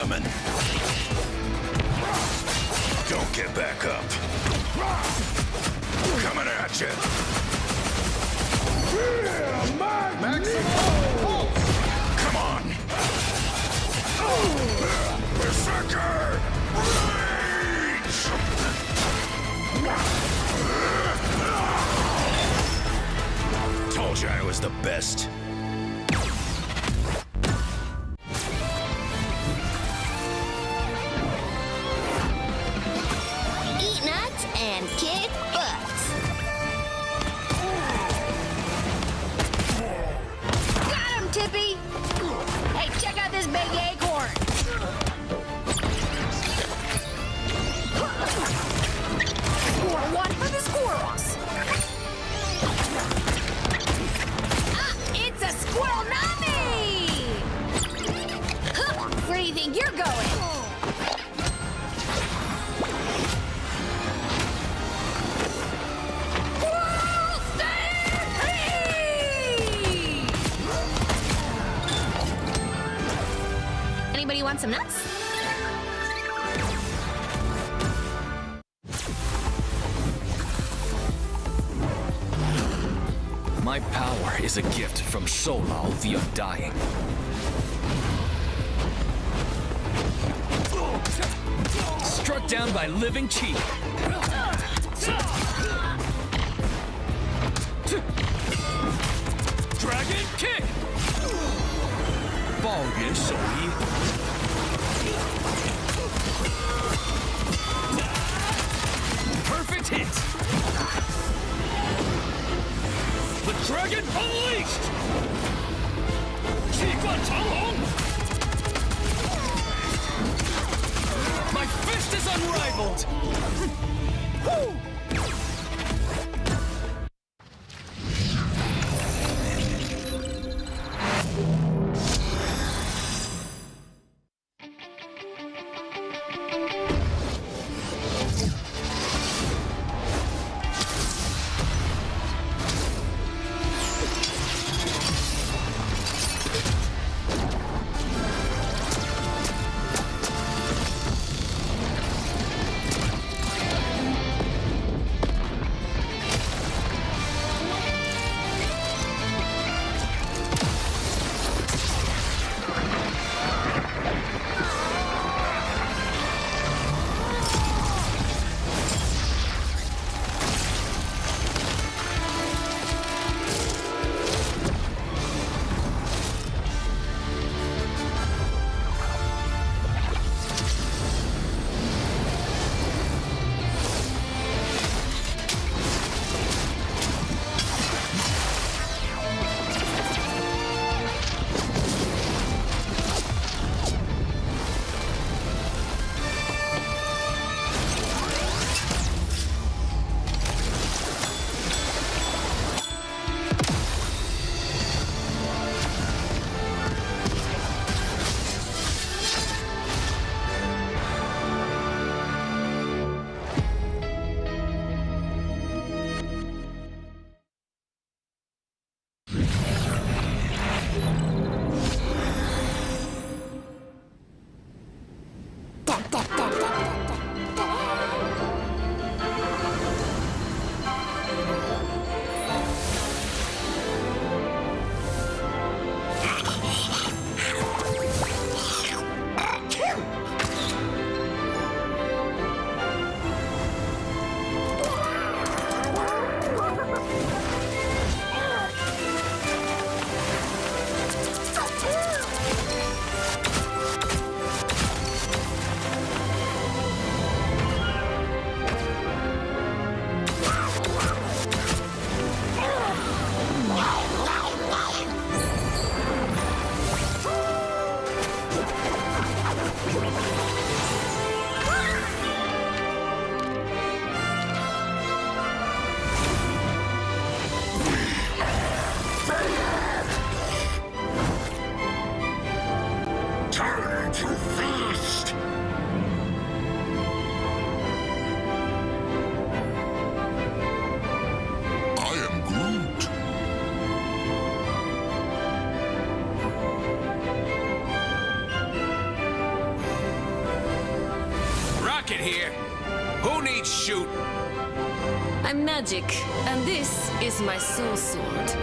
Coming. Don't get back up. Coming at you. Maximum! Come on. Berserker! Rage! Told you I was the best. Eat nuts and kick butts. Got him, Tippy! Hey, check out this big acorn! Squirrel one for the squirrels! Ah, it's a squirrel nami! Huh, where do you think you're going? Squirrel stampede! Anybody want some nuts? My power is a gift from Solal the Undying. Struck down by living chi. Dragon kick! Ball Yuan Shouyi. Perfect hit! The dragon unleashed! Qiguan Changhong! My fist is unrivaled! Woo! racket here. Who needs shoot? I'm magic, and this is my soul sword.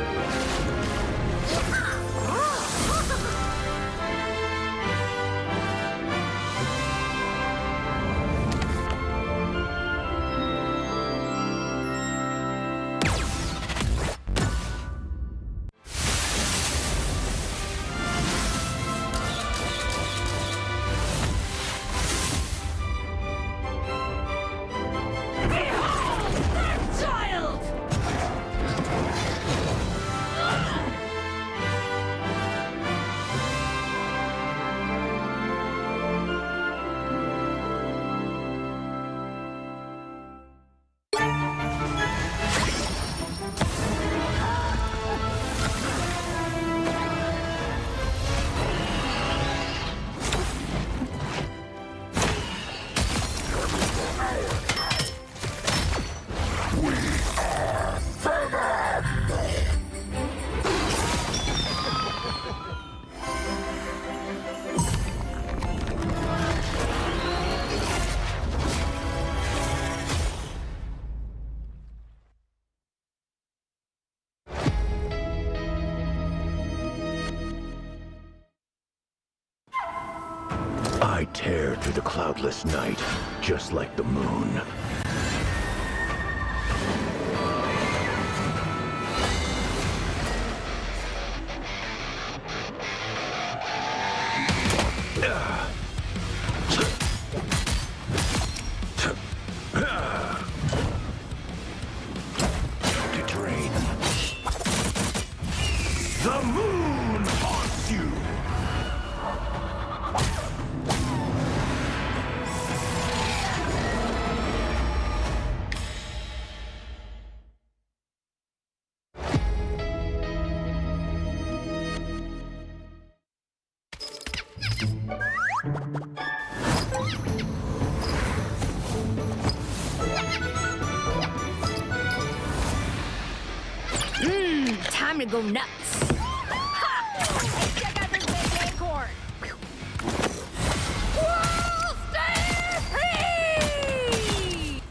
I tear through the cloudless night, just like the moon. To drain. The moon haunts you! Time to go nuts. Ha! Check out this big acorn. Whoa, stay free!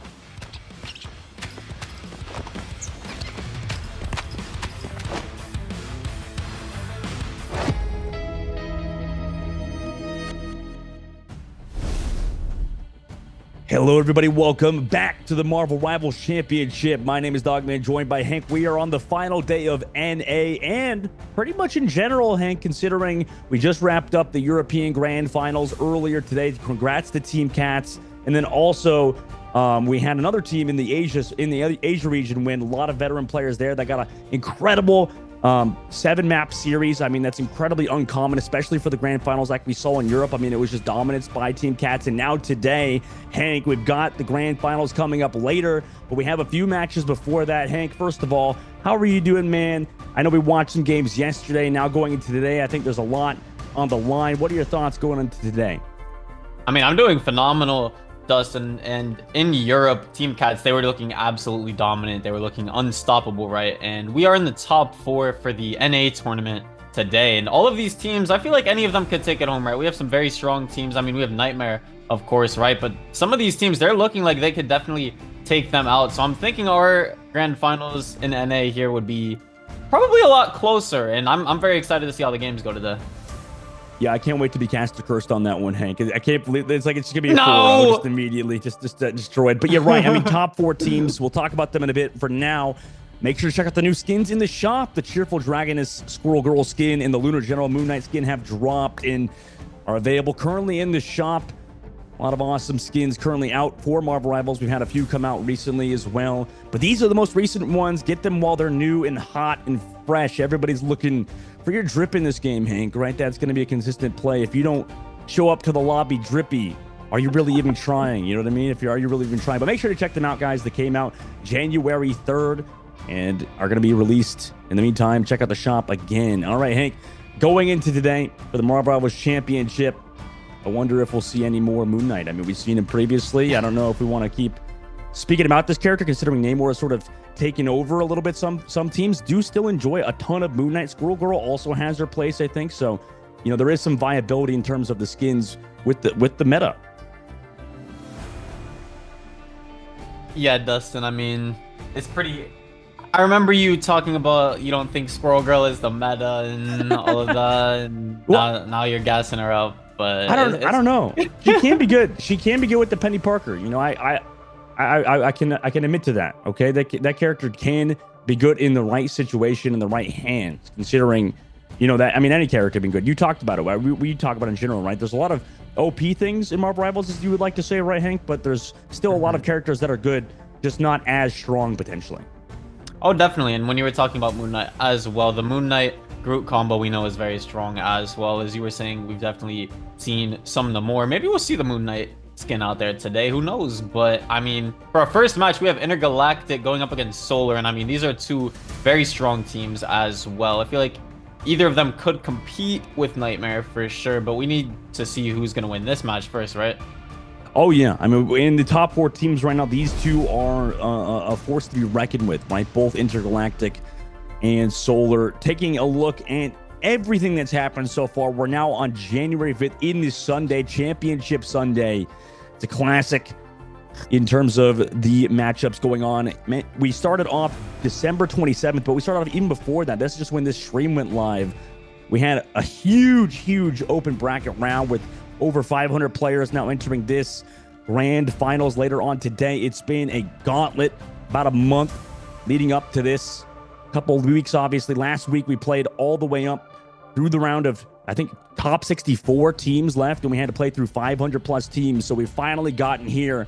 Hello, everybody. Welcome back to the Marvel Rivals Championship. My name is Dogman, joined by Hank. We are on the final day of NA, and pretty much in general, Hank, considering we just wrapped up the European Grand Finals earlier today. Congrats to Team Cats. And then also, we had another team in the Asia region win. A lot of veteran players there that got an incredible 7-map series. I mean, that's incredibly uncommon, especially for the grand finals like we saw in Europe. I mean, it was just dominance by Team Cats. And now today, Hank, we've got the grand finals coming up later, but we have a few matches before that. Hank, first of all, how are you doing, man? I know we watched some games yesterday. Now going into today, I think there's a lot on the line. What are your thoughts going into today? I mean, I'm doing phenomenal, Dustin, and in Europe, Team Cats, they were looking absolutely dominant. They were looking unstoppable, right? And we are in the top 4 for the NA tournament today. And all of these teams, I feel like any of them could take it home, right? We have some very strong teams. I mean, we have Nightmare, of course, right? But some of these teams, they're looking like they could definitely take them out. So I'm thinking our grand finals in NA here would be probably a lot closer. And I'm very excited to see how the games go today. Yeah, I can't wait to be caster cursed on that one, Hank. I can't believe it's like it's gonna be a 4-0 just immediately, just destroyed. But you're right. I mean, top 4 teams. We'll talk about them in a bit. For now, make sure to check out the new skins in the shop. The Cheerful Dragoness Squirrel Girl skin and the Lunar General Moon Knight skin have dropped and are available currently in the shop. A lot of awesome skins currently out for Marvel Rivals. We've had a few come out recently as well. But these are the most recent ones. Get them while they're new and hot and fresh. Everybody's looking for your drip in this game, Hank, right? That's going to be a consistent play. If you don't show up to the lobby drippy, are you really even trying? You know what I mean? Are you really even trying? But make sure to check them out, guys. They came out January 3rd and are going to be released. In the meantime, check out the shop again. All right, Hank, going into today for the Marvel Rivals Championship, I wonder if we'll see any more Moon Knight. I mean, we've seen him previously. I don't know if we want to keep speaking about this character, considering Namor is sort of taken over a little bit. Some teams do still enjoy a ton of Moon Knight. Squirrel Girl also has her place, I think. So, you know, there is some viability in terms of the skins with the meta. Yeah, Dustin, I mean, it's pretty. I remember you talking about you don't think Squirrel Girl is the meta and all of that, and now you're gassing her up. But I don't know. She can be good. She can be good with the Penny Parker. You know, I can admit to that. Okay, that character can be good in the right situation, in the right hands, considering, you know, that, I mean, any character can be good. You talked about it. We talk about it in general, right? There's a lot of OP things in Marvel Rivals, as you would like to say, right, Hank? But there's still a lot of characters that are good, just not as strong potentially. Oh, definitely. And when you were talking about Moon Knight as well, the Moon Knight Groot combo we know is very strong as well. As you were saying, we've definitely seen some of the more. Maybe we'll see the Moon Knight skin out there today. Who knows? But I mean, for our first match, we have Intergalactic going up against Solar. And I mean, these are two very strong teams as well. I feel like either of them could compete with Nightmare for sure, but we need to see who's going to win this match first, right? Oh, yeah. I mean, in the top 4 teams right now, these two are a force to be reckoned with, right? Both Intergalactic and Solar. Taking a look at everything that's happened so far, we're now on January 5th in the Sunday, Championship Sunday. It's a classic in terms of the matchups going on. We started off December 27th, but we started off even before that. That's just when this stream went live. We had a huge open bracket round with over 500 players now entering this grand finals later on today. It's been a gauntlet, about a month leading up to this. Couple of weeks, obviously. Last week, we played all the way up through the round of, I think, top 64 teams left, and we had to play through 500 plus teams. So we've finally gotten here.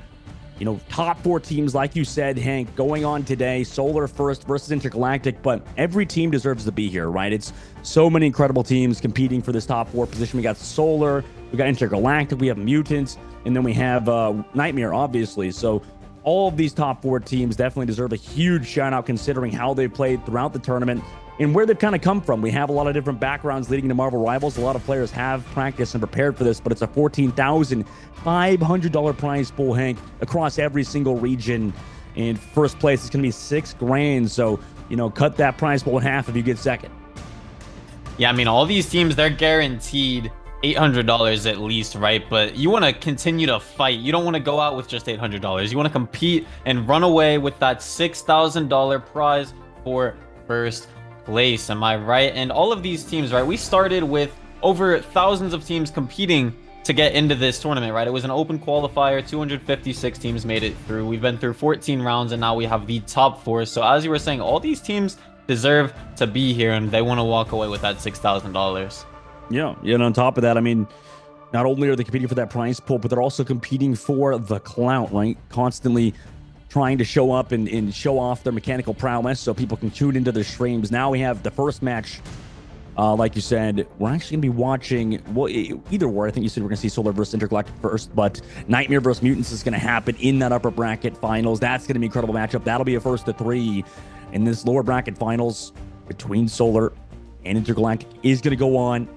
You know, top 4 teams, like you said, Hank, going on today. Solar first versus Intergalactic, but every team deserves to be here, right? It's so many incredible teams competing for this top 4 position. We got Solar, we got Intergalactic, we have Mutants, and then we have Nightmare, obviously. So all of these top 4 teams definitely deserve a huge shout out considering how they played throughout the tournament and where they've kind of come from. We have a lot of different backgrounds leading to Marvel Rivals. A lot of players have practiced and prepared for this, but it's a $14,500 prize pool, Hank, across every single region. And first place is going to be $6,000. So, you know, cut that prize pool in half if you get second. Yeah, I mean, all these teams, they're guaranteed $800 at least, right? But you want to continue to fight. You don't want to go out with just $800. You want to compete and run away with that $6,000 prize for first place. Am I right? And all of these teams, right? We started with over thousands of teams competing to get into this tournament, right? It was an open qualifier. 256 teams made it through. We've been through 14 rounds, and now we have the top 4. So as you were saying, all these teams deserve to be here, and they want to walk away with that $6,000. Yeah, and on top of that, I mean, not only are they competing for that prize pool, but they're also competing for the clout, right? Constantly trying to show up and show off their mechanical prowess so people can tune into their streams. Now we have the first match. Like you said, we're actually going to be watching, well, either way. I think you said we're going to see Solar versus Intergalactic first, but Nightmare versus Mutants is going to happen in that upper bracket finals. That's going to be an incredible matchup. That'll be a first to 3. And this lower bracket finals between Solar and Intergalactic is going to go on.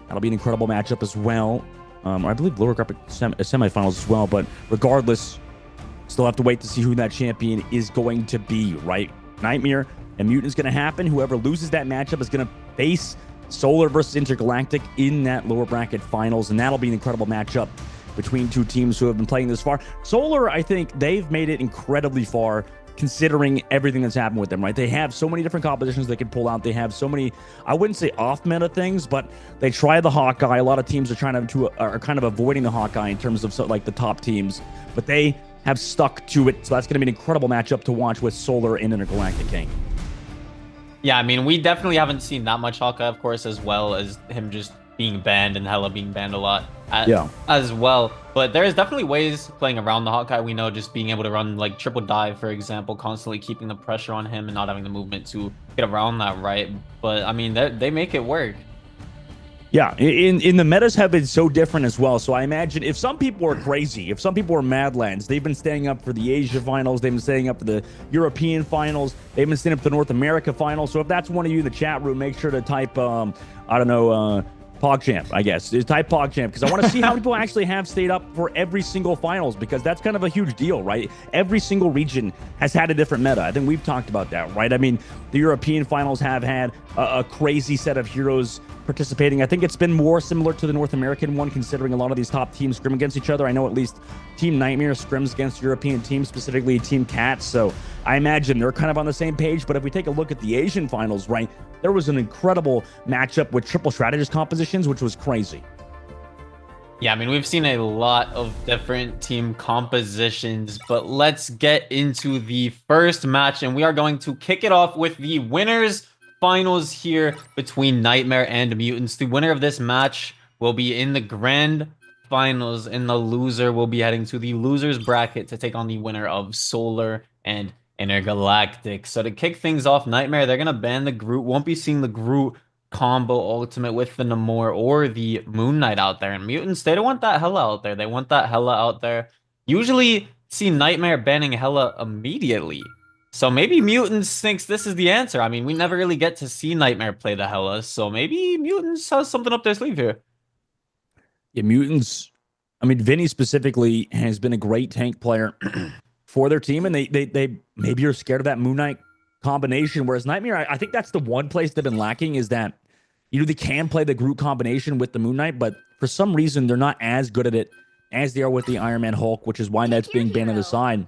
That'll be an incredible matchup as well. I believe lower bracket semifinals as well, but regardless, still have to wait to see who that champion is going to be, right? Nightmare and Mutant is going to happen. Whoever loses that matchup is going to face Solar versus Intergalactic in that lower bracket finals, and that'll be an incredible matchup between two teams who have been playing this far. Solar, I think they've made it incredibly far considering everything that's happened with them, right? They have so many different compositions they can pull out. They have so many, I wouldn't say off-meta things, but they try the Hawkeye. A lot of teams are are kind of avoiding the Hawkeye in terms of like the top teams, but they have stuck to it. So that's going to be an incredible matchup to watch with Solar and Intergalactic King. Yeah, I mean, we definitely haven't seen that much Hawkeye, of course, as well as him just being banned and Hela being banned a lot as well. But there's definitely ways playing around the Hawkeye. We know just being able to run like triple dive, for example, constantly keeping the pressure on him and not having the movement to get around that, right? But I mean, they make it work. Yeah, in the metas have been so different as well. So I imagine if some people are crazy, if some people are Madlands, they've been staying up for the Asia finals, they've been staying up for the European finals, they've been staying up for the North America finals. So if that's one of you in the chat room, make sure to type, I don't know, PogChamp, I guess. Type PogChamp, because I want to see how people actually have stayed up for every single finals, because that's kind of a huge deal, right? Every single region has had a different meta. I think we've talked about that, right? I mean, the European finals have had a crazy set of heroes participating. I think it's been more similar to the North American one, considering a lot of these top teams scrim against each other. I know at least Team Nightmare scrims against European teams, specifically Team Cats, so I imagine they're kind of on the same page. But if we take a look at the Asian finals, right, there was an incredible matchup with triple strategist compositions, which was crazy. Yeah, I mean, we've seen a lot of different team compositions, but let's get into the first match, and we are going to kick it off with the winners finals here between Nightmare and Mutants. The winner of this match will be in the grand finals, and the loser will be heading to the losers bracket to take on the winner of Solar and Intergalactic. So to kick things off, Nightmare, they're gonna ban the Groot. Won't be seeing the Groot combo ultimate with the Namor or the Moon Knight out there. And Mutants, they don't want that Hela out there. They want that Hela out there. Usually see Nightmare banning Hela immediately. So maybe Mutants thinks this is the answer. I mean, we never really get to see Nightmare play the Hela, so maybe Mutants has something up their sleeve here. Yeah, Mutants, I mean, Vinny specifically has been a great tank player for their team, and they maybe are scared of that Moon Knight combination, whereas Nightmare, I think that's the one place they've been lacking, is that, you know, they can play the Groot combination with the Moon Knight, but for some reason, they're not as good at it as they are with the Iron Man Hulk, which is why that's being banned on the side.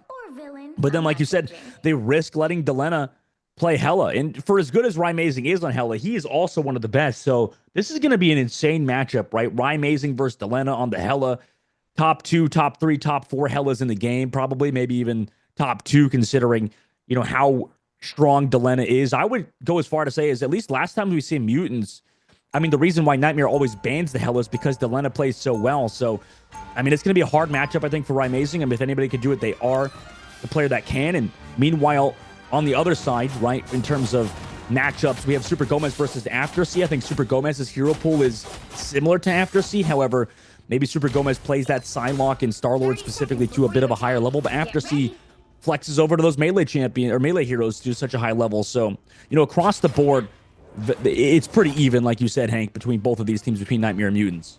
But then, like you said, they risk letting Delena play Hela. And for as good as Rymazing is on Hela, he is also one of the best. So this is going to be an insane matchup, right? Rymazing versus Delena on the Hela. Top 2, top 3, top 4 Helas in the game, probably, maybe even top 2, considering, you know, how strong Delena is. I would go as far to say is, at least last time we see Mutants, I mean, the reason why Nightmare always bans the Hela is because Delena plays so well. So, I mean, it's going to be a hard matchup, I think, for Rymazing. I mean, if anybody could do it, they are the player that can. And meanwhile, on the other side, right, in terms of matchups, we have Super Gomez versus Aftersea. I think Super Gomez's hero pool is similar to Aftersea. However, maybe Super Gomez plays that Psylocke and Star-Lord specifically to a bit of a higher level, but Aftersea flexes over to those melee champion or melee heroes to such a high level. So, you know, across the board, it's pretty even, like you said, Hank, between both of these teams, between Nightmare and Mutants.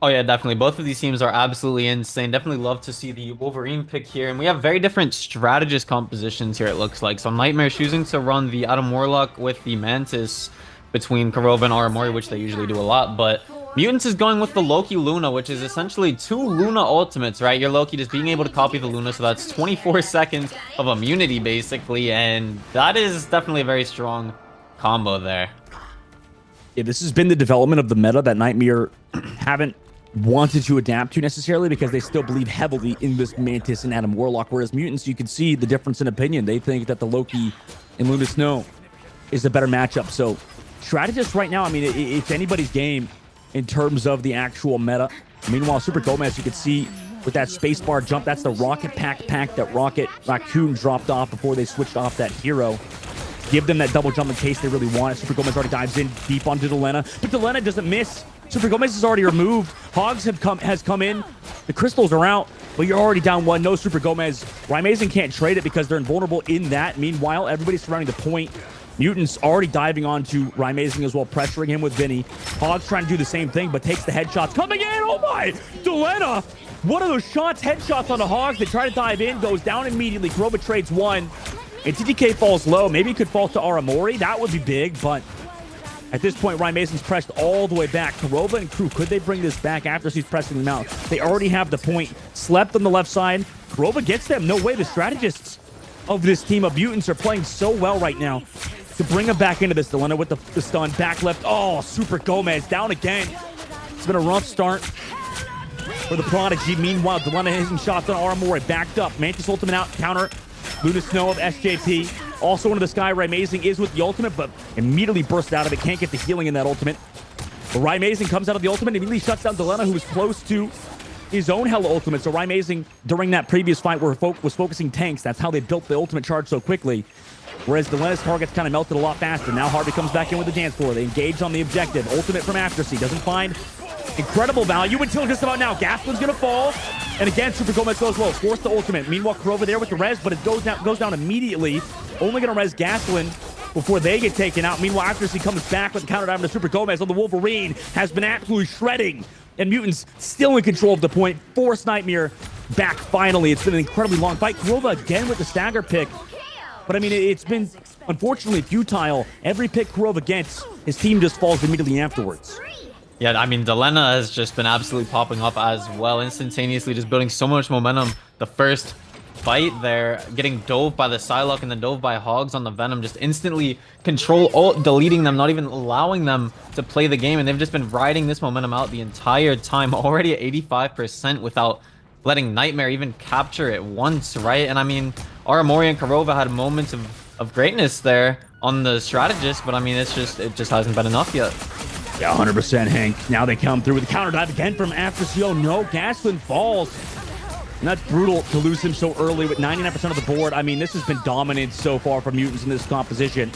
Oh yeah, definitely. Both of these teams are absolutely insane. Definitely love to see the Wolverine pick here. And we have very different strategist compositions here, it looks like. So Nightmare choosing to run the Adam Warlock with the Mantis between Kurova and Aramori, which they usually do a lot. But Mutants is going with the Loki Luna, which is essentially 2 Luna ultimates, right? Your Loki just being able to copy the Luna, so that's 24 seconds of immunity, basically. And that is definitely a very strong combo there. Yeah, this has been the development of the meta that Nightmare haven't wanted to adapt to necessarily, because they still believe heavily in this Mantis and Adam Warlock, whereas Mutants, you can see the difference in opinion. They think that the Loki and Luna Snow is a better matchup. So strategists right now, I mean, it's anybody's game in terms of the actual meta. Meanwhile, Super Gomez, you can see with that spacebar jump, that's the Rocket pack that Rocket Raccoon dropped off before they switched off that hero. Give them that double jump in case they really want it. Super Gomez already dives in deep onto Delena, but Delena doesn't miss. Super Gomez is already removed. Hogs has come in. The crystals are out, but you're already down 1. No Super Gomez. Rymazing can't trade it because they're invulnerable in that. Meanwhile, everybody's surrounding the point. Mutants already diving onto Rymazing as well, pressuring him with Vinny. Hogs trying to do the same thing, but takes the headshots. Coming in! Oh my! Delena! One of those shots, headshots on the Hogs. They try to dive in, goes down immediately. Kurova trades 1. And TTK falls low. Maybe it could fall to Aramori. That would be big, but at this point, Rymazing's pressed all the way back. Kurova and crew, could they bring this back after she's pressing them out? They already have the point. Slept on the left side. Kurova gets them. No way. The strategists of this team of Mutants are playing so well right now to bring them back into this. Delena with the stun. Back left. Oh, Super Gomez down again. It's been a rough start for the Prodigy. Meanwhile, Delena hitting shots on Aramori. Backed up. Mantis ultimate out. Counter. Luna Snow of SJP. Also into the sky. Rymazing is with the ultimate, but immediately burst out of it. Can't get the healing in that ultimate. But Rymazing comes out of the ultimate and immediately shuts down Delena, who was close to his own Hela ultimate. So Rymazing, during that previous fight, was focusing tanks. That's how they built the ultimate charge so quickly. Whereas Delena's targets kind of melted a lot faster. Now Harvey comes back in with the dance floor. They engage on the objective. Ultimate from Aftersea. Doesn't find incredible value until just about now. Gaslin's going to fall. And again, Super Gomez goes low. Force the ultimate. Meanwhile, Kurova there with the res, but it goes down immediately. Only going to res Gaslin. before they get taken out. Meanwhile, after he comes back with the counter dive to Super Gomez on the Wolverine, has been absolutely shredding. And Mutants still in control of the point. Force Nightmare back finally. It's been an incredibly long fight. Kurova again with the stagger pick. But I mean, it's been unfortunately futile. Every pick Kurova gets, his team just falls immediately afterwards. Yeah, I mean, Delena has just been absolutely popping up as well, instantaneously just building so much momentum. The first fight there, getting dove by the Psylocke and then dove by Hogs on the Venom, just instantly control ult, deleting them, not even allowing them to play the game. And they've just been riding this momentum out the entire time, already at 85% without letting Nightmare even capture it once, right? And I mean, Aramori and Kurova had moments of greatness there on the strategist, but I mean, it just hasn't been enough yet. Yeah, 100%, Hank. Now they come through with the counter dive again from after CO. No, Gaston falls. And that's brutal to lose him so early with 99% of the board. I mean, this has been dominant so far for Mutants in this composition.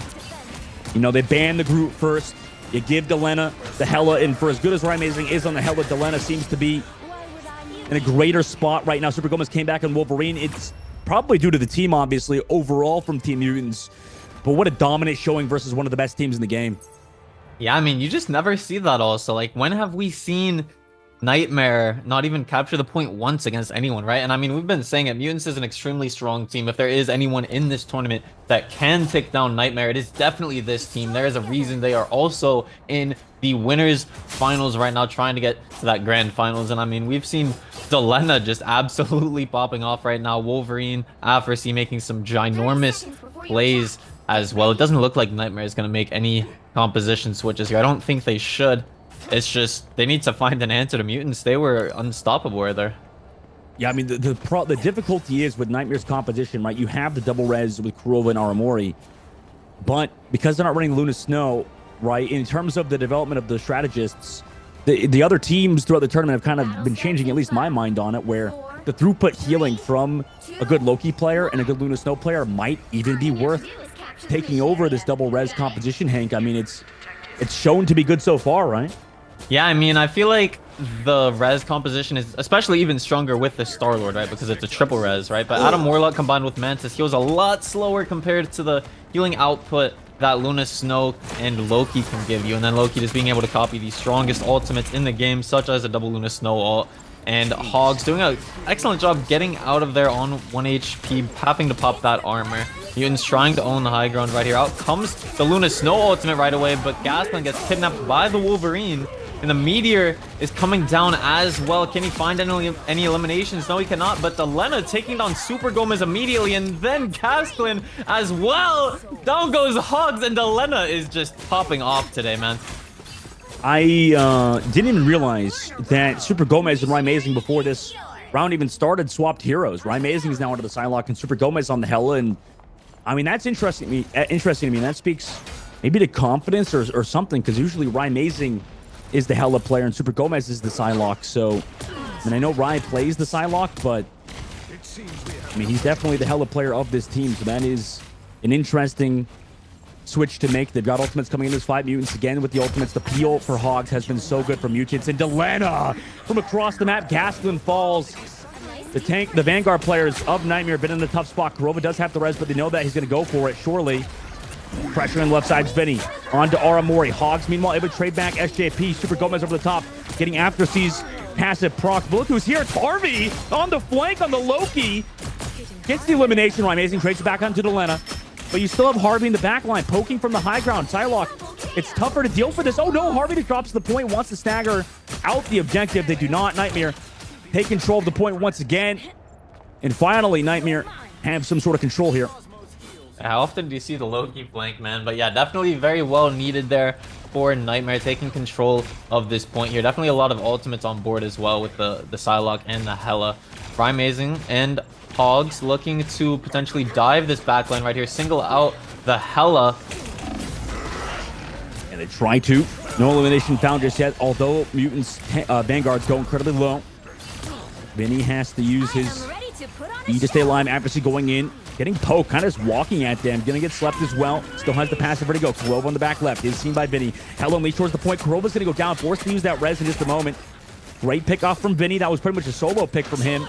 You know, they ban the group first. You give Delena the Hela, and for as good as Amazing is on the Hela, Delena seems to be in a greater spot right now. Super Gomez came back on Wolverine. It's probably due to the team, obviously, overall from Team Mutants. But what a dominant showing versus one of the best teams in the game. Yeah, I mean, you just never see that also. Like, when have we seen Nightmare not even capture the point once against anyone, right? And I mean, we've been saying it, Mutants is an extremely strong team. If there is anyone in this tournament that can take down Nightmare, it is definitely this team. There is a reason they are also in the winners finals right now, trying to get to that grand finals. And I mean, we've seen Delena just absolutely popping off right now. Wolverine, Afrasy making some ginormous plays as well. It doesn't look like Nightmare is going to make any composition switches here. I don't think they should. It's just they need to find an answer to Mutants. They were unstoppable right there. Yeah, I mean, the difficulty is with Nightmare's composition, right? You have the double res with Kurova and Aramori, but because they're not running Luna Snow, right, in terms of the development of the strategists, the other teams throughout the tournament have kind of been changing, at least my mind on it, where the throughput healing from a good Loki player and a good Luna Snow player might even be worth taking over this double res composition, Hank. I mean, it's shown to be good so far, right? Yeah, I mean, I feel like the res composition is especially even stronger with the Star-Lord, right? Because it's a triple res, right? But Adam Warlock combined with Mantis heals a lot slower compared to the healing output that Luna Snow and Loki can give you. And then Loki just being able to copy the strongest ultimates in the game, such as a double Luna Snow ult. And Hogs doing an excellent job getting out of there on 1 HP, having to pop that armor. Mutants trying to own the high ground right here. Out comes the Luna Snow ultimate right away, but Gaston gets kidnapped by the Wolverine. And the Meteor is coming down as well. Can he find any eliminations? No, he cannot. But Delena taking down Super Gomez immediately. And then Gaston as well. Down goes Hogs. And Delena is just popping off today, man. I didn't even realize that Super Gomez and Amazing before this round even started swapped heroes. Amazing is now under the Psylocke and Super Gomez on the Hela. And I mean, that's interesting to me. And that speaks maybe to confidence or something, because usually Amazing is the Hela player and Super Gomez is the Psylocke. So, I mean, I know Rye plays the Psylocke, but I mean, he's definitely the Hela player of this team. So that is an interesting switch to make. They've got ultimates coming in this fight. Mutants again with the ultimates. The peel for Hogs has been so good for Mutants. And Delena from across the map. Gaston falls. The Vanguard players of Nightmare have been in a tough spot. Kurova does have the res, but they know that he's going to go for it, surely. Pressure on the left side, Vinny. On to Aramori. Hogs, meanwhile, able to trade back SJP. Super Gomez over the top, getting after C's passive proc. But look who's here. It's Harvey on the flank on the Loki. Gets the elimination. Amazing trades it back onto Delena. But you still have Harvey in the back line, poking from the high ground. Psylocke, it's tougher to deal for this. Oh no, Harvey just drops the point, wants to stagger out the objective. They do not. Nightmare take control of the point once again. And finally, Nightmare have some sort of control here. How often do you see the Loki flank, man? But yeah, definitely very well needed there for Nightmare, taking control of this point here. Definitely a lot of ultimates on board as well with the Psylocke and the Hela. Amazing and Hogs looking to potentially dive this backline right here, single out the Hela. And they try to. No elimination found just yet, although Mutants Vanguards go incredibly low. Vinny has to use his E to stay alive. Accuracy going in. Getting poked, kind of just walking at them. Gonna get slept as well. Still has the passive ready to go. Kurova on the back left is seen by Vinny. Hela unleashed towards the point. Kurova's gonna go down. Forced to use that res in just a moment. Great pick off from Vinny. That was pretty much a solo pick from him.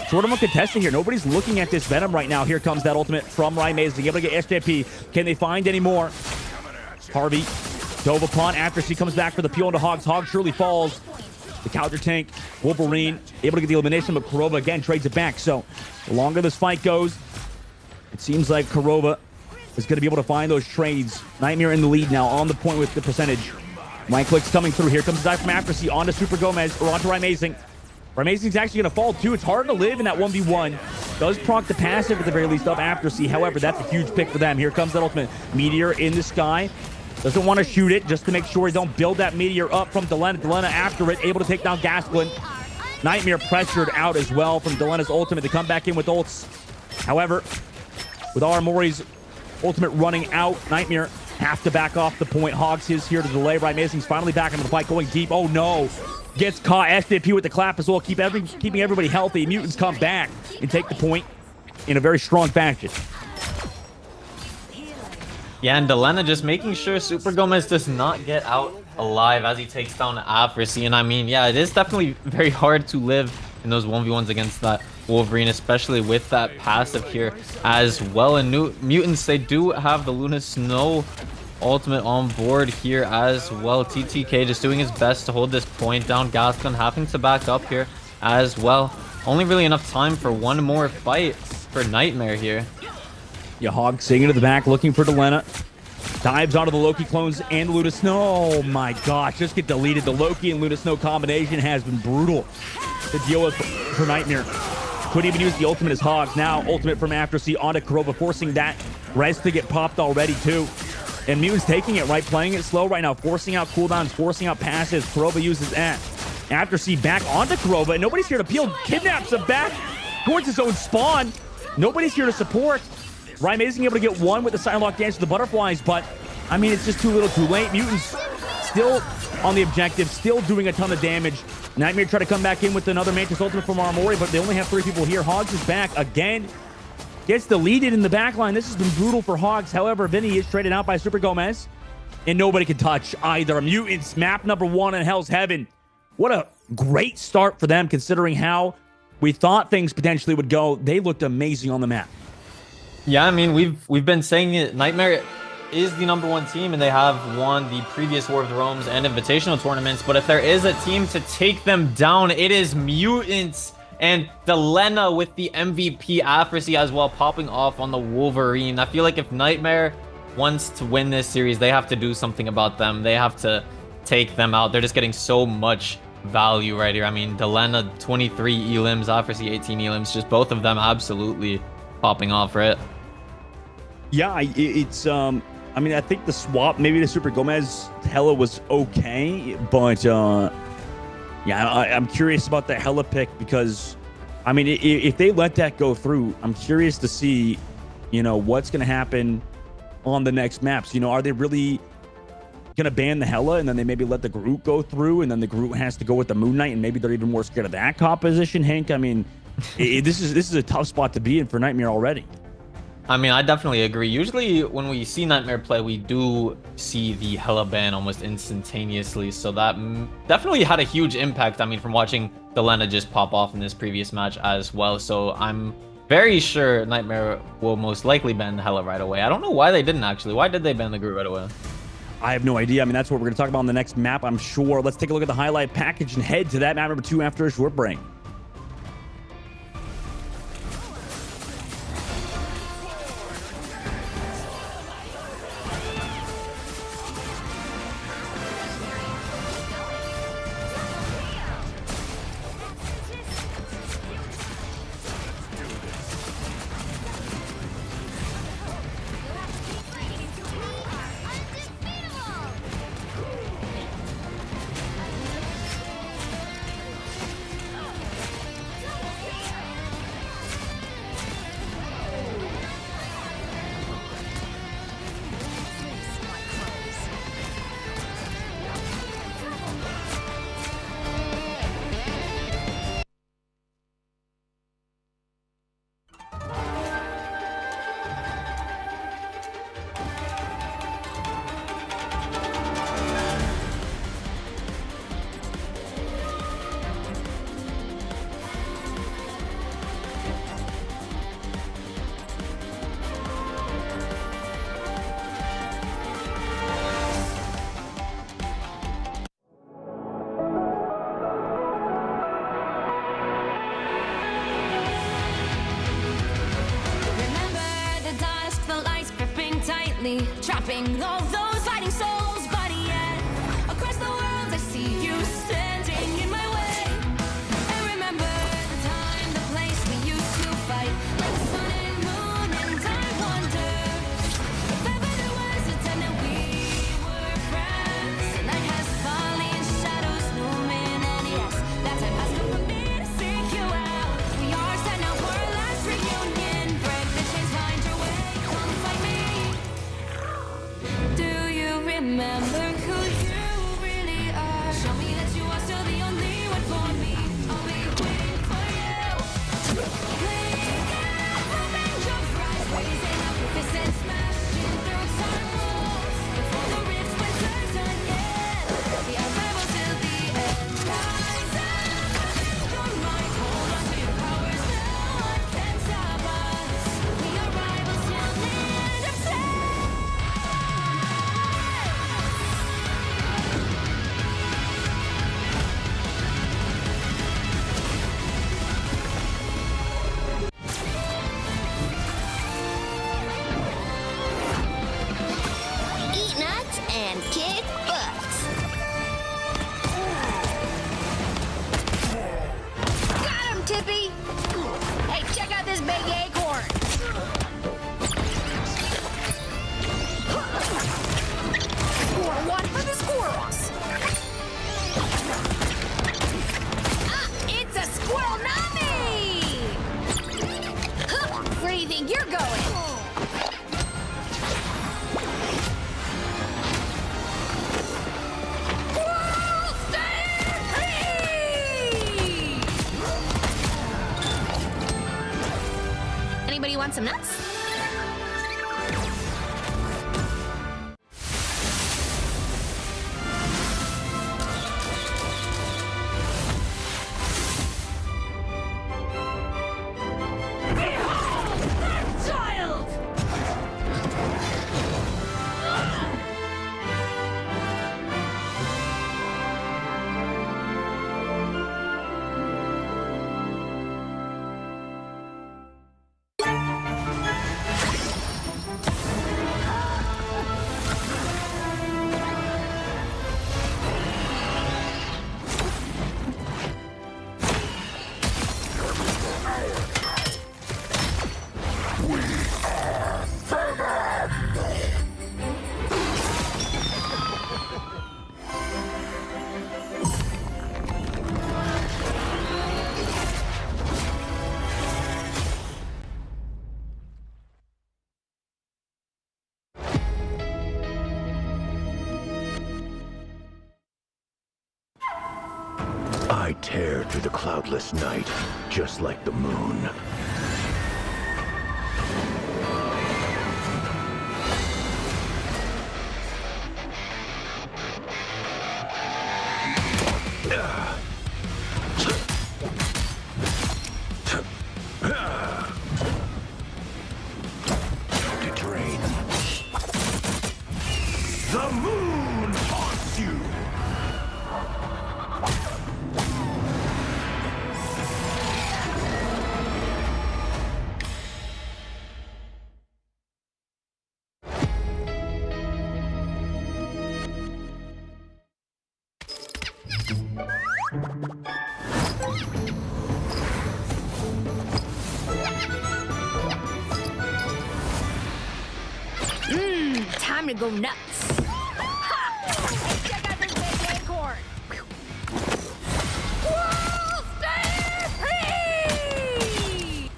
sort of uncontested here. Nobody's looking at this Venom right now. Here comes that ultimate from Amazing. Able to get SJP. Can they find any more? Harvey dove upon after she comes back for the peel into Hogs. Hogs surely falls. The counter tank, Wolverine, able to get the elimination, but Kurova again trades it back. So the longer this fight goes, it seems like Kurova is going to be able to find those trades. Nightmare in the lead now, on the point with the percentage. Right clicks coming through. Here comes the dive from Aftersea onto Super Gomez, or onto Amazing. Amazing's actually going to fall too. It's hard to live in that 1v1. Does proc the passive at the very least of Aftersea. However, that's a huge pick for them. Here comes that ultimate. Meteor in the sky. Doesn't want to shoot it just to make sure he don't build that meteor up from Delena. Delena after it, able to take down Gasklin. Nightmare pressured out as well from Delena's ultimate to come back in with ults. However, with Aramori's ultimate running out, Nightmare have to back off the point. Hogs is here to delay. Right, Amazing's finally back into the fight, going deep. Oh no! Gets caught. SJP with the clap as well, keeping everybody healthy. Mutants come back and take the point in a very strong fashion. Yeah, and Delena just making sure Super Gomez does not get out alive as he takes down Aftersea. And I mean, yeah, it is definitely very hard to live in those 1v1s against that Wolverine, especially with that passive here as well. And Mutants, they do have the Luna Snow ultimate on board here as well. TTK just doing his best to hold this point down. Gaston having to back up here as well. Only really enough time for one more fight for Nightmare here. Yeah, Hog singing to the back, looking for Delena. Dives onto the Loki clones and Luna Snow. Oh my gosh, just get deleted. The Loki and Luna Snow combination has been brutal to deal with for Nightmare. Couldn't even use the ultimate as Hogs. Now, ultimate from Aftersea onto Kurova, forcing that res to get popped already too. And Mutants taking it, right? Playing it slow right now, forcing out cooldowns, forcing out passes. Kurova uses that. Aftersea back onto Kurova, and nobody's here to peel. Kidnaps him back towards his own spawn. Nobody's here to support. Right, Amazing able to get one with the silent lock dance to the butterflies, but I mean, it's just too little too late. Mutants still on the objective, still doing a ton of damage. Nightmare try to come back in with another Mantis ultimate from Armori, but they only have 3 people here. Hogs is back again. Gets deleted in the back line. This has been brutal for Hogs. However, Vinny is traded out by Super Gomez, and nobody can touch either. Mutants, map number 1 in Hell's Heaven. What a great start for them, considering how we thought things potentially would go. They looked amazing on the map. Yeah, I mean, we've been saying it. Nightmare is the #1 team, and they have won the previous War of the Realms and Invitational tournaments. But if there is a team to take them down, it is Mutants. And Delena with the MVP Aftersea as well, popping off on the Wolverine. I feel like if Nightmare wants to win this series, they have to do something about them. They have to take them out. They're just getting so much value right here. I mean, Delena 23 elims, Aftersea 18 elims, just both of them absolutely popping off, right? Yeah, it's I mean, I think the swap maybe to Super Gomez Hella was okay, but yeah, I'm curious about the Hella pick because I mean, if they let that go through, I'm curious to see, you know, what's going to happen on the next maps. You know, are they really going to ban the Hella and then they maybe let the Groot go through and then the Groot has to go with the Moon Knight and maybe they're even more scared of that composition, Hank? I mean, this is a tough spot to be in for Nightmare already. I mean, I definitely agree. Usually when we see Nightmare play, we do see the Hella ban almost instantaneously. So that definitely had a huge impact. I mean, from watching Delena just pop off in this previous match as well. So I'm very sure Nightmare will most likely ban the Hella right away. I don't know why they didn't actually. Why did they ban the Groot right away? I have no idea. I mean, that's what we're going to talk about on the next map, I'm sure. Let's take a look at the highlight package and head to that map number 2 after a short break. endlessly, trapping all those fighting souls. But yet, across the world, I see you standing in my way. And remember the time, the place we used to fight, like the sun and moon. And I wonder if ever there was a time that we were friends. The night has fallen, shadows looming, and yes, that time has come for me to seek you out. We are set now for our last reunion. Break the chains, find your way, come find me. Do you remember who you really are? Show me that you are still the only one for me. I'll be waiting for you. Blink out, open your eyes, raising up your fists and smashing through some walls. Before the rifts splinters again, the arrival till the end. Rise up, your mind, hold on to your powers. No one can stop us. The arrival till the end of time. Eat nuts and kick butts. Got him, Tippy! Hey, check out this big acorn! Score one for the squirrels! Ah, it's a squirrel nami! Huh, where do you think you're going? Squirrel stand free! Anybody want some nuts? Child! I tear through the cloudless night, just like the moon. To drain. The moon haunts you! Time to go nuts. Ha! Hey, check out this big acorn. Squirrel stand free!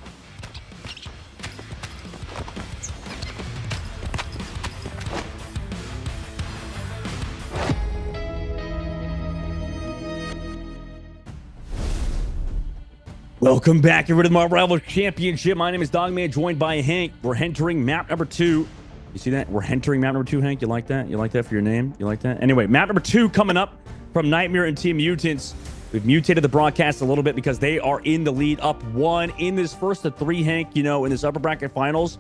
Welcome back, everybody, to the Marvel Rivals Championship. My name is Dogman, joined by Hank. We're entering map number 2. You see that? We're entering map number 2, Hank. You like that? You like that for your name? You like that? Anyway, map number 2 coming up from Nightmare and Team Mutants. We've mutated the broadcast a little bit because they are in the lead, up 1 in this first of 3, Hank. You know, in this upper bracket finals,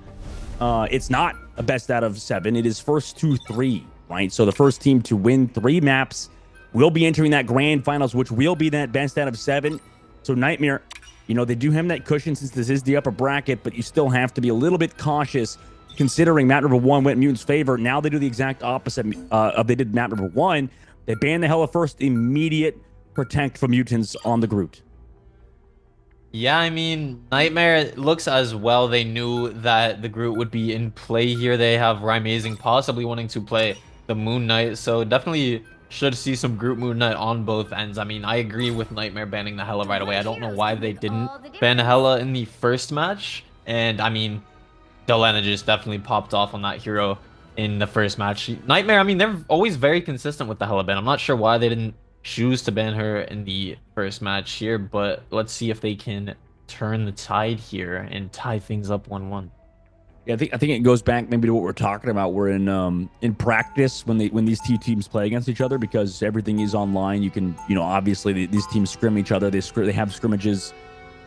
it's not a best out of 7. It is first to 3, right? So the first team to win 3 maps will be entering that grand finals, which will be that best out of 7. So Nightmare, you know, they do have that cushion since this is the upper bracket, but you still have to be a little bit cautious considering map number 1 went in Mutants' favor, now they do the exact opposite of they did map number 1. They ban the Hella first, immediate protect from Mutants on the Groot. Yeah, I mean, Nightmare looks as well. They knew that the Groot would be in play here. They have Rymazing possibly wanting to play the Moon Knight, so definitely should see some Groot Moon Knight on both ends. I mean, I agree with Nightmare banning the Hella right away. I don't know why they didn't ban Hella in the first match. And I mean, Delena just definitely popped off on that hero in the first match. Nightmare, I mean, they're always very consistent with the Hella ban. I'm not sure why they didn't choose to ban her in the first match here, but let's see if they can turn the tide here and tie things up 1-1. Yeah, I think it goes back maybe to what we're talking about. We're in practice when these two teams play against each other, because everything is online. You can, obviously these teams scrim each other. They have scrimmages,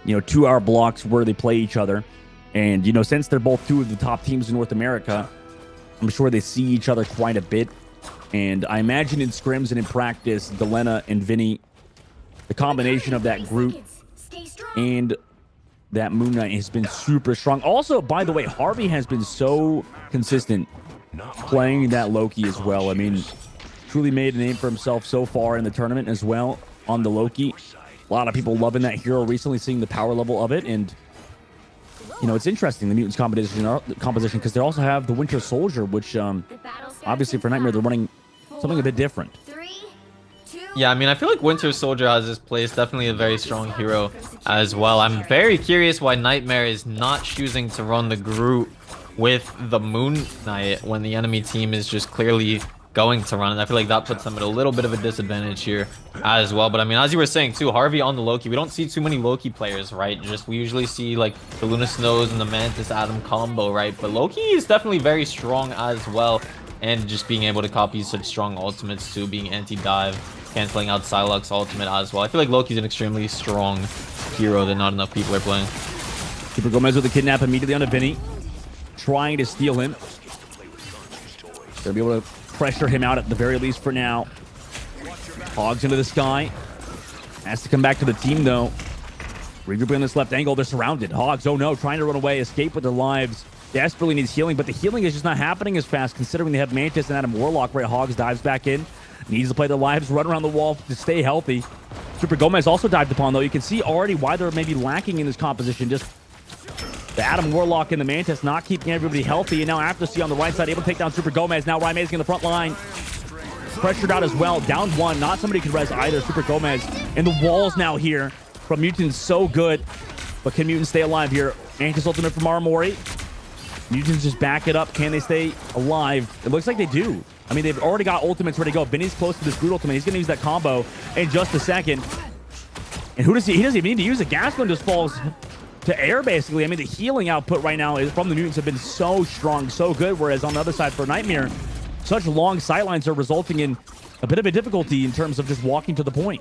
2-hour blocks where they play each other. And since they're both two of the top teams in North America, I'm sure they see each other quite a bit. And I imagine in scrims and in practice, Delena and Vinny, the combination of that Groot and that Moon Knight has been super strong. Also, by the way, Harvey has been so consistent playing that Loki as well. I mean, truly made a name for himself so far in the tournament as well on the Loki. A lot of people loving that hero recently, seeing the power level of it. And, it's interesting, the Mutants composition, because they also have the Winter Soldier, which obviously for Nightmare, they're running something a bit different. Yeah, I mean, I feel like Winter Soldier has his place. Definitely a very strong hero as well. I'm very curious why Nightmare is not choosing to run the Groot with the Moon Knight when the enemy team is just clearly going to run it. I feel like that puts them at a little bit of a disadvantage here as well. But I mean, as you were saying too, Harvey on the Loki, we don't see too many Loki players, right? We usually see like the Luna Snows and the Mantis Adam combo, right? But Loki is definitely very strong as well. And just being able to copy such strong ultimates too, being anti-dive, canceling out Psylocke's ultimate as well. I feel like Loki's an extremely strong hero that not enough people are playing. Super Gomez with a kidnap immediately onto Vinny, trying to steal him. They'll be able to pressure him out at the very least for now. Hogs into the sky. Has to come back to the team though. Regrouping on this left angle. They're surrounded. Hogs, oh no, trying to run away, escape with their lives. Desperately needs healing, but the healing is just not happening as fast considering they have Mantis and Adam Warlock. Right, Hogs dives back in. Needs to play their lives, run around the wall to stay healthy. Super Gomez also dived upon, though. You can see already why they're maybe lacking in this composition. Just the Adam Warlock and the Mantis not keeping everybody healthy. And now after C on the right side, able to take down Super Gomez. Now Rymazing in the front line. Pressured out as well. Down one. Not somebody who can res either. Super Gomez. And the walls now here from Mutants so good. But can Mutants stay alive here? Mantis ultimate from Aramori. Mutants just back it up. Can they stay alive? It looks like they do. I mean, they've already got ultimates ready to go. Vinny's close to this Groot ultimate. He's going to use that combo in just a second. And who does he doesn't even need to use it. Gaskin just falls to air, basically. I mean, the healing output right now from the Mutants have been so strong, so good, whereas on the other side for Nightmare, such long sightlines are resulting in a bit of a difficulty in terms of just walking to the point.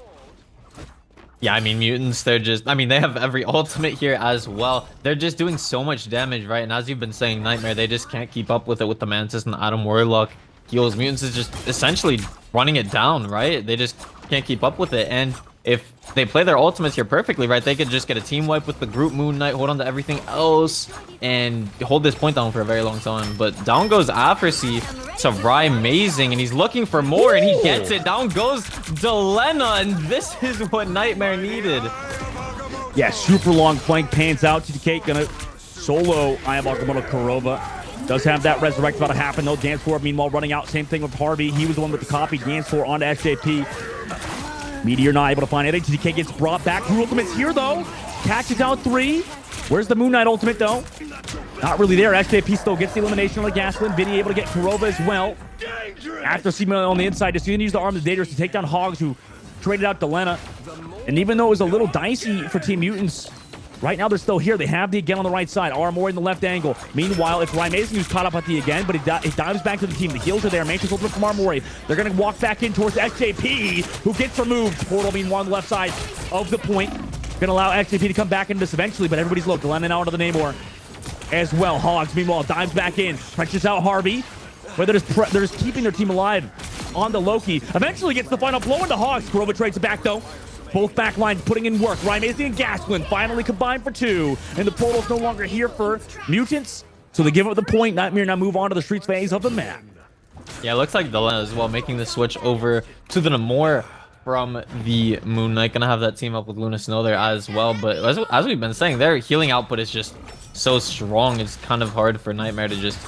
Yeah, I mean, Mutants, they're just, I mean, they have every ultimate here as well. They're just doing so much damage, right? And as you've been saying, Nightmare, they just can't keep up with it with the Mantis and the Adam Warlock heals. Mutants is just essentially running it down, right? They just can't keep up with it. And if they play their ultimates here perfectly, right, they could just get a team wipe with the Groot Moon Knight, hold on to everything else, and hold this point down for a very long time. But down goes Afrasy to Rymazing, and he's looking for more, and he gets it. Down goes Delena, and this is what Nightmare needed. Yeah, super long flank pans out. TTK gonna solo Ayabal Komodo Kurova. Does have that resurrect about to happen though. Dance Floor meanwhile running out. Same thing with Harvey. He was the one with the copy. Dance Floor onto SJP. Meteor not able to find anything. TTK gets brought back. Crew ultimate's here though. Catches out 3. Where's the Moon Knight ultimate though? Not really there. SJP still gets the elimination on the Gasland. Vinny able to get Kurova as well. After Seaman on the inside, just going to use the Arm of the Daters to take down Hogs, who traded out Delena. And even though it was a little dicey for Team Mutants, right now they're still here. They have the again on the right side. Aramori in the left angle. Meanwhile, it's Rymazing who's caught up at the again, but he dives back to the team. The heals are there. Mantis ultimate from Aramori. They're going to walk back in towards SJP, who gets removed. Portal meanwhile on the left side of the point. Going to allow SJP to come back into this eventually, but everybody's low. Delena now into the Namor as well. Hogs meanwhile dives back in. Pressures out Harvey. But they're just keeping their team alive on the Loki. Eventually gets the final blow into Hogs. Kurova trades it back though. Both back lines putting in work. Rymazing and Gaskin finally combined for 2. And the portal's no longer here for Mutants. So they give up the point. Nightmare now move on to the streets phase of the map. Yeah, it looks like Delena as well, making the switch over to the Namor from the Moon Knight. Gonna have that team up with Luna Snow there as well. But as we've been saying, their healing output is just so strong. It's kind of hard for Nightmare to just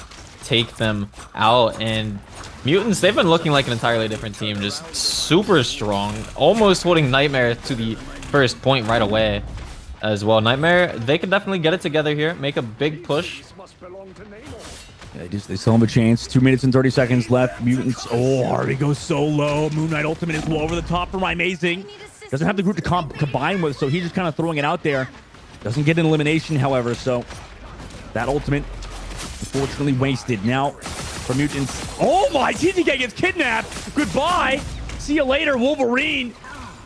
take them out. And Mutants, they've been looking like an entirely different team, just super strong, almost holding Nightmare to the first point right away as well. Nightmare, they could definitely get it together here, make a big push. Yeah, they still have a chance. 2 minutes and 30 seconds left. Mutants. Oh, Harvey goes so low. Moon Knight ultimate is low over the top from Amazing. Doesn't have the group to combine with, so he's just kind of throwing it out there. Doesn't get an elimination, however, so that ultimate unfortunately wasted. Now for Mutants. Oh my, TTK gets kidnapped. Goodbye. See you later. Wolverine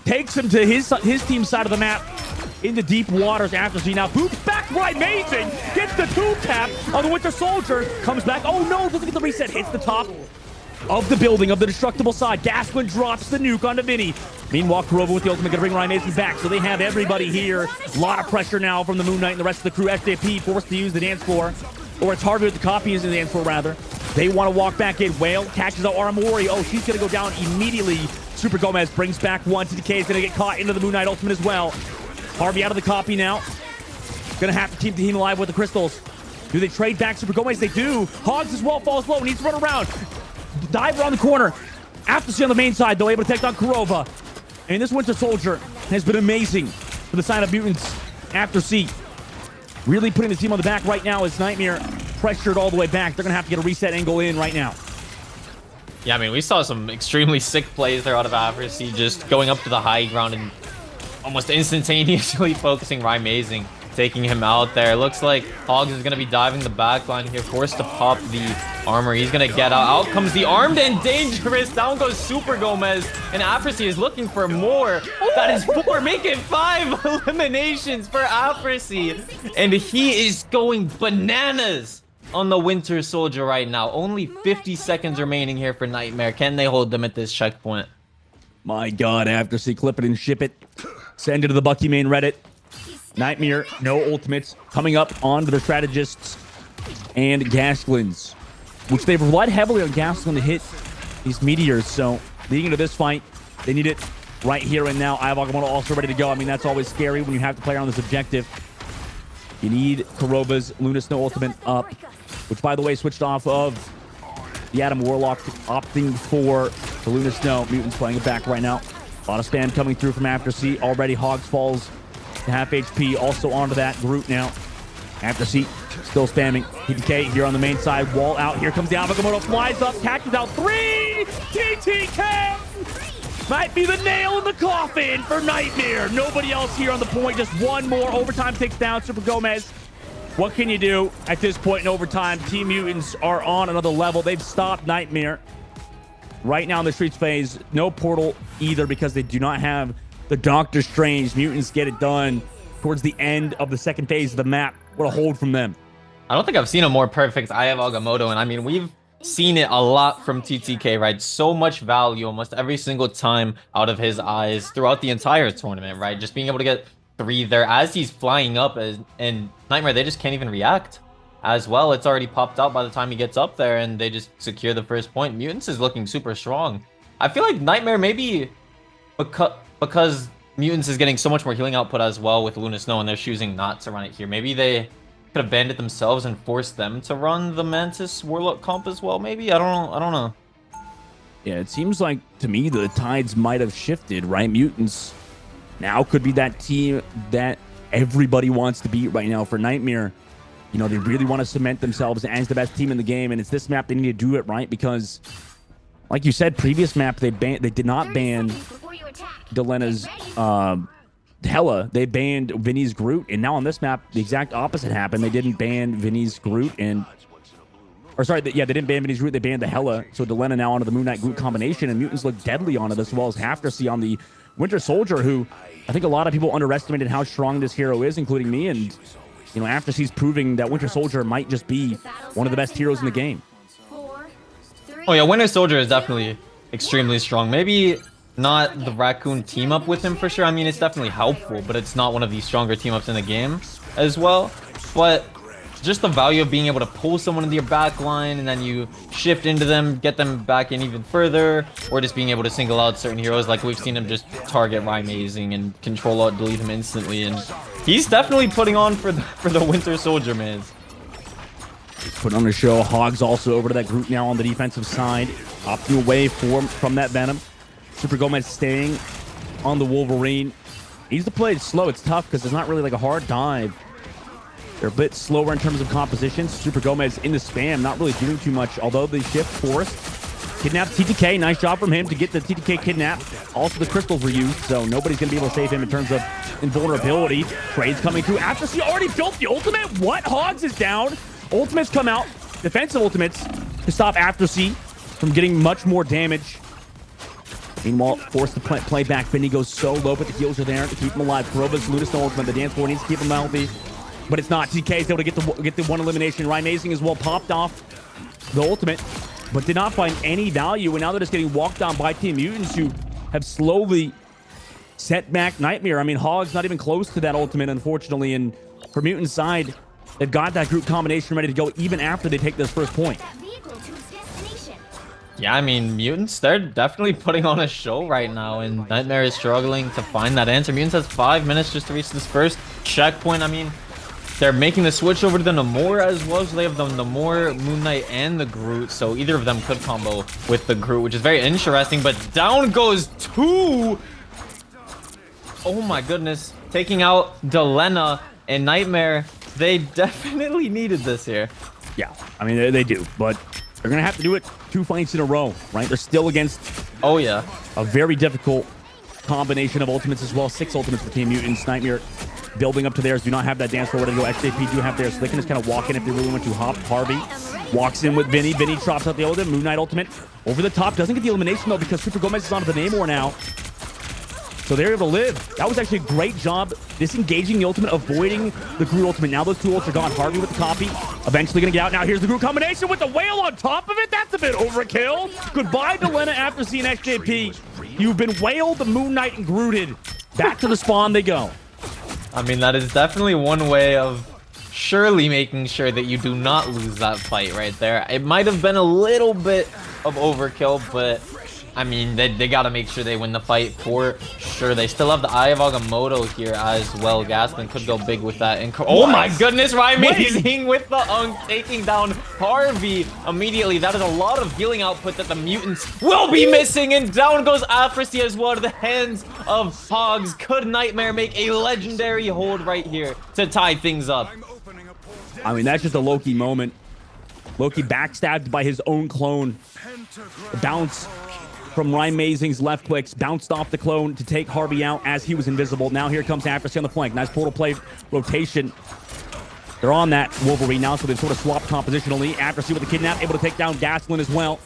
takes him to his team's side of the map into deep waters after he now boots back for Amazing. Gets the 2-tap on the Winter Soldier. Comes back. Oh no, doesn't get the reset. Hits the top of the building of the destructible side. Gaskin drops the nuke onto Vinny. Meanwhile, Kurova with the ultimate gonna bring Ryan Mason back. So they have everybody here. A lot of pressure now from the Moon Knight and the rest of the crew. SJP forced to use the dance floor. Or it's Harvey with the copy using the dance floor, rather. They want to walk back in. Whale catches out Aramori. Oh, she's gonna go down immediately. Super Gomez brings back one. TTK is gonna get caught into the Moon Knight ultimate as well. Harvey out of the copy now. Gonna have to keep the team alive with the crystals. Do they trade back Super Gomez? They do. Hogs as well falls low. Needs to run around. Dive around the corner. After see on the main side, though, able to take down Kurova. And this Winter Soldier has been amazing for the side of Mutants. After C, really putting the team on the back right now as Nightmare pressured all the way back. They're gonna have to get a reset angle in right now. Yeah, I mean, we saw some extremely sick plays there out of Accuracy, just going up to the high ground and almost instantaneously focusing Amazing, taking him out there. Looks like Hogs is going to be diving the back line here, forced to pop the armor. He's going to get out. Out comes the Armed and Dangerous. Down goes Super Gomez, and Accuracy is looking for more. That is 4, making 5 eliminations for Accuracy. And he is going bananas on the Winter Soldier right now. Only 50 seconds remaining here for Nightmare. Can they hold them at this checkpoint? My God, after C, clip it and ship it. Send it to the Bucky main Reddit. Nightmare, no ultimates. Coming up onto the Strategists and Gasklins, which they've relied heavily on Gasklin to hit these meteors. So leading into this fight, they need it right here and now. I have Agamotto also ready to go. I mean, that's always scary when you have to play on this objective. You need Kurova's Luna Snow ultimate up, which, by the way, switched off of the Adam Warlock, opting for the Luna Snow. Mutants playing it back right now. A lot of spam coming through from After C. Already Hogs falls to half HP. Also onto that group now. After C still spamming. TTK here on the main side. Wall out. Here comes the Agamotto. Flies up. Catches out 3. TTK might be the nail in the coffin for Nightmare. Nobody else here on the point. Just one more. Overtime takes down Super Gomez. What can you do at this point in overtime? Team Mutants are on another level. They've stopped Nightmare. Right now in the streets phase, no portal either because they do not have the Doctor Strange. Mutants get it done towards the end of the second phase of the map. What a hold from them. I don't think I've seen a more perfect Eye of Agamotto, and I mean, we've seen it a lot from TTK, right? So much value almost every single time out of his eyes throughout the entire tournament, right? Just being able to get 3 there as he's flying up, and Nightmare, they just can't even react as well. It's already popped out by the time he gets up there, and they just secure the first point. Mutants is looking super strong. I feel like Nightmare, maybe because Mutants is getting so much more healing output as well with Luna Snow, and they're choosing not to run it here. Maybe they could have banned it themselves and forced them to run the Mantis Warlock comp as well. Maybe I don't know. Yeah, it seems like to me the tides might have shifted, right? Mutants now could be that team that everybody wants to beat right now. For Nightmare, you know, they really want to cement themselves as the best team in the game, and it's this map they need to do it right because, like you said, previous map they did not ban Delena's Hela. They banned Vinny's Groot, and now on this map the exact opposite happened. They didn't ban Vinny's Groot, they didn't ban Vinny's Groot. They banned the Hela. So Delena now onto the Moon Knight Groot combination, and Mutants look deadly on it, as well as After C on the Winter Soldier, who I think a lot of people underestimated how strong this hero is, including me. And you know, After C's proving that Winter Soldier might just be one of the best heroes in the game. Oh yeah, Winter Soldier is definitely extremely strong. Maybe not the Raccoon team up with him for sure. I mean, it's definitely helpful, but it's not one of the stronger team ups in the game as well. But just the value of being able to pull someone into your back line and then you shift into them, get them back in even further, or just being able to single out certain heroes. Like we've seen him just target Amazing and control alt delete him instantly, and he's definitely putting on for the Winter Soldier, man. Putting on a show. Hogs also over to that group now on the defensive side, opting away from that Venom. Super Gomez staying on the Wolverine. Needs to play it slow. It's tough because it's not really like a hard dive. They're a bit slower in terms of composition. Super Gomez in the spam, not really doing too much, although they shift forced. Kidnap TTK, nice job from him to get the TTK kidnap. Also the crystals were used, so nobody's going to be able to save him in terms of invulnerability. Trades coming through after he already built the ultimate. What? Hogs is down. Ultimates come out, defensive ultimates, to stop Aftersea from getting much more damage. Meanwhile, forced to play back. Benny goes so low, but the heals are there to keep him alive. Kuroba's Luna's no ultimate. The dance floor needs to keep him healthy, but it's not. TK is able to get the one elimination. Amazing as well popped off the ultimate, but did not find any value. And now they're just getting walked on by Team Mutants, who have slowly set back Nightmare. I mean, Hog's not even close to that ultimate, unfortunately. And for Mutant's side, they've got that group combination ready to go even after they take this first point. Yeah, I mean, Mutants, they're definitely putting on a show right now, and Nightmare is struggling to find that answer. Mutants has 5 minutes just to reach this first checkpoint. I mean, they're making the switch over to the Namor as well, so they have the Namor, Moon Knight, and the Groot, so either of them could combo with the Groot, which is very interesting, but down goes 2! Oh my goodness. Taking out Delena and Nightmare, they definitely needed this here. Yeah, I mean, they do, but they're going to have to do it 2 fights in a row, right? They're still against a very difficult combination of ultimates as well. 6 ultimates for Team Mutants. Nightmare building up to theirs. Do not have that dance floor ready to go. XJP do have theirs, so they can just kind of walk in if they really want to. Harvey walks in with Vinny. Vinny drops out the ultimate. Moon Knight ultimate over the top. Doesn't get the elimination, though, because Super Gomez is onto the Namor now. So they're able to live. That was actually a great job disengaging the ultimate, avoiding the Groot ultimate. Now those 2 ults are gone. Harvey with the copy. Eventually going to get out. Now here's the Groot combination with the whale on top of it. That's a bit overkill. Goodbye, Delena, after seeing XJP. You've been whaled, the Moon Knight, and Grooted. Back to the spawn they go. I mean, that is definitely one way of surely making sure that you do not lose that fight right there. It might have been a little bit of overkill, but I mean, they got to make sure they win the fight for sure. They still have the Eye of Agamotto here as well. Gaston could go big with that. And oh my goodness, Amazing with the Unk taking down Harvey immediately. That is a lot of healing output that the Mutants will be missing. And down goes Afrasy as well to the hands of Hogs. Could Nightmare make a legendary hold right here to tie things up? I mean, that's just a Loki moment. Loki backstabbed by his own clone. The bounce from Amazing's left clicks, bounced off the clone to take Harvey out as he was invisible. Now here comes Afrasy on the flank. Nice portal play rotation. They're on that Wolverine now, so they've sort of swapped compositionally. Afrasy with the kidnap, able to take down Gaslin as well.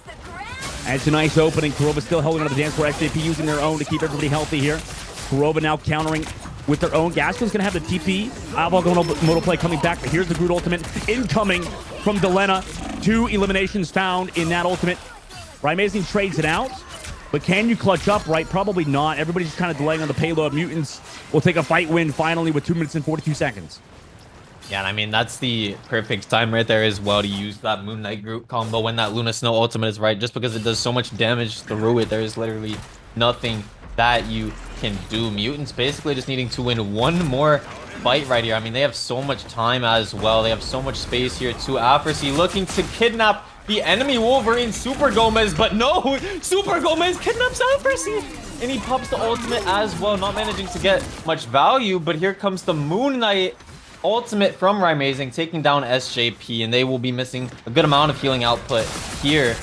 And it's a nice opening. Kuroba still holding on to the dance floor. XJP using their own to keep everybody healthy here. Kuroba now countering with their own. Gaslin's going to have the TP. Moto play coming back, but here's the Groot ultimate incoming from Delena. 2 eliminations found in that ultimate. Amazing trades it out. But can you clutch up, right? Probably not. Everybody's just kind of delaying on the payload. Mutants will take a fight win finally with 2 minutes and 42 seconds. Yeah, and I mean, that's the perfect time right there as well to use that Moon Knight Groot combo when that Luna Snow ultimate is right. Just because it does so much damage through it, there is literally nothing that you can do. Mutants basically just needing to win 1 more fight right here. I mean, they have so much time as well. They have so much space here too. Afrasy looking to kidnap the enemy Wolverine, Super Gomez, but no, Super Gomez kidnaps Afrasy, and he pops the ultimate as well, not managing to get much value, but here comes the Moon Knight ultimate from Amazing, taking down SJP, and they will be missing a good amount of healing output here.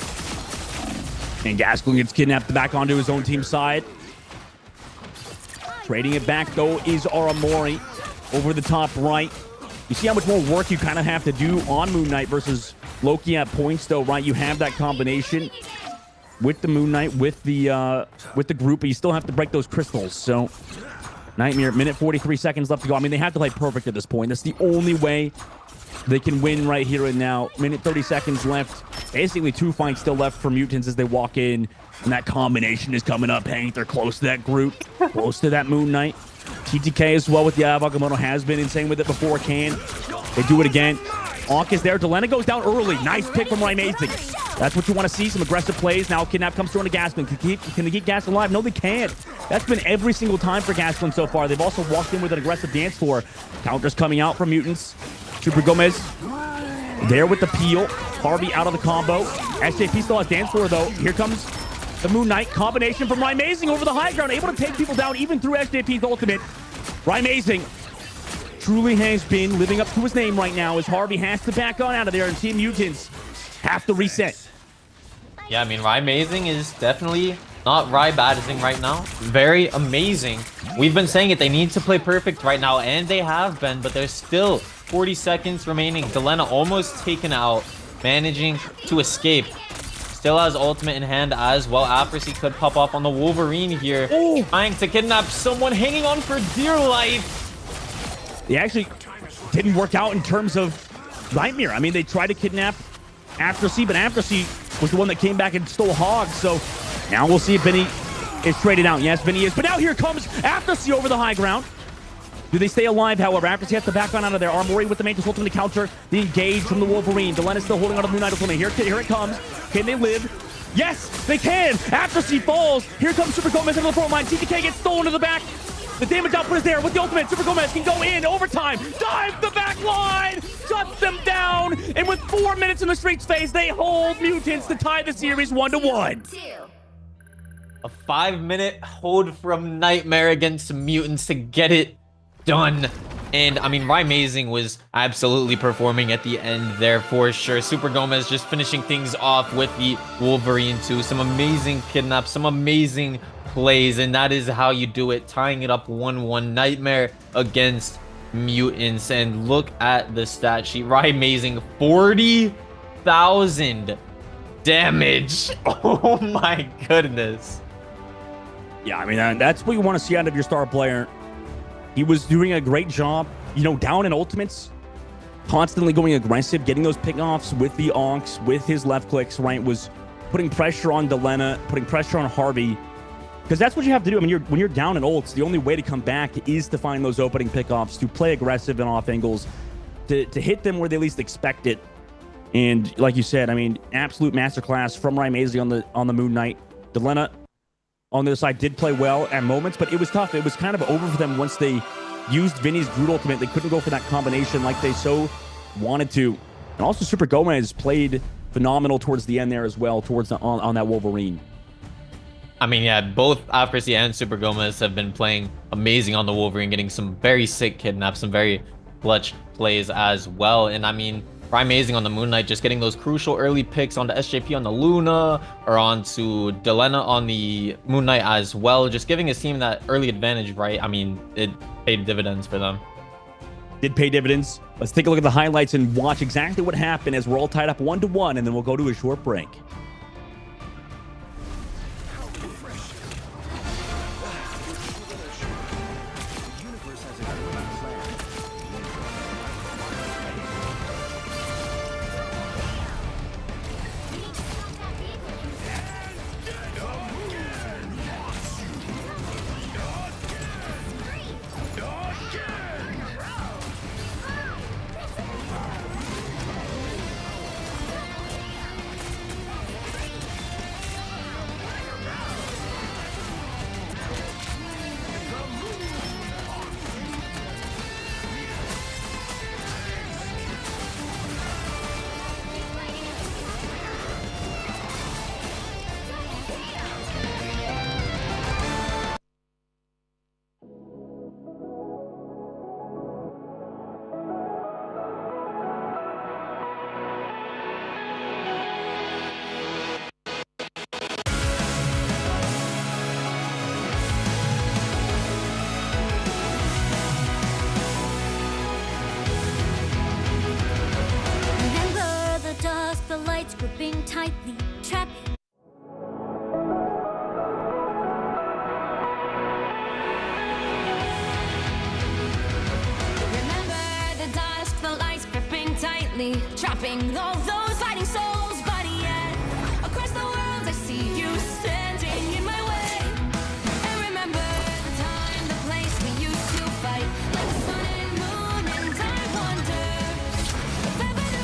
And Gaskin gets kidnapped back onto his own team side. Trading it back, though, is Aramori over the top right. You see how much more work you kind of have to do on Moon Knight versus Loki at points, though, right? You have that combination with the Moon Knight, with the group, but you still have to break those crystals. So, Nightmare, minute 43 seconds left to go. I mean, they have to play perfect at this point. That's the only way they can win right here and now. Minute 30 seconds left. Basically, 2 fights still left for Mutants as they walk in. And that combination is coming up. Hank, they're close to that group, close to that Moon Knight. TTK as well with the Eye of Agamotto has been insane with it before. Can they do it again? Ankh is there. Delena goes down early. Nice pick from Amazing. That's what you want to see, some aggressive plays. Now Kidnap comes through on the Gaston. Can they keep Gaston alive? No, they can't. That's been every single time for Gaston so far. They've also walked in with an aggressive dance floor. Counters coming out from Mutants. Super Gomez there with the peel. Harvey out of the combo. SJP still has dance floor, though. Here comes the Moon Knight combination from Amazing over the high ground. Able to take people down even through SJP's ultimate. Amazing truly has been living up to his name right now as Harvey has to back on out of there and Team Mutants have to reset. Yeah, I mean, Amazing is definitely not Badizing right now. Very amazing. We've been saying it. They need to play perfect right now, and they have been, but there's still 40 seconds remaining. Delena almost taken out, managing to escape. Still has ultimate in hand as well. Accuracy could pop up on the Wolverine here. Oh. Trying to kidnap someone, hanging on for dear life. They actually didn't work out in terms of Nightmare. I mean, they tried to kidnap Accuracy, but Accuracy was the one that came back and stole Hog. So now we'll see if Vinny is traded out. Yes, Vinny is. But now here comes Accuracy over the high ground. Do they stay alive, however? Accuracy has to back on out of there. Armory with the Mantis ultimate to counter the engage from the Wolverine. Delena still holding on to the Moon Knight ultimate. Here it comes. Can they live? Yes, they can. Accuracy falls. Here comes Super Gomez into the front line. TTK gets stolen to the back. The damage output is there with the ultimate. Super Gomez can go in overtime. Dive the back line. Shuts them down. And with 4 minutes in the street phase, they hold Mutants to tie the series 1-1. A 5-minute hold from Nightmare against Mutants to get it done. And I mean, Amazing was absolutely performing at the end there for sure. Super Gomez just finishing things off with the Wolverine too. Some amazing kidnaps, some amazing plays, and that is how you do it, tying it up 1-1. Nightmare against Mutants. And look at the stat sheet. Amazing 40,000 damage. Oh my goodness. Yeah, I mean, that's what you want to see out of your star player. He was doing a great job, you know, down in ultimates, constantly going aggressive, getting those pickoffs with the onks, with his left clicks, right? Was putting pressure on Delena, putting pressure on Harvey, because that's what you have to do. I mean, when you're down in ults, the only way to come back is to find those opening pickoffs, to play aggressive and off angles, to hit them where they least expect it. And like you said, I mean, absolute masterclass from Amazing on the Moon Knight. Delena on the other side did play well at moments, but it was tough. It was kind of over for them once they used Vinny's Groot ultimate. They couldn't go for that combination like they so wanted to. And also Super Gomez played phenomenal towards the end there as well, towards on that Wolverine. I mean, yeah, both Accuracy and Super Gomez have been playing amazing on the Wolverine, getting some very sick kidnaps, some very clutch plays as well. And I mean, Amazing on the Moon Knight, just getting those crucial early picks onto SJP on the Luna or onto Delena on the Moon Knight as well. Just giving his team that early advantage, right? I mean, it paid dividends for them. Did pay dividends. Let's take a look at the highlights and watch exactly what happened as we're all tied up 1-1, and then we'll go to a short break. Remember the dusk, the lights gripping tightly, trapping. Remember the dusk, the lights gripping tightly, trapping all those fighting souls. But yet, across the world, I see you standing in my way. And remember the time, the place we used to fight, like the sun and moon. And I wonder if heaven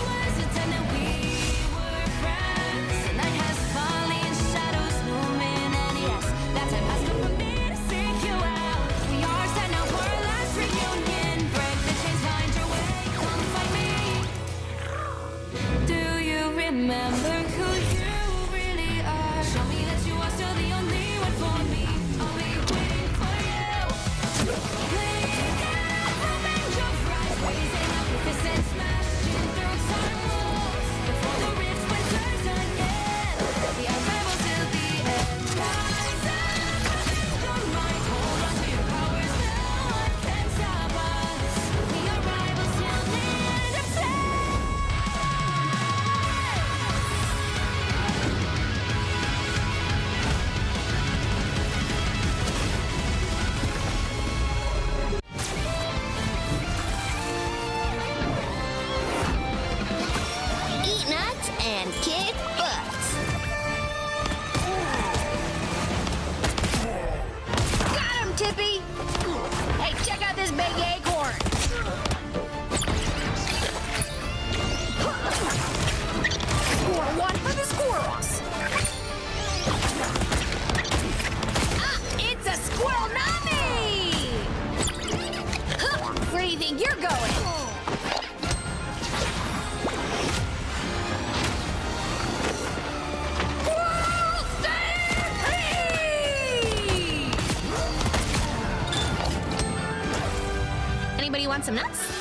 some nuts?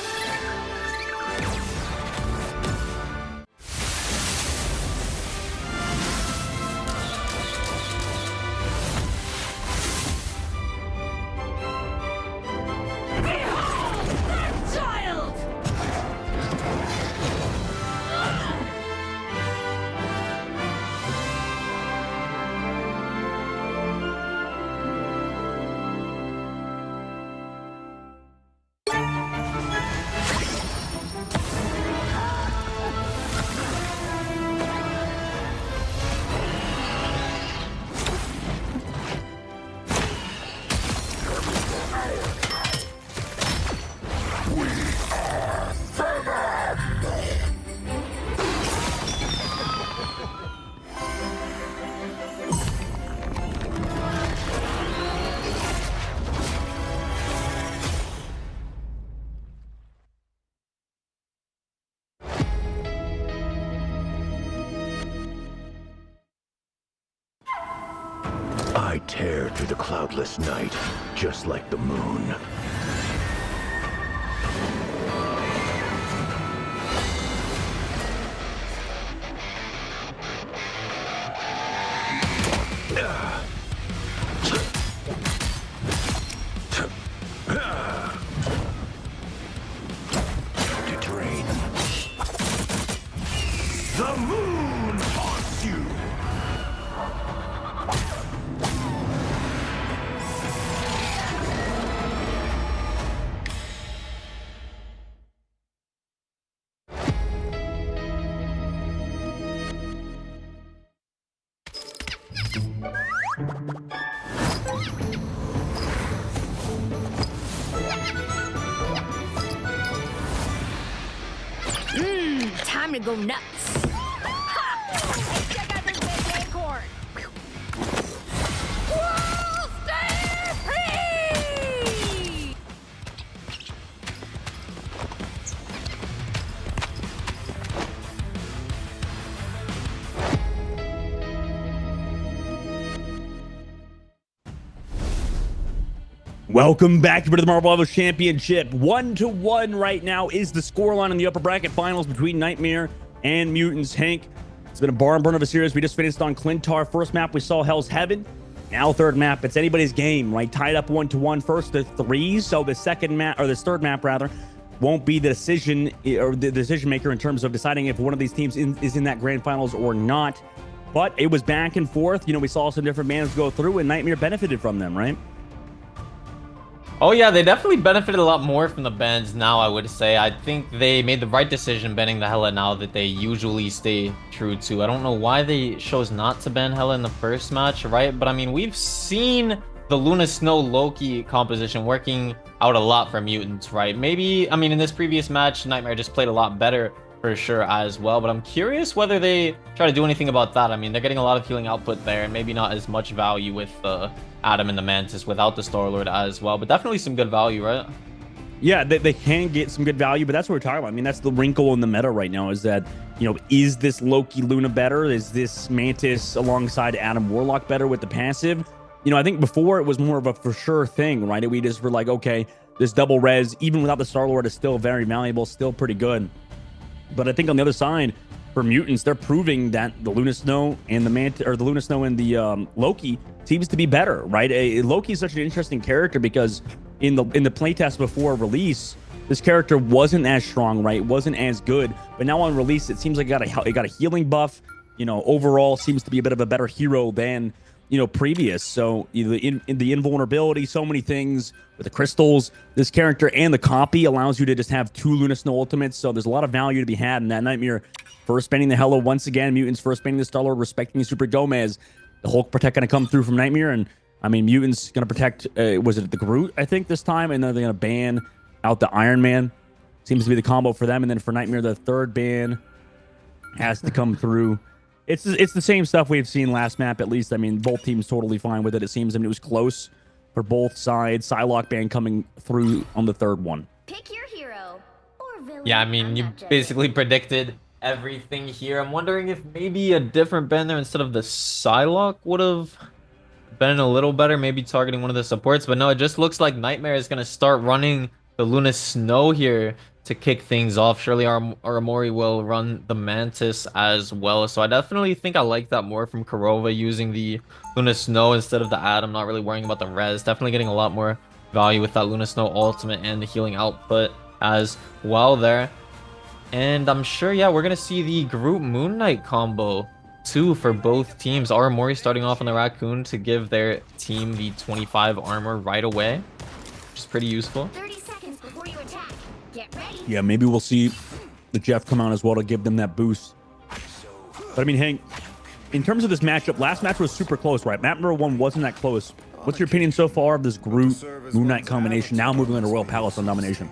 I tear through the cloudless night, just like the moon. To drain. The moon haunts you! Time to go nuts. Ha! Check out this big acorn. Whoa, stay free! Welcome back to the Marvel Rivals Championship. 1-1 right now is the scoreline in the upper bracket finals between Nightmare and Mutants. Hank, it's been a barn burner of a series. We just finished on Clintar. First map, we saw Hell's Heaven. Now third map, it's anybody's game, right? Tied up 1-1. First to 3, so the second map, or this third map rather, won't be the decision or the decision maker in terms of deciding if one of these teams is in that grand finals or not. But it was back and forth. You know, we saw some different bans go through, and Nightmare benefited from them, right? Oh yeah, they definitely benefited a lot more from the bans now, I would say. I think they made the right decision banning the Hela now that they usually stay true to. I don't know why they chose not to ban Hela in the first match, right? But I mean, we've seen the Luna Snow Loki composition working out a lot for Mutants, right? Maybe, I mean, in this previous match, Nightmare just played a lot better for sure as well, but I'm curious whether they try to do anything about that. I mean, they're getting a lot of healing output there, and maybe not as much value with Adam and the Mantis without the Star-Lord as well, but definitely some good value, right? Yeah, they can get some good value, but that's what we're talking about. I mean, that's the wrinkle in the meta right now is that, you know, is this Loki Luna better? Is this Mantis alongside Adam Warlock better with the passive? You know, I think before it was more of a for sure thing, right? We just were like, okay, this double res, even without the Star-Lord, is still very malleable, still pretty good. But I think on the other side, for Mutants, they're proving that the Luna Snow and the the Luna Snow and the Loki seems to be better, right? Loki is such an interesting character because in the playtest before release, this character wasn't as strong, right? Wasn't as good, but now on release, it seems like it got a healing buff. You know, overall, seems to be a bit of a better hero than, you know, previous. So in the invulnerability, so many things with the crystals, this character and the copy allows you to just have 2 Luna Snow ultimates. So there's a lot of value to be had in that. Nightmare first spending the Hela once again. Mutants first spending the Star-Lord, respecting Super Gomez. The Hulk Protect going to come through from Nightmare. And I mean, Mutants going to protect, was it the Groot, I think, this time? And then they're going to ban out the Iron Man. Seems to be the combo for them. And then for Nightmare, the third ban has to come through. It's the same stuff we've seen last map, at least. I mean, both teams totally fine with it, it seems. I mean, it was close for both sides. Psylocke ban coming through on the third one. Pick your hero or villain. Yeah, I mean, you basically predicted everything here. I'm wondering if maybe a different ban there instead of the Psylocke would have been a little better, maybe targeting one of the supports. But no, it just looks like Nightmare is going to start running the Luna Snow here to kick things off. Surely our Amori will run the Mantis as well. So I definitely think I like that more from Kurova, using the Luna Snow instead of the Ad. I'm not really worrying about the res. Definitely getting a lot more value with that Luna Snow ultimate and the healing output as well there. And I'm sure, yeah, we're going to see the Groot Moon Knight combo too for both teams. Our Amori starting off on the Raccoon to give their team the 25 armor right away, which is pretty useful. 30 seconds before you attack. Get ready. Yeah, maybe we'll see the Jeff come out as well to give them that boost. But I mean, Hank, in terms of this matchup, last match was super close, right? Map number 1 wasn't that close. What's your opinion so far of this Groot Moon Knight combination, now moving into Royal Palace on domination?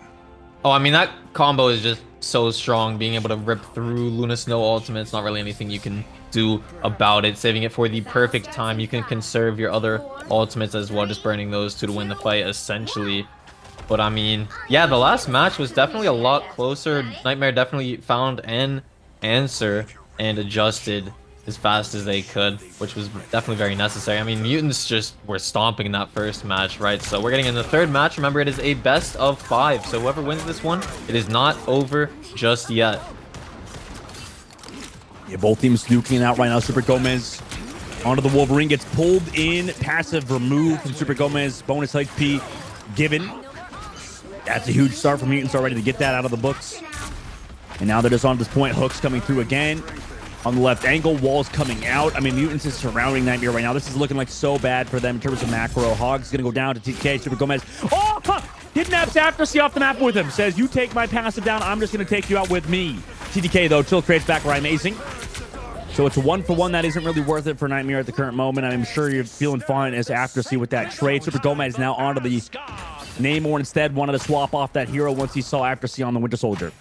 Oh, I mean, that combo is just so strong. Being able to rip through Luna Snow ultimate, it's not really anything you can do about it. Saving it for the perfect time. You can conserve your other ultimates as well, just burning those two to win the fight, essentially. But I mean, yeah, the last match was definitely a lot closer. Nightmare definitely found an answer and adjusted as fast as they could, which was definitely very necessary. I mean, Mutants just were stomping in that first match, right? So we're getting in the third match. Remember, it is a best of 5. So whoever wins this one, it is not over just yet. Yeah, both teams duking out right now. Super Gomez onto the Wolverine, gets pulled in. Passive removed from Super Gomez. Bonus HP given. That's a huge start for Mutants already to get that out of the books. And now they're just on this point. Hooks coming through again. On the left angle, walls coming out. I mean, Mutants is surrounding Nightmare right now. This is looking like so bad for them in terms of macro. Hog's going to go down to TK. Super Gomez. Oh, huh! Kidnaps Aftersea off the map with him. Says, you take my passive down, I'm just going to take you out with me. TTK, though, chill creates back right. Amazing. So it's a 1-for-1. That isn't really worth it for Nightmare at the current moment. I'm sure you're feeling fine as Aftersea with that trade. Super Gomez now onto the Namor instead. Wanted to swap off that hero once he saw Aftersea on the Winter Soldier.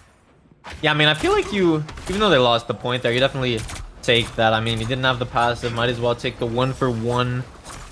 Yeah, I mean, I feel like you, even though they lost the point there, you definitely take that. I mean, you didn't have the passive, might as well take the 1-for-1.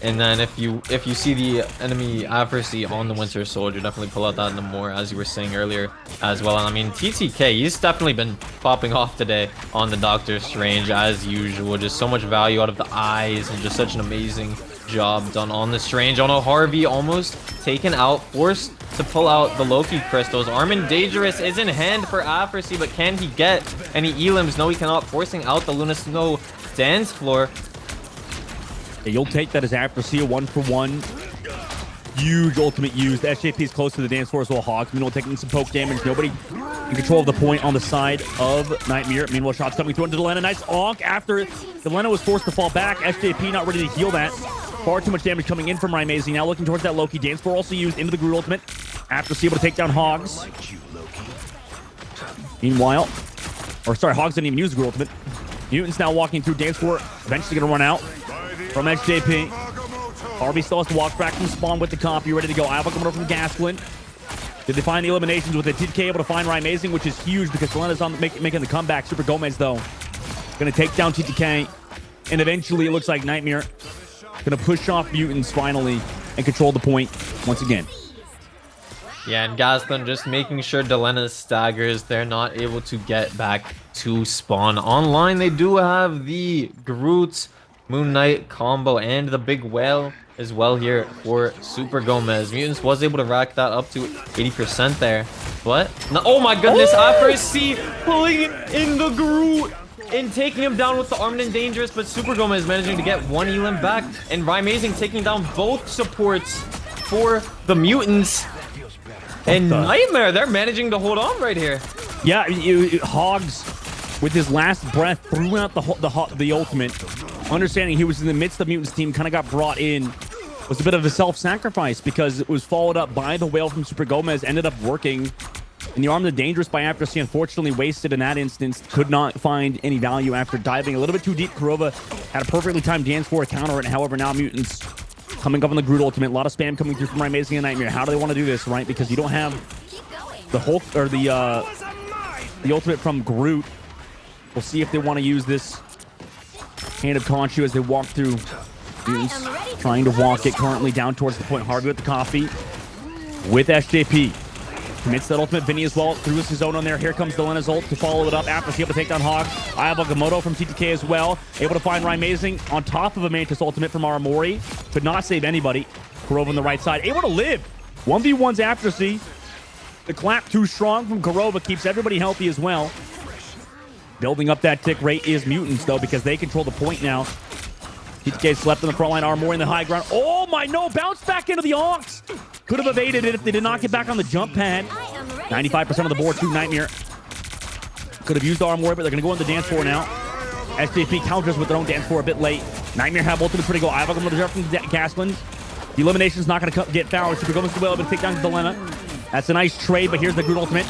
And then if you see the enemy Aftersea on the Winter Soldier, definitely pull out that Namor, as you were saying earlier as well. And I mean, TTK, he's definitely been popping off today on the Doctor Strange as usual. Just so much value out of the eyes and just such an amazing job done on the Strange. Oh no, Harvey almost taken out, forced to pull out the Loki crystals. Armin Dangerous is in hand for Aftersea, but can he get any elims? No, he cannot, forcing out the Luna Snow dance floor. Yeah, you'll take that as Aftersea, 1-for-1. Huge ultimate used. SJP is close to the dance floor as well. Hogs, meanwhile, taking some poke damage. Nobody in control of the point on the side of Nightmare. Meanwhile, shots coming through into Delena. Nice onk after Delena was forced to fall back. SJP not ready to heal that. Far too much damage coming in from Amazing. Now looking towards that Loki dance floor. Also used into the Groot ultimate. Aftersea able to take down Hogs. Meanwhile, Hogs didn't even use the Groot ultimate. Mutants now walking through dance floor. Eventually going to run out from SJP. Harvey still has to walk back from spawn with the copy, ready to go. Alpha coming over from Gasklin. Did they find the eliminations with it? TK able to find Amazing, which is huge because Selena's on making the comeback. Super Gomez, though, going to take down TTK. And eventually, it looks like Nightmare going to push off Mutants finally and control the point once again. Yeah, and Gaston just making sure Delena staggers. They're not able to get back to spawn. Online, they do have the Groot Moon Knight combo and the Big Whale as well here for Super Gomez. Mutants was able to rack that up to 80% there. But, no, oh my goodness, Aftersea pulling in the Groot and taking him down with the Armed and Dangerous, but Super Gomez managing to get one elim back, and Amazing taking down both supports for the Mutants. And Nightmare, they're managing to hold on right here. Yeah, Hogs, with his last breath, threw out the ultimate. Understanding he was in the midst of Mutants team, kind of got brought in. Was a bit of a self-sacrifice because it was followed up by the Whale from Super Gomez. Ended up working. And the Armed and Dangerous by Aftersea, unfortunately wasted in that instance. Could not find any value after diving a little bit too deep. Kurova had a perfectly timed dance for a counter. And however, now Mutants coming up on the Groot ultimate. A lot of spam coming through from Amazing and Nightmare. How do they want to do this, right? Because you don't have the Hulk or the ultimate from Groot. We'll see if they want to use this Hand of Khonshu as they walk through. Mutants trying to walk it currently down towards the point. Harvey with the coffee with SJP. Commits that ultimate. Vinny as well. Threw his own on there. Here comes Delena's ult to follow it up. After able to take down Hog. I have Agamotto from TTK as well. Able to find Amazing on top of a Mantis ultimate from Aramori. Could not save anybody. Kurova on the right side. Able to live. 1v1's Aftersea. The clap too strong from Kurova keeps everybody healthy as well. Building up that tick rate is Mutants, though, because they control the point now. TTK slept on the front line, Armor in the high ground. Oh my, no, bounce back into the Ox. Could have evaded it if they did not get back on the jump pad. 95% of the board, too, Nightmare. Could have used Armor, but they're going to go on the dance floor now. SJP counters with their own dance floor a bit late. Nightmare have ultimates ready to go. Ivok going to reserve from Gasland. The elimination's not going to get fouled. Super Gomez will able to take down Dilemma. That's a nice trade, but here's the Groot ultimate.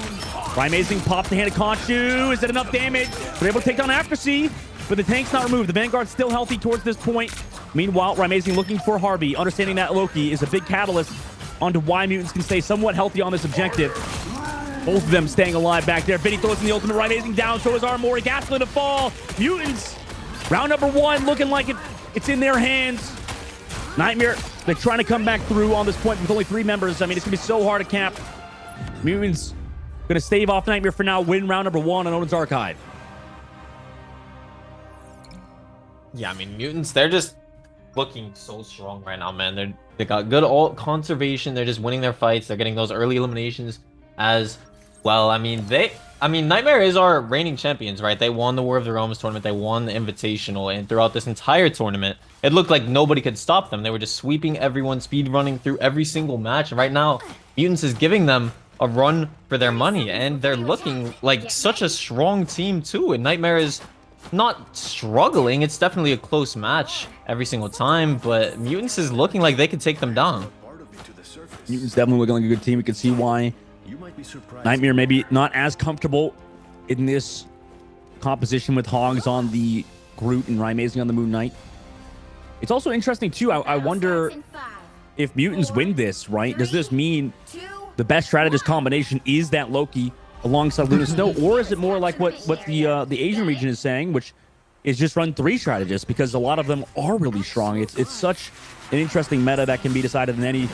Amazing pops the hand of Khonshu. Is that enough damage? They're able to take down Aftersea, but the tank's not removed. The Vanguard's still healthy towards this point. Meanwhile, Amazing looking for Harvey, understanding that Loki is a big catalyst onto why Mutants can stay somewhat healthy on this objective. Both of them staying alive back there. Vinny throws in the ultimate. Amazing down. So is Armor. Gasland to fall. Mutants, round number 1, looking like it's in their hands. Nightmare, they're trying to come back through on this point with only 3 members. I mean, it's going to be so hard to cap. Mutants going to stave off Nightmare for now, win round number 1 on Odin's Archive. Yeah, I mean, Mutants, they're just looking so strong right now, man. They got good ult conservation. They're just winning their fights. They're getting those early eliminations as well. I mean, Nightmare is our reigning champions, right? They won the War of the Realms tournament. They won the Invitational, and throughout this entire tournament, it looked like nobody could stop them. They were just sweeping everyone, speed running through every single match. And right now, Mutants is giving them a run for their money, and they're looking like such a strong team too. And Nightmare is not struggling. It's definitely a close match every single time, but Mutants is looking like they could take them down. Mutants definitely looking like a good team. We can see why Nightmare maybe not as comfortable in this composition with Hogs on the Groot and Amazing on the Moon Knight. It's also interesting too. I wonder if Mutants win this, right? Does this mean the best strategist combination is that Loki alongside Luna Snow, or is it more like what the Asian region is saying, which is just run 3 strategists, because a lot of them are really strong. It's such an interesting meta that can be decided in any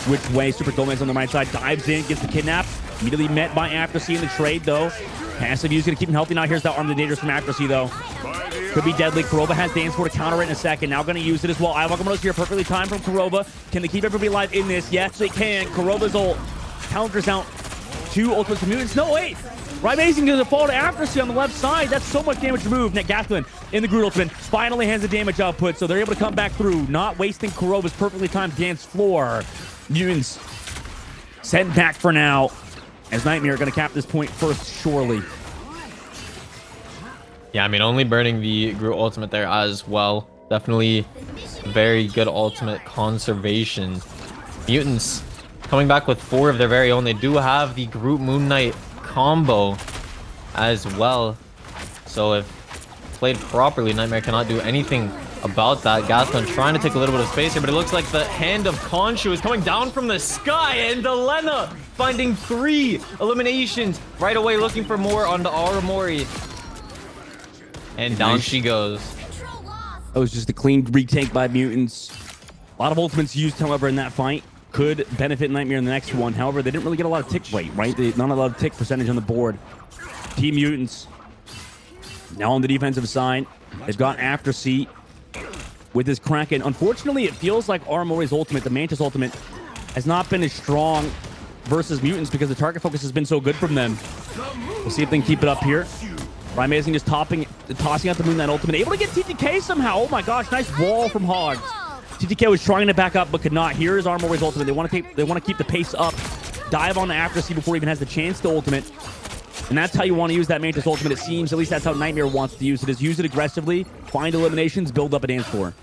which way. Super Gomez on the right side dives in, gets the kidnap, immediately met by Aftersea in the trade though. Passive use going to keep him healthy. Now here's the Arm of the Dangerous from Aftersea though. Could be deadly. Kurova has Dance for to counter it in a second. Now going to use it as well. Ivok here perfectly timed from Kurova. Can they keep everybody alive in this? Yes, they can. Kurova's ult counters out 2 ultimates from Mutants. No, wait. Amazing going to fall to Aftersea on the left side. That's so much damage removed. Net Gasland in the Groot ultimate finally has the damage output, so they're able to come back through, not wasting Kurova's perfectly timed dance floor. Mutants sent back for now, as Nightmare going to cap this point first, surely. Yeah, I mean, only burning the Groot ultimate there as well. Definitely very good ultimate conservation. Mutants coming back with 4 of their very own. They do have the Groot Moon Knight combo as well. So if played properly, Nightmare cannot do anything about that. Gasland trying to take a little bit of space here, but it looks like the hand of Khonshu is coming down from the sky, and Delena finding 3 eliminations right away, looking for more on the Aramori. And down she goes. That was just a clean retake by Mutants. A lot of ultimates used, however, in that fight. Could benefit Nightmare in the next one. However, they didn't really get a lot of tick rate, right? Not a lot of tick percentage on the board. Team Mutants now on the defensive side. They've got Aftersea with this Kraken. Unfortunately, it feels like Aramori's ultimate, the Mantis ultimate, has not been as strong versus Mutants because the target focus has been so good from them. We'll see if they can keep it up here. Amazing just tossing out the Moon Knight ultimate. Able to get TTK somehow. Oh my gosh, nice wall from Hogs. TTK was trying to back up but could not. Here is Armor's ultimate. They want to keep the pace up. Dive on the Aftersea before he even has the chance to ultimate. And that's how you want to use that Mantis ultimate, it seems. At least that's how Nightmare wants to use it, is use it aggressively, find eliminations, build up a dance floor.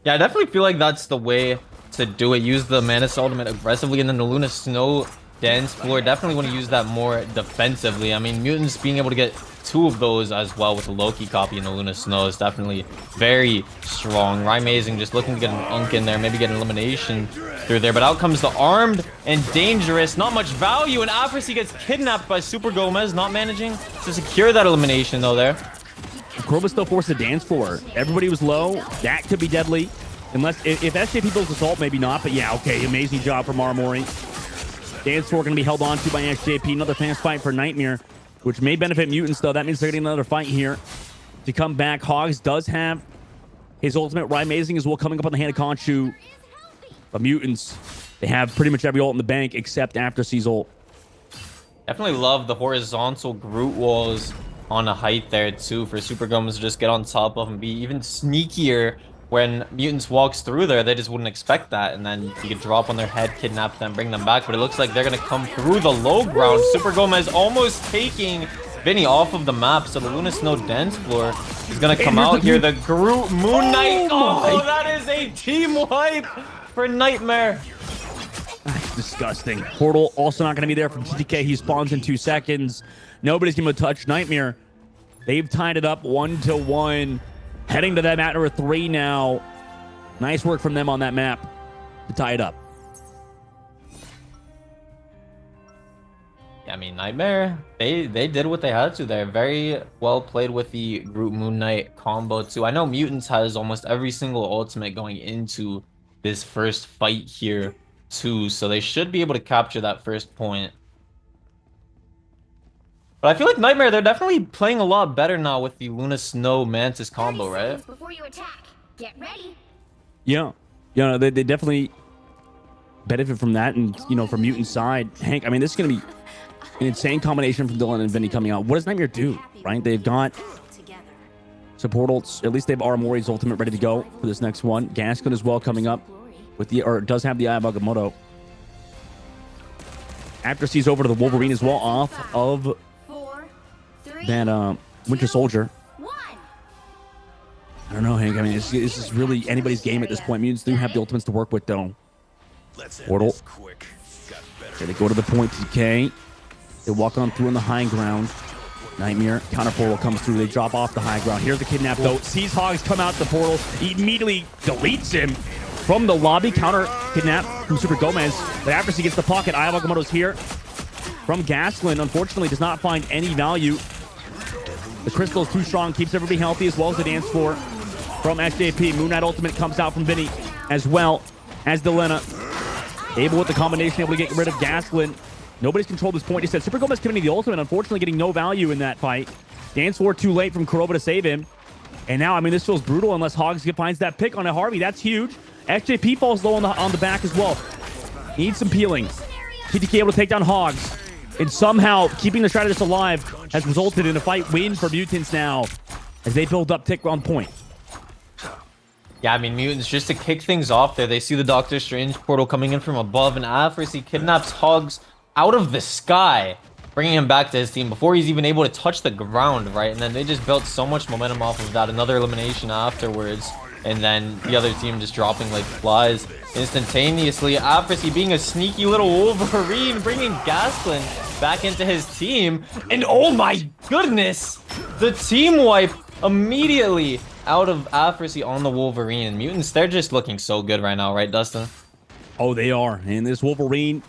Yeah, I definitely feel like that's the way to do it. Use the Mantis ultimate aggressively, and then the Luna Snow dance floor. Definitely want to use that more defensively. I mean, Mutants being able to get 2 of those as well with the Loki copy and the Luna Snow is definitely very strong. Amazing just looking to get an unk in there, maybe get an elimination through there, but out comes the Armed and Dangerous. Not much value, and Aftersea gets kidnapped by Super Gomez, not managing to secure that elimination though there. Kurova still forced the dance floor. Everybody was low. That could be deadly. Unless, if SJP builds assault, maybe not, but yeah, okay, amazing job from Armory. Dance floor going to be held on to by SJP. Another fast fight for Nightmare, which may benefit Mutants, though. That means they're getting another fight here to come back. Hogs does have his ultimate. Amazing as well coming up on the hand of Khonshu. But Mutants They have pretty much every ult in the bank except after C's ult. Definitely love the horizontal Groot walls on a height there too for Super Gomez to just get on top of and be even sneakier when Mutants walks through there. They just wouldn't expect that, and then you could drop on their head, kidnap them, bring them back. But it looks like they're gonna come through the low ground. Super Gomez almost taking Vinny off of the map, so the Luna Snow dance floor is gonna come out here. The Groot Moon Knight. Oh, that is a team wipe for Nightmare. That's disgusting. Portal also not going to be there from TTK. He spawns in 2 seconds. Nobody's going to touch Nightmare. They've tied it up 1-1. Heading to that map number 3 now. Nice work from them on that map to tie it up. I mean, Nightmare, they did what they had to there. Very well played with the Groot Moon Knight combo too. I know Mutants has almost every single ultimate going into this first fight here too, so they should be able to capture that first point. But I feel like Nightmare, they're definitely playing a lot better now with the Luna Snow Mantis combo, right? Before you attack, get ready. Yeah. Yeah, they definitely benefit from that. And, you know, from Mutant side, Hank, I mean, this is going to be an insane combination from Dylan and Vinny coming out. What does Nightmare do, right? They've got support ults. At least they have Aramori's ultimate ready to go for this next one. Gaskin as well coming up with the, or does have the Eye of Agamotto. After sees over to the Wolverine as well off of that Winter Soldier. I don't know, Hank. I mean, this is really anybody's game at this point. Mutants do have the ultimates to work with, though. Portal. Okay, they go to the point, TK. They walk on through on the high ground. Nightmare. Counter portal comes through. They drop off the high ground. Here's the kidnap, though. Sees Hogs come out the portal. He immediately deletes him from the lobby. Counter kidnap from Super Gomez. But after he gets the pocket, Eye of Agamotto's here from Gaskin. Unfortunately, does not find any value. The crystal is too strong. Keeps everybody healthy as well as the dance floor from SJP. Moon Knight ultimate comes out from Vinny as well as Delena. Able with the combination, able to get rid of Gaskin. Nobody's controlled this point. He said Super Gomez committing the ultimate, unfortunately getting no value in that fight. Dance floor too late from Kuroba to save him. And now, I mean, this feels brutal unless Hogs finds that pick on a Harvey. That's huge. SJP falls low on the back as well. Needs some peeling. TTK able to take down Hogs. And somehow keeping the strategist alive has resulted in a fight win for Mutants now as they build up tick on point. Yeah, I mean, Mutants, just to kick things off there, they see the Doctor Strange portal coming in from above, and Afris, he kidnaps Hogs out of the sky, bringing him back to his team before he's even able to touch the ground, right? And then they just built so much momentum off of that. Another elimination afterwards, and then the other team just dropping like flies instantaneously. Afris, he being a sneaky little Wolverine, bringing Gaskin back into his team. And oh my goodness, the team wipe immediately out of Afrisy on the Wolverine. And Mutants, they're just looking so good right now, right, Dustin? Oh, they are. And this Wolverine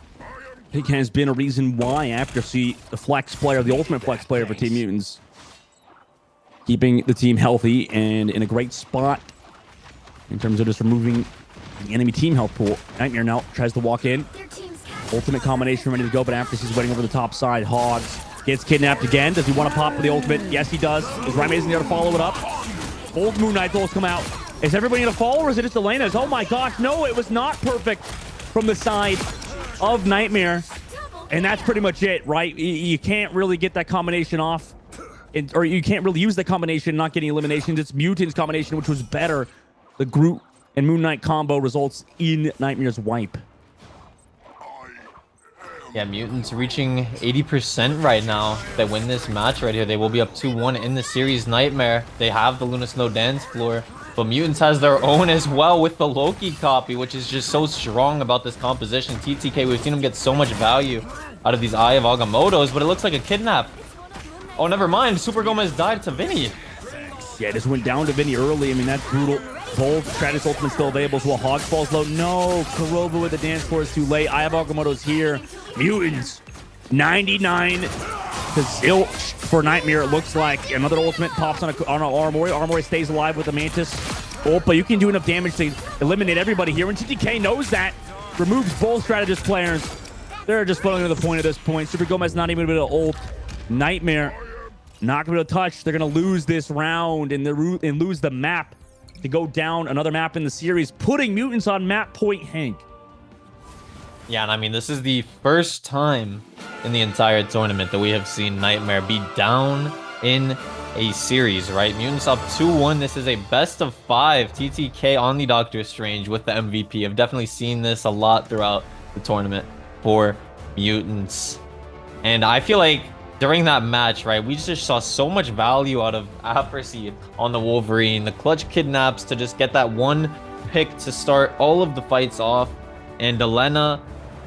pick has been a reason why Afrisy, the flex player, the ultimate flex player for Team Mutants, keeping the team healthy and in a great spot in terms of just removing the enemy team health pool. Nightmare now tries to walk in. Ultimate combination ready to go, but Afrisy's waiting over the top side. Hogs gets kidnapped again. Does he want to pop for the ultimate? Yes, he does. Is Rymazing there to follow it up? Old Moon Knight goals come out. Is everybody going to fall, or is it just Elena's? Oh my gosh, no, it was not perfect from the side of Nightmare. And that's pretty much it, right? You can't really get that combination off, or you can't really use the combination not getting eliminations. It's Mutants combination, which was better. The Groot and Moon Knight combo results in Nightmare's wipe. Yeah, Mutants reaching 80% right now. If they win this match right here, they will be up 2-1 in the series. Nightmare, they have the Luna Snow dance floor, but Mutants has their own as well with the Loki copy, which is just so strong about this composition. TTK, we've seen him get so much value out of these Eye of Agamottos, but it looks like a kidnap. Oh, never mind. Super Gomez died to Vinny. Yeah, it just went down to Vinny early. I mean, that's brutal. Both Stratus ultimate still available as well. Hog falls low. No, Kuroba with the dance floor is too late. Eye of Agamotto's here. Mutants 99 to zilch for Nightmare. It looks like another ultimate pops on Armory. Armory stays alive with the Mantis. Oh, but you can do enough damage to eliminate everybody here, and TTK knows that. Removes both strategist players. They're just floating to the point at this point. Super Gomez not even able to ult. Nightmare not going to touch. They're going to lose this round and lose the map to go down another map in the series, putting Mutants on map point, Hank. Yeah, and I mean, this is the first time in the entire tournament that we have seen Nightmare be down in a series, right? Mutants up 2-1. This is a best of 5 TTK on the Doctor Strange with the MVP. I've definitely seen this a lot throughout the tournament for Mutants. And I feel like during that match, right, we just saw so much value out of Afrosi on the Wolverine. The clutch kidnaps to just get that one pick to start all of the fights off. And Elena,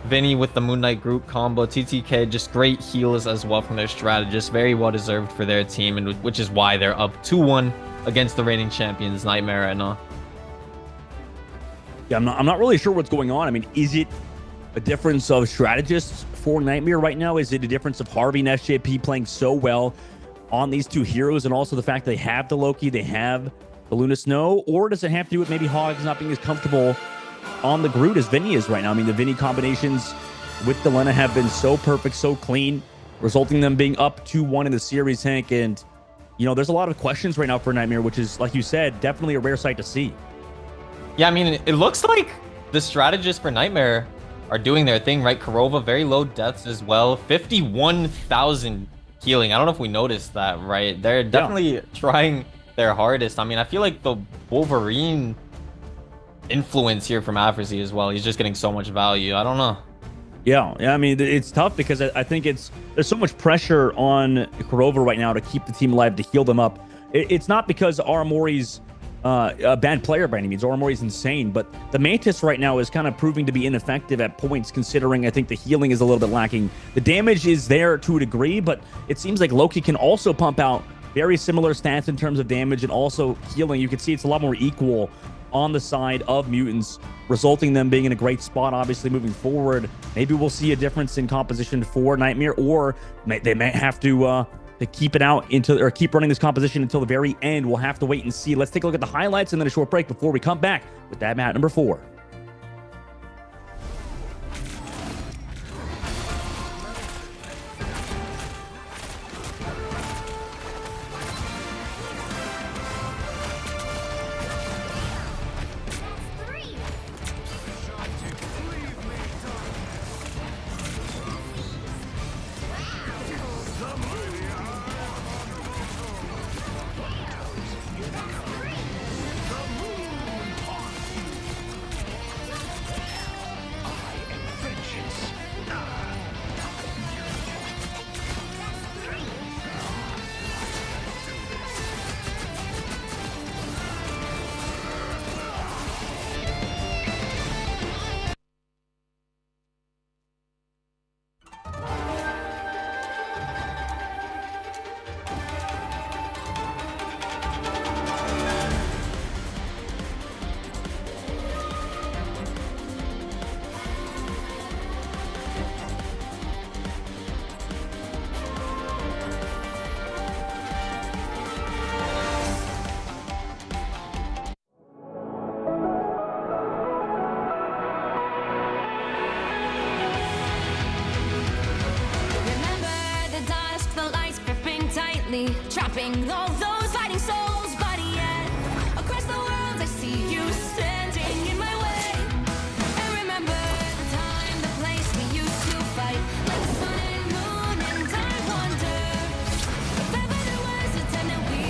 Vinny with the Moon Knight group combo, TTK, just great heals as well from their strategists. Very well deserved for their team, and which is why they're up 2-1 against the reigning champions, Nightmare right now. Yeah, I'm not really sure what's going on. I mean, is it a difference of strategists for Nightmare right now? Is it a difference of Harvey and SJP playing so well on these two heroes, and also the fact they have the Loki, they have the Luna Snow? Or does it have to do with maybe Hogs not being as comfortable on the Groot as Vinny is right now? I mean, the Vinny combinations with the Lena have been so perfect, so clean, resulting in them being up 2-1 in the series, Hank. And, you know, there's a lot of questions right now for Nightmare, which is, like you said, definitely a rare sight to see. Yeah, I mean, it looks like the strategists for Nightmare are doing their thing, right? Kurova, very low deaths as well. 51,000 healing. I don't know if we noticed that, right? They're definitely trying their hardest. I mean, I feel like the Wolverine influence here from Afrosi as well. He's just getting so much value. I don't know. Yeah, I mean, it's tough because I think there's so much pressure on Kurova right now to keep the team alive, to heal them up. It's not because Aramori's a bad player by any means. Aramori's insane, but the Mantis right now is kind of proving to be ineffective at points, considering I think the healing is a little bit lacking. The damage is there to a degree, but it seems like Loki can also pump out very similar stats in terms of damage and also healing. You can see it's a lot more equal on the side of Mutants, resulting in them being in a great spot, obviously, moving forward. Maybe we'll see a difference in composition for Nightmare, or they may have to keep it out or keep running this composition until the very end. We'll have to wait and see. Let's take a look at the highlights and then a short break before we come back with that match number 4. Trapping all those fighting souls, but yet across the world I see you standing in my way. And remember the time, the place we used to fight, like the sun and moon, and I wonder if ever there was a time that we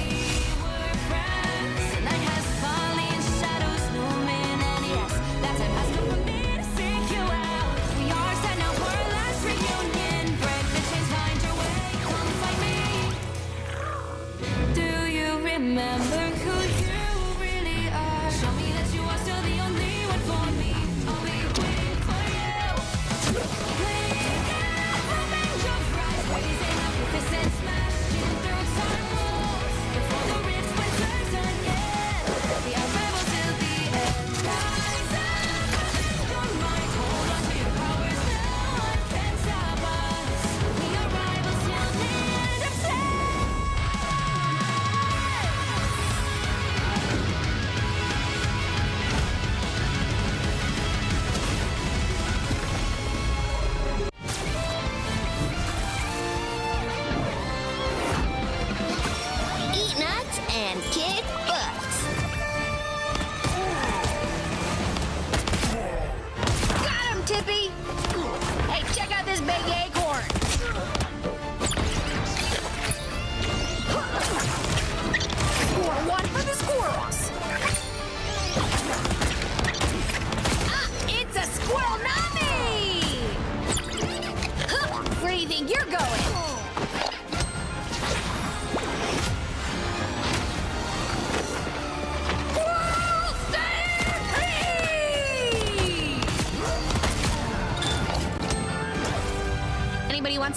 were friends. The night has fallen, shadows looming, and yes, that time has come for me to seek you out. We are set now for our last reunion. Break the chains, find your way, come find me. Do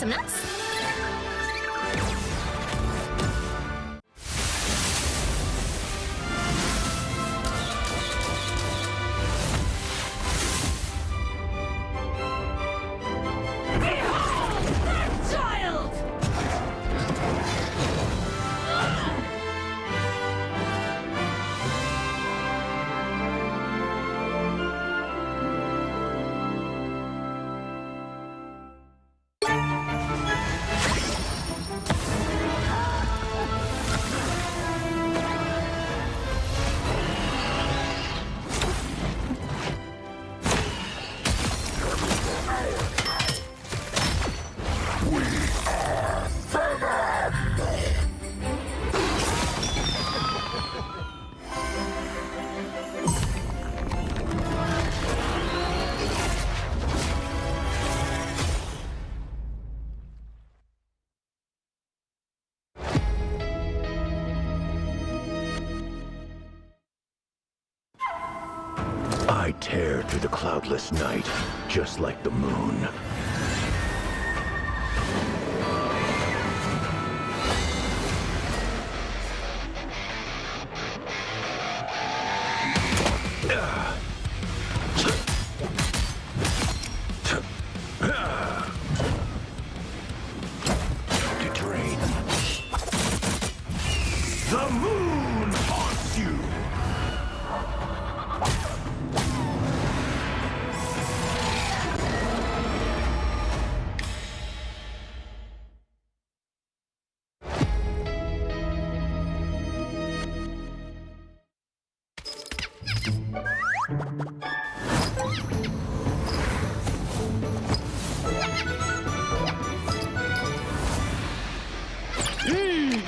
nuts? I tear through the cloudless night, just like the moon. To drain. The moon haunts you!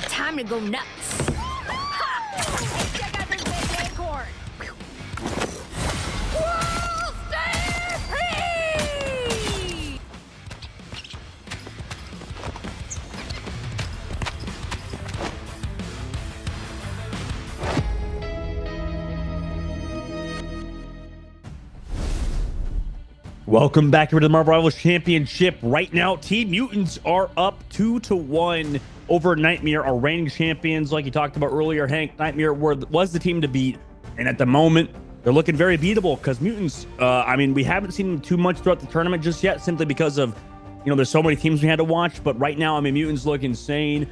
Time to go nuts. Ha! Check out this big acorn. Whoa, stay free! Welcome back here to the Marvel Rivals Championship. Right now, Team Mutants are up 2-1 over Nightmare, our reigning champions. Like you talked about earlier, Hank, Nightmare was the team to beat. And at the moment, they're looking very beatable because Mutants, I mean, we haven't seen them too much throughout the tournament just yet, simply because of, you know, there's so many teams we had to watch. But right now, I mean, Mutants look insane.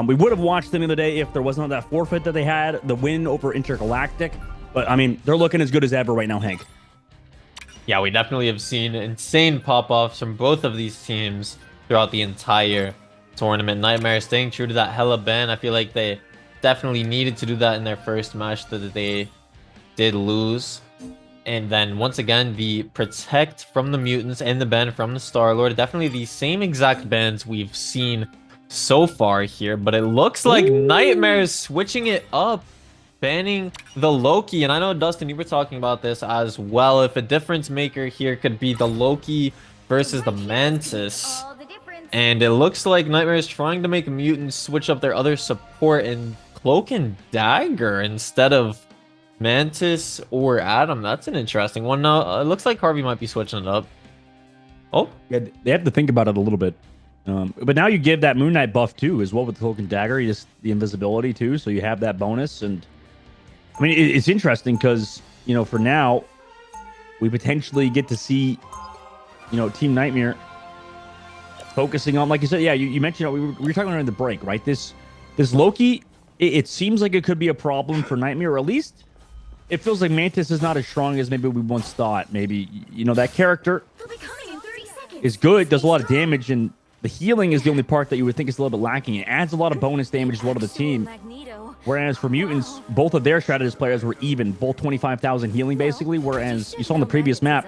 We would have watched them the other day if there wasn't that forfeit that they had, the win over Intergalactic. But, I mean, they're looking as good as ever right now, Hank. Yeah, we definitely have seen insane pop-offs from both of these teams throughout the entire tournament. Nightmare staying true to that hella ban. I feel like they definitely needed to do that in their first match that they did lose. And then once again, the protect from the Mutants and the ban from the Star-Lord. Definitely the same exact bans we've seen so far here. But it looks like Nightmare is switching it up, banning the Loki. And I know, Dustin, you were talking about this as well. If a difference maker here could be the Loki versus the Mantis. And it looks like Nightmare is trying to make Mutants switch up their other support in Cloak and Dagger instead of Mantis or Adam. That's an interesting one. Now, it looks like Harvey might be switching it up. Oh. Yeah, they have to think about it a little bit. But now you give that Moon Knight buff too, as well with the Cloak and Dagger. You just the invisibility too, so you have that bonus. And I mean, it's interesting because, you know, for now, we potentially get to see, you know, Team Nightmare focusing on, like you said, yeah, you mentioned, we were talking about in the break, right? This Loki, it seems like it could be a problem for Nightmare, or at least it feels like Mantis is not as strong as maybe we once thought. Maybe, you know, that character is good, does a lot of damage, and the healing is the only part that you would think is a little bit lacking. It adds a lot of bonus damage as well to the team. Whereas for Mutants, both of their strategist players were even, both 25,000 healing basically, whereas you saw on the previous map,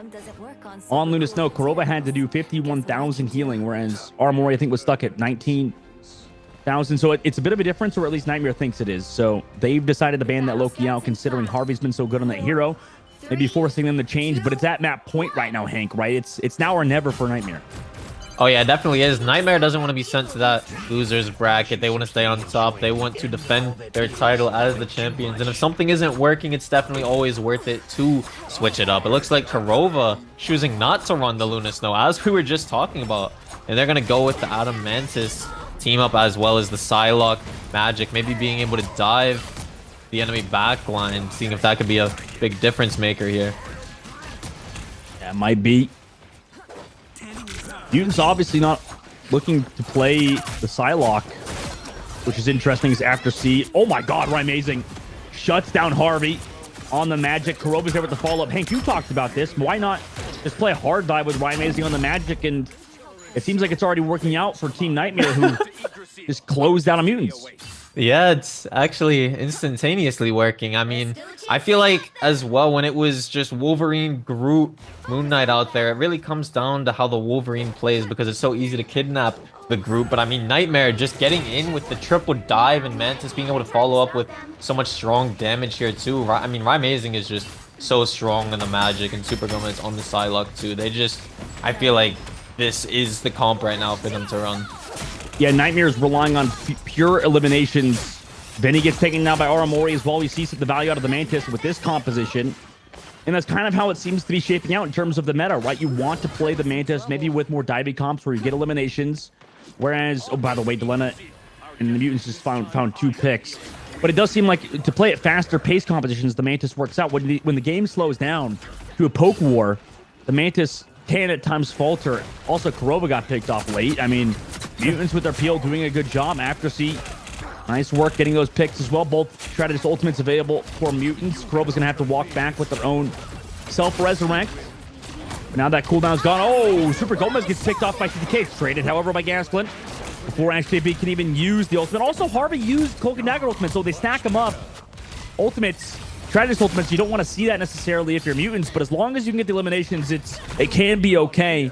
on Luna Snow, Kurova had to do 51,000 healing, whereas Armory, I think, was stuck at 19,000. So it's a bit of a difference, or at least Nightmare thinks it is. So they've decided to ban that Loki out, considering Harvey's been so good on that hero. Maybe forcing them to change, but it's at map point right now, Hank, right? It's now or never for Nightmare. Oh yeah, it definitely is. Nightmare doesn't want to be sent to that losers bracket. They want to stay on top. They want to defend their title as the champions. And if something isn't working, it's definitely always worth it to switch it up. It looks like Kurova choosing not to run the Luna Snow, as we were just talking about. And they're going to go with the Adam Mantis team up, as well as the Psylocke Magic. Maybe being able to dive the enemy backline, seeing if that could be a big difference maker here. That might be. Mutants obviously not looking to play the Psylocke, which is interesting. Is after C. Oh my God, Amazing shuts down Harvey on the Magic. Kuroba's there with the follow-up. Hank, you talked about this. Why not just play a hard dive with Amazing on the Magic? And it seems like it's already working out for Team Nightmare, who just closed down on Mutants. Yeah, it's actually instantaneously working. I mean, I feel like as well, when it was just Wolverine, Groot, Moon Knight out there, it really comes down to how the Wolverine plays, because it's so easy to kidnap the group. But I mean, Nightmare just getting in with the triple dive and Mantis being able to follow up with so much strong damage here too. I mean, Amazing is just so strong in the Magic, and Super Gomez on the Psylocke too. They just, I feel like this is the comp right now for them to run. Yeah, Nightmare is relying on pure eliminations. Benny gets taken now by Aramori as well. We see the value out of the Mantis with this composition. And that's kind of how it seems to be shaping out in terms of the meta, right? You want to play the Mantis maybe with more diving comps where you get eliminations. Whereas, oh, by the way, Delena and the Mutants just found 2 picks. But it does seem like to play at faster pace compositions, the Mantis works out. When the game slows down to a poke war, the Mantis can at times falter. Also, Kurova got picked off late. I mean, Mutants with their peel doing a good job. After C, nice work getting those picks as well. Both Strategist ultimates available for Mutants. Kurova's going to have to walk back with their own self-resurrect. But now that cooldown's gone. Oh, Super Gomez gets picked off by CTK. It's traded, however, by Gasklin before SJB can even use the ultimate. Also, Harvey used Cloak and Dagger ultimate, so they stack them up. Ultimates, Strategist ultimates, you don't want to see that necessarily if you're Mutants, but as long as you can get the eliminations, it can be okay.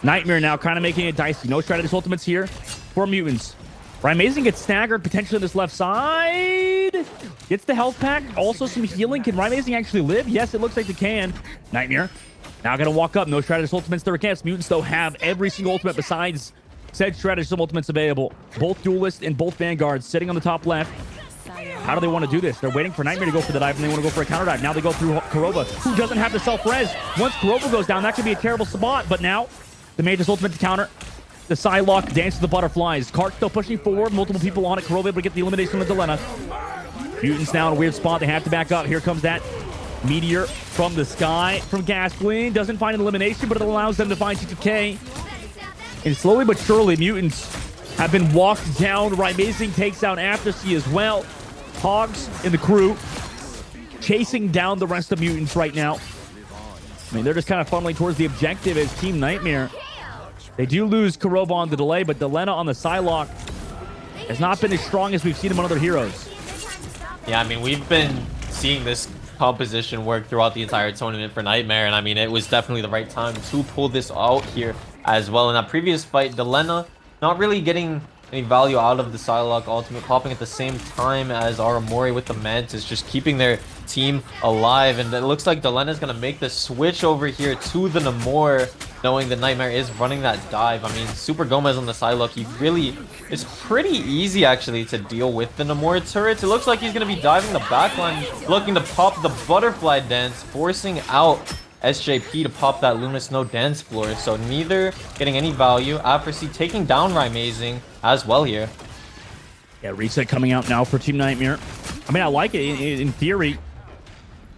Nightmare now kind of making it dicey. No Strategist ultimates here for Mutants. Amazing gets staggered potentially on this left side. Gets the health pack. Also some healing. Can Amazing actually live? Yes, it looks like they can. Nightmare now going to walk up. No Strategist ultimates there against. Mutants, though, have every single ultimate besides said Strategist ultimates available. Both Duelists and both Vanguards sitting on the top left. How do they want to do this? They're waiting for Nightmare to go for the dive, and they want to go for a counter dive. Now they go through Kurova, who doesn't have the self-res. Once Kurova goes down, that could be a terrible spot. But now, the Mantis ultimate to counter. The Psylocke dances the butterflies. Cart still pushing forward. Multiple people on it. Kurova able to get the elimination with Delena. Mutants now in a weird spot. They have to back up. Here comes that meteor from the sky from Gasklin. Doesn't find an elimination, but it allows them to find TTK. And slowly but surely, Mutants have been walked down. Amazing takes down After C as well. Hogs in the crew chasing down the rest of Mutants right now. I mean, they're just kind of funneling towards the objective as Team Nightmare. They do lose Kurova on the delay, but Delena on the Psylocke has not been as strong as we've seen him on other heroes. Yeah, I mean, we've been seeing this composition work throughout the entire tournament for Nightmare, and I mean, it was definitely the right time to pull this out here as well. In that previous fight, Delena not really getting any value out of the Psylocke ultimate, popping at the same time as Aramori with the Mantis, just keeping their team alive. And it looks like Delena's going to make the switch over here to the Namor, knowing that Nightmare is running that dive. I mean, Super Gomez on the Psylocke, he really is pretty easy actually to deal with the Namor turrets. It looks like he's going to be diving the backline, looking to pop the butterfly dance, forcing out SJP to pop that Luna Snow dance floor. So neither getting any value. After C taking down Amazing as well here. Yeah, reset coming out now for Team Nightmare. I mean, I like it. In theory,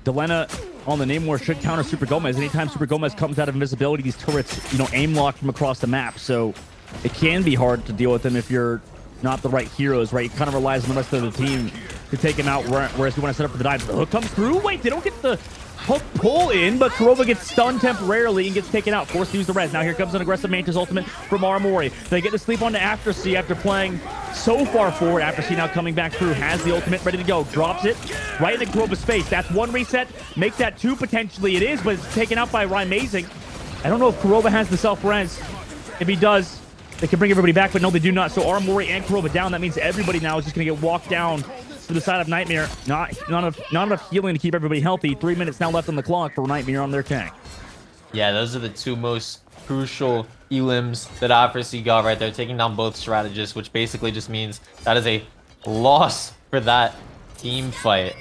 Delena on the Namor should counter Super Gomez. Anytime Super Gomez comes out of invisibility, these turrets, aim lock from across the map. So it can be hard to deal with them if you're not the right heroes, right? It kind of relies on the rest of the team to take him out, whereas you want to set up for the dive. The hook comes through. Wait, they don't get the hook pull in, but Kurova gets stunned temporarily and gets taken out, forced to use the res. Now here comes an aggressive Mantis ultimate from Aramori. They get to sleep on to After C after playing so far forward. After C now coming back through, has the ultimate ready to go, drops it right into Kurova's face. That's one reset, make that two potentially. It is, but it's taken out by Amazing. I don't know if Kurova has the self-res. If he does, they can bring everybody back, but no, they do not. So Aramori and Kurova down. That means everybody now is just going to get walked down to the side of Nightmare. Not enough healing to keep everybody healthy. 3 minutes now left on the clock for Nightmare on their tank. Yeah, those are the two most crucial elims that Afrasi got right there, taking down both strategists, which basically just means that is a loss for that team fight.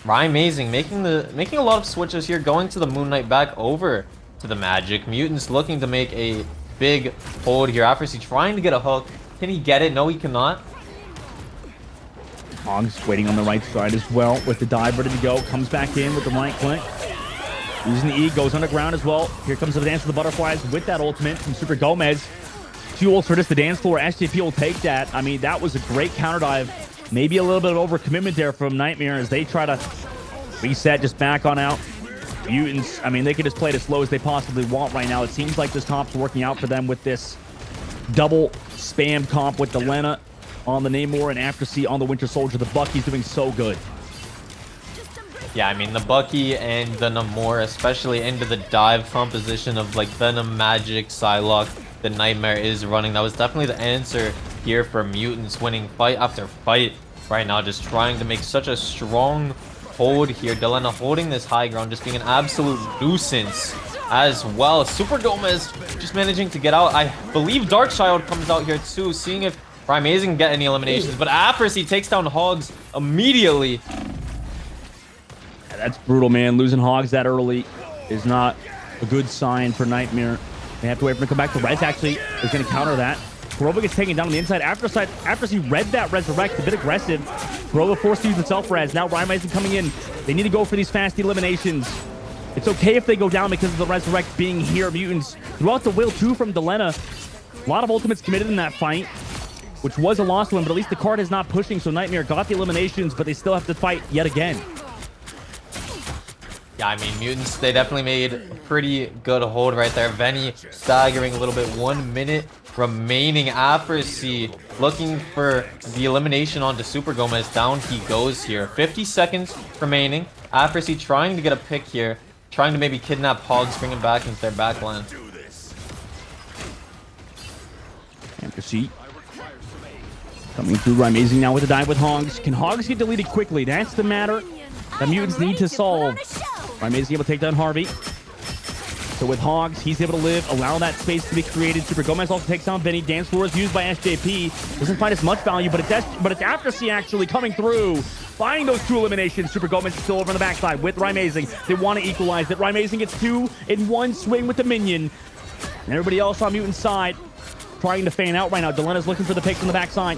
Amazing making a lot of switches here, going to the Moon Knight back over to the Magic. Mutants looking to make a big hold here. Afrasi trying to get a hook. Can he get it? No, he cannot. Hogs waiting on the right side as well with the dive ready to go. Comes back in with the right click. Using the E, goes underground as well. Here comes the Dance of the Butterflies with that ultimate from Super Gomez. 2 ults for just the dance floor. SJP will take that. I mean, that was a great counter dive. Maybe a little bit of overcommitment there from Nightmare as they try to reset, just back on out. Mutants, I mean, they can just play it as slow as they possibly want right now. It seems like this comp's working out for them with this double spam comp with the Lena on the Namor and Afterseat on the Winter Soldier. The Bucky's doing so good. Yeah, I mean, the Bucky and the Namor, especially into the dive composition of like Venom, Magic, Psylocke, the Nightmare is running. That was definitely the answer here for Mutants, winning fight after fight right now, just trying to make such a strong hold here. Delena holding this high ground, just being an absolute nuisance as well. Super Gomez just managing to get out. I believe Darkchild comes out here too, seeing if Amazing can get any eliminations, but Afrasi takes down Hogs immediately. Yeah, that's brutal, man. Losing Hogs that early is not a good sign for Nightmare. They have to wait for him to come back. The Rez actually is going to counter that. Kurova gets taken down on the inside. After he read that Resurrect, a bit aggressive. Kurova forced to use the self-res. Now Amazing coming in. They need to go for these fast eliminations. It's okay if they go down because of the Resurrect being here. Mutants throughout the will too from Delena. A lot of ultimates committed in that fight, which was a lost one, but at least the card is not pushing, so Nightmare got the eliminations, but they still have to fight yet again. Yeah, I mean, Mutants, they definitely made a pretty good hold right there. Venny staggering a little bit. 1 minute remaining. Afrasi looking for the elimination onto Super Gomez. Down he goes here. 50 seconds remaining. Afrasi trying to get a pick here. Trying to maybe kidnap Hogs, bring him back into their backline. Afrasi coming through. Amazing now with the dive with Hogs. Can Hogs get deleted quickly? That's the matter that Mutants need to solve. Amazing able to take down Harvey. So with Hogs, he's able to live, allow that space to be created. Super Gomez also takes down Benny. Dance floor is used by SJP. Doesn't find as much value, but it's Afterseat actually coming through. Finding those 2 eliminations. Super Gomez is still over on the backside with Amazing. They want to equalize it. Amazing gets 2 in 1 swing with the minion. And everybody else on Mutant's side trying to fan out right now. Delena's looking for the picks on the backside.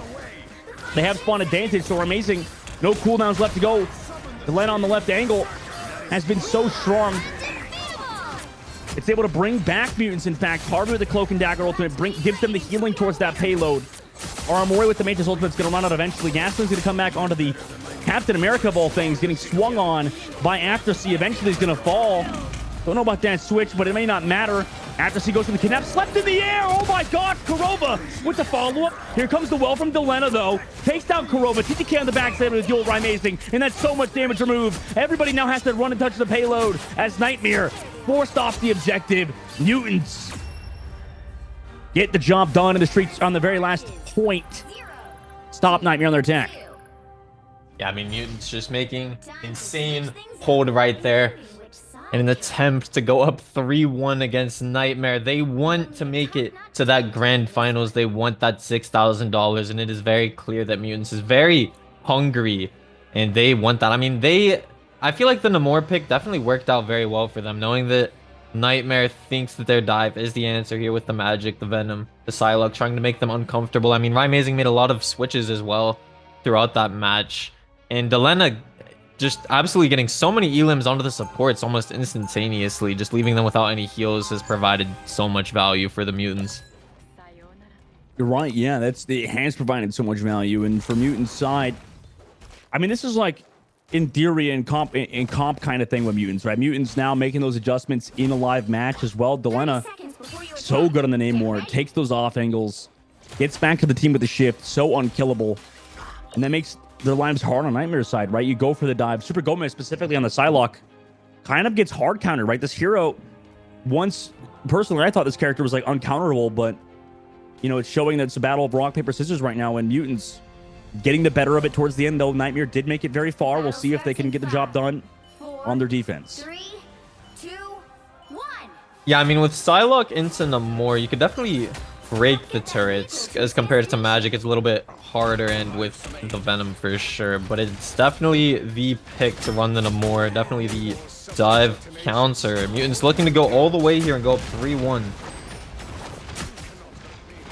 They have spawn advantage, so Amazing. No cooldowns left to go. Delena on the left angle has been so strong. It's able to bring back Mutants, in fact. Harvey with the Cloak and Dagger ultimate gives them the healing towards that payload. Aramori with the Mantis ultimate is going to run out eventually. Gaston's going to come back onto the Captain America of all things, getting swung on by Afterseat. Eventually he's going to fall. Don't know about that switch, but it may not matter. Afterseat goes for the kidnap, slept in the air. Oh my God, Kurova with the follow-up. Here comes the well from Delena, though. Takes down Kurova. TTK on the backside with the dual Amazing, and that's so much damage removed. Everybody now has to run and touch the payload as Nightmare forced off the objective. Mutants get the job done in the streets on the very last point. Stop Nightmare on their attack. Yeah, I mean, Mutants just making insane hold right there. In an attempt to go up 3-1 against Nightmare. They want to make it to that grand finals. They want that $6,000, and it is very clear that Mutants is very hungry, and they want that. I mean, I feel like the Namor pick definitely worked out very well for them, knowing that Nightmare thinks that their dive is the answer here with the Magic, the Venom, the Psylocke, trying to make them uncomfortable. I mean, Amazing made a lot of switches as well throughout that match, and Delena just absolutely getting so many elims onto the supports almost instantaneously, just leaving them without any heals has provided so much value for the Mutants. You're right, yeah, it has provided so much value, and for Mutants' side, I mean, this is like in theory and comp kind of thing with Mutants, right? Mutants now making those adjustments in a live match as well. Delena, so good on the Namor, takes those off angles, gets back to the team with the shift, so unkillable, and that makes their lives hard on Nightmare's side, right? You go for the dive. Super Gomez, specifically on the Psylocke, kind of gets hard countered, right? This hero, once, personally, I thought this character was like uncounterable, but, you know, it's showing that it's a battle of rock, paper, scissors right now, and Mutants getting the better of it towards the end, though. Nightmare did make it very far. We'll see if they can get the job done on their defense. 3, 2, 1. Yeah, I mean, with Psylocke into Namor, you could definitely break the turrets. As compared to Magic, it's a little bit harder, and with the Venom for sure. But it's definitely the pick to run the Namor. Definitely the dive counter. Mutants looking to go all the way here and go up 3-1.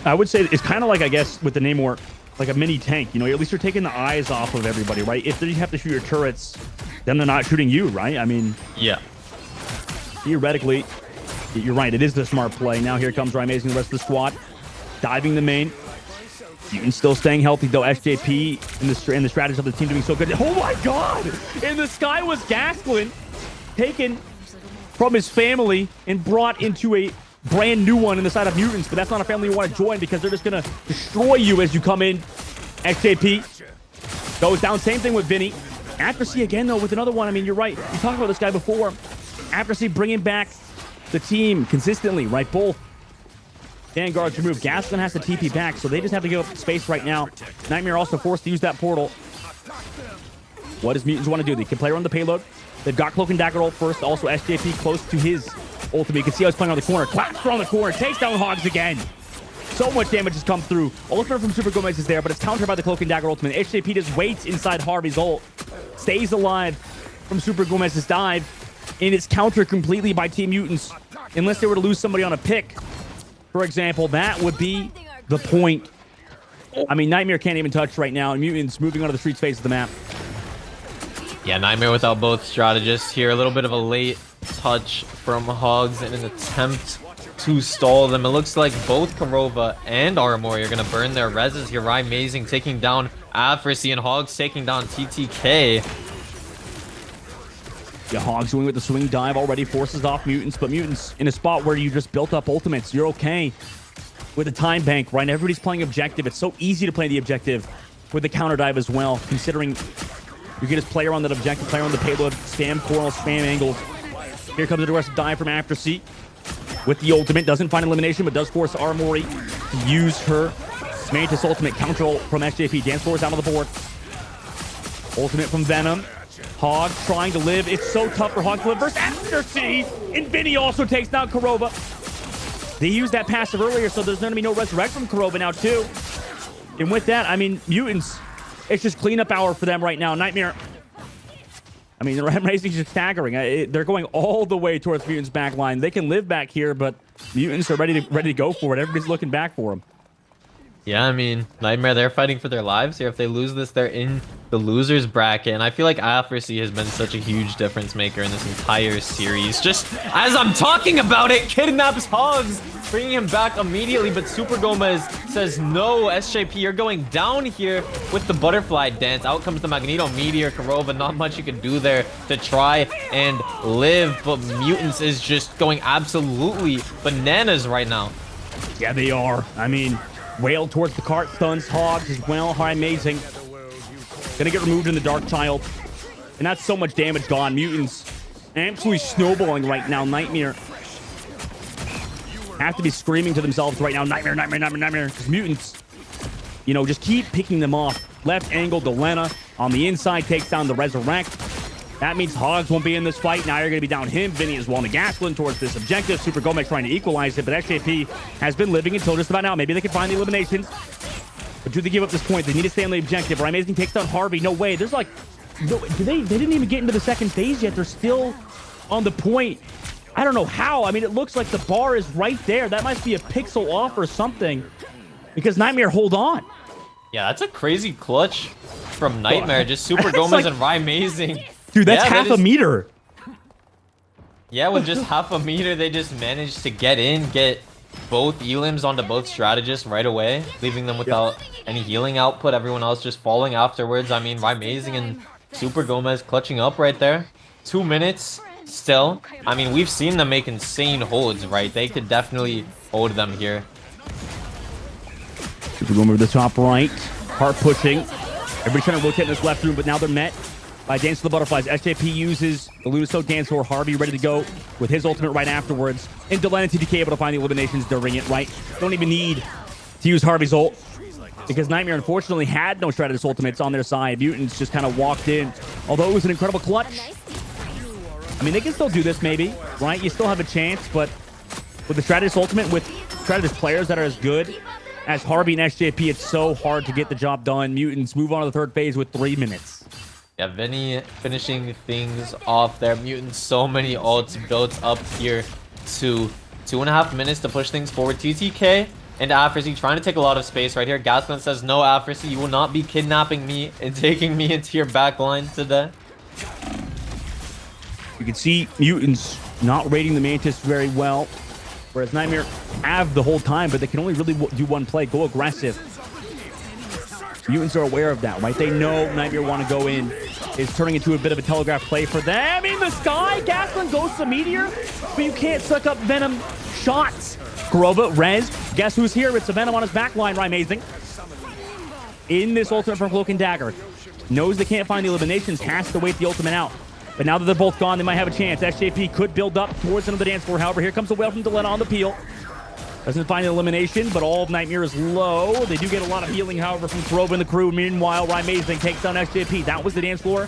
I would say it's kind of like, I guess, with the Namor, like a mini tank. You know, at least you're taking the eyes off of everybody, right? If you have to shoot your turrets, then they're not shooting you, right? I mean, yeah. Theoretically, you're right. It is the smart play. Now here comes Amazing, the rest of the squad. Diving the main. Mutant still staying healthy, though. SJP and the strategies of the team doing so good. Oh, my God! In the sky was Gasklin, taken from his family and brought into a brand new one in the side of Mutants. But that's not a family you want to join because they're just going to destroy you as you come in. SJP goes down. Same thing with Vinny. Accuracy again, though, with another one. I mean, you're right. We talked about this guy before. Accuracy bringing back the team consistently, right? Both Vanguards removed. Gaston has to TP back, so they just have to give up space right now. Nightmare also forced to use that portal. What does Mutants want to do? They can play around the payload. They've got Cloak and Dagger ult first. Also, SJP close to his ultimate. You can see how he's playing on the corner. Claps around the corner. Takes down Hogs again. So much damage has come through. Ultimate from Super Gomez is there, but it's countered by the Cloak and Dagger ultimate. SJP just waits inside Harvey's ult. Stays alive from Super Gomez's dive. And it's countered completely by Team Mutants. Unless they were to lose somebody on a pick, for example, that would be the point. I mean, Nightmare can't even touch right now. Mutants moving onto the streets face of the map. Yeah, Nightmare without both strategists here. A little bit of a late touch from Hogs in an attempt to stall them. It looks like both Kurova and Armory are going to burn their reses here. Amazing taking down Afrasy and Hogs taking down TTK. Yeah, Hogs doing with the swing dive already forces off Mutants, but Mutants in a spot where you just built up ultimates. You're okay with the time bank, right? Everybody's playing objective. It's so easy to play the objective with the counter dive as well, considering you can just play around that objective, play around the payload, spam coral, spam angles. Here comes the aggressive dive from Aftersea with the ultimate. Doesn't find elimination, but does force Armory to use her Mantis ultimate. Counter ult from SJP. Dance floor is out on the board. Ultimate from Venom. Hog trying to live. It's so tough for Hog to live versus Aftersea. And Vinny also takes down Kurova. They used that passive earlier, so there's going to be no resurrect from Kurova now, too. And with that, I mean, Mutants, it's just cleanup hour for them right now. Nightmare, I mean, the Racing's just staggering. They're going all the way towards Mutants' back line. They can live back here, but Mutants are ready to go for it. Everybody's looking back for them. Yeah, I mean, Nightmare, they're fighting for their lives here. If they lose this, they're in the losers bracket. And I feel like Afrasy has been such a huge difference maker in this entire series. Just as I'm talking about it, kidnaps Hogs, bringing him back immediately. But Super Gomez says, no, SJP, you're going down here with the butterfly dance. Out comes the Magneto Meteor, Kurova. Not much you can do there to try and live. But Mutants is just going absolutely bananas right now. Yeah, they are. I mean, Whale towards the cart, stuns Hogs as well. Amazing. Gonna get removed in the Dark Child. And that's so much damage gone. Mutants absolutely snowballing right now. Nightmare have to be screaming to themselves right now. Nightmare, Nightmare, Nightmare, Nightmare. Because Mutants, you know, just keep picking them off. Left angle, Delena on the inside takes down the Resurrect. That means Hogs won't be in this fight. Now you're going to be down him. Vinny as well. Gasklin towards this objective. Super Gomez trying to equalize it, but SJP has been living until just about now. Maybe they can find the eliminations. But do they give up this point? They need to stay on the objective. Amazing takes down Harvey. No way. There's like, no, they didn't even get into the second phase yet. They're still on the point. I don't know how. I mean, it looks like the bar is right there. That must be a pixel off or something. Because Nightmare, hold on. Yeah, that's a crazy clutch from Nightmare. Just Super Gomez and Amazing. Dude, that's half a meter. Yeah, with just half a meter, they just managed to get in, get both elims onto both strategists right away, leaving them without any healing output. Everyone else just falling afterwards. I mean, Amazing and Super Gomez clutching up right there. 2 minutes still. I mean, we've seen them make insane holds, right? They could definitely hold them here. Super Gomez to the top right. Heart pushing. Everybody's trying to rotate in this left room, but now they're met by Dance of the Butterflies. SJP uses the Lunaso Dance for Harvey ready to go with his ultimate right afterwards. And Delena and TDK able to find the eliminations during it, right? Don't even need to use Harvey's ult because Nightmare unfortunately had no strategist ultimates on their side. Mutants just kind of walked in. Although it was an incredible clutch. I mean, they can still do this maybe, right? You still have a chance, but with the Stratus ultimate, with Stratus players that are as good as Harvey and SJP, it's so hard to get the job done. Mutants move on to the third phase with 3 minutes. Yeah, Vinny finishing things off there. Mutants, so many ults built up here to 2.5 minutes to push things forward. TTK and Afrasy trying to take a lot of space right here. Gaston says, no, Afrasy, you will not be kidnapping me and taking me into your back line today. You can see Mutants not rating the Mantis very well, whereas Nightmare have the whole time, but they can only really do one play, go aggressive. Mutants are aware of that, right? They know Nightmare want to go in. It's turning into a bit of a telegraph play for them. In the sky, Gaston goes to Meteor, but you can't suck up Venom shots. Kurova, Rez, guess who's here? It's a Venom on his back line, right? Amazing. In this ultimate from Cloak and Dagger. Knows they can't find the eliminations, has to wait the ultimate out. But now that they're both gone, they might have a chance. SJP could build up towards another dance floor. However, here comes the whale from Delena on the peel. Doesn't find an elimination, but all of Nightmare is low. They do get a lot of healing, however, from Kurova and the crew. Meanwhile, Amazing takes down SJP. That was the dance floor.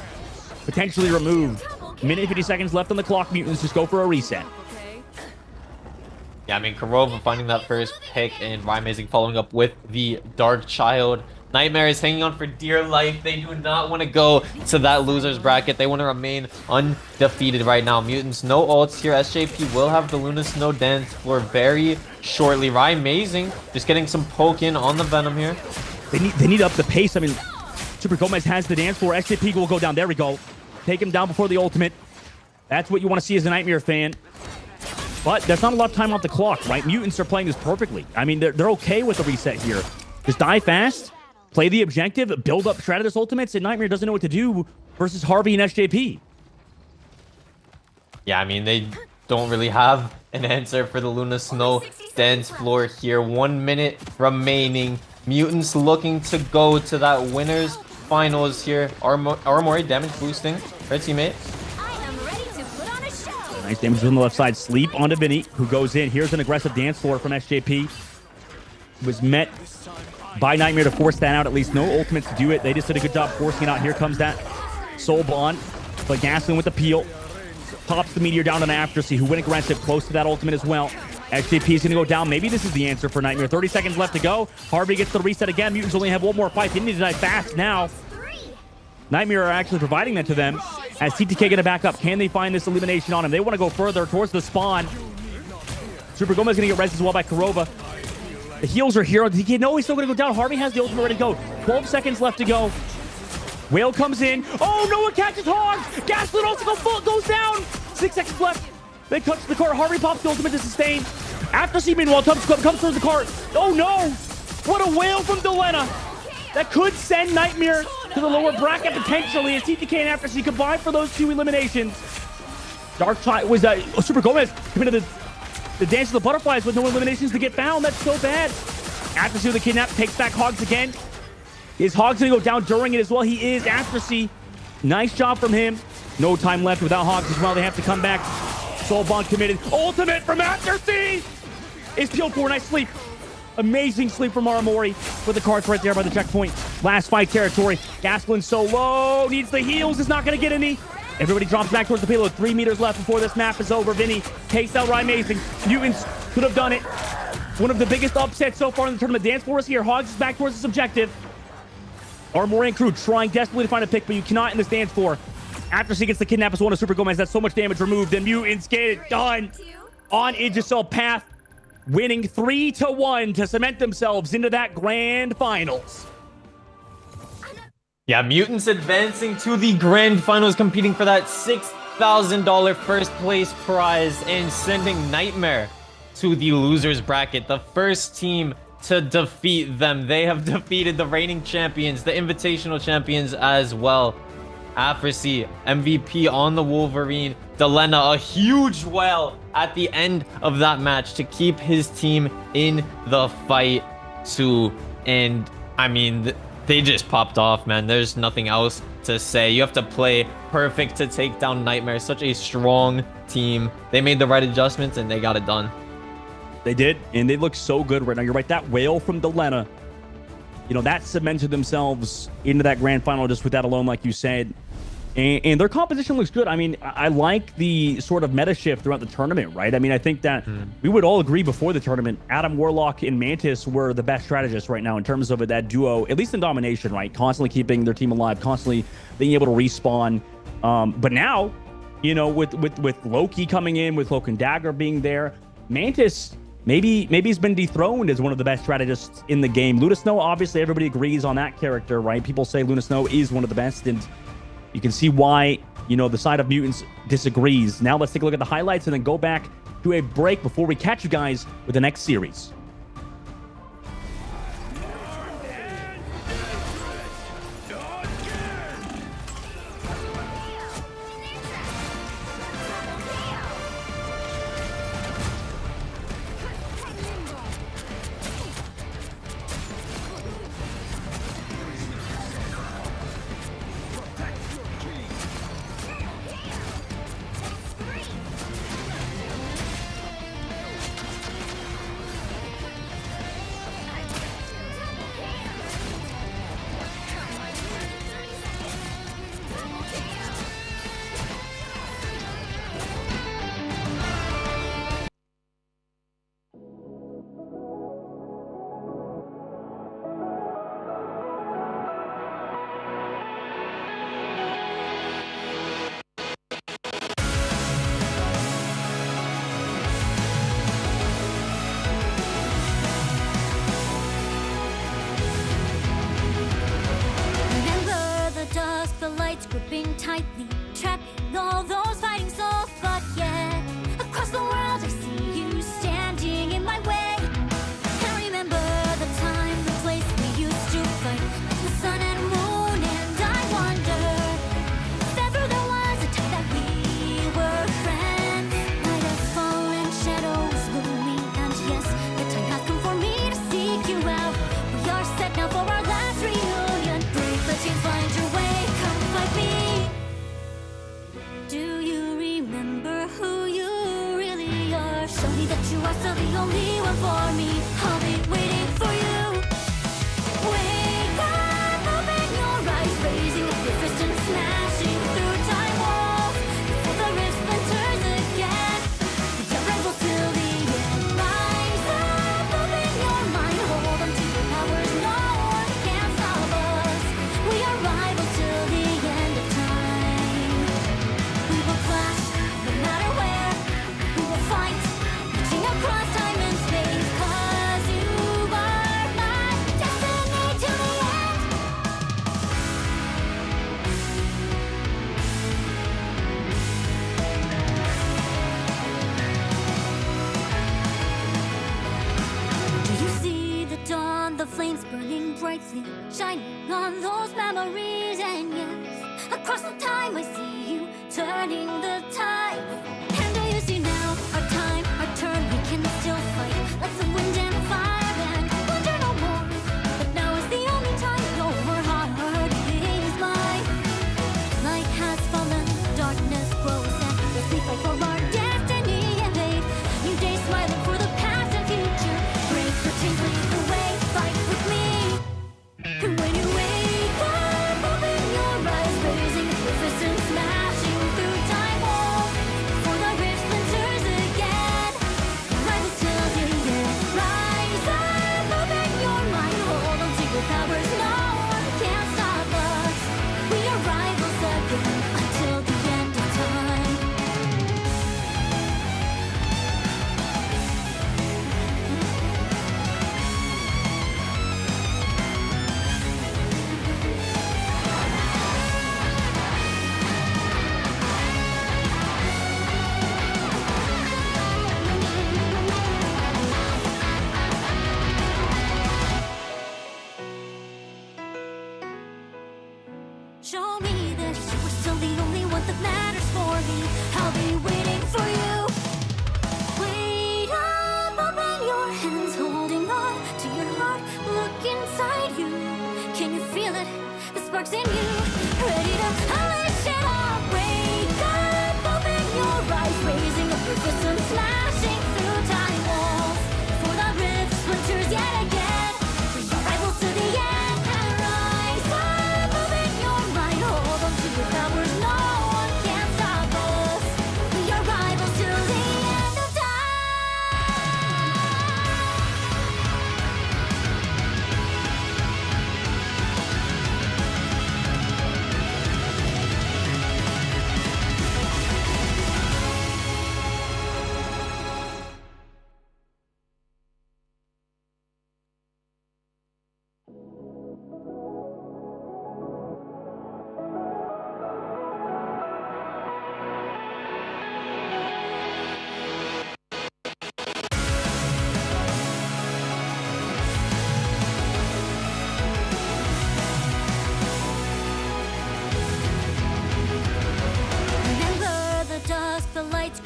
Potentially removed. Minute 50 seconds left on the clock. Mutants just go for a reset. Yeah, I mean, Kurova finding that first pick and Amazing following up with the Dark Child. Nightmare is hanging on for dear life. They do not want to go to that loser's bracket. They want to remain undefeated right now. Mutants, no ults here. SJP will have the Luna Snow dance floor very shortly. Amazing, just getting some poke in on the Venom here. They need up the pace. I mean, Super Gomez has the dance floor. SJP will go down. There we go. Take him down before the ultimate. That's what you want to see as a Nightmare fan. But there's not a lot of time off the clock, right? Mutants are playing this perfectly. I mean, they're okay with the reset here. Just die fast. Play the objective, build up Stratus ultimates, and Nightmare doesn't know what to do versus Harvey and SJP. Yeah, I mean, they don't really have an answer for the Luna Snow dance floor here. 1 minute remaining. Mutants looking to go to that winners finals here. Armory damage boosting. Right, teammate? I am ready to put on a show. Nice damage on the left side. Sleep onto Vinny, who goes in. Here's an aggressive dance floor from SJP. Was met by Nightmare to force that out. At least no ultimates to do it. They just did a good job forcing it out. Here comes that Soul Bond. But Gaston with the peel. Pops the Meteor down on Aftersea, who went aggressive close to that ultimate as well. SJP is going to go down. Maybe this is the answer for Nightmare. 30 seconds left to go. Harvey gets the reset again. Mutants only have one more fight. They need to die fast now. Nightmare are actually providing that to them. As TTK going to back up. Can they find this elimination on him? They want to go further towards the spawn. Super Gomez going to get res as well by Kurova. The heals are here. TTK, no, he's still going to go down. Harvey has the ultimate ready to go. 12 seconds left to go. Whale comes in. Oh, no one catches Hogs. Gaslit also goes down. 6 seconds left. They touch the cart. Harvey pops the ultimate to sustain. Aftersea, meanwhile, comes towards the cart. Oh, no. What a whale from Delena. That could send Nightmare to the lower bracket potentially as TTK and Aftersea combine for those 2 eliminations. Dark Child was Super Gomez committed the dance of the butterflies with no eliminations to get found. That's so bad. Aftersea with the kidnap takes back Hogs again. Is Hogs going to go down during it as well? He is. Aftersea. Nice job from him. No time left without Hogs as well. They have to come back. Soul Bond committed. Ultimate from Aftersea is peeled for. Nice sleep. Amazing sleep from Aramori with the cards right there by the checkpoint. Last fight territory. Gaslin's so low. Needs the heals. Is not going to get any. Everybody drops back towards the payload. 3 meters left before this map is over. Vinny takes out Amazing. Mutants could have done it. One of the biggest upsets so far in the tournament. Dance for us here. Hogs is back towards his objective. Armory and crew trying desperately to find a pick, but you cannot in this dance floor. After she gets the kidnap as one of Super Gomez, that's so much damage removed. And Mutants get it done on Idrisel path, winning 3-1 to cement themselves into that grand finals. Yeah, Mutants advancing to the grand finals, competing for that $6,000 first place prize and sending Nightmare to the losers bracket. The first team to defeat them. They have defeated the reigning champions, the invitational champions as well. Afrasy, MVP on the Wolverine. Delena, a huge whale at the end of that match to keep his team in the fight too. And I mean, they just popped off, man. There's nothing else to say. You have to play perfect to take down Nightmare. Such a strong team. They made the right adjustments and they got it done. They did, and they look so good right now. You're right, that whale from Delena, you know, that cemented themselves into that grand final just with that alone, like you said. And their composition looks good. I mean, I like the sort of meta shift throughout the tournament, right? I mean, I think that we would all agree before the tournament, Adam Warlock and Mantis were the best strategists right now in terms of that duo, at least in domination, right? Constantly keeping their team alive, constantly being able to respawn. But now, you know, with Loki coming in, with Cloak and Dagger being there, Mantis maybe he's been dethroned as one of the best strategists in the game. Luna Snow, obviously, everybody agrees on that character, right? People say Luna Snow is one of the best, and you can see why, you know, the side of mutants disagrees. Now let's take a look at the highlights and then go back to a break before we catch you guys with the next series. Remember the dusk, the lights gripping tightly, trapping all those fighting souls. But yet, across the world, I see you standing in my way. And remember the time, the place we used to fight, like the sun and moon. And I wonder if ever there was a time that we were friends. Night has fallen, shadows looming, and yes, the time has come for me to seek you out. We are set now for our last reunion. Break the chains, find your way, come fight me. Do you remember who you really are? Show me that you are still the only one for me. I'll be waiting for you. Wake up, open your eyes, raising up your fist and smashing through time walls. Before the rift splinters again, we are rebels till the end. Rise up, open your mind, hold on to your powers. No one can stop us. We are rivals till the end of time. We will clash, no matter where. We will fight, reaching across time and space. 'Cause you are my destiny to the end. Do you see the dawn, the flames burning brightly, shining on those memories? And yes, across the time I see you turning the tide. And do you see now, our time, our turn, we can still fight like the wind and fire and wonder no more. But now is the only time your heart is mine. Light has fallen, darkness grows, and as we fight for our destiny and fate, new days smiling for the past and future. Break the chains, lead the way, fight with me. And when you wake up, open your eyes, raising up your fists and smashing through time walls. For the rift splinters again, rivals till the end. Rise up, open your mind, hold on to your powers. No one can stop us. We are rivals again until the end of time. Show me that you are still the only one that matters for me. I'll be waiting for you. Wait up, open your hands, holding on to your heart. Look inside you. Can you feel it? The sparks in you. Ready to unleash it all. Wake up, open your eyes, raising up your fists and smashing through time walls. For the rift splinters yet again. We are rivals to the end. And rise up, open your mind, hold on to your powers. No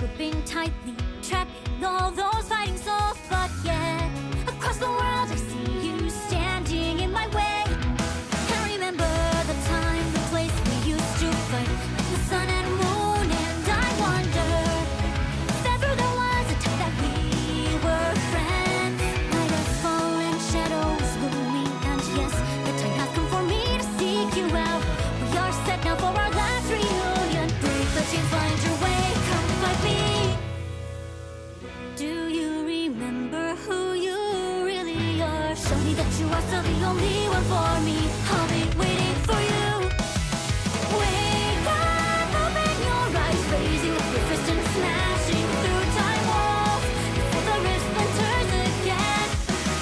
gripping tightly, trapping all those fighting souls. But yet, across the world I see you standing in my way. I remember the time, the place we used to fight, like the sun and moon, and I wonder if ever there was a time that we were friends. Night has fallen, shadows looming, and yes, the time has come for me to seek you out. We are set now for our last reunion. Break the chains, find your way, come find me. Do you remember who you really are? Show me that you are still the only one for me. I'll be waiting for you. Wake up, open your eyes, raising up your fist and smashing through time walls before the rift splinters again.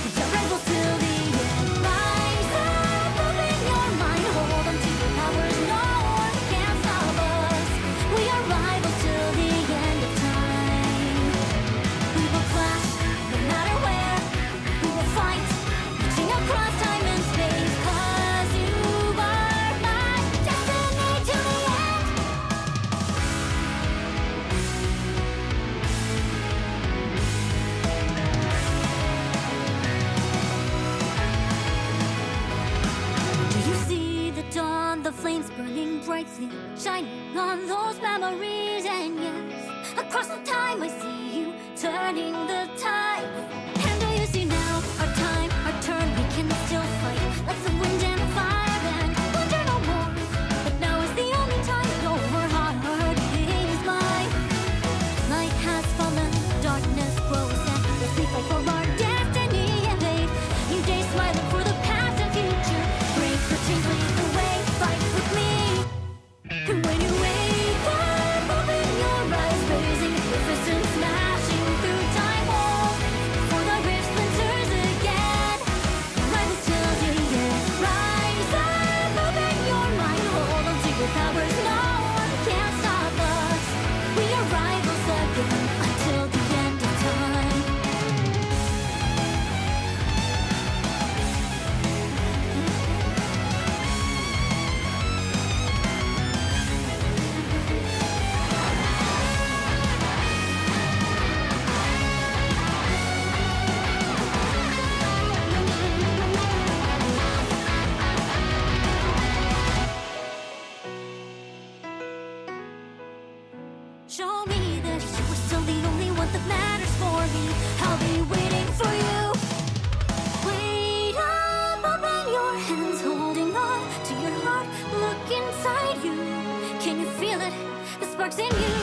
We are rivals till the end. Rise up, open your mind, hold on to your powers. No one can stop us. We are rivals till the end of time. We will clash, no matter where. We will fight, reaching across time and space. 'Cause you are my destiny to the end. Do you see the dawn, the flames burning brightly, shining on those memories? And yes, across the time I see you turning the tide. And do you see now, our time, our turn, we can still fight like the wind and the fire, and wonder no more. But now is the only time your heart is mine. Night has fallen, darkness grows, and as we fight for our destiny and faith, new days smiling for the past and future. Break the chains, lead the way, fight with me. And when you wake up, open your eyes, raising your fist and smashing through time walls before the rift splinters again. Rivals till the end. Rise up, open your mind, hold on to your powers. No one can stop us. We are rivals again until the end of time. Show me that you are still the only one that matters for me. I'll be waiting for you. Wait up, open your hands, holding on to your heart. Look inside you. Can you feel it? The sparks in you.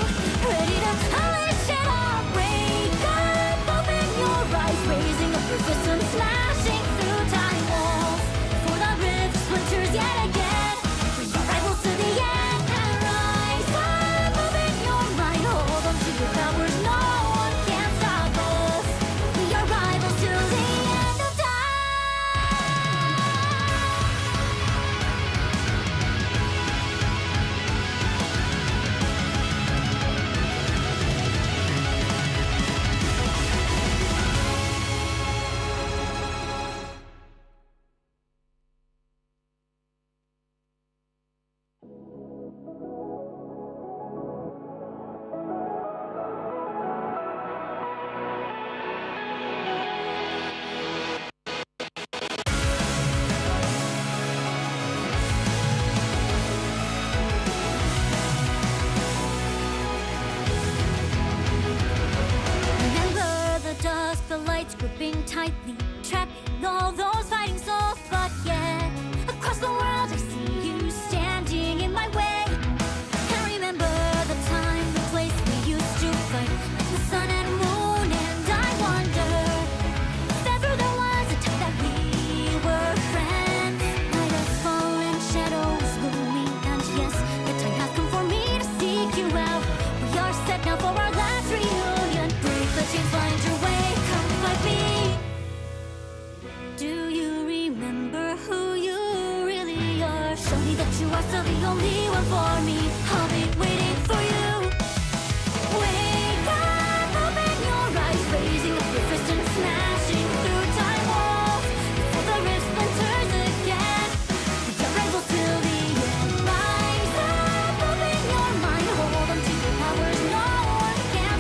Ready to unleash it all. Wake up, open your eyes, raising up your fist and smashing through time walls before the rift splinters yet again. We are rivals to the end. And rise up, open your mind, hold on to your powers. No one can stop us. We are rivals till the end of time. Remember the dusk, the lights gripping tightly, trapping all those fighting souls. But yet, across the world I see you standing in my way. And remember the time, the place we used to fight, like the sun and moon, and I wonder if ever there was a time that we were friends. Night has fallen, shadows looming, and yes, the time has come for me to seek you out. We are set now for our last reunion. Break the chains, find your way, come find me. Do you remember who you really are? Show me that you are still the only one for me. I'll be waiting for you. Wake up, open your eyes, raising up your fist and smashing through time walls before the rift splinters again. We are rivals till the end. Rise up, open your mind, hold on to your powers. No one can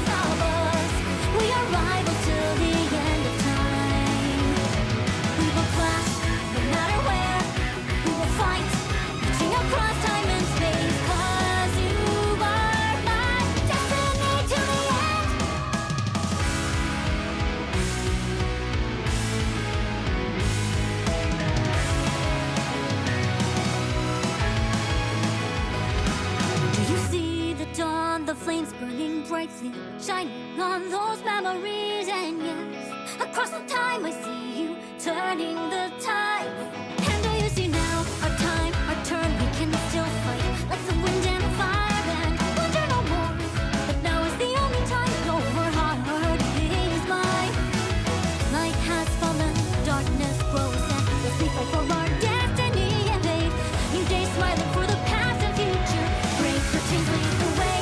flames burning brightly, shining on those memories. And yes, across the time I see you turning the tide. And do you see now, our time, our turn, we can still fight like the wind and fire. And wonder no more, but now is the only time your heart is mine. Night has fallen, darkness grows, and as we fight for our destiny and fate, new days smiling for the past and future, brave curtains lead the way.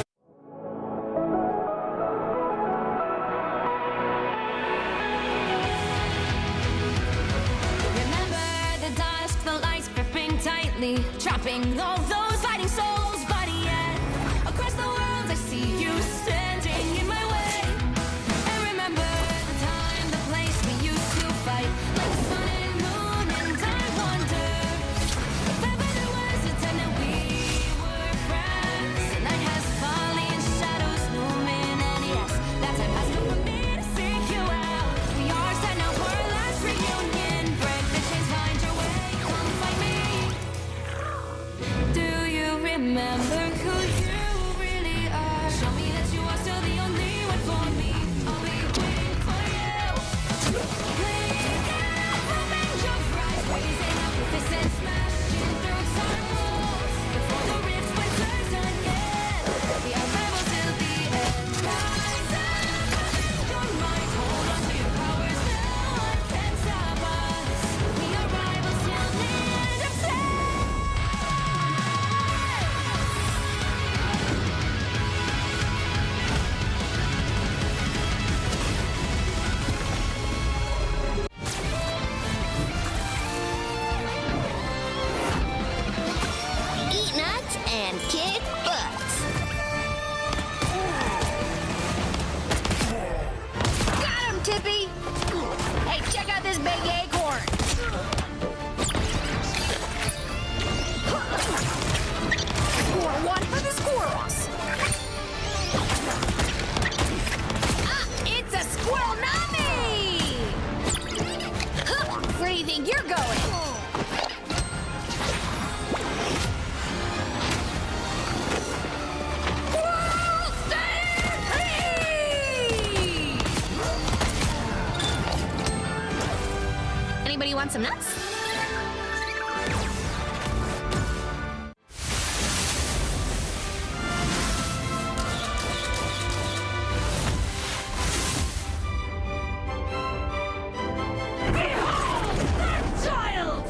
Remember the dusk, the lights gripping tightly, trapping all those fighting souls. But yet, across the world I see you standing in my way. And remember the time, the place we used to fight like the sun and moon. And I wonder if ever there was a time that we were friends. The night has fallen, shadows looming, and yes, that time has come for me to seek you out. We are set now for our last reunion. Break the chains, find your way, come find me. Do you remember who you really are? Show me that you are still the only one for me. I'll be waiting for you. Bleed out, open your eyes, raising up your fists and smashing through time walls. Before the rifts were closed again, we are rebels till the end. Rise up, your mind, hold on to your powers. No one can stop us. We are rivals till the end of time. Eat nuts and kick butts. Got him, Tippy! Hey, check out this big acorn! Score one for the squirrels! Ah, it's a squirrel nami! Huh, where do you think you're going? Squirrel stampede! Anybody want some nuts? Child!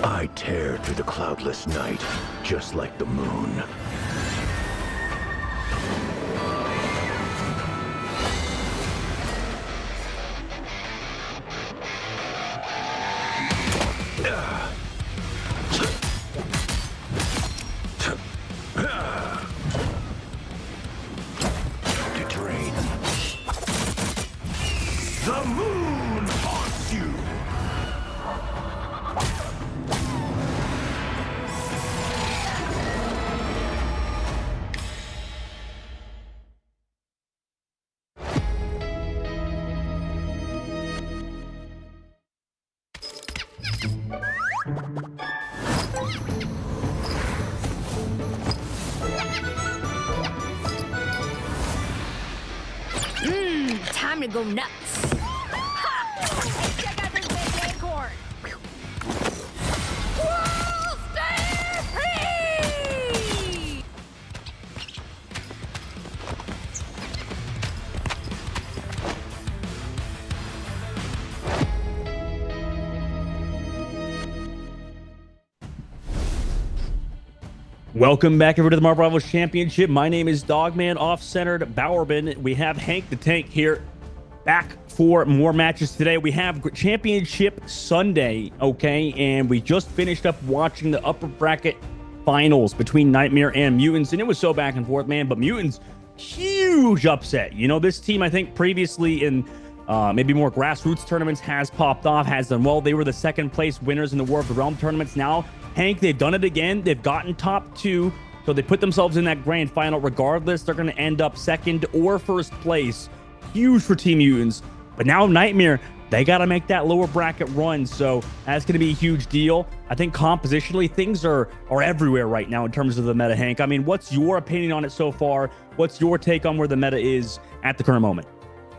I tear through the cloudless night, just like the moon. To drain. The moon haunts you! Time to go nuts. Ha! Hey, check out this big acorn. Whoa, stay free! Welcome back over to the Marvel Rivals Championship. My name is Dogman, off-centered Bowerman. We have Hank the Tank here, back for more matches today. We have Championship Sunday, okay? And we just finished up watching the upper bracket finals between Nightmare and Mutants, and it was so back and forth, man. But Mutants, huge upset. You know, this team, I think previously in maybe more grassroots tournaments has popped off, has done well. They were the second place winners in the War of the Realm tournaments. Now, Hank, they've done it again. They've gotten top 2, so they put themselves in that grand final. Regardless, they're going to end up second or first place. Huge for Team Mutants. But now Nightmare, they got to make that lower bracket run, so that's going to be a huge deal. I think compositionally, things are everywhere right now in terms of the meta, Hank. I mean, what's your opinion on it so far? What's your take on where the meta is at the current moment?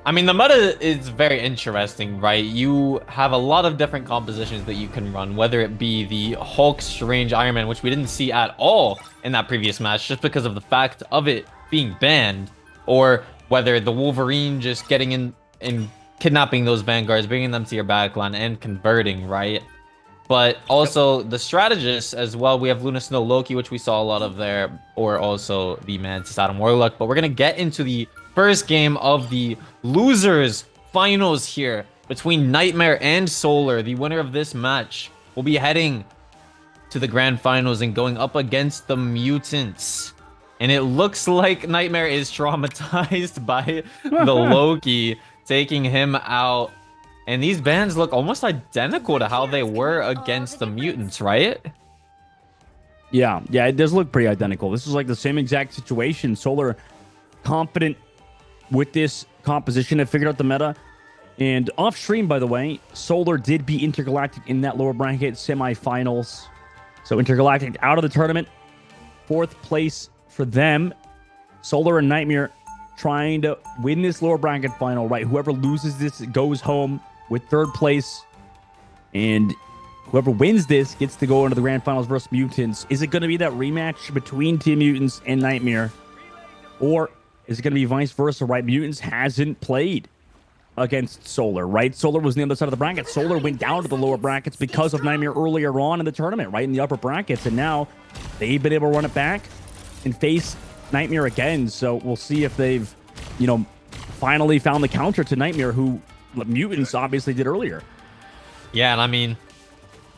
I mean, the meta is very interesting, right? You have a lot of different compositions that you can run, whether it be the Hulk, Strange, Iron Man, which we didn't see at all in that previous match just because of the fact of it being banned, or whether the Wolverine just getting in and kidnapping those Vanguards, bringing them to your backline and converting, right? But also the strategists as well. We have Luna Snow Loki, which we saw a lot of there, or also the Mantis Adam Warlock. But we're going to get into the first game of the losers finals here between Nightmare and Solar. The winner of this match will be heading to the grand finals and going up against the Mutants. And it looks like Nightmare is traumatized by the Loki, taking him out. And these bans look almost identical to how they were against the Mutants, right? Yeah, it does look pretty identical. This is like the same exact situation. Solar confident with this composition, have figured out the meta. And off stream, by the way, Solar did beat Intergalactic in that lower bracket semifinals. So Intergalactic out of the tournament, 4th place for them. Solar and Nightmare trying to win this lower bracket final, right? Whoever loses this goes home with 3rd place. And whoever wins this gets to go into the grand finals versus Mutants. Is it going to be that rematch between Team Mutants and Nightmare? Or is it going to be vice versa, right? Mutants hasn't played against Solar, right? Solar was on the other side of the bracket. Solar went down to the lower brackets because of Nightmare earlier on in the tournament, right? In the upper brackets. And now they've been able to run it back and face Nightmare again. So we'll see if they've, you know, finally found the counter to Nightmare, who Mutants obviously did earlier. Yeah, and I mean,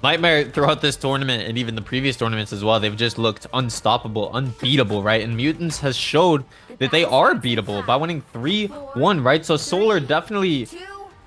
Nightmare throughout this tournament and even the previous tournaments as well, they've just looked unstoppable, unbeatable, right? And Mutants has showed that they are beatable by winning 3-1, right? So Solar definitely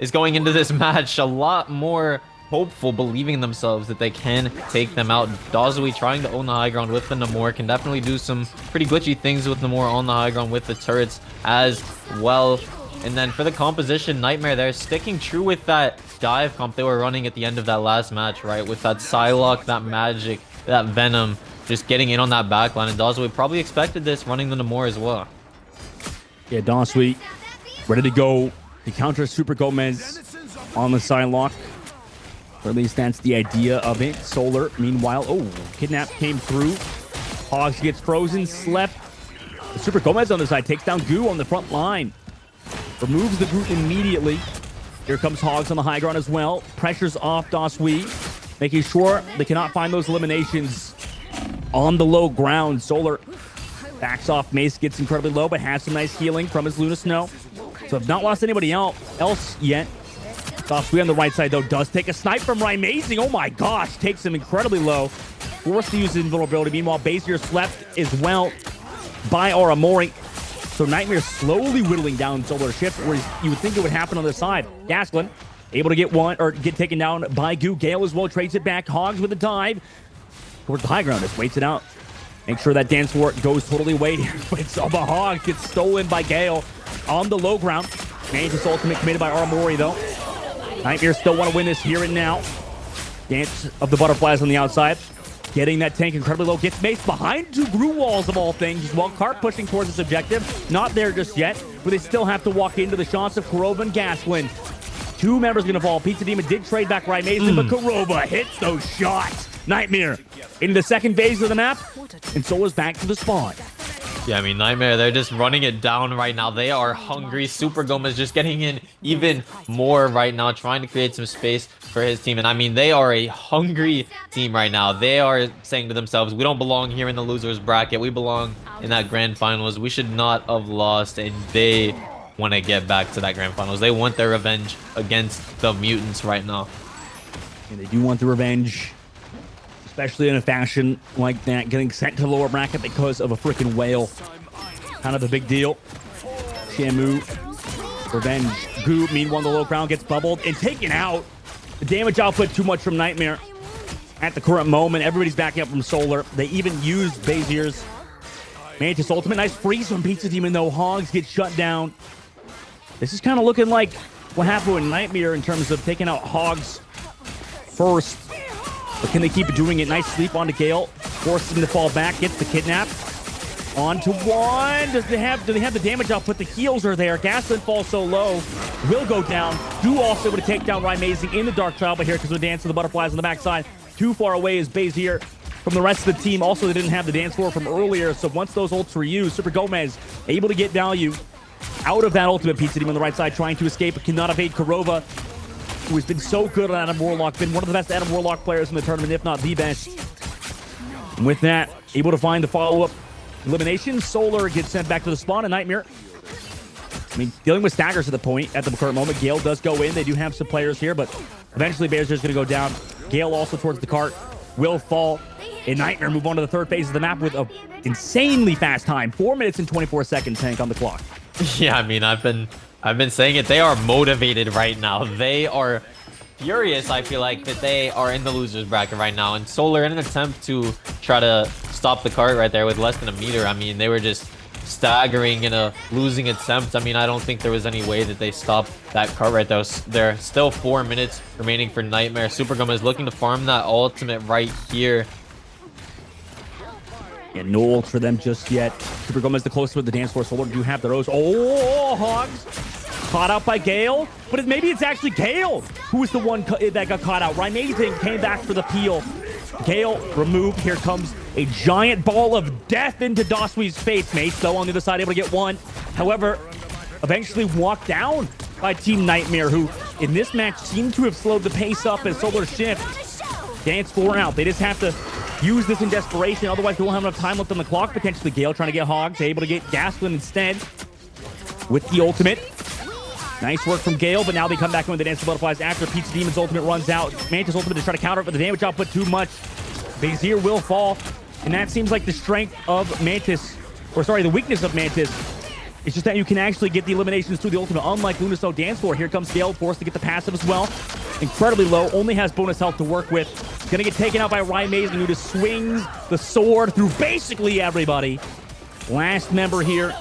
is going into this match a lot more hopeful, believing in themselves that they can take them out. Dazui trying to own the high ground with the Namor, can definitely do some pretty glitchy things with Namor on the high ground with the turrets as well. And then for the composition, Nightmare, they're sticking true with that dive comp they were running at the end of that last match, right? With that Psylocke, that Magic, that Venom, just getting in on that backline. And Dazui probably expected this, running the Namor as well. Yeah, Dazui ready to go to counter Super Gomez on the Psylocke. Or at least that's the idea of it. Solar, meanwhile, Kidnap came through. Hogs gets frozen, slept. Super Gomez on the side takes down Goo on the front line. Removes the Groot immediately. Here comes Hogs on the high ground as well. Pressures off Dazui, making sure they cannot find those eliminations on the low ground. Solar backs off. Mace gets incredibly low, but has some nice healing from his Luna Snow. So have not lost anybody else yet. Dazui on the right side, though, does take a snipe from Raimazing. Oh my gosh, takes him incredibly low. Forced to use his invulnerability. Meanwhile, Bazier slept as well by Aramori. So Nightmare slowly whittling down Solar Shift, where you would think it would happen on the side. Gasklin able to get taken down by Goo. Gale as well trades it back. Hogs with a dive towards the high ground. Just waits it out. Make sure that dance floor goes totally away. But Hogs gets stolen by Gale on the low ground. Mantis ultimate committed by Aramori, though. Nightmare still want to win this here and now. Dance of the Butterflies on the outside. Getting that tank incredibly low. Gets maced behind 2 Groot walls of all things. While Cart pushing towards its objective. Not there just yet. But they still have to walk into the shots of Kurova and Gasklin. 2 members going to fall. Pizza Demon did trade back Raimazing, but Kurova hits those shots. Nightmare into the second phase of the map. And Solar's back to the spawn. Yeah, I mean, Nightmare, they're just running it down right now. They are hungry. Super Gomez just getting in even more right now, trying to create some space for his team. And I mean, they are a hungry team right now. They are saying to themselves, we don't belong here in the losers bracket. We belong in that grand finals. We should not have lost. And they want to get back to that grand finals. They want their revenge against the mutants right now. And they do want the revenge, especially in a fashion like that, getting sent to the lower bracket because of a freaking whale. Kind of a big deal. Shamu, revenge. Goo, meanwhile, the low ground gets bubbled and taken out. The damage output too much from Nightmare. At the current moment, everybody's backing up from Solar. They even used Bazier's Mantis ultimate. Nice freeze from Pizza Demon, though. Hogs get shut down. This is kind of looking like what happened with Nightmare in terms of taking out Hogs first. But can they keep doing it? Nice sleep onto Gale. Forces him to fall back. Gets the kidnap. On to one. Do they have the damage output? The heals are there. Gaslin falls so low. Will go down. Do also able to take down Rymazing in the Dark Trial, but here because of the dance of the butterflies on the backside. Too far away is Bazier from the rest of the team. Also, they didn't have the dance floor from earlier, so once those ults were used, Super Gomez able to get value out of that ultimate. Pizza Team on the right side trying to escape, but cannot evade Kurova, who has been so good on Adam Warlock, been one of the best Adam Warlock players in the tournament, if not the best. And with that, able to find the follow-up elimination. Solar gets sent back to the spawn, and Nightmare, I mean, dealing with staggers at the current moment. Gale does go in. They do have some players here, but eventually Bear's going to go down. Gale also towards the cart. Will fall. And Nightmare move on to the third phase of the map with an insanely fast time. 4 minutes and 24 seconds, Hank, on the clock. Yeah, I mean, I've been saying it. They are motivated right now. They are furious, I feel like, that they are in the losers bracket right now. And Solar, in an attempt to try to stop the cart right there with less than a meter, I mean, they were just staggering in a losing attempt. I mean, I don't think there was any way that they stopped that cart right there. There's still 4 minutes remaining for Nightmare. Super Gomez looking to farm that ultimate right here. And no ult for them just yet. Super Gomez the closest with the dance floor. Solar do have the rose. Oh, Hogs caught out by Gale. But maybe it's actually Gale who was the one that got caught out. Rymazing came back for the peel. Gale removed. Here comes a giant ball of death into Doswee's face. Mace, though, on the other side, able to get one. However, eventually walked down by Team Nightmare, who in this match seemed to have slowed the pace up as Solar shift. Dance floor out. They just have to use this in desperation. Otherwise, they won't have enough time left on the clock. Potentially, Gale trying to get Hogs. Able to get Gaslin instead with the ultimate. Nice work from Gale, but now they come back in with the Dance of Butterflies after Pizza Demon's ultimate runs out. Mantis ultimate to try to counter it, but the damage output too much. Bazier will fall, and that seems like the strength of Mantis, or sorry, the weakness of Mantis. It's just that you can actually get the eliminations through the ultimate, unlike Lunaso Dance Floor. Here comes Gale, forced to get the passive as well. Incredibly low, only has bonus health to work with. Gonna get taken out by Rymazing, who just swings the sword through basically everybody. Last member here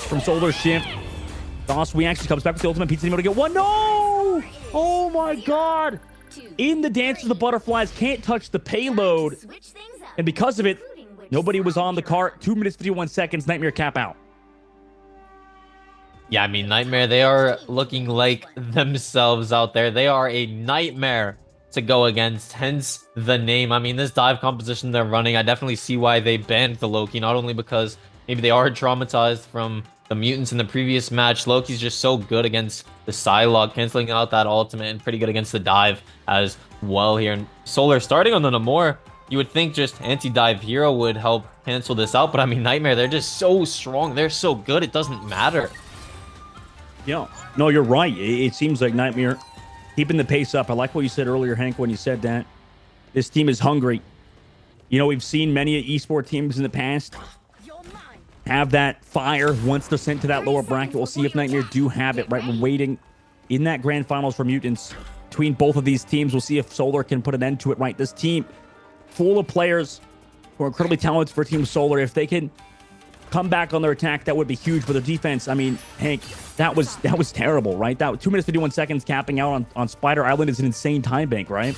from Solar Shift. Doswee actually comes back with the ultimate. Pizza Team able to get one. No! Oh my god! In the Dance of the Butterflies, can't touch the payload. And because of it, nobody was on the cart. 2 minutes, 51 seconds. Nightmare cap out. Yeah, I mean, Nightmare, they are looking like themselves out there. They are a nightmare to go against, hence the name. I mean, this dive composition they're running, I definitely see why they banned the Loki, not only because maybe they are traumatized from the mutants in the previous match. Loki's just so good against the Psylocke, canceling out that ultimate, and pretty good against the dive as well here. And Solar starting on the Namor, you would think just anti-dive hero would help cancel this out, but I mean, Nightmare, they're just so strong. They're so good, it doesn't matter. Yeah, no, you're right. It seems like Nightmare keeping the pace up. I like what you said earlier, Hank, when you said that this team is hungry. You know, we've seen many esport teams in the past have that fire once they're sent to that lower bracket. We'll see if Nightmare do have it, right? We're waiting in that grand finals for mutants between both of these teams. We'll see if Solar can put an end to it, right? This team full of players who are incredibly talented for Team Solar. If they can come back on their attack, that would be huge. But their defense, I mean, Hank, that was terrible, right? That 2 minutes 51 seconds capping out on Spider Island is an insane time bank, right?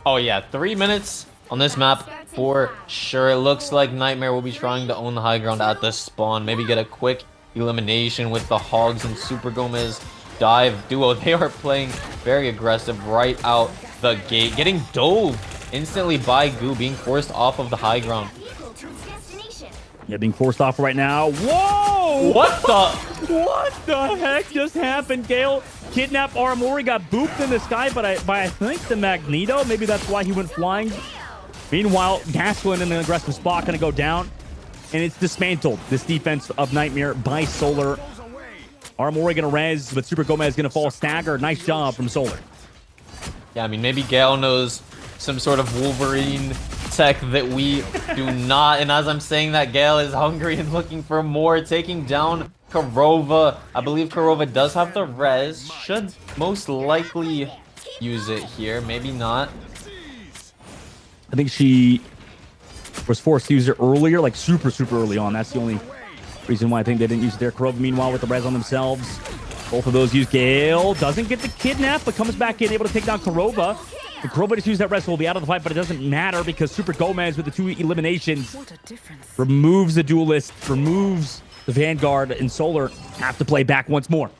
Oh yeah, 3 minutes on this map for sure. It looks like Nightmare will be trying to own the high ground at the spawn. Maybe get a quick elimination with the Hogs and Super Gomez dive duo. They are playing very aggressive right out the gate. Getting dove instantly by Goo, being forced off of the high ground. Yeah, being forced off right now. Whoa! What the heck just happened? Gale kidnapped Armori, got booped in the sky by I think the Magneto. Maybe that's why he went flying. Meanwhile, Gasklin in an aggressive spot going to go down. And it's dismantled, this defense of Nightmare by Solar. Armori going to res, but Super Gomez going to fall stagger. Nice job from Solar. Yeah, I mean, maybe Gale knows some sort of Wolverine tech that we do not. And as I'm saying that, Gale is hungry and looking for more, taking down Kurova. I believe Kurova does have the res. Should most likely use it here. Maybe not. I think she was forced to use it earlier, like super early on. That's the only reason why I think they didn't use it there. Kurova, meanwhile, with the res on themselves. Both of those use. Gale doesn't get the kidnap, but comes back in, able to take down Kurova. The Kurova just used that res will be out of the fight, but it doesn't matter because Super Gomez with the 2 eliminations removes the duelist, removes the Vanguard, and Solar have to play back once more.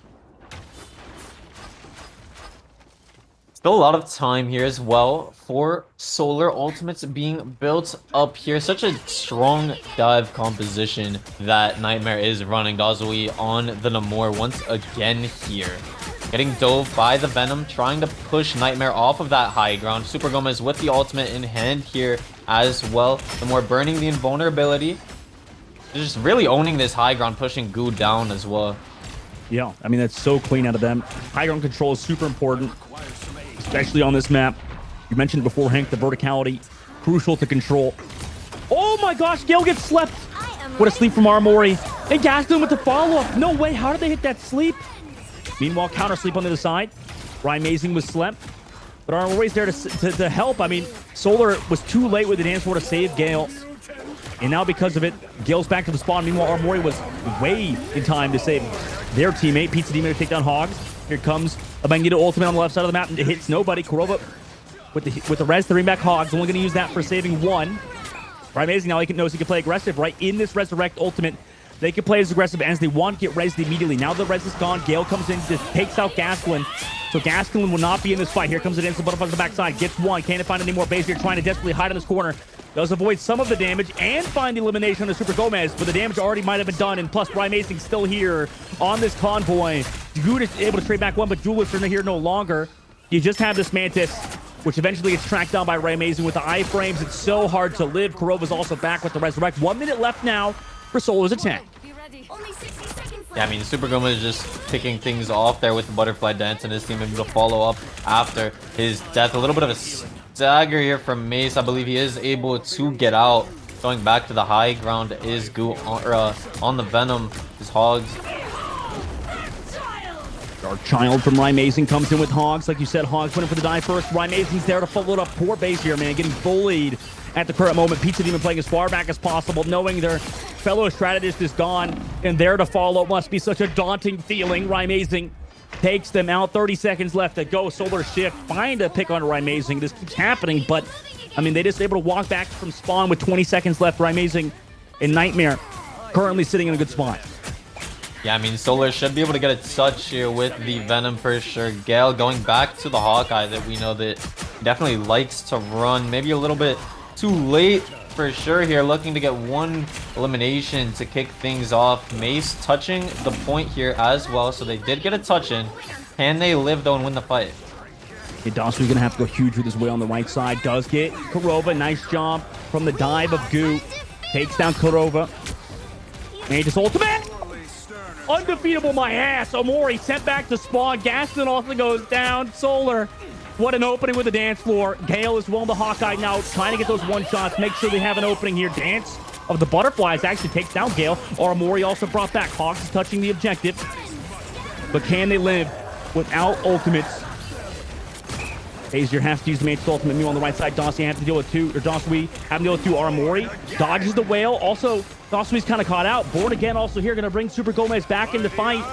Still a lot of time here as well for Solar Ultimates being built up here. Such a strong dive composition that Nightmare is running. Dazui on the Namor once again here. Getting dove by the Venom, trying to push Nightmare off of that high ground. Super Gomez with the ultimate in hand here as well. Namor burning the invulnerability. Just really owning this high ground, pushing Goo down as well. Yeah, I mean, that's so clean out of them. High ground control is super important, especially on this map. You mentioned before, Hank, the verticality, crucial to control. Oh my gosh, Gale gets slept. What a sleep from Armori. And Gaston with the follow-up. No way, how did they hit that sleep? Meanwhile, counter sleep on the other side. Ryan Mazing was slept. But Armori's there to help. I mean, Solar was too late with the dance floor to save Gale. And now because of it, Gale's back to the spawn. Meanwhile, Armori was way in time to save their teammate. Pizza Demon to take down Hogs. Here comes a Magneto ultimate on the left side of the map. And it hits nobody. Kurova with the res to bring back Hogs. Only going to use that for saving one. Right, Amazing now knows he can play aggressive. Right in this Resurrect ultimate, they can play as aggressive as they want, get resed immediately. Now the res is gone. Gale comes in, just takes out Gasklin. So Gasklin will not be in this fight. Here comes an instant butterfly on the backside. Gets one. Can't find any more base here. Trying to desperately hide in this corner. Does avoid some of the damage and find the elimination on the Super Gomez, but the damage already might have been done. And plus, Ryan Mazing still here on this convoy. Good is able to trade back one, but Duelists are here no longer. You just have this Mantis, which eventually gets tracked down by Ryan Mazing with the iframes. It's so hard to live. Kurova's also back with the Resurrect. 1 minute left now for Solar's attack. Yeah, I mean, Super Gomez is just picking things off there with the butterfly dance, and his team able to follow up after his death. A little bit of a stagger here from Mace. I believe he is able to get out. Going back to the high ground is Goo on the Venom. His Hogs. Dark Child from Ryan Mazing comes in with Hogs. Like you said, Hogs went in for the dive first. Ryan Mazing's there to follow it up. Poor base here, man. Getting bullied at the current moment. Pizza Demon playing as far back as possible, knowing their fellow strategist is gone and there to follow. Must be such a daunting feeling. Ryan Mazing takes them out. 30 seconds left to go. Solar shift. Find a pick on Ryan Mazing. This keeps happening, but I mean, they just able to walk back from spawn with 20 seconds left. Ryan Mazing and Nightmare currently sitting in a good spot. Yeah, I mean, Solar should be able to get a touch here with the Venom for sure. Gale going back to the Hawkeye that we know that definitely likes to run. Maybe a little bit too late for sure here, looking to get one elimination to kick things off. Mace touching the point here as well, so they did get a touch in. Can they live though and win the fight? Yeah, Dawson's gonna have to go huge with his way on the right side. Does get Kurova. Nice job from the dive of Goo. Takes down Kurova. Made his ultimate. Undefeatable my ass. Omori sent back to spawn. Gaston also goes down. Solar. What an opening with the dance floor. Gale is well the Hawkeye now, trying to get those one shots. Make sure they have an opening here. Dance of the Butterflies actually takes down Gale. Omori also brought back. Hogs is touching the objective. But can they live without ultimates? Azier has to use the Mantis ultimate. Meanwhile, on the right side, Dawsey have to deal with two, or Dawsey have to deal with two. Armori dodges the whale. Also, Dawsey's kind of caught out. Born Again also here, going to bring Super Gomez back into fight.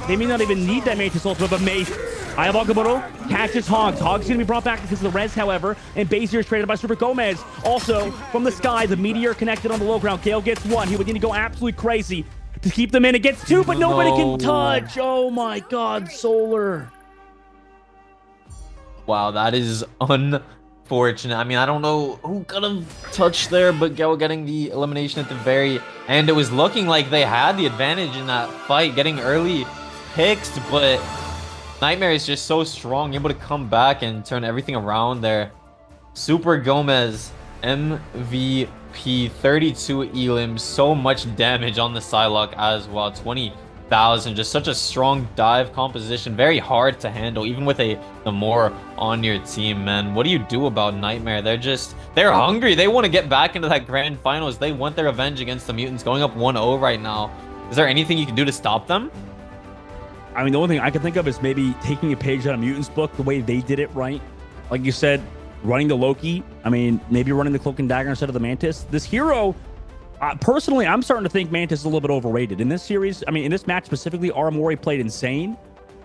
They may not even need that Mantis ultimate, but Mace, Eye of Agamotto, catches Hogs. Hogs going to be brought back because of the res, however, and Bazier is traded by Super Gomez. Also, from the sky, the Meteor connected on the low ground. Gale gets one. He would need to go absolutely crazy to keep them in. It gets two, but nobody can touch. Oh my God, Solar. Wow, that is unfortunate. I mean, I don't know who could have touched there, but Gale getting the elimination at the very end. It was looking like they had the advantage in that fight, getting early picks, but Nightmare is just so strong, able to come back and turn everything around there. Super Gomez, MVP, 32 elims, so much damage on the Psylocke as well, 20,000. Just such a strong dive composition, very hard to handle, even with the more on your team, man. What do you do about Nightmare? They're hungry. They want to get back into that grand finals. They want their revenge against the Mutants, going up 1-0 right now. Is there anything you can do to stop them? I mean, the only thing I can think of is maybe taking a page out of Mutants' book, the way they did it, right? Like you said, running the Loki. I mean, maybe running the Cloak and Dagger instead of the Mantis. This hero, personally, I'm starting to think Mantis is a little bit overrated. In this series, I mean, in this match specifically, Aramori played insane,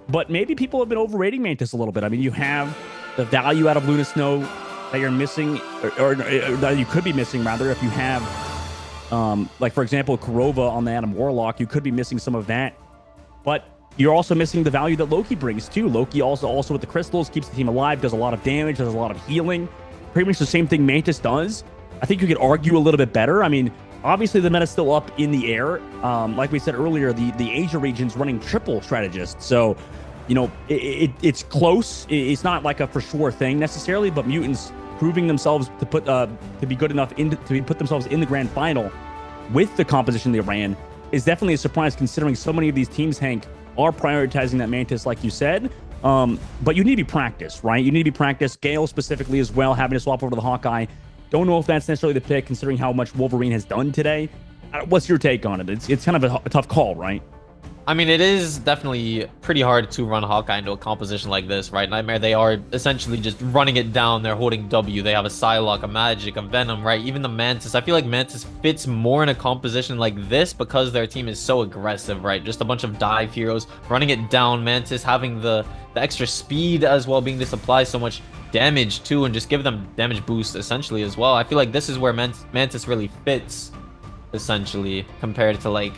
but maybe people have been overrating Mantis a little bit. I mean, you have the value out of Luna Snow that you're missing, or that you could be missing, rather, if you have, like, for example, Kurova on the Adam Warlock. You could be missing some of that, but you're also missing the value that Loki brings too. Loki also with the crystals keeps the team alive, does a lot of damage, does a lot of healing. Pretty much the same thing Mantis does. I think you could argue a little bit better. I mean, obviously the meta's still up in the air. Like we said earlier, the Asia region's running triple strategist. So, you know, it's close. It's not like a for sure thing necessarily, but Mutants proving themselves to be good enough to put themselves in the grand final with the composition they ran is definitely a surprise, considering so many of these teams, Hank, are prioritizing that Mantis, like you said. But you need to be practiced, right? You need to be practiced. Gale specifically as well, having to swap over to the Hawkeye. Don't know if that's necessarily the pick, considering how much Wolverine has done today. What's your take on it? It's kind of a tough call, right? I mean, it is definitely pretty hard to run Hawkeye into a composition like this, right? Nightmare, they are essentially just running it down. They're holding W. They have a Psylocke, a Magic, a Venom, right? Even the Mantis. I feel like Mantis fits more in a composition like this because their team is so aggressive, right? Just a bunch of dive heroes running it down. Mantis having the extra speed as well, being to supply so much damage too, and just give them damage boost essentially as well. I feel like this is where Mantis really fits essentially compared to like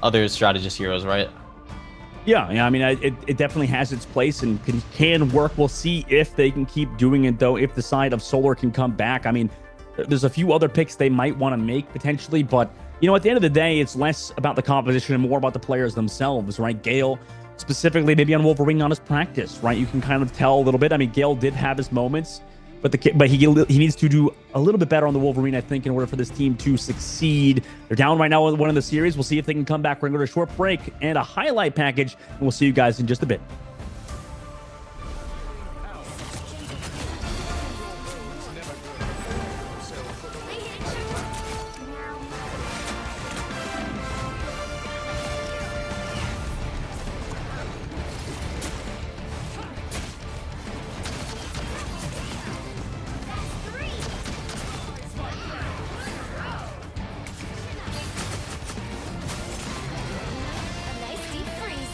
other strategist heroes, right? Yeah, I mean, it definitely has its place and can work. We'll see if they can keep doing it, though, if the side of Solar can come back. I mean, there's a few other picks they might want to make potentially, but, you know, at the end of the day, it's less about the composition and more about the players themselves, right? Gale, specifically, maybe on Wolverine on his practice, right? You can kind of tell a little bit. I mean, Gale did have his moments, but he needs to do a little bit better on the Wolverine, I think, in order for this team to succeed. They're down right now with one of the series. We'll see if they can come back. We're going to go to a short break and a highlight package, and we'll see you guys in just a bit. Nice deep freeze.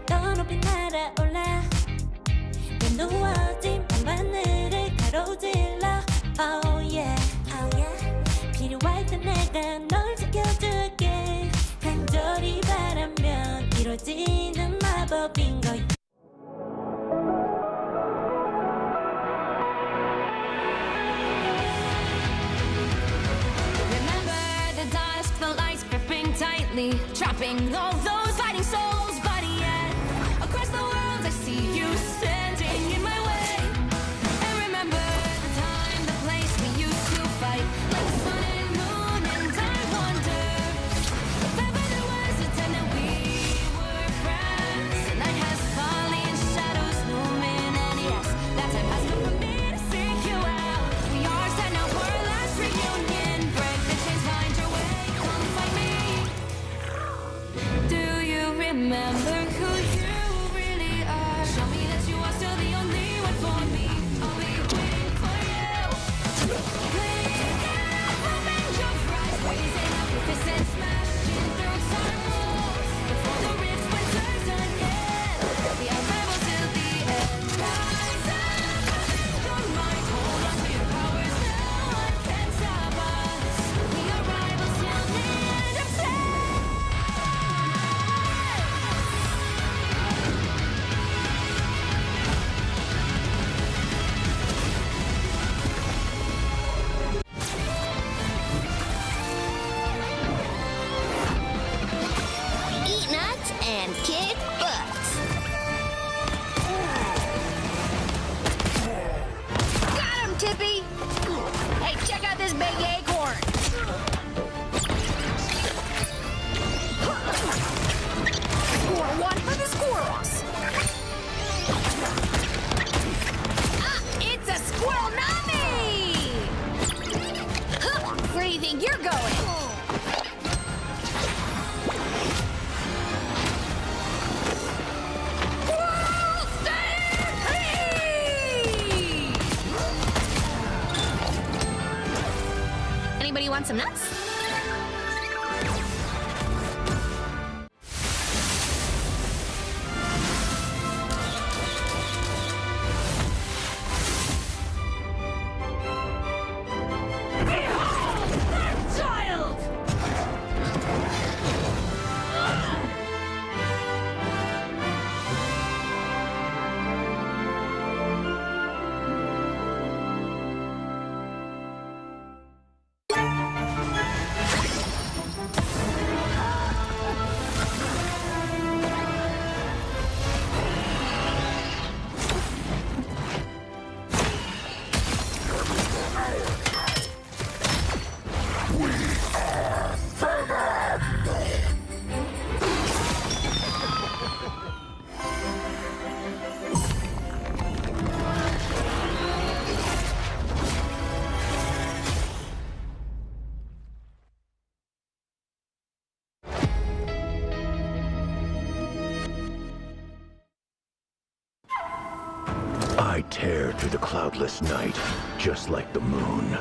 한껏 높이 날아올라 내 누워진 밤하늘을 가로질러 Oh yeah, oh yeah 필요할 때 내가 널 지켜줄게 간절히 바라면 이루어지는 마법인 걸 Remember the dusk, the lights gripping tightly, trapping all those fighting souls. But yet, across the world, I see you standing in my way. And remember the time, the place we used to fight, like the sun and moon. And I wonder if ever there was a time that we were friends. The night has fallen, shadows looming, and yes, that time has come for me to seek you out. We are set now for our last reunion. Break the chains, find your way, come find me. Do this big acorn. Score one for the squirrels. Ah, it's a squirrel nami! Huh, where do you think you're going? Squirrel stampede! Anybody want some nuts? I tear through the cloudless night, just like the moon.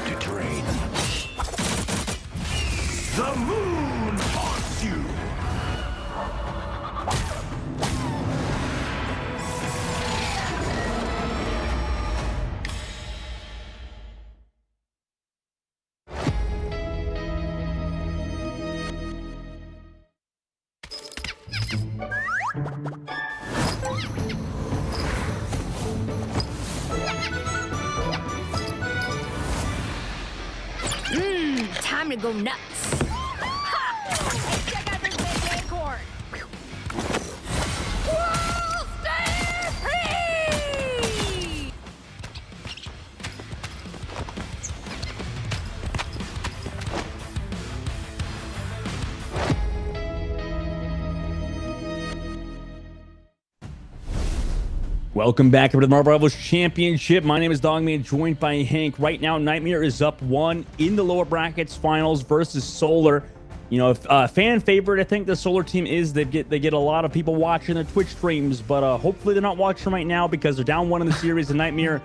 To drain. The moon haunts you! Time to go nuts. Ha! Check out this big acorn. Squirrel stampede! Welcome back to the Marvel Rivals Championship. My name is Dogman, joined by Hank. Right now, Nightmare is up 1 in the lower brackets finals versus Solar. You know, if fan favorite, I think the Solar team is. They get a lot of people watching their Twitch streams, but hopefully they're not watching right now because they're down 1 in the series. And Nightmare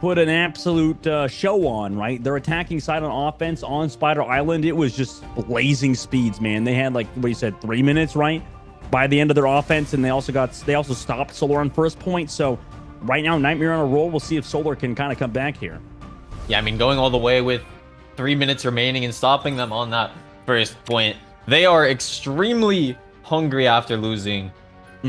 put an absolute show on. Right, their attacking side on offense on Spider Island, it was just blazing speeds, man. They had like what you said, 3 minutes, right? By the end of their offense, and they also stopped Solar on first point. So right now, Nightmare on a roll. We'll see if Solar can kind of come back here. Yeah, I mean, going all the way with 3 minutes remaining and stopping them on that first point. They are extremely hungry after losing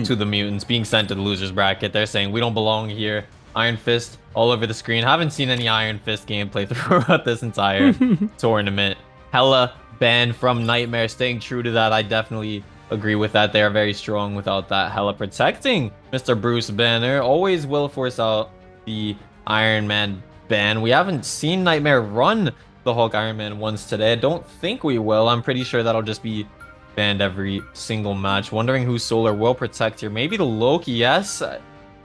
to the Mutants, being sent to the losers bracket. They're saying we don't belong here. Iron Fist all over the screen. Haven't seen any Iron Fist gameplay throughout this entire tournament. Hella banned from Nightmare, staying true to that. I definitely agree with that. They are very strong without that. Hella protecting Mr. Bruce Banner. Always will force out the Iron Man ban. We haven't seen Nightmare run the Hulk Iron Man once today. I don't think we will. I'm pretty sure that'll just be banned every single match. Wondering who Solar will protect here. Maybe the Loki. Yes,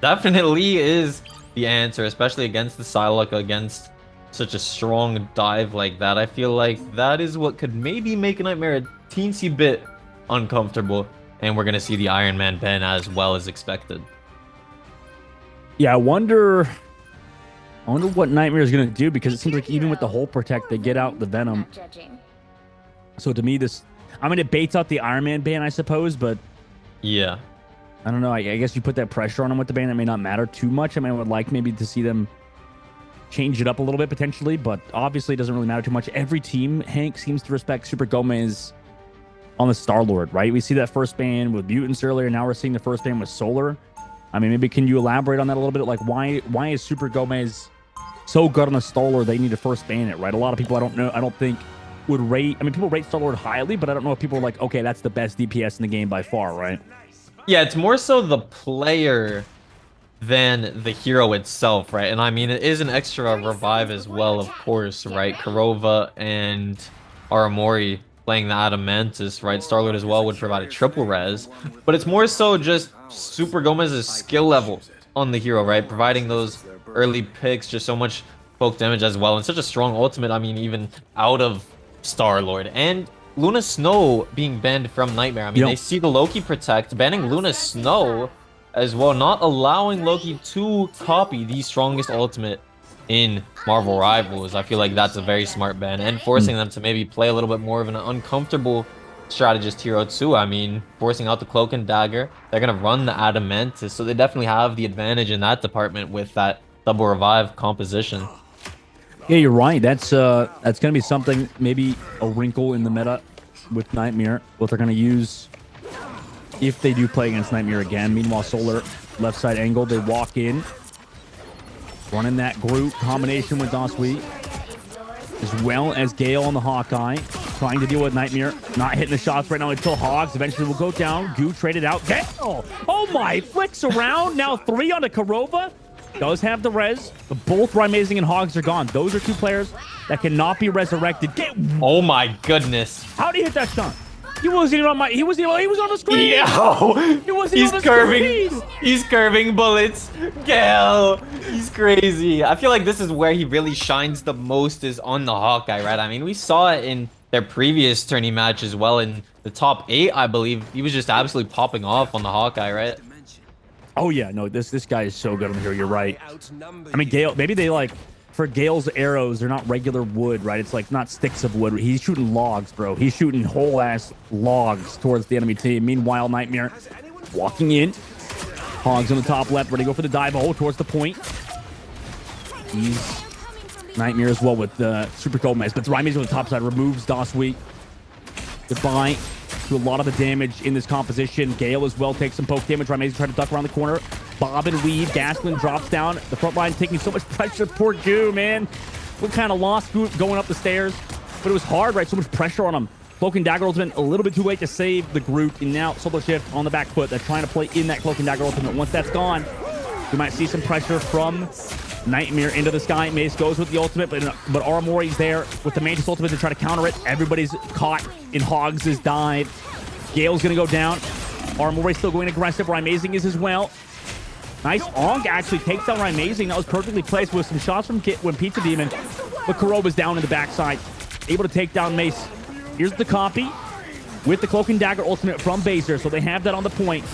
definitely is the answer, especially against the Psylocke, against such a strong dive like that. I feel like that is what could maybe make Nightmare a teensy bit uncomfortable, and we're gonna see the Iron Man ban as well as expected. Yeah, I wonder what Nightmare is gonna do, because it seems like even with the Hulk protect, they get out the Venom. So to me, it baits out the Iron Man ban, I suppose, but yeah, I don't know. I guess you put that pressure on them with the ban, that may not matter too much. I mean, I would like maybe to see them change it up a little bit potentially, but obviously it doesn't really matter too much. Every team, Hank, seems to respect Super Gomez on the Star-Lord, right? We see that first ban with Mutants earlier. Now we're seeing the first ban with Solar. I mean, maybe can you elaborate on that a little bit? Like, why is Super Gomez so good on a Star-Lord they need to first ban it, right? A lot of people, I don't think would rate, I mean, people rate Star-Lord highly, but I don't know if people are like, okay, that's the best DPS in the game by far, right? Yeah, it's more so the player than the hero itself, right? And I mean, it is an extra revive as well, of course, right? Kurova and Aramori playing the Adamantis, right? Star-Lord as well would provide a triple res, but it's more so just Super Gomez's skill level on the hero, right? Providing those early picks, just so much poke damage as well, and such a strong ultimate. I mean, even out of Star-Lord and Luna Snow being banned from Nightmare. I mean, they see the Loki protect, banning Luna Snow as well, not allowing Loki to copy the strongest ultimate in Marvel Rivals. I feel like that's a very smart ban, and forcing them to maybe play a little bit more of an uncomfortable strategist hero too. I mean, forcing out the Cloak and Dagger. They're gonna run the Adamantis, so they definitely have the advantage in that department with that double revive composition. Yeah, you're right. That's gonna be something, maybe a wrinkle in the meta with Nightmare, what they're gonna use if they do play against Nightmare again. Meanwhile, Solar left side angle, they walk in, running that group combination with Dasui, as well as Gale on the Hawkeye, trying to deal with Nightmare, not hitting the shots right now until Hogs eventually will go down. Goo traded out. Gale! Oh my, flicks around. Now 3 on the Kurova. Does have the res, but both Amazing and Hogs are gone. Those are 2 players that cannot be resurrected. Oh my goodness. How did he hit that shot? He wasn't even on my, he was on the screen. Yo, He wasn't he's on the curving. screen. He's curving bullets. Gale, he's crazy. I feel like this is where he really shines the most, is on the Hawkeye, right? I mean, we saw it in their previous tourney match as well. In the top 8, I believe, he was just absolutely popping off on the Hawkeye, right? Oh yeah, no, this guy is so good on here. You're right. I mean, Gale, maybe they like, for Gale's arrows, they're not regular wood, right? It's like not sticks of wood. He's shooting logs, bro. He's shooting whole ass logs towards the enemy team. Meanwhile, Nightmare walking in. Hogs on the top left, ready to go for the dive hole towards the point. He's Nightmare as well with Super Gomez, but Raimi's on the top side removes Dasui. Goodbye to a lot of the damage in this composition. Gale as well takes some poke damage. Raimi's trying to duck around the corner. Bob and weave. Gasklin drops down. The front line taking so much pressure. Poor Goo, man. We kind of lost Goo going up the stairs, but it was hard, right? So much pressure on him. Cloak and Dagger ultimate a little bit too late to save the group, and now Solar Shift on the back foot. They're trying to play in that Cloak and Dagger ultimate. Once that's gone, we might see some pressure from Nightmare into the sky. Mace goes with the ultimate, but Aramori's there with the Mantis ultimate to try to counter it. Everybody's caught in Hogs' dive. Gale's going to go down. Aramori's still going aggressive. Amazing is as well. Nice Onk actually takes down Amazing. That was perfectly placed with some shots from when Pizza Demon, but Kuroba's down in the backside, able to take down Mace. Here's the copy with the Cloak and Dagger ultimate from Baser, so they have that on the point.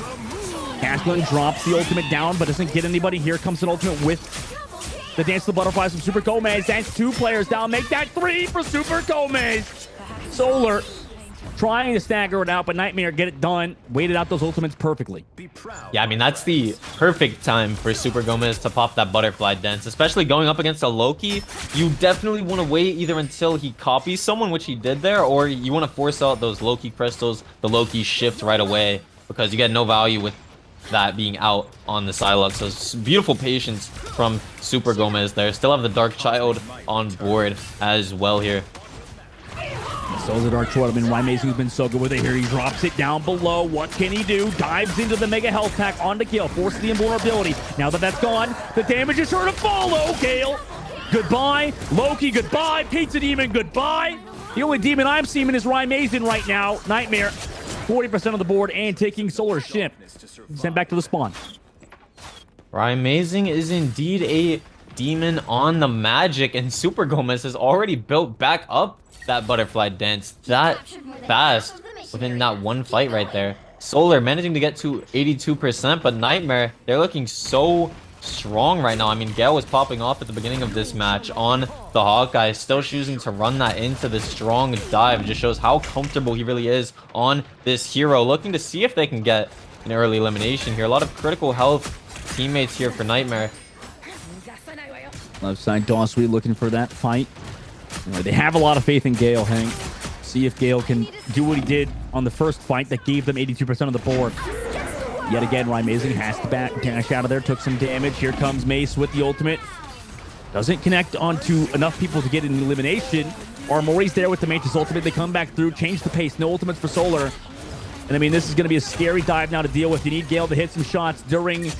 Gasklin drops the ultimate down, but doesn't get anybody. Here comes an ultimate with the Dance of the Butterflies from Super Gomez. That's 2 players down. Make that 3 for Super Gomez. Solar trying to stagger it out, but Nightmare get it done. Waited out those ultimates perfectly. Yeah, I mean, that's the perfect time for Super Gomez to pop that butterfly dance, especially going up against a Loki. You definitely want to wait either until he copies someone, which he did there, or you want to force out those Loki crystals, the Loki shift right away, because you get no value with that being out on the Psylocke. So it's beautiful patience from Super Gomez there. Still have the Dark Child on board as well here. So is the Dark Child. I mean, Amazing's been so good with it here. He drops it down below. What can he do? Dives into the Mega Health Pack onto Gale. Forces the invulnerability. Now that that's gone, the damage is sure to follow. Gale, goodbye. Loki, goodbye. Pizza Demon, goodbye. The only demon I'm seeing is Amazing right now. Nightmare, 40% of the board and taking Solar Shift. Sent back to the spawn. Amazing is indeed a demon on the magic, and Super Gomez has already built back up that butterfly dance that fast within that one fight right there. Solar managing to get to 82%, but Nightmare, they're looking so strong right now. I mean, Gale was popping off at the beginning of this match on the Hawkeye, still choosing to run that into the strong dive. Just shows how comfortable he really is on this hero. Looking to see if they can get an early elimination here. A lot of critical health teammates here for Nightmare. Left side, Dasui looking for that fight. They have a lot of faith in Gale, Hank. See if Gale can do what he did on the first fight that gave them 82% of the board. Yet again, Amazing has to dash out of there. Took some damage. Here comes Mace with the ultimate. Doesn't connect onto enough people to get an elimination. Armori's there with the Mantis ultimate. They come back through, change the pace. No ultimates for Solar. And I mean, this is going to be a scary dive now to deal with. You need Gale to hit some shots during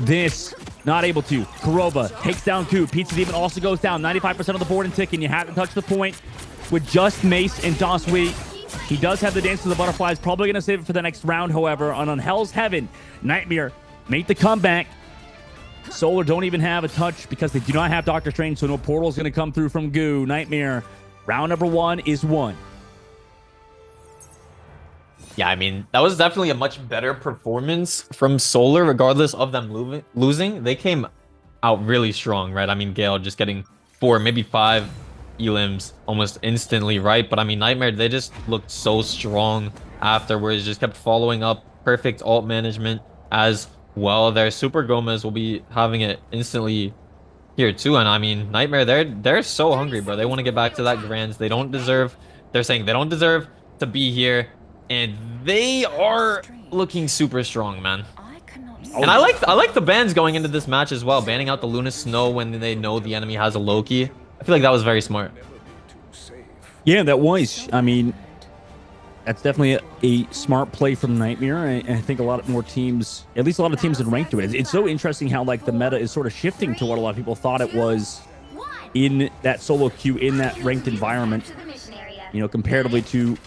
this. Not able to. Kurova takes down Coup. Pizza Demon also goes down. 95% of the board and ticking. You haven't touched the point with just Mace and Daswi. He does have the Dance of the Butterflies. Probably going to save it for the next round, however. And on Hell's Heaven, Nightmare make the comeback. Solar don't even have a touch because they do not have Doctor Strange, so no portal is going to come through from Goo. Nightmare, round number 1 is won. Yeah, I mean, that was definitely a much better performance from Solar, regardless of them losing. They came out really strong, right? I mean, Gale just getting 4, maybe 5 elims almost instantly, right? But I mean, Nightmare, they just looked so strong afterwards, just kept following up. Perfect ult management as well. Their Super Gomez will be having it instantly here too. And I mean, Nightmare, they're so hungry, bro. They want to get back to that Grands. They don't deserve, they're saying they don't deserve to be here. And they are looking super strong, man. And I like the bans going into this match as well, banning out the Luna Snow when they know the enemy has a Loki. I feel like that was very smart. Yeah, that was. I mean, that's definitely a smart play from Nightmare. And I think a lot more teams, at least a lot of teams in ranked do it. It's so interesting how like the meta is sort of shifting to what a lot of people thought it was in that solo queue, in that ranked environment, you know, comparatively to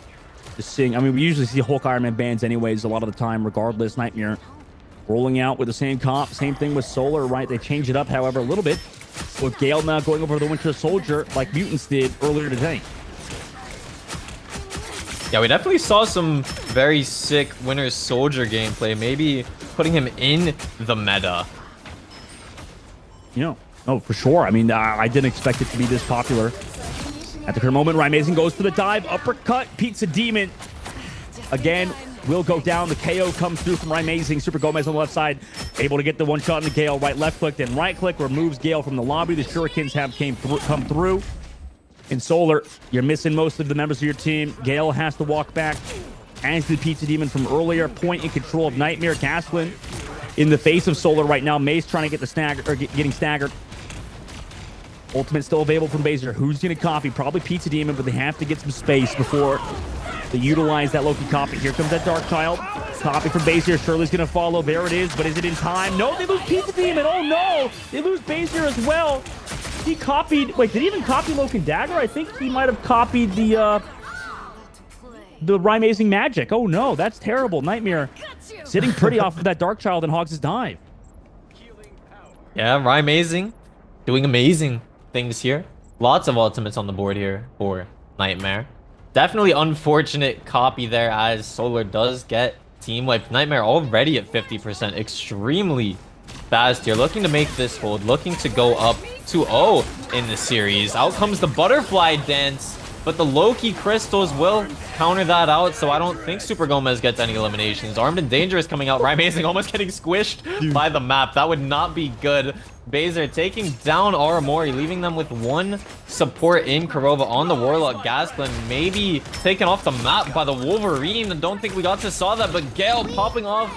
the Sing. I mean, we usually see Hulk Iron Man bans anyways a lot of the time, regardless. Nightmare rolling out with the same comp. Same thing with Solar, right? They changed it up, however, a little bit. With Gale now going over the Winter Soldier like Mutants did earlier today. Yeah, we definitely saw some very sick Winter Soldier gameplay. Maybe putting him in the meta. You know, oh, for sure. I mean, I didn't expect it to be this popular. At the current moment, Amazing goes for the dive. Uppercut. Pizza Demon. Again, will go down. The KO comes through from Amazing. Super Gomez on the left side. Able to get the one shot in the Gale. Right, left click, then right click. Removes Gale from the lobby. The Shurikens have come through. In Solar, you're missing most of the members of your team. Gale has to walk back. As the Pizza Demon from earlier. Point in control of Nightmare. Gaslin in the face of Solar right now. Mace trying to get the stagger, or getting staggered. Ultimate still available from Baser. Who's going to copy? Probably Pizza Demon, but they have to get some space before they utilize that Loki copy. Here comes that Dark Child. Copy from Baser. Shirley's going to follow. There it is, but is it in time? No, they lose Pizza Demon. Oh, no. They lose Baser as well. He copied... Wait, did he even copy Loki Dagger? I think he might have copied the Amazing Magic. Oh, no. That's terrible. Nightmare sitting pretty off of that Dark Child and Hogs' dive. Yeah, Amazing doing amazing things here. Lots of ultimates on the board here for Nightmare. Definitely unfortunate copy there as Solar does get team wiped. Nightmare already at 50%. Extremely fast here. Looking to make this hold. Looking to go up 2-0 in the series. Out comes the Butterfly Dance. But the Loki Crystals will counter that out, so I don't think Super Gomez gets any eliminations. Armed and Dangerous coming out. Amazing almost getting squished by the map. That would not be good. Baser taking down Aramori, leaving them with one support in Kurova on the Warlock. Gaslin maybe taken off the map by the Wolverine. And don't think we got to saw that, but Gale popping off,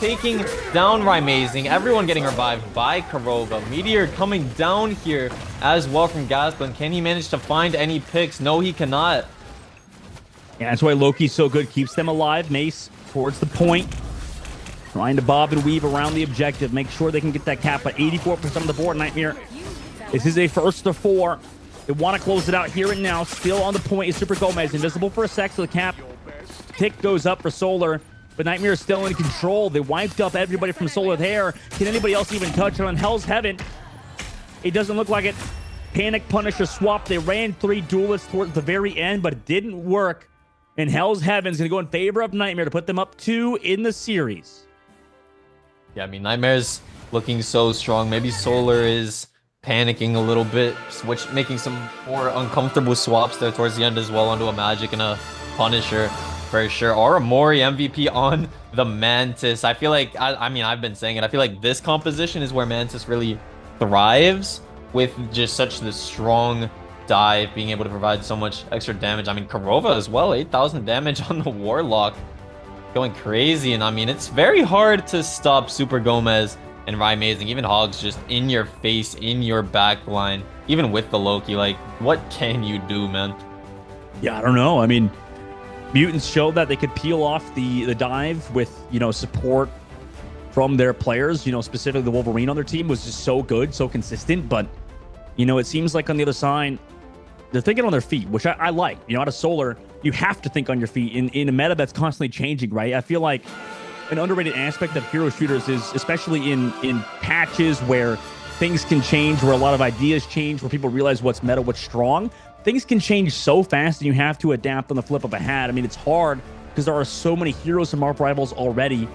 taking down Amazing. Everyone getting revived by Kurova. Meteor coming down here as well from Gaslin. Can he manage to find any picks? No, he cannot. Yeah, that's why Loki's so good. Keeps them alive. Mace towards the point. Trying to bob and weave around the objective. Make sure they can get that cap at 84% of the board. Nightmare. This is a first to 4. They want to close it out here and now. Still on the point is Super Gomez. Invisible for a sec, so the cap tick goes up for Solar. But Nightmare is still in control. They wiped up everybody from Solar there. Can anybody else even touch it on Hell's Heaven? It doesn't look like it. Panic Punisher swap. They ran 3 duelists towards the very end, but it didn't work. And Hell's Heaven's going to go in favor of Nightmare to put them up 2 in the series. Yeah, I mean, Nightmare's looking so strong. Maybe Solar is panicking a little bit, making some more uncomfortable swaps there towards the end as well onto a Magic and a Punisher for sure. Aramori MVP on the Mantis. I feel like, I mean, I've been saying it. I feel like this composition is where Mantis really thrives with just such the strong dive, being able to provide so much extra damage. I mean, Kurova as well, 8,000 damage on the Warlock. going crazy. And I mean, it's very hard to stop Super Gomez and Rye Amazing. Even Hogs just in your face, in your back line, even with the Loki. Like, what can you do, man? Yeah, I don't know. I mean, Mutants showed that they could peel off the dive with, you know, support from their players. You know, specifically the Wolverine on their team was just so good, so consistent. But, you know, it seems like on the other side, they're thinking on their feet, which I like. You know, out of Solar, you have to think on your feet in a meta that's constantly changing, right? I feel like an underrated aspect of hero shooters is, especially in patches where things can change, where a lot of ideas change, where people realize what's meta, what's strong. Things can change so fast, and you have to adapt on the flip of a hat. I mean, it's hard because there are so many heroes and Mark rivals already,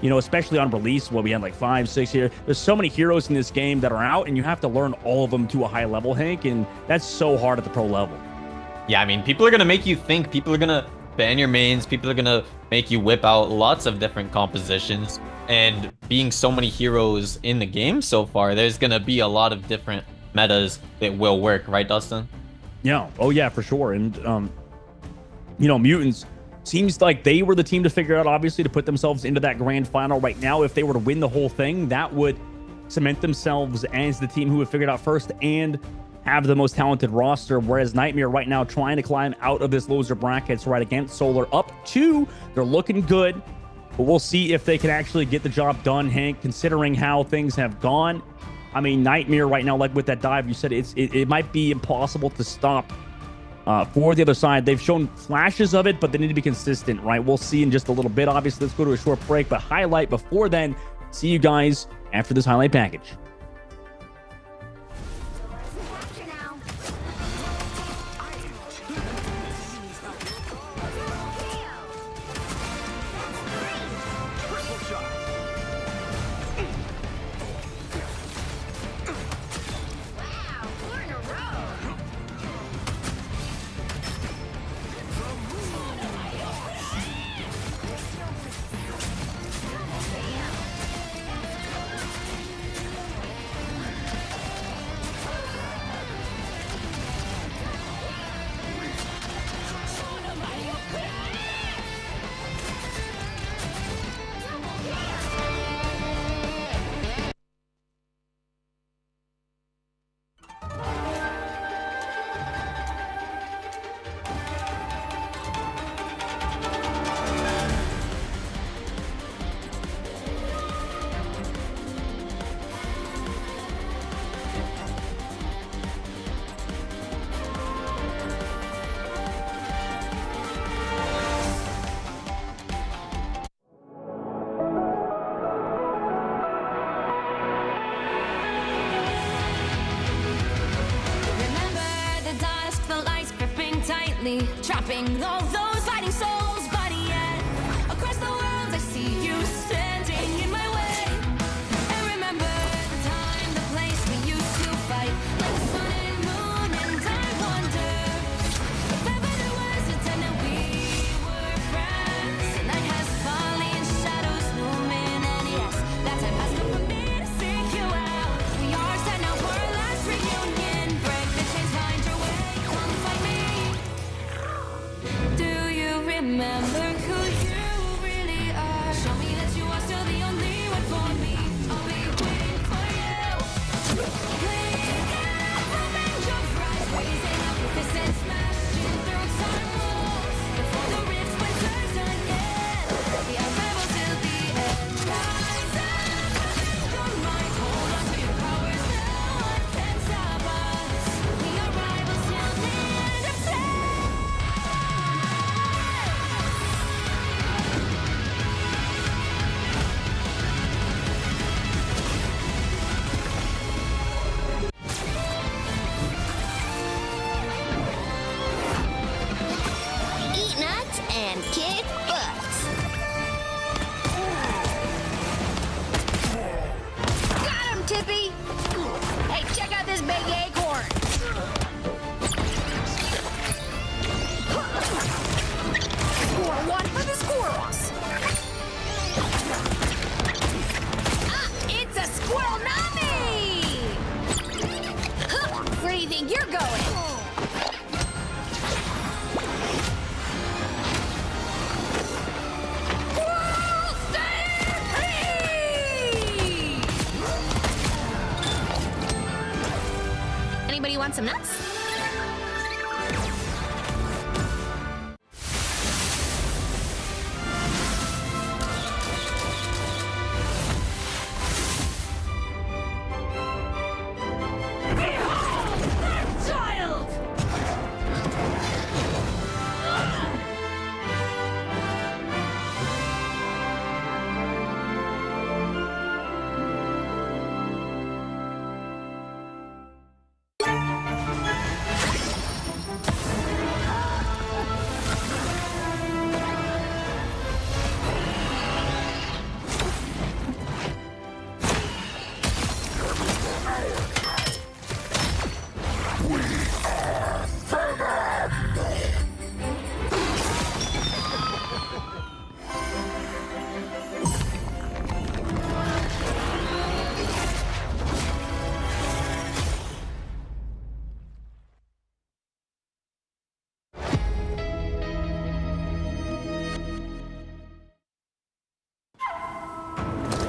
you know, especially on release. Well, we had like 5, 6 here. There's so many heroes in this game that are out, and you have to learn all of them to a high level, Hank, and that's so hard at the pro level. Yeah, I mean, people are going to make you think. People are going to ban your mains. People are going to make you whip out lots of different compositions. And being so many heroes in the game so far, there's going to be a lot of different metas that will work, right, Dustin? Yeah. Oh, yeah, for sure. And, you know, Mutants seems like they were the team to figure out, obviously, to put themselves into that grand final right now. If they were to win the whole thing, that would cement themselves as the team who would figure it out first and have the most talented roster. Whereas Nightmare right now trying to climb out of this loser brackets right against Solar up 2. They're looking good, but we'll see if they can actually get the job done, Hank, considering how things have gone. I mean, Nightmare right now, like with that dive, you said it might be impossible to stop for the other side. They've shown flashes of it, but they need to be consistent, right? We'll see in just a little bit. Obviously, let's go to a short break, but highlight before then. See you guys after this highlight package. Trapping all those fighting souls, but yet across the world I see you standing in my way. And remember the time, the place we used to fight, like the sun and moon, and I wonder if ever there was a time that we were friends. The night has fallen, shadows looming, and yes, that time has come for me to seek you out. We are set now for our last reunion. Break the chains, find your way, come find me. Do you remember who you really are? Show me that you are still the only one for me. I'll be waiting for you. Please, open your eyes, raising up your fists and smashing through some walls. Before the rift splinters again, we are rebels till the end. Rise up, your mind, hold on to your powers. No one can stop us. We are rivals till the end of time. Eat nuts and kick butts. Got him, Tippy! Hey, check out this big acorn. Score one for the squirrels. Ah, it's a squirrel nami! Huh, where do you think you're going? Anybody want some nuts?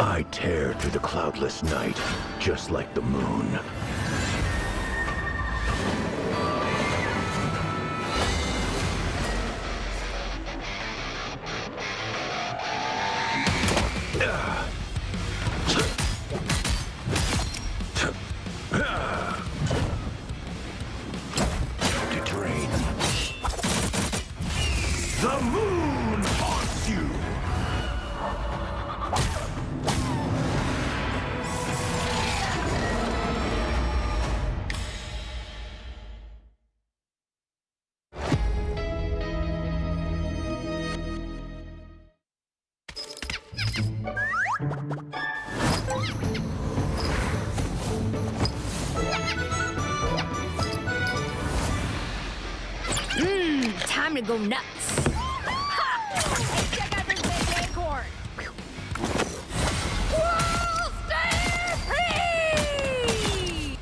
I tear through the cloudless night, just like the moon. To drain. The moon haunts you! Time to go nuts. Ha! Check out this big acorn. Whoa, stay free!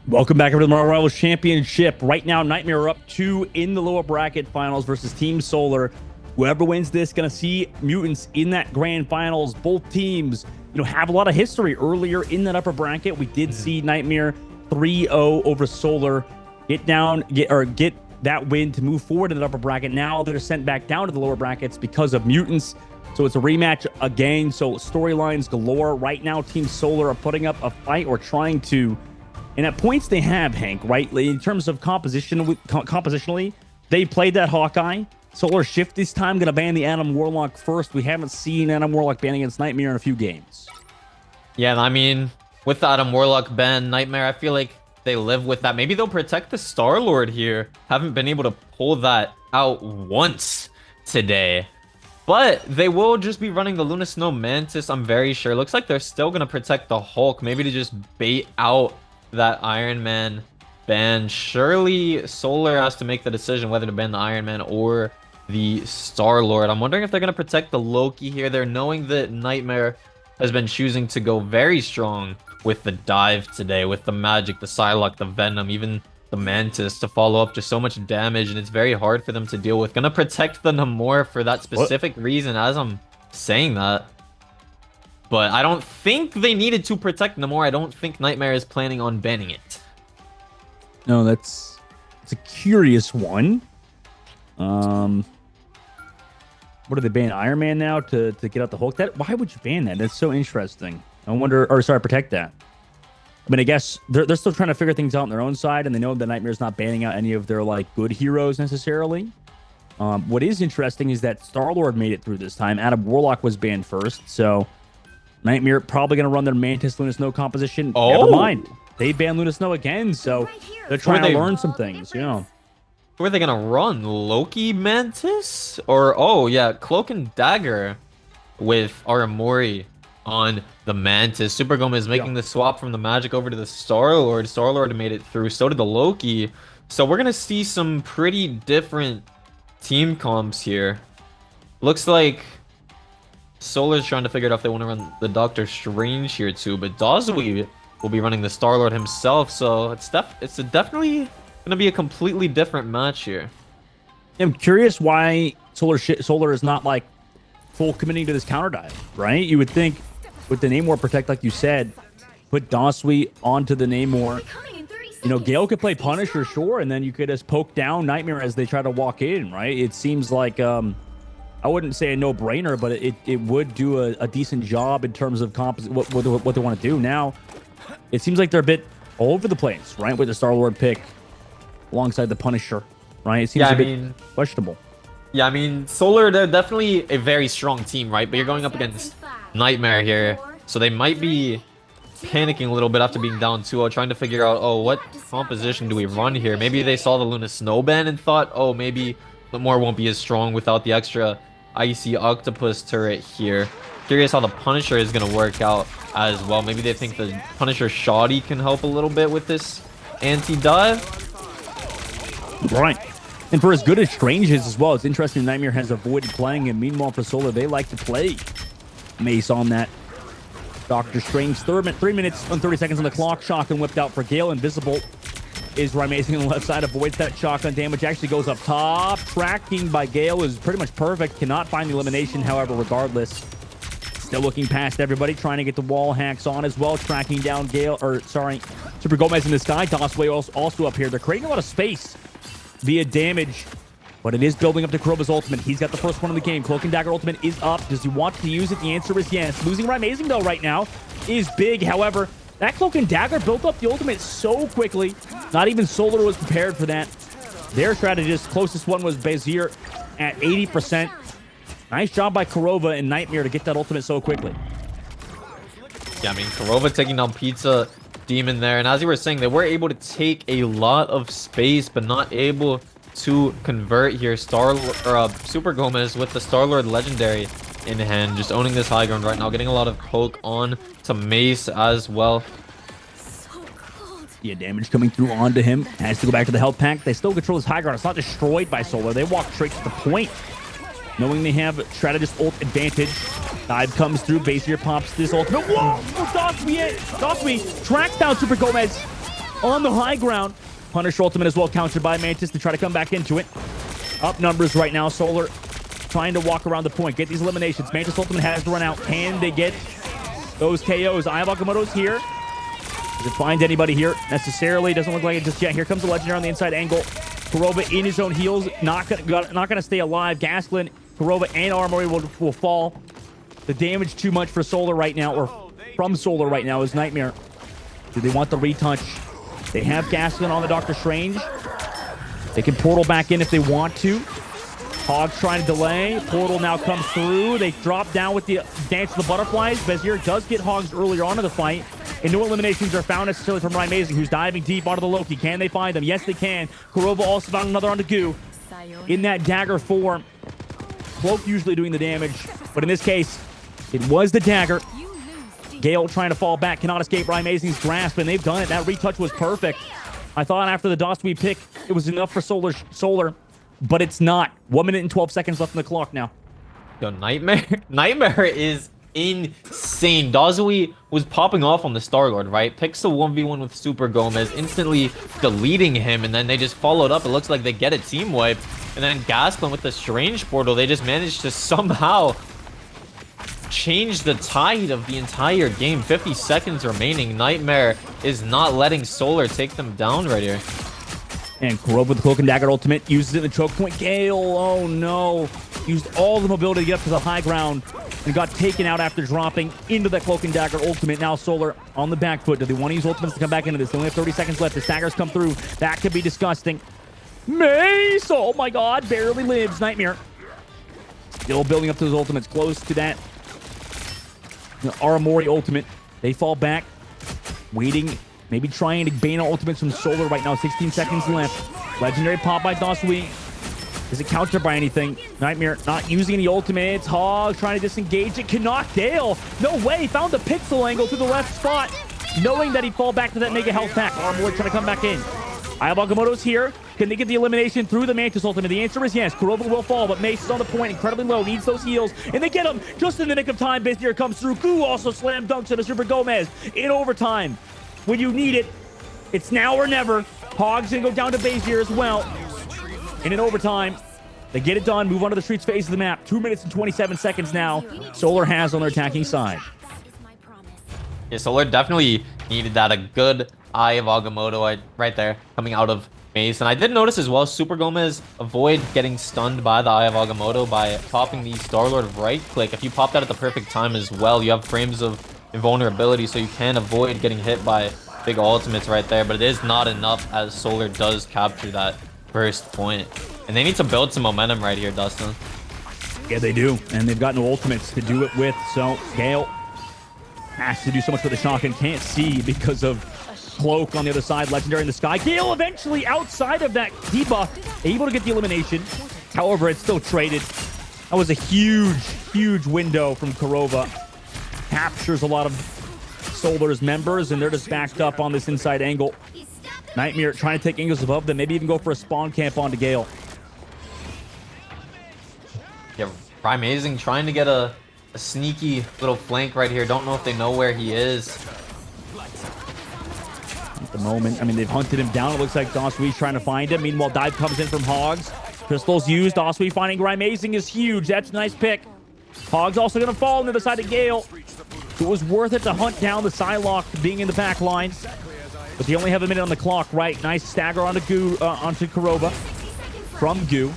Welcome back over to the Marvel Rivals Championship. Right now, Nightmare are up 2 in the lower bracket finals versus Team Solar. Whoever wins this gonna see mutants in that grand finals. Both teams, have a lot of history earlier in that upper bracket. We did see Nightmare 3-0 over Solar get that win to move forward in the upper bracket. Now they're sent back down to the lower brackets because of mutants. So it's a rematch again. So storylines galore. Right now, Team Solar are putting up a fight or trying to. And at points they have, Hank, right? In terms of compositionally, they played that Hawkeye. Solar Shift this time, going to ban the Adam Warlock first. We haven't seen Adam Warlock ban against Nightmare in a few games. Yeah, I mean, with the Adam Warlock ban, Nightmare, I feel like they live with that. Maybe they'll protect the Star-Lord here. Haven't been able to pull that out once today. But they will just be running the Luna Snow Mantis, I'm very sure. Looks like they're still going to protect the Hulk. Maybe to just bait out that Iron Man ban. Surely Solar has to make the decision whether to ban the Iron Man or the Star-Lord. I'm wondering if they're going to protect the Loki here. They're knowing that Nightmare has been choosing to go very strong with the dive today, with the magic, the Psylocke, the Venom, even the Mantis to follow up just so much damage, and it's very hard for them to deal with. Gonna protect the Namor for that specific reason as I'm saying that. But I don't think they needed to protect Namor. I don't think Nightmare is planning on banning it. No, it's a curious one. What do they ban Iron Man now to get out the Hulk? Why would you ban that? That's so interesting. I wonder, or sorry, protect that. I mean, I guess they're still trying to figure things out on their own side, and they know the Nightmare's not banning out any of their good heroes necessarily. What is interesting is that Star-Lord made it through this time. Adam Warlock was banned first, so Nightmare probably going to run their Mantis Luna Snow composition. Oh. Never mind. They banned Luna Snow again, so they're trying to learn some things, Who are they gonna run? Loki Mantis? Or, oh yeah, Cloak and Dagger with Aramori on the Mantis. Super Gomez making the swap from the Magic over to the Star-Lord. Star-Lord made it through, so did the Loki. So we're gonna see some pretty different team comps here. Looks like Solar's trying to figure out if they want to run the Doctor Strange here too, but Dazui will be running the Star-Lord himself, so it's definitely gonna be a completely different match here. I'm curious why Solar is not like full committing to this counter dive, right? You would think with the Namor protect, like you said, put Dosui onto the Namor. You know, Gale could play Punisher, sure, and then you could just poke down Nightmare as they try to walk in, right? It seems like I wouldn't say a no-brainer, but it would do a decent job in terms of what they want to do. Now, it seems like they're a bit all over the place, right? With the Star-Lord pick alongside the Punisher, right? It seems a bit questionable. Yeah, I mean, Solar, they're definitely a very strong team, right? But you're going up against Nightmare here, so they might be panicking a little bit after being down 2-0, trying to figure out, oh, what composition do we run here? Maybe they saw the Luna Snowban and thought, oh, maybe Namor won't be as strong without the extra Icy Octopus turret here. Curious how the Punisher is going to work out as well. Maybe they think the Punisher Shoddy can help a little bit with this anti-dive. Right. And for as good as Strange is as well, it's interesting Nightmare has avoided playing him. Meanwhile, for Solar, they like to play Mace on that. Doctor Strange, 3 minutes and 30 seconds on the clock. Shotgun whipped out for Gale. Invisible is Amazing on the left side. Avoids that shotgun damage. Actually goes up top. Tracking by Gale is pretty much perfect. Cannot find the elimination, however, regardless. Still looking past everybody. Trying to get the wall hacks on as well. Tracking down Super Gomez in the sky. Dosway also up here. They're creating a lot of space via damage, but it is building up to Kuroba's ultimate. He's got the first one in the game. Cloak and Dagger ultimate is up. Does he want to use it? The answer is yes. Losing Amazing though right now is big. However, that Cloak and Dagger built up the ultimate so quickly. Not even Solar was prepared for that. Their strategist, closest one was Bazir at 80%. Nice job by Kurova and Nightmare to get that ultimate so quickly. Yeah, I mean, Kurova taking down Pizza Demon there, and as you were saying, they were able to take a lot of space, but not able to convert here. Super Gomez with the Star-Lord Legendary in hand, just owning this high ground right now, getting a lot of poke on to Mace as well. Yeah, damage coming through onto him. Has to go back to the health pack. They still control his high ground. It's not destroyed by Solar. They walk straight to the point, knowing they have strategist ult advantage. Dive comes through. Bazir pops this ultimate. Whoa! Dosui tracks down Super Gomez on the high ground. Punisher ultimate as well, countered by Mantis to try to come back into it. Up numbers right now. Solar trying to walk around the point, get these eliminations. Mantis ultimate has to run out. Can they get those KOs? Eye of Agamotto's here. Does it find anybody here necessarily? Doesn't look like it just yet. Here comes the Legendary on the inside angle. Kurova in his own heals. Not gonna stay alive. Gasklin, Kurova, and Armory will fall. The damage too much for Solar right now, or from Solar right now, is Nightmare. Do they want the retouch? They have Gasklin on the Doctor Strange. They can portal back in if they want to. Hog's trying to delay. Portal now comes through. They drop down with the Dance of the Butterflies. Bazir does get Hogs earlier on in the fight. And no eliminations are found necessarily from Amazing, who's diving deep onto the Loki. Can they find them? Yes, they can. Kurova also found another onto Goo. In that dagger form. Cloak usually doing the damage, but in this case, it was the dagger. Gale trying to fall back, cannot escape Amazing's grasp, and they've done it. That retouch was perfect. I thought after the Dosui pick, it was enough for Solar, but it's not. 1 minute and 12 seconds left on the clock now. Yo, Nightmare is insane. Dosui was popping off on the Star-Lord, right? Picks the 1v1 with Super Gomez, instantly deleting him, and then they just followed up. It looks like they get a team wipe. And then Gasklin with the Strange portal, they just managed to somehow change the tide of the entire game. 50 seconds remaining. Nightmare is not letting Solar take them down right here. And Kurova with the Cloak and Dagger ultimate uses it in the choke point. Gale, oh no. Used all the mobility to get up to the high ground and got taken out after dropping into that Cloak and Dagger ultimate. Now Solar on the back foot. Do they want to use ultimates to come back into this? They only have 30 seconds left. The daggers come through. That could be disgusting. Mace! Oh my god, barely lives. Nightmare. Still building up to those ultimates. Close to that. The Aramori ultimate. They fall back. Waiting. Maybe trying to gain ultimates from Solar right now. 16 seconds left. Legendary pop by Dosui. Is it countered by anything? Nightmare not using any ultimates. Hog trying to disengage it. Cannot Gale. No way. Found the pixel angle to the left spot. Knowing that he'd fall back to that mega health pack. Armor trying to come back in. Eye of Agamotto's here. Can they get the elimination through the Mantis ultimate? The answer is yes. Kurova will fall, but Mace is on the point, incredibly low, needs those heals, and they get him just in the nick of time. Bazir comes through. Goo also slam dunks into Super Gomez in overtime. When you need it, it's now or never. Hogs gonna go down to base here as well. And in overtime, they get it done, move on to the streets phase of the map. 2 minutes and 27 seconds now. Solar has on their attacking side. Yeah, Solar definitely needed that. A good Eye of Agamotto right there coming out of Mace. And I did notice as well, Super Gomez avoid getting stunned by the Eye of Agamotto by popping the Star-Lord right click. If you pop that at the perfect time as well, you have frames of invulnerability, so you can avoid getting hit by big ultimates right there. But it is not enough as Solar does capture that first point. And they need to build some momentum right here, Dustin. Yeah, they do. And they've got no ultimates to do it with. So Gale has to do so much with the shotgun. Can't see because of Cloak on the other side. Legendary in the sky. Gale eventually outside of that debuff, able to get the elimination. However, it's still traded. That was a huge window from Kurova. Captures a lot of Solar's members, and they're just backed up on this inside angle. Nightmare trying to take angles above them. Maybe even go for a spawn camp onto Gale. Yeah, Amazing trying to get a sneaky little flank right here. Don't know if they know where he is. At the moment, I mean, they've hunted him down. It looks like Doswee's trying to find him. Meanwhile, dive comes in from Hogs. Pistols used. Doswee finding Amazing is huge. That's a nice pick. Hogs also going to fall on the other side of Gale. It was worth it to hunt down the Psylocke being in the back line. But they only have a minute on the clock, right? Nice stagger onto Kurova from Goo.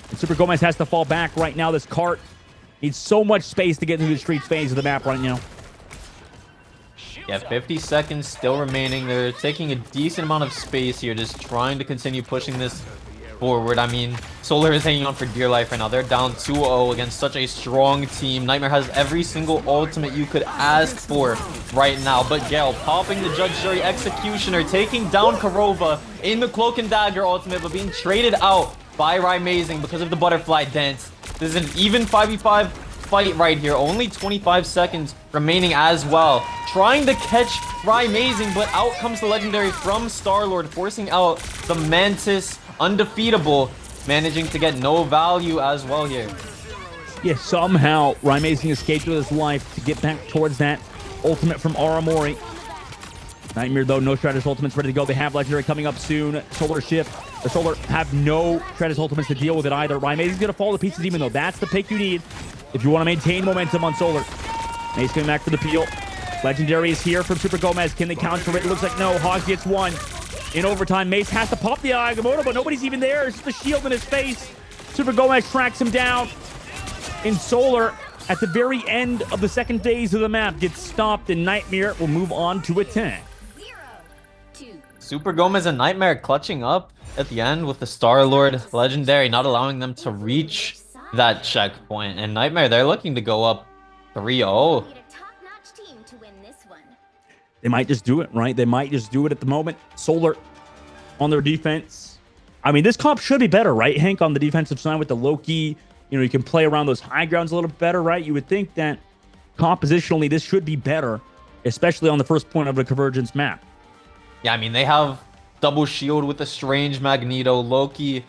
And Super Gomez has to fall back right now. This cart needs so much space to get into the streets phase of the map right now. Yeah, 50 seconds still remaining. They're taking a decent amount of space here, just trying to continue pushing this forward. I mean, Solar is hanging on for dear life right now. They're down 2-0 against such a strong team. Nightmare has every single ultimate you could ask for right now. But Gale popping the Judge Jury Executioner, taking down Kurova in the Cloak and Dagger ultimate, but being traded out by Amazing because of the Butterfly Dance. This is an even 5v5 fight right here. Only 25 seconds remaining as well. Trying to catch Amazing, but out comes the Legendary from Star-Lord, forcing out the Mantis undefeatable, managing to get no value as well here. Yeah, somehow Amazing escaped with his life to get back towards that ultimate from Aramori. Nightmare, though, no Stratus ultimates ready to go. They have Legendary coming up soon. Solar shift. The Solar have no Stratus ultimates to deal with it either. Amazing's going to fall to pieces Demon, though. That's the pick you need if you want to maintain momentum on Solar. Mace coming back for the peel. Legendary is here from Super Gomez. Can they counter it? It looks like no. Hogs gets one. In overtime, Mace has to pop the Agamotto, but nobody's even there. It's just the shield in his face. Super Gomez tracks him down. In Solar, at the very end of the second phase of the map, gets stopped, and Nightmare will move on to attack. Super Gomez and Nightmare clutching up at the end with the Star-Lord Legendary, not allowing them to reach that checkpoint. And Nightmare, they're looking to go up 3-0. They might just do it, right? They might just do it at the moment. Solar on their defense. I mean, this comp should be better, right, Hank, on the defensive side with the Loki. You know, you can play around those high grounds a little bit better, right? You would think that compositionally this should be better, especially on the first point of the Convergence map. Yeah, I mean, they have double shield with a strange Magneto, Loki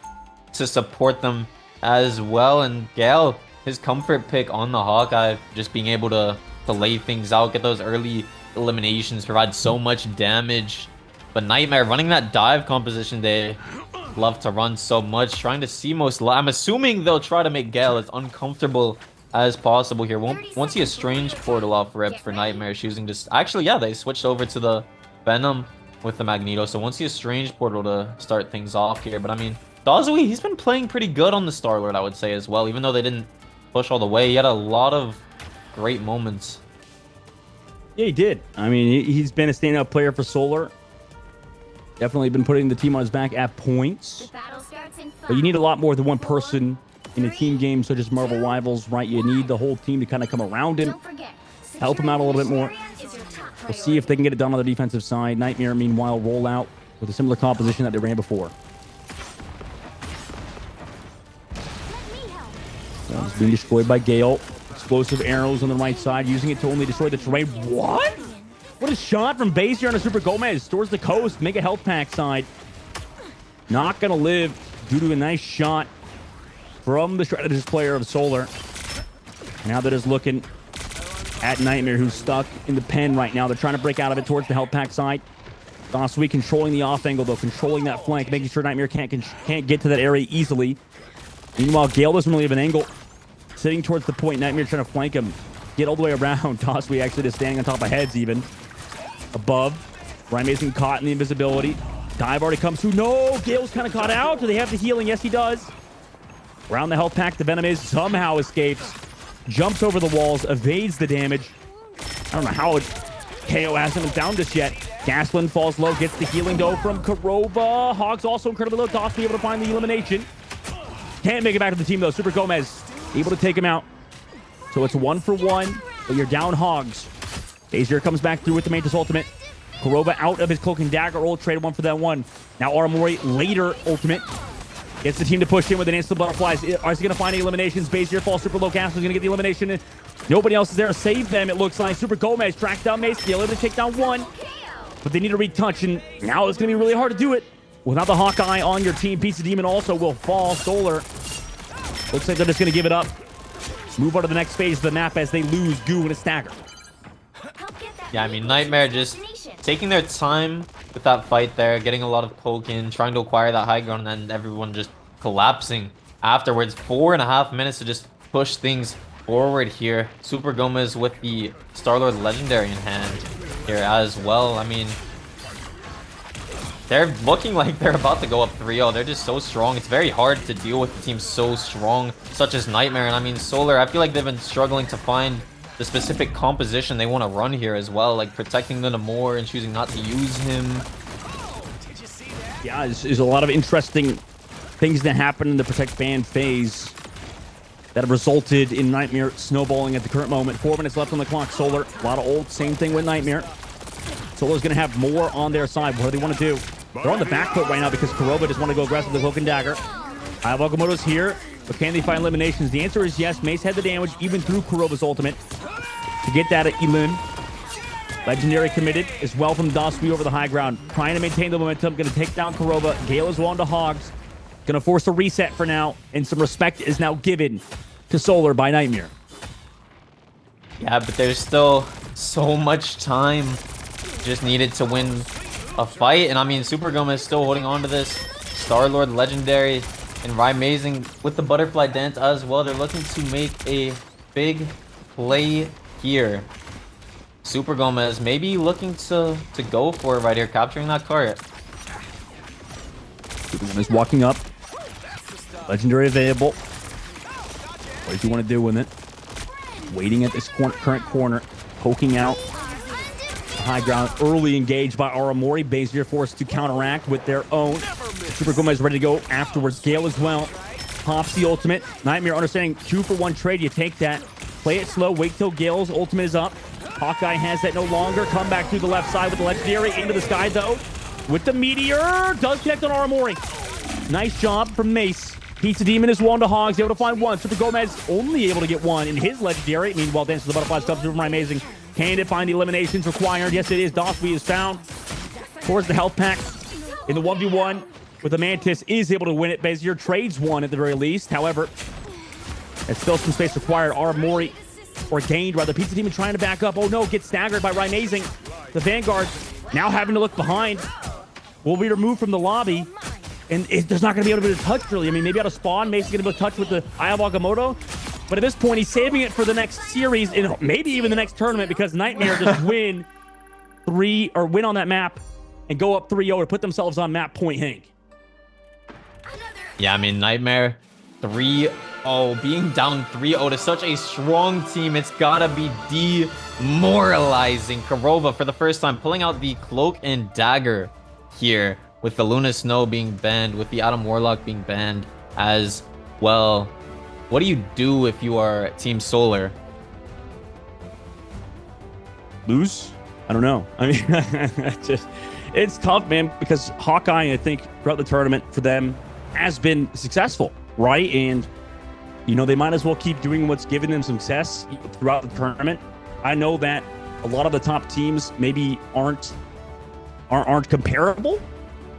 to support them as well. And Gale, his comfort pick on the Hawkeye, just being able to lay things out, get those early eliminations, provide so much damage. But Nightmare running that dive composition they love to run so much, trying to see most. I'm assuming they'll try to make Gale as uncomfortable as possible here. Won't see a strange portal off rip for Nightmare, choosing to actually, yeah, they switched over to the Venom with the Magneto, so won't see a strange portal to start things off here. But I mean, Doswee's, he's been playing pretty good on the Star-Lord, I would say, as well, even though they didn't push all the way. He had a lot of great moments. Yeah, he did. I mean, he's been a standout player for Solar. Definitely been putting the team on his back at points. But you need a lot more than one person in a team game such as Marvel Rivals, right? You need the whole team to kind of come around him, help him out a little bit more. We'll see if they can get it done on the defensive side. Nightmare, meanwhile, roll out with a similar composition that they ran before. So it's being destroyed by Gale. Explosive arrows on the right side, using it to only destroy the terrain. What? What a shot from base here on a Super Gomez. Towards the coast, make a health pack side. Not going to live due to a nice shot from the strategist player of Solar. Now they're just looking at Nightmare, who's stuck in the pen right now. They're trying to break out of it towards the health pack side. Sweet controlling the off angle, though, controlling that flank, making sure Nightmare can't get to that area easily. Meanwhile, Gale doesn't really have an angle. Sitting towards the point, Nightmare trying to flank him. Get all the way around. Sweet actually just standing on top of heads even. Above. Ryan caught in the invisibility. Dive already comes through. No! Gale's kind of caught out. Do they have the healing? Yes, he does. Around the health pack, the Venom is somehow escapes. Jumps over the walls, evades the damage. I don't know how KO hasn't been down just yet. Gaslin falls low, gets the healing though from Kurova. Hogs also incredibly low. Doss able to find the elimination. Can't make it back to the team though. Super Gomez able to take him out. So it's 1 for 1, but you're down Hogs. Azir comes back through with the Mantis ultimate. Kurova out of his Cloak and Dagger ult, traded 1 for that 1. Now Aramori later ultimate. Gets the team to push in with an instant butterflies. Is he going to find any eliminations? Azir falls super low. Gasolin's going to get the elimination. Nobody else is there to save them, it looks like. Super Gomez tracks down Mace. Able to take down 1. But they need a retouch, and now it's going to be really hard to do it. Without the Hawkeye on your team, Pizza Demon also will fall. Solar looks like they're just going to give it up. Move on to the next phase of the map as they lose Goo and a stagger. Yeah, I mean, Nightmare just taking their time with that fight there, getting a lot of poke in, trying to acquire that high ground, and then everyone just collapsing afterwards. 4.5 minutes to just push things forward here. Super Gomez with the Star-Lord Legendary in hand here as well. I mean, they're looking like they're about to go up 3-0. They're just so strong. It's very hard to deal with a team so strong, such as Nightmare. And I mean, Solar, I feel like they've been struggling to find the specific composition they want to run here as well, like protecting the Namor and choosing not to use him. Yeah, there's a lot of interesting things that happen in the protect ban phase that have resulted in Nightmare snowballing at the current moment. 4 minutes left on the clock. Solar, a lot of ult, same thing with Nightmare. Solar's going to have more on their side. What do they want to do? They're on the back foot right now because Kurova just want to go aggressive with the Cloak and Dagger. Okamoto's here, but can they find eliminations? The answer is yes. Mace had the damage even through Kurova's ultimate to get that at Inclin. Legendary committed as well from Daswi over the high ground. Trying to maintain the momentum. Going to take down Kurova. Gale is well into Hogs. Going to force a reset for now. And some respect is now given to Solar by Nightmare. Yeah, but there's still so much time. Just needed to win a fight. And I mean, Super Gomez still holding on to this. Star-Lord Legendary and Rymazing with the Butterfly Dance as well. They're looking to make a big play here. Super Gomez maybe looking to go for it right here, capturing that cart. Super Gomez walking up. Legendary available. What do you want to do with it? Waiting at this current corner. Poking out. High ground. Early engaged by Aramori. Bazir forced to counteract with their own. Super Gomez ready to go afterwards. Gale as well. Pops the ultimate. Nightmare understanding 2 for 1 trade. You take that. Play it slow. Wait till Gale's ultimate is up. Hawkeye has that no longer. Come back through the left side with the Legendary. Into the sky, though. With the Meteor. Does connect on Aramori. Nice job from Mace. Pizza Demon is 1 to Hogs. Able to find 1. Super Gomez only able to get 1 in his Legendary. Meanwhile, Dance with the Butterflies comes through from Amazing. Can it find the eliminations required? Yes, it is. Daswi is found. Towards the health pack. In the 1v1 with the Mantis is able to win it. Bazir trades 1 at the very least. However, it's still some space required. Aramori or gained rather. Pizza Demon trying to back up. Oh no, gets staggered by Rymazing. The Vanguard now having to look behind. Will be removed from the lobby. And there's not going to be able to touch really. I mean, maybe out of spawn, Mason's going to be able to touch with the Eye of Agamotto. But at this point, he's saving it for the next series and maybe even the next tournament because Nightmare just win on that map and go up 3-0 to put themselves on map point, Hank. Yeah, I mean, Nightmare 3-0, being down 3-0 to such a strong team, it's gotta be demoralizing. Kurova for the first time pulling out the Cloak and Dagger here with the Luna Snow being banned, with the Adam Warlock being banned as well. What do you do if you are Team Solar? Lose? I don't know. I mean, it's tough, man, because Hawkeye, I think, throughout the tournament for them has been successful, right? And, you know, they might as well keep doing what's giving them success throughout the tournament. I know that a lot of the top teams maybe aren't comparable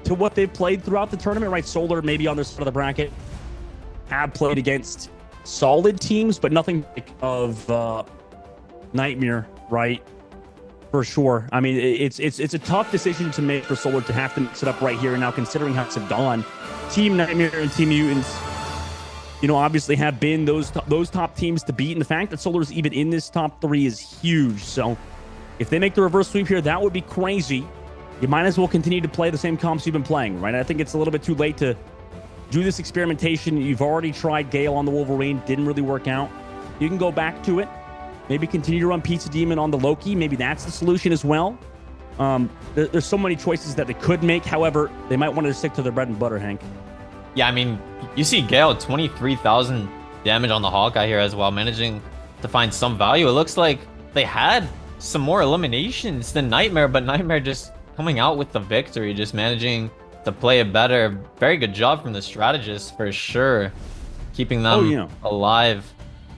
to what they've played throughout the tournament, right? Solar maybe on their side of the bracket have played against solid teams, but nothing of Nightmare, right? for sure. I mean, it's a tough decision to make for Solar to have to mix it up right here and now, considering how it's gone. Team Nightmare and Team Mutants, you know, obviously have been those top teams to beat. And the fact that Solar is even in this top 3 is huge. So if they make the reverse sweep here, that would be crazy. You might as well continue to play the same comps you've been playing, right? I think it's a little bit too late to do this experimentation. You've already tried Gale on the Wolverine, didn't really work out. You can go back to it. Maybe continue to run Pizza Demon on the Loki. Maybe that's the solution as well. There's so many choices that they could make. However, they might want to stick to their bread and butter, Hank. Yeah, I mean, you see Gale 23,000 damage on the Hawkeye here as well, managing to find some value. It looks like they had some more eliminations than Nightmare, but Nightmare just coming out with the victory, just managing to play it better. Very good job from the strategist for sure, keeping them alive.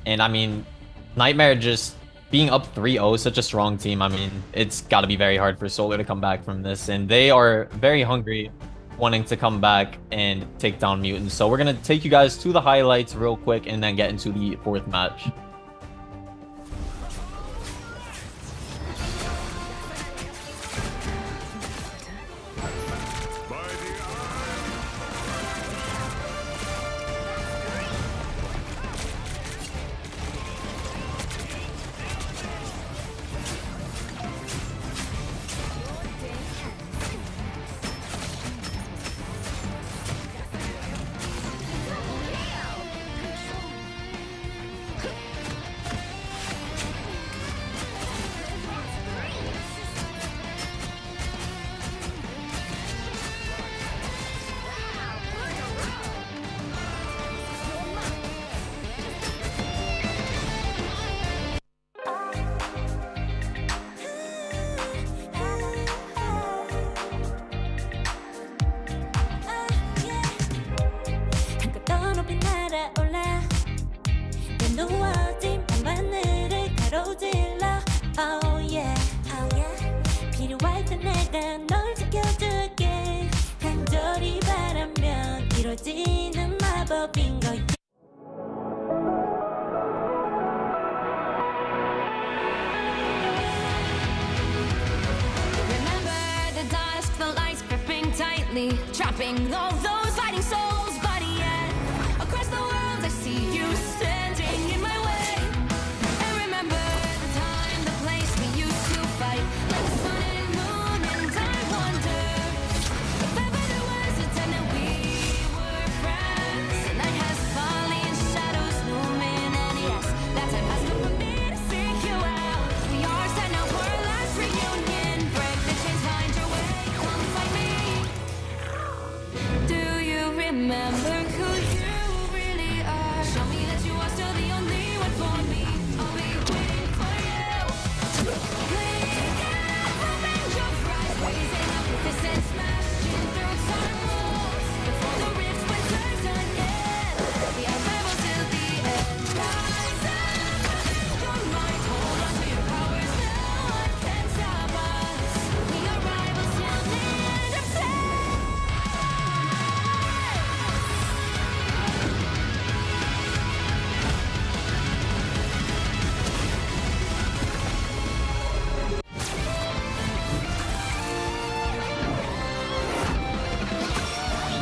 And I mean, Nightmare just being up 3-0, such a strong team. I mean, it's got to be very hard for Solar to come back from this, and they are very hungry, wanting to come back and take down Mutants. So we're going to take you guys to the highlights real quick and then get into the 4th match. Trapping all those fighting souls, but yet across the world I see you standing in my way. And remember the time, the place we used to fight, like the sun and moon, and I wonder if ever there was a time that we were friends. The night has fallen, shadows looming, and yes, that time has come for me to seek you out. We are set now for our last reunion. Break the chains, find your way, come find me. Do you remember who you really are? Show me that you are still the only one for me. I'll be waiting for you. Blink out, open your eyes, raising up with this and smashing through time walls. Before the rift splinters again, we are rebels till the end. Rise up, your mind, hold on to your powers now. I can't stop us. We are rivals till the end of time.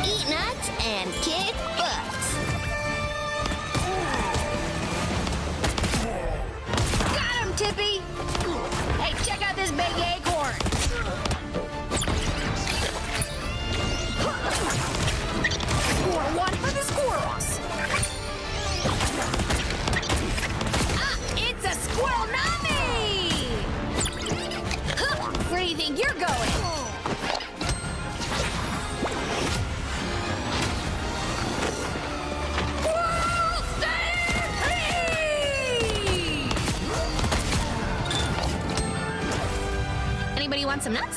Eat nuts and kick butts. Got him, Tippy! Hey, check out this big acorn. Score one for the squirrels. Ah, it's a squirrel nami! Where do you think you're going? Anybody want some nuts?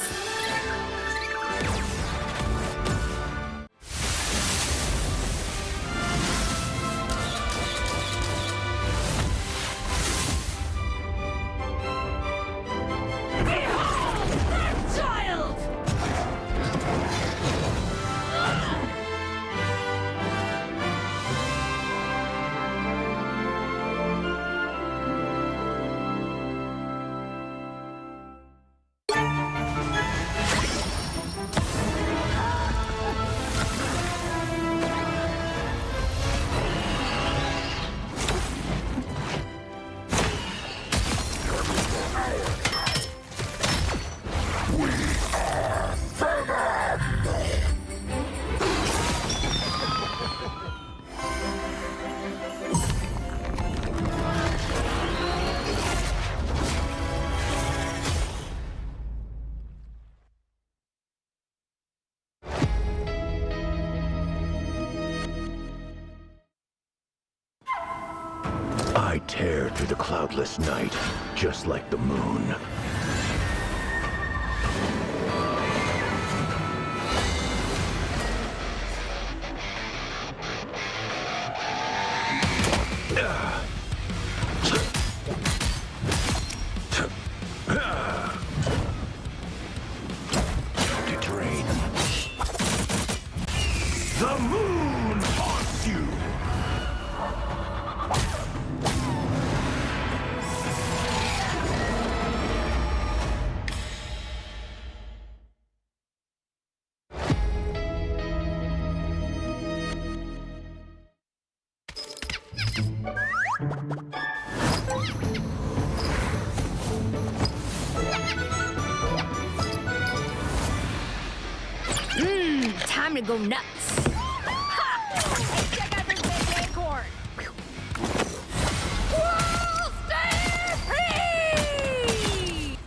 I tear through the cloudless night, just like the moon. Terrain. The moon haunts you. Time to go nuts. Ha! Check out this big acorn. Whoa, stay free!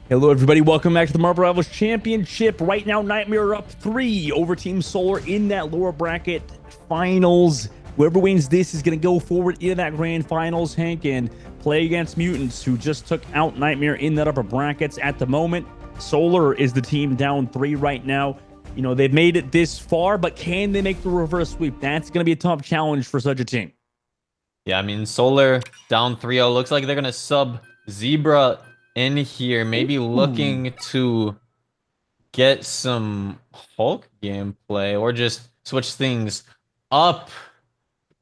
Hello, everybody. Welcome back to the Marvel Rivals Championship. Right now, Nightmare are up 3 over Team Solar in that lower bracket finals. Whoever wins this is going to go forward into that grand finals, Hank, and play against Mutants, who just took out Nightmare in that upper brackets. At the moment, Solar is the team down 3 right now. You know, they've made it this far, but can they make the reverse sweep? That's going to be a tough challenge for such a team. Yeah, I mean, Solar down 3-0. Looks like they're going to sub Zebra in here, maybe looking to get some Hulk gameplay or just switch things up.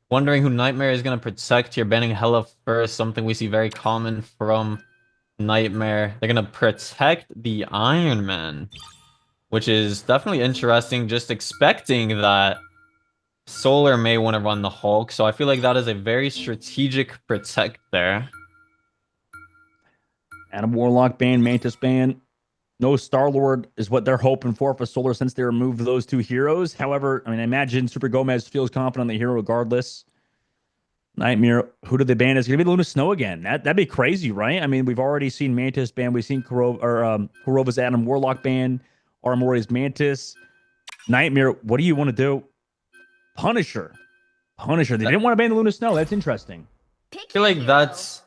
Wondering who Nightmare is going to protect here. Banning Hela first, something we see very common from Nightmare. They're going to protect the Iron Man, which is definitely interesting. Just expecting that Solar may want to run the Hulk, so I feel like that is a very strategic protect there. Adam Warlock ban, Mantis ban. No Star-Lord is what they're hoping for Solar since they removed those 2 heroes. However, I mean, I imagine Super Gomez feels confident on the hero regardless. Nightmare, who did they ban? It's going to be Luna Snow again. That'd be crazy, right? I mean, we've already seen Mantis ban. We've seen Kurova's Adam Warlock ban. Armori's Mantis. Nightmare, what do you want to do? Punisher. They didn't want to ban the Luna Snow. That's interesting. I feel like that's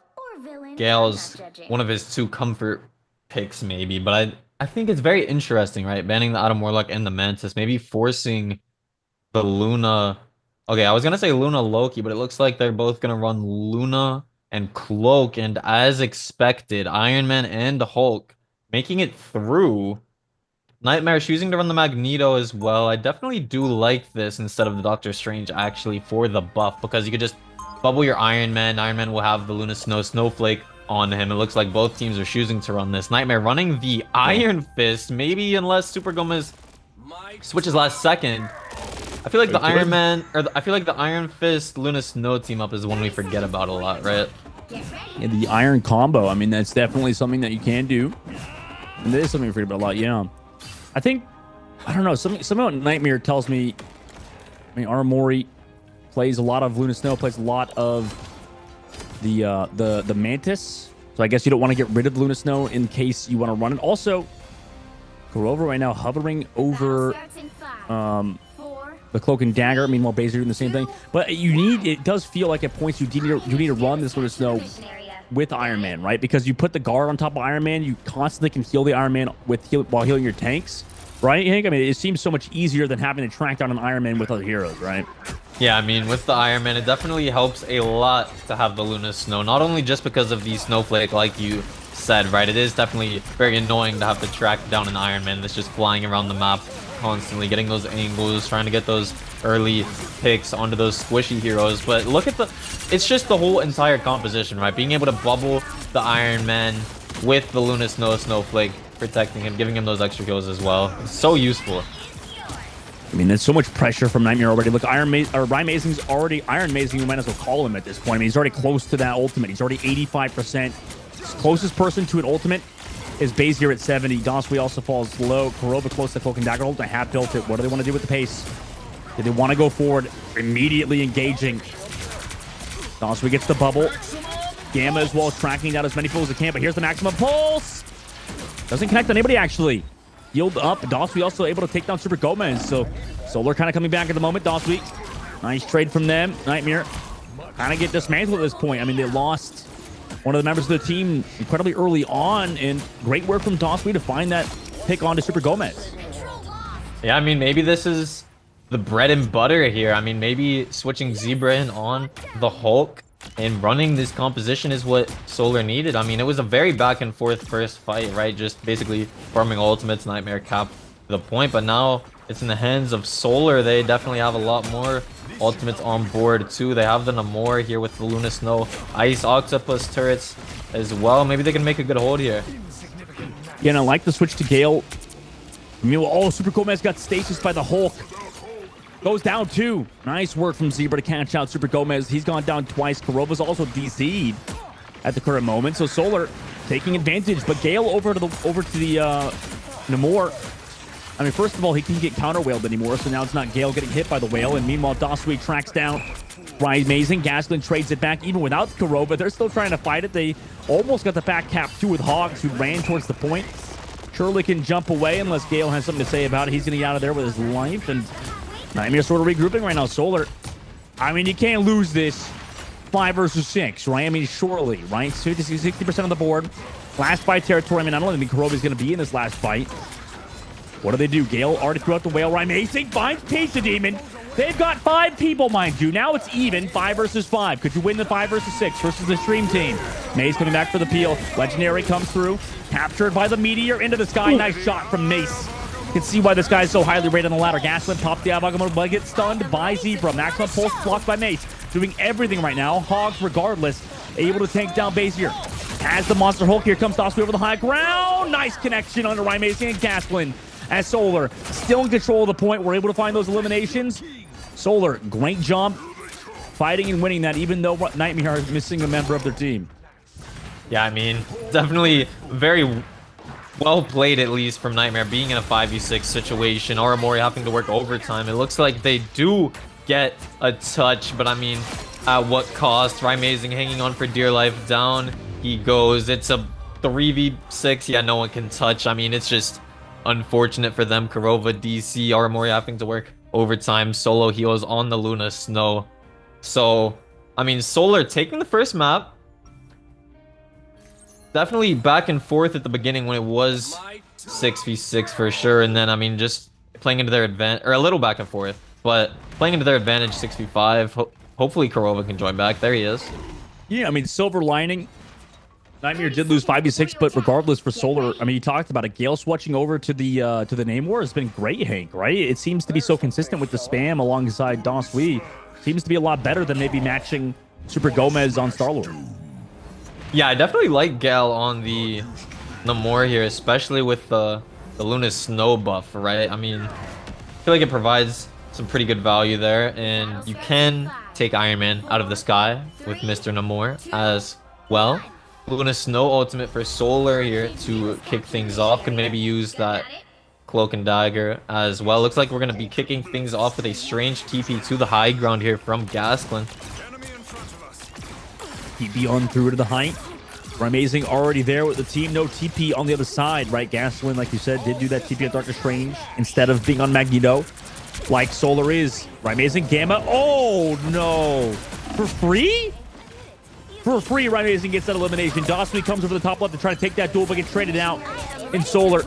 Gale's one of his 2 comfort picks, maybe, but I think it's very interesting, right? Banning the Adam Warlock and the Mantis, maybe forcing the Luna. Okay, I was gonna say Luna Loki, but it looks like they're both gonna run Luna and Cloak, and as expected, Iron Man and Hulk making it through. Nightmare choosing to run the Magneto as well. I definitely do like this instead of the Doctor Strange actually for the buff, because you could just bubble your Iron Man. Iron Man will have the Luna Snow Snowflake on him. It looks like both teams are choosing to run this. Nightmare running the Iron Fist, maybe unless Super Gomez switches last second. I feel like the Iron Man, I feel like the Iron Fist Luna Snow team up is one we forget about a lot, right? Yeah, the Iron combo. I mean, that's definitely something that you can do. And it is something we forget about a lot, yeah. I think, I don't know, somehow Nightmare tells me, I mean, Armori plays a lot of Luna Snow, plays a lot of the Mantis. So I guess you don't want to get rid of Luna Snow in case you want to run it. Also, Kurova right now hovering over the Cloak and Dagger. Meanwhile, Baser doing the same thing. But it does feel like at points you need to run this Luna Snow with Iron Man, right? Because you put the guard on top of Iron Man, you constantly can heal the Iron Man while healing your tanks, right, Hank? I mean, it seems so much easier than having to track down an Iron Man with other heroes, right? Yeah, I mean, with the Iron Man, it definitely helps a lot to have the Luna Snow. Not only just because of the Snowflake, like you said, right? It is definitely very annoying to have to track down an Iron Man that's just flying around the map constantly, getting those angles, trying to get those early picks onto those squishy heroes. But look at it's just the whole entire composition, right? Being able to bubble the Iron Man with the Luna Snow Snowflake, protecting him, giving him those extra kills as well. It's so useful. I mean, there's so much pressure from Nightmare already. Look, Ryan Mazing's already Iron Mazing. You might as well call him at this point. I mean, he's already close to that ultimate. He's already 85%. Closest person to an ultimate is Baze here at 70. Donsui also falls low. Kurova close to Cloak and Dagger ult. I half built it. What do they want to do with the pace? Do they want to go forward? Immediately engaging. Donsui gets the bubble. Gamma as well, tracking down as many fools as it can, but here's the maximum pulse. Doesn't connect on anybody, actually. Yield up. Doswi also able to take down Super Gomez, so Solar kind of coming back at the moment. Doswi, nice trade from them. Nightmare kind of get dismantled at this point. I mean, they lost one of the members of the team incredibly early on, and great work from Doswi to find that pick onto Super Gomez. Yeah, I mean, maybe this is the bread and butter here. I mean, maybe switching Zebra in on the Hulk and running this composition is what Solar needed. I mean, it was a very back and forth first fight, right? Just basically farming ultimates, Nightmare cap the point, but now it's in the hands of Solar. They definitely have a lot more ultimates on board too. They have the Namor here with the Luna Snow, Ice Octopus turrets as well. Maybe they can make a good hold here. Yeah, and I like the switch to Gale. Oh, Super Gomez got stasis by the Hulk. Goes down too. Nice work from Zebra to catch out Super Gomez. He's gone down twice. Kurova's also DC'd at the current moment. So Solar taking advantage, but Gale over to the Namor. I mean, first of all, he can't get counter whaled anymore, so now it's not Gale getting hit by the whale. And meanwhile, Doswi tracks down Amazing. Gaskin trades it back even without Kurova. They're still trying to fight it. They almost got the back cap too with Hogs, who ran towards the point. Shirley can jump away unless Gale has something to say about it. He's going to get out of there with his life. And Nightmare sort of regrouping right now. Solar, I mean, you can't lose this 5 versus 6, right? I mean, surely, right? 60% of the board. Last fight territory. I mean, I don't think Kurova's going to be in this last fight. What do? Gale already threw out the whale. Amazing finds Pizza Demon. They've got 5 people, mind you. Now it's even, 5 versus 5. Could you win the 5 versus 6 versus the stream team? Mace coming back for the peel. Legendary comes through. Captured by the meteor into the sky. Nice shot from Mace. You can see why this guy is so highly rated on the ladder. Gaslamp pops the Abagamotto, but gets stunned by Zebra. Maximum pulse blocked by Mace. Doing everything right now. Hogs regardless. Able to take down Bazier. Has the Monster Hulk. Here comes Doswi over the high ground. Nice connection under Amazing and Gaslamp. As Solar still in control of the point. We're able to find those eliminations. Solar, great job fighting and winning that, even though Nightmare is missing a member of their team. Yeah, I mean, definitely very well played, at least from Nightmare, being in a 5v6 situation. Aramori having to work overtime. It looks like they do get a touch, but I mean, at what cost? Amazing hanging on for dear life. Down he goes. It's a 3v6. Yeah, no one can touch. I mean, it's just unfortunate for them. Kurova, DC, Aramori having to work overtime. Solo heals on the Luna Snow. So, I mean, Solar taking the first map. Definitely back and forth at the beginning when it was 6v6 for sure. And then, I mean, just playing into their advantage, or a little back and forth, but playing into their advantage 6v5. Hopefully Kurova can join back. There he is. Yeah, I mean, silver lining. Nightmare did lose 5v6, but regardless for Solar, I mean, you talked about it. Gale switching over to the name war has been great, Hank, right? It seems to be so consistent with the spam alongside Doswi. Seems to be a lot better than maybe matching Super Gomez on Star-Lord. Yeah, I definitely like Gale on the Namor here, especially with the Luna Snow buff, right? I mean, I feel like it provides some pretty good value there, and you can take Iron Man out of the sky with Mr. Namor as well. Luna Snow ultimate for Solar here to kick things off. Can maybe use that Cloak and Dagger as well. Looks like we're going to be kicking things off with a strange TP to the high ground here from Gaskin. TP on through to the height. Amazing already there with the team. No TP on the other side, right? Gaskin, like you said, did do that TP on Doctor Strange instead of being on Magneto, like Solar is. Amazing Gamma. Oh, no. For free? For free, Amazing gets that elimination. Doswi comes over the top left to try to take that duel, but gets traded out in Solar.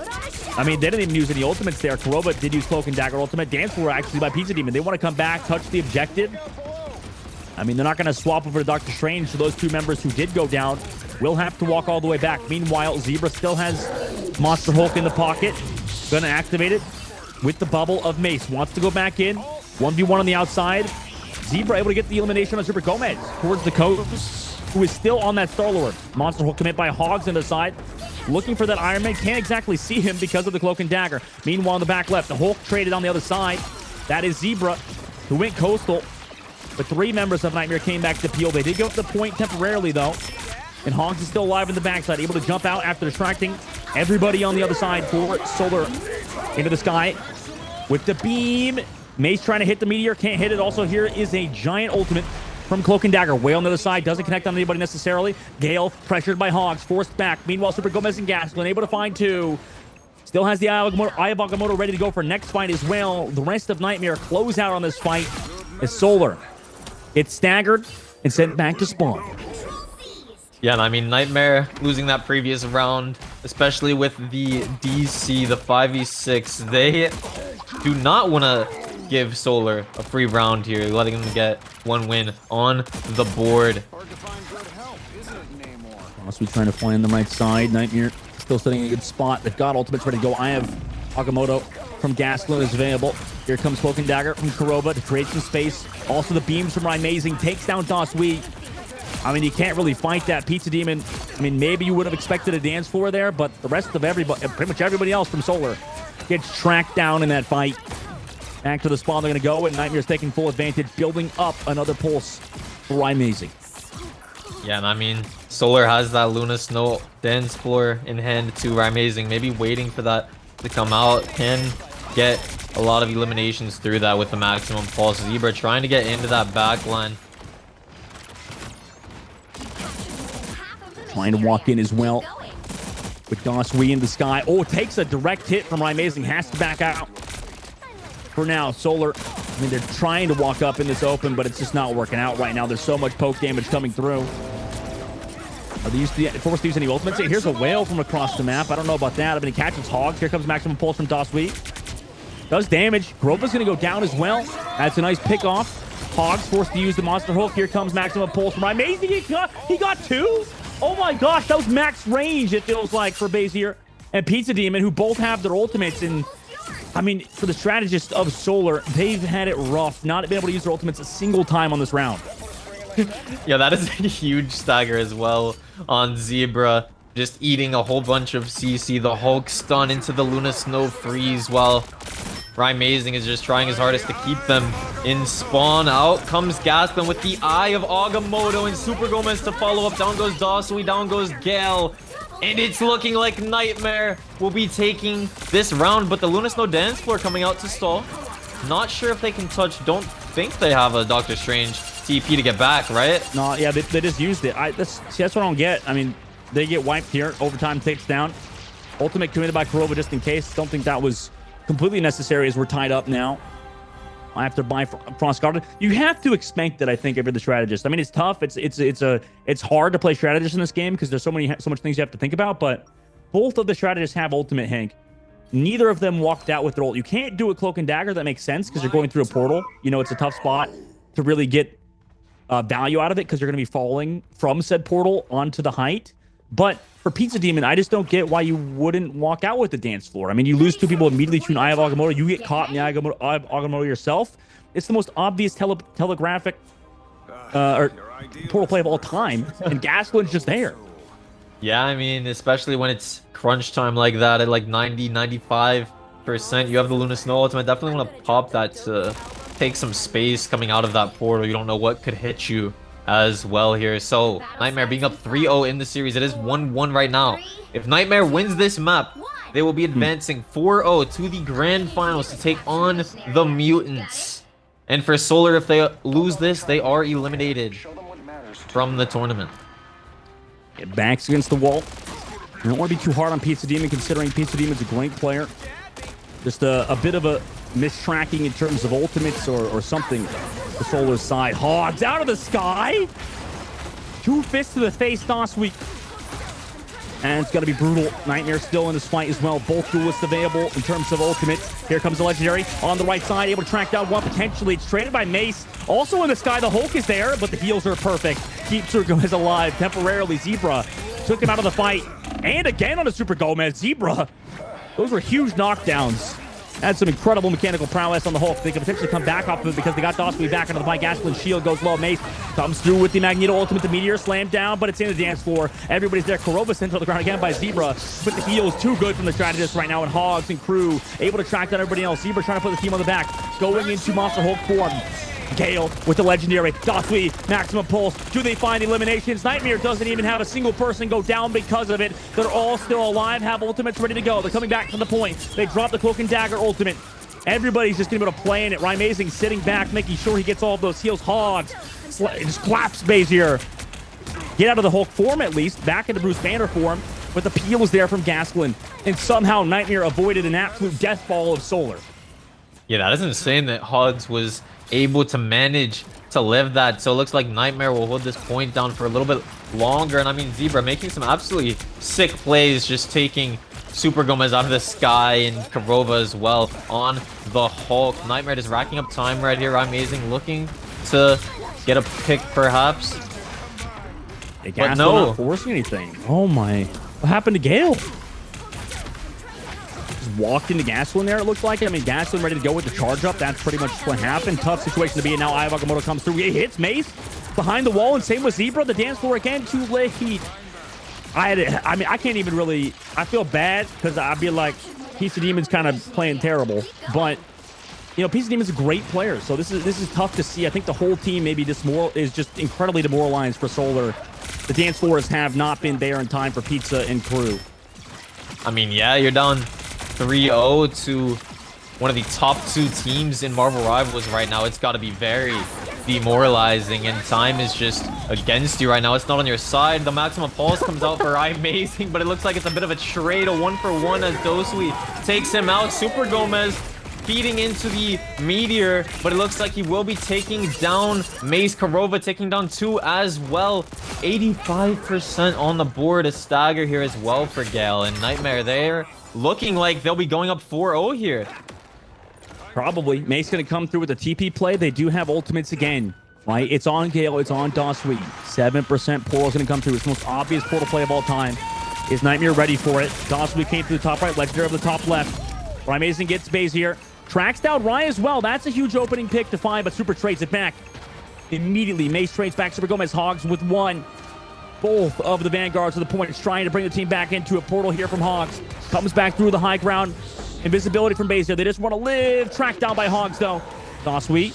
I mean, they didn't even use any ultimates there. Kurova did use Cloak and Dagger ultimate. Dance floor actually by Pizza Demon. They want to come back, touch the objective. I mean, they're not going to swap over to Doctor Strange, so those 2 members who did go down will have to walk all the way back. Meanwhile, Zebra still has Monster Hulk in the pocket. Going to activate it with the bubble of Mace. Wants to go back in. 1v1 on the outside. Zebra able to get the elimination on Super Gomez towards the coast, who is still on that Star-Lord. Monster Hulk commit by Hogs on the side. Looking for that Iron Man. Can't exactly see him because of the Cloak and Dagger. Meanwhile, on the back left, the Hulk traded on the other side. That is Zebra, who went coastal. But 3 members of Nightmare came back to peel. They did go up the point temporarily, though. And Hogs is still alive in the backside, able to jump out after distracting everybody on the other side for Solar into the sky with the beam. Mace trying to hit the meteor, can't hit it. Also, here is a giant ultimate from Cloak and Dagger. Whale on the other side, doesn't connect on anybody necessarily. Gale pressured by Hogs, forced back. Meanwhile, Super Gomez and Gaskin able to find 2. Still has the Eye of Agamotto ready to go for next fight as well. The rest of Nightmare close out on this fight as Solar gets staggered and sent back to spawn. Yeah, and I mean, Nightmare losing that previous round, especially with the DC, the 5v6, they do not want to give Solar a free round here, letting him get 1 win on the board. Also trying to fly on the right side. Nightmare still sitting in a good spot. They've got ultimates ready to go. I have Agamotto from Gaskin is available. Here comes Cloak and Dagger from Kuroba to create some space. Also the beams from Amazing takes down Dasui. I mean, you can't really fight that. Pizza Demon, I mean, maybe you would have expected a dance floor there, but the rest of everybody, pretty much everybody else from Solar gets tracked down in that fight. Back to the spawn they're going to go, and Nightmare's taking full advantage, building up another pulse for Amazing. Yeah, and I mean, Solar has that Luna Snow dance floor in hand to Amazing, maybe waiting for that to come out. Can get a lot of eliminations through that with the maximum pulse. Zebra trying to get into that back line. Trying to walk in as well with Dasui in the sky. Oh, takes a direct hit from Amazing. Has to back out. For now, Solar, I mean, they're trying to walk up in this open, but it's just not working out right now. There's so much poke damage coming through. Are they forced to use any ultimates? Here's a whale from across the map. I don't know about that. I mean, he catches Hogs. Here comes maximum pulse from Dasui. Does damage. Gropa's going to go down as well. That's a nice pick off. Hogs forced to use the monster hook. Here comes maximum pulse from Amazing. He got 2. Oh my gosh, that was max range, it feels like, for Bazier and Pizza Demon, who both have their ultimates. And I mean, for the strategists of Solar, they've had it rough, not been able to use their ultimates a single time on this round. Yeah, that is a huge stagger as well on Zebra. Just eating a whole bunch of CC. The Hulk stun into the Luna Snow freeze while Amazing is just trying his hardest to keep them in spawn. Out comes Gaskin with the Eye of Agamotto and Super Gomez to follow up. Down goes Dasui, down goes Gale. And it's looking like Nightmare will be taking this round, but the Luna Snow dance floor coming out to stall. Not sure if they can touch. Don't think they have a Doctor Strange TP to get back, right? No, yeah, they just used it. That's what I don't get. I mean, they get wiped here. Overtime takes down. Ultimate committed by Kuroba just in case. Don't think that was completely necessary as we're tied up now. I have to buy Frost Guard. You have to expect that, I think, if you're the strategist. I mean, it's tough. It's hard to play strategist in this game because there's so much things you have to think about. But both of the strategists have ultimate, Hank. Neither of them walked out with their ult. You can't do a Cloak and Dagger. That makes sense because you're going through a portal. You know, it's a tough spot to really get value out of it because you're going to be falling from said portal onto the height. But for Pizza Demon, I just don't get why you wouldn't walk out with the dance floor. I mean, you lose 2 people immediately to an Eye of Agamotto. You get caught in the Eye of Agamotto yourself. It's the most obvious telegraphic or portal play of all time. And Gaslin's just there. Yeah, I mean, especially when it's crunch time like that at like 90-95%. You have the Luna Snow ultimate. Definitely want to pop that to take some space coming out of that portal. You don't know what could hit you as well here. So Nightmare being up 3-0 in the series. It is 1-1 right now. If Nightmare wins this map, they will be advancing 4-0 to the grand finals to take on the Mutants. And for Solar, if they lose this, they are eliminated from the tournament. Get backs against the wall. You don't want to be too hard on Pizza Demon, considering Pizza Demon's a great player. Just a bit of a mistracking in terms of ultimates or something. The Solar's side. Hogs out of the sky. 2 fists to the face, Dasui. And it's going to be brutal. Nightmare still in this fight as well. Both duelists available in terms of ultimates. Here comes the Legendary on the right side, able to track down one potentially. It's traded by Mace. Also in the sky, the Hulk is there, but the heals are perfect. Keeps Super Gomez alive temporarily. Zebra took him out of the fight. And again on a Super Gomez. Zebra. Those were huge knockdowns. Had some incredible mechanical prowess on the Hulk. They can potentially come back off of it because they got Dasui back into the fight. Gaslin's shield goes low. Mace comes through with the Magneto ultimate. The Meteor slammed down, but it's in the dance floor. Everybody's there. Kuroba sent to the ground again by Zebra. But the heal's too good from the strategist right now. And Hogs and crew able to track down everybody else. Zebra trying to put the team on the back. Going into Monster Hulk form. Gale with the Legendary. Dasui, maximum pulse. Do they find eliminations? Nightmare doesn't even have a single person go down because of it. They're all still alive, have ultimates ready to go. They're coming back to the point. They drop the Cloak and Dagger ultimate. Everybody's just going to be able to play in it. Amazing sitting back, making sure he gets all of those heals. Hogs just collapse base here. Get out of the Hulk form at least. Back into Bruce Banner form. But the peel was there from Gastelum. And somehow Nightmare avoided an absolute death ball of Solar. Yeah, that is insane that Hogs was able to manage to live that. So it looks like Nightmare will hold this point down for a little bit longer. And I mean, Zebra making some absolutely sick plays, just taking Super Gomez out of the sky and Karova as well on the Hulk. Nightmare just racking up time right here. Amazing, looking to get a pick perhaps. But no, not forcing anything. Oh my. What happened to Gale? Just walked into Gastelum there, it looks like. I mean, Gastelum ready to go with the charge up. That's pretty much what happened. Tough situation to be in. Now Iwakamoto comes through. He hits Mace behind the wall, and same with Zebra. The dance floor again, too late. I mean, I can't even really... I feel bad because I'd be like, Piece of Demon's kind of playing terrible. But, you know, Piece of Demon's a great player. So this is tough to see. I think the whole team maybe is just incredibly demoralized for Solar. The dance floors have not been there in time for Pizza and crew. I mean, yeah, you're down 3-0 to one of the top 2 teams in Marvel Rivals right now. It's got to be very demoralizing, and time is just against you right now. It's not on your side. The maximum pulse comes out for Amazing, but it looks like it's a bit of a trade, a 1-for-1 as Dosui takes him out. Super Gomez feeding into the Meteor, but it looks like he will be taking down Mace. Karova taking down 2 as well. 85% on the board. A stagger here as well for Gale, and Nightmare there looking like they'll be going up 4-0 here. Probably. Mace going to come through with a TP play. They do have ultimates again, right? It's on Gale. It's on Dosui. 7% portal's going to come through. It's the most obvious portal play of all time. Is Nightmare ready for it? Dosui came through the top right. Legendary over the top left. Amazing gets base here. Tracks down Rye as well. That's a huge opening pick to find, but Super trades it back. Immediately, Mace trades back Super Gomez. Hogs with 1. Both of the Vanguards are the points, trying to bring the team back into a portal here from Hogs. Comes back through the high ground. Invisibility from base here. They just want to live. Tracked down by Hogs, though. Dosui.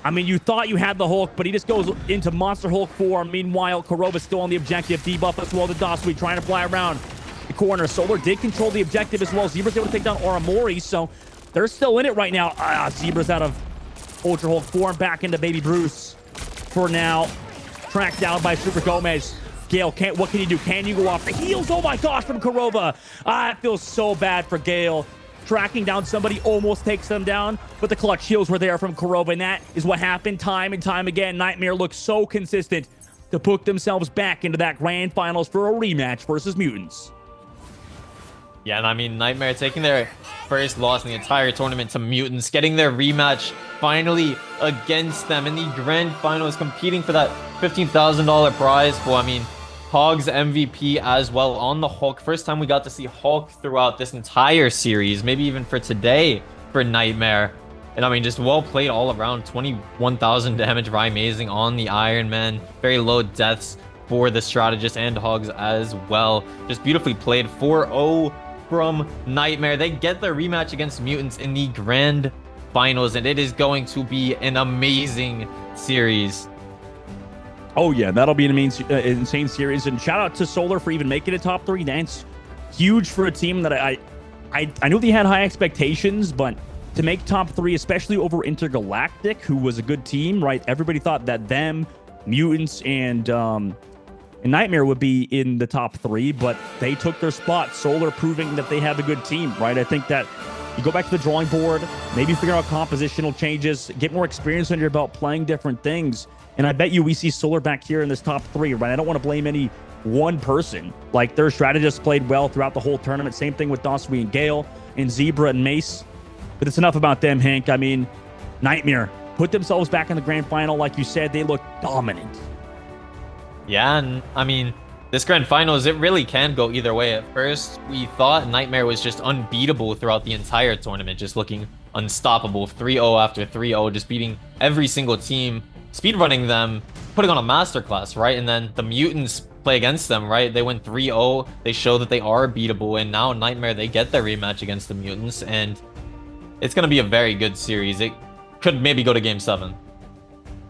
I mean, you thought you had the Hulk, but he just goes into Monster Hulk form. Meanwhile, Karova's still on the objective. Debuff as well to Dosui, trying to fly around the corner. Solar did control the objective as well. Zebra's able to take down Oramori, so they're still in it right now. Zebra's out of Ultra Hulk form, back into Baby Bruce for now. Tracked down by Super Gomez. Gale, what can you do? Can you go off the heels? Oh my gosh, from Karova. It feels so bad for Gale. Tracking down somebody, almost takes them down, but the clutch heals were there from Karova, and that is what happened time and time again. Nightmare looks so consistent to put themselves back into that grand finals for a rematch versus Mutants. Yeah, and I mean, Nightmare taking their first loss in the entire tournament to Mutants, getting their rematch finally against them in the grand finals, competing for that $15,000 prize pool. I mean, Hogs MVP as well on the Hulk. First time we got to see Hulk throughout this entire series, maybe even for today for Nightmare. And I mean, just well played all around. 21,000 damage for Amazing on the Iron Man. Very low deaths for the Strategist and Hogs as well. Just beautifully played. 4-0 from Nightmare. They get their rematch against Mutants in the grand finals, and it is going to be an amazing series. Oh yeah, that'll be an insane series. And shout out to Solar for even making it top 3. That's huge for a team that I knew they had high expectations, but to make top 3, especially over Intergalactic, who was a good team, right? Everybody thought that them, Mutants, and Nightmare would be in the top 3, but they took their spot. Solar proving that they have a good team, right? I think that you go back to the drawing board, maybe figure out compositional changes, get more experience under your belt playing different things. And I bet you we see Solar back here in this top 3, right? I don't want to blame any one person. Like, their strategists played well throughout the whole tournament. Same thing with Dosui and Gale and Zebra and Mace. But it's enough about them, Hank. I mean, Nightmare put themselves back in the grand final. Like you said, they look dominant. Yeah, and I mean, this grand finals, it really can go either way. At first, we thought Nightmare was just unbeatable throughout the entire tournament, just looking unstoppable. 3-0 after 3-0, just beating every single team, speedrunning them, putting on a masterclass, right? And then the Mutants play against them, right? They win 3-0. They show that they are beatable, and now Nightmare, they get their rematch against the Mutants, and it's going to be a very good series. It could maybe go to Game 7.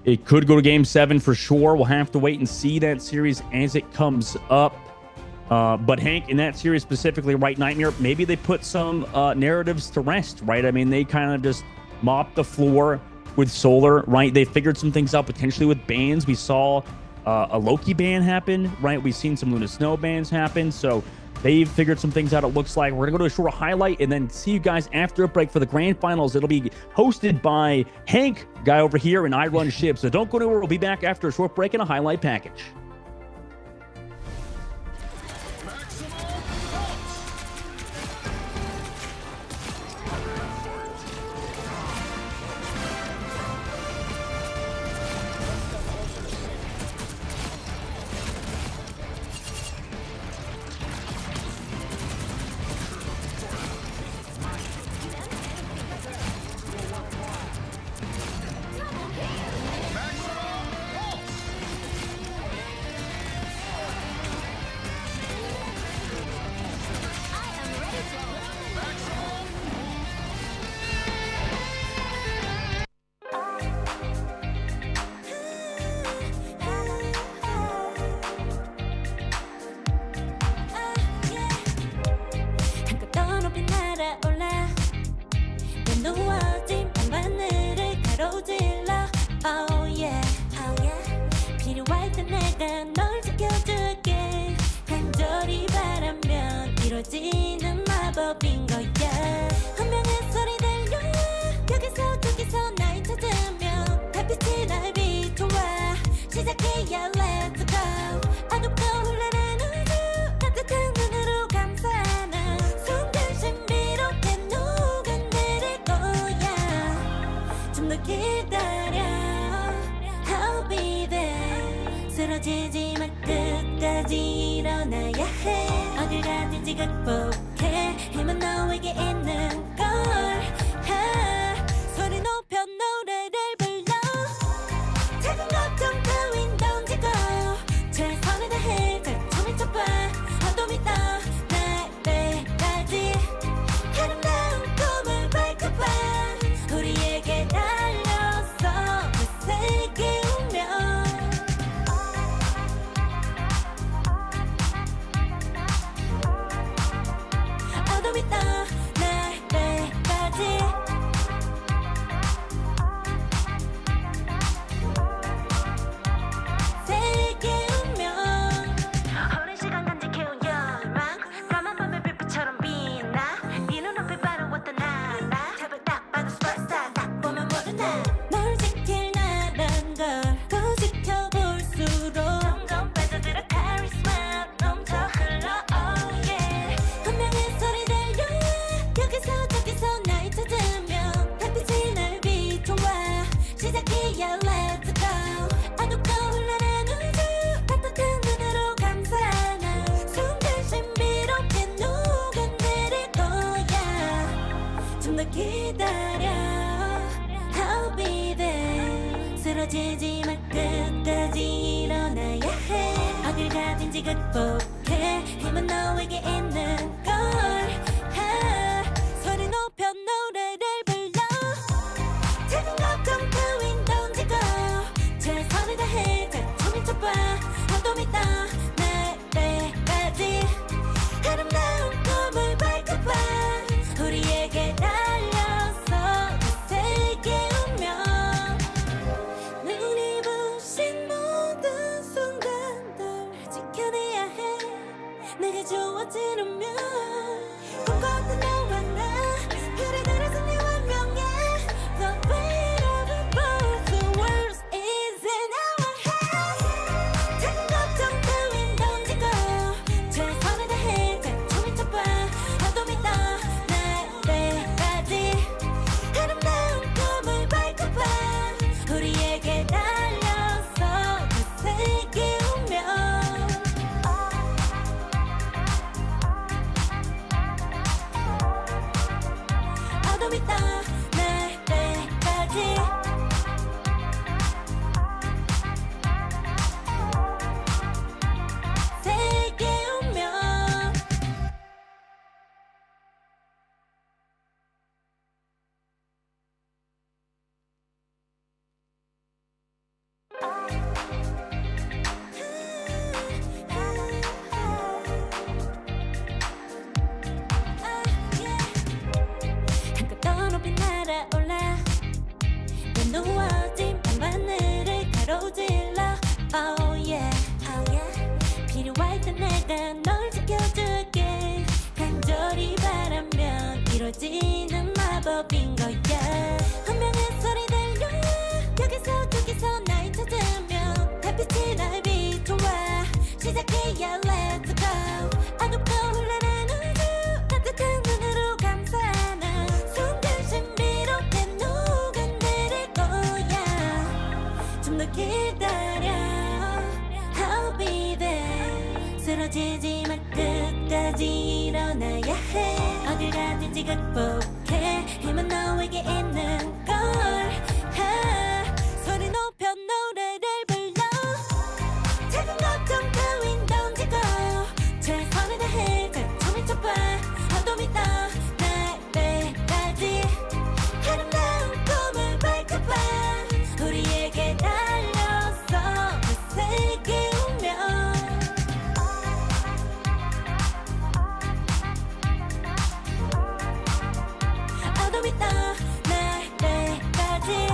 It could go to Game 7 for sure. We'll have to wait and see that series as it comes up. But Hank, in that series specifically, right, Nightmare, maybe they put some narratives to rest, right? I mean, they kind of just mopped the floor. with Solar, right? They figured some things out potentially with bans. We saw a Loki ban happen, right? We've seen some Luna Snow bans happen. So they've figured some things out, it looks like. We're going to go to a short highlight and then see you guys after a break for the grand finals. It'll be hosted by Hank, guy over here, and I Run Ship. So don't go anywhere. We'll be back after a short break and a highlight package. 이루어지는 마법인 거야. 운명의 소리 들려 여기서 저기서 날 찾으면 달빛이 날 비춰와. 시작해야 let's go. 어둡고 흘러는 우주 따뜻한 눈으로 감싸는 순간 신비롭게 녹아내릴 거야. 좀 더 기다려 I'll be there. 쓰러지지 마 끝까지 일어나야 해. 어딜 가든지 극복해. 힘은 너에게 있는 걸. 소리 높여 노래를 불러. 작은 걱정 따윈 던지고 최선을 다해 결정을 쳐봐. 어둠이 떠 날때까지 아름다운 꿈을 밝혀봐. 우리에게 달려서 그 세계 운명. 어둠이 떠 날때까지 세계 운명. 오랜 시간 간직해온 열망 까만 밤의 빛처럼 빛나. 네 눈앞에 바로 어떤 나라. 제발 딱 봐도 superstar. 딱 보면 모르나. 널 지킬 나란 걸 더 지켜볼수록 점점 빠져들어 카리스마 넘쳐 흘러 oh yeah. 운명의 소리 들려 여기서 저기서 날 찾으면 달빛이 날 비춰와. 시작이야 let's go. 어둡고 흘러는 우주 따뜻한 눈으로 감싸는 순간 신비롭게 녹아내릴 거야. 좀 더 기다려 I'll be there. 쓰러지지 마 끝까지 일어나야 해. 어딜 가든지 극복해. 힘은 너에게 있는 걸. 소리 높여 노래를 불러. 작은 걱정 따윈 던지고 최선을 다해 결정을 쳐봐. 어둠이 떠 날때까지 아름다운 꿈을 밝혀봐. 우리에게 달려서 그 세계 운명. 눈이 부신 모든 순간들 지켜내야 해. 내가 좋아지려면 꿈꿨던 너와 나 그래들의 승리 완명해. The weight of it both the world is in our hands. 작은 걱정 따윈 던지고 최선을 다해 결정을 쳐봐. 어둠이 떠 날때까지 아름다운 꿈을 밝혀봐. 우리에게 달려서 그 세계 운명. 내가 널 지켜줄게 간절히 바라면 이루어지는 마법인 거야 운명의 소리 들려 여기서 저기서 날 찾으면 달빛이 날 비춰와 시작해야 let's go 어둡고 흘러는 우주 따뜻한 눈으로 감싸나 순간 신비롭게 녹아내릴 거야 좀 더 기다려 I'll be there 쓰러지지 마 끝까지 일어나야 해 어딜 가든지 극복해 힘은 너에게 있는 걸 소리 높여 노래를 불러 작은 걱정 따윈 던지고 최선을 다해 처음에 쳐봐 어둠이 떠날 때까지 아름다운 꿈을 밝혀봐 우리에게 달려서 그 세계 운명 어둠이 떠날 때까지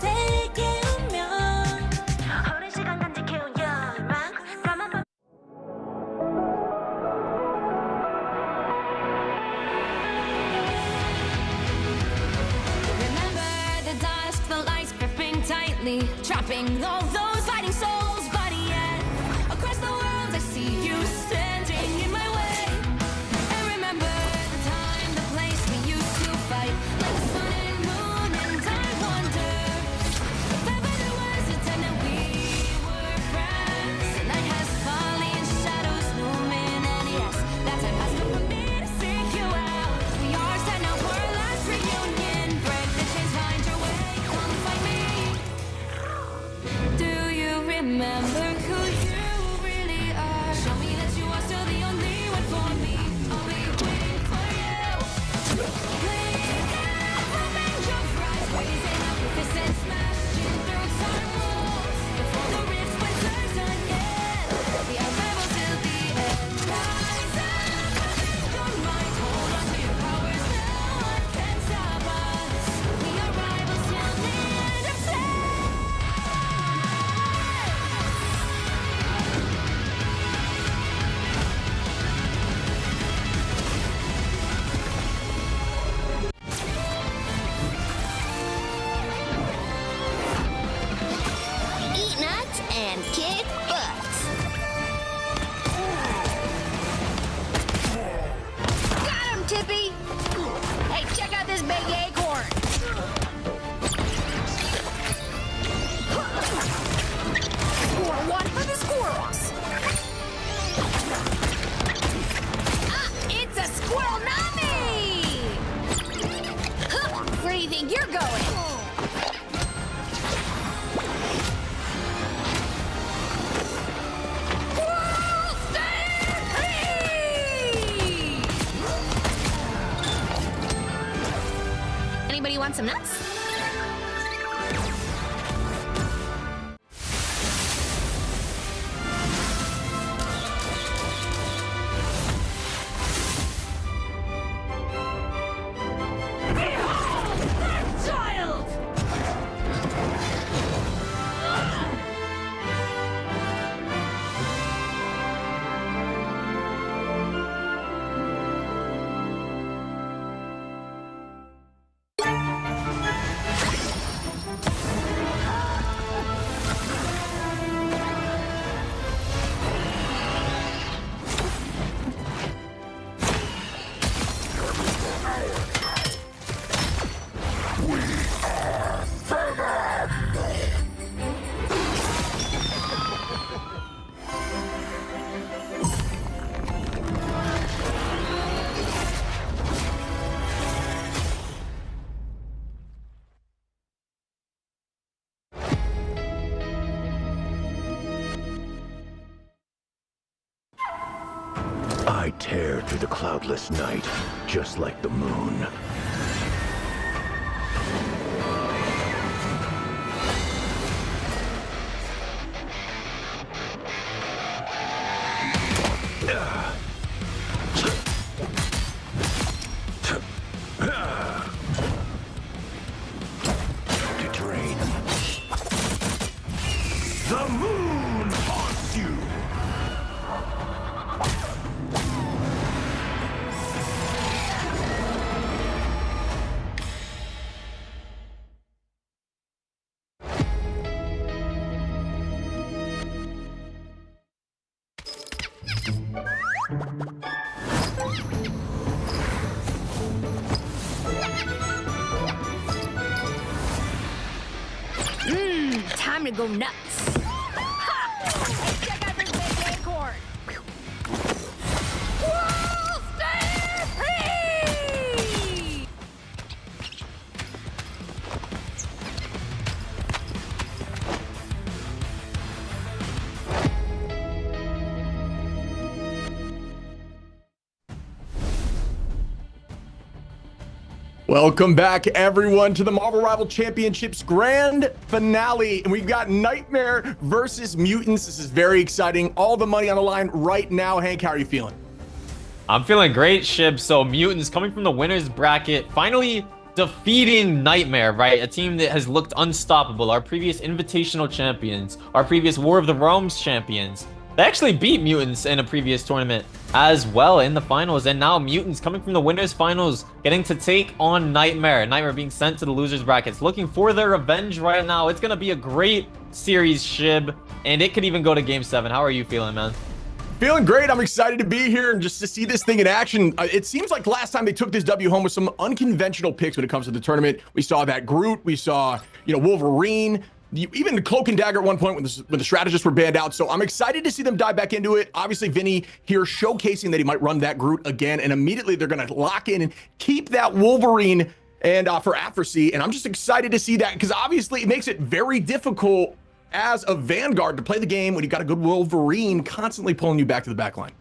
세계 운명 오랜 시간 간직해온 열망 까만 Remember the dust, the lights gripping tightly, trapping all those fighting souls. But yet, across the world, I see you standing in my way. And remember the time, the place we used to fight, like the sun and moon. And I wonder if ever there was a time that we were friends. The night has fallen, shadows looming, and yes, that time has come for me to seek you out. We are set now for our last reunion. Break the chains, find your way, come find me. Do you remember who you really are? Show me that you are still the only one for me. I'll be waiting for you. Please, open your eyes, raising up your fists and smashing through time walls. Before the rifts but time's not yet. We are rebels till the end. Rise up, open your mind, hold on to your powers. No one can stop us. We are rivals till the end of time. Eat nuts and kick butts. Got him, Tippy! Hey, check out this big acorn! Score one for the squirrels! Ah, it's a squirrel nami! Huh, where do you think you're going? Anybody want some nuts? I tear through the cloudless night, just like the moon. To drain. Time to go nuts. Ha! Let's check out this big game cord. World Stampede! Welcome back, everyone, to the Marvel Rival Championships grand finale. And we've got Nightmare versus Mutants. This is very exciting. All the money on the line right now. Hank, how are you feeling? I'm feeling great, Shib. So Mutants coming from the winner's bracket, finally defeating Nightmare, right? A team that has looked unstoppable. Our previous Invitational champions, our previous War of the Realms champions. They actually beat Mutants in a previous tournament as well in the finals. And now Mutants coming from the winners finals, getting to take on Nightmare. Nightmare being sent to the losers brackets, looking for their revenge right now. It's going to be a great series, Shib. And it could even go to game 7. How are you feeling, man? Feeling great. I'm excited to be here and just to see this thing in action. It seems like last time they took this W home with some unconventional picks when it comes to the tournament. We saw that Groot. We saw, Wolverine. Even the Cloak and Dagger at one point when the strategists were banned out. So I'm excited to see them dive back into it. Obviously, Vinny here showcasing that he might run that Groot again. And immediately they're going to lock in and keep that Wolverine and for accuracy. And I'm just excited to see that because obviously it makes it very difficult as a Vanguard to play the game when you've got a good Wolverine constantly pulling you back to the back line.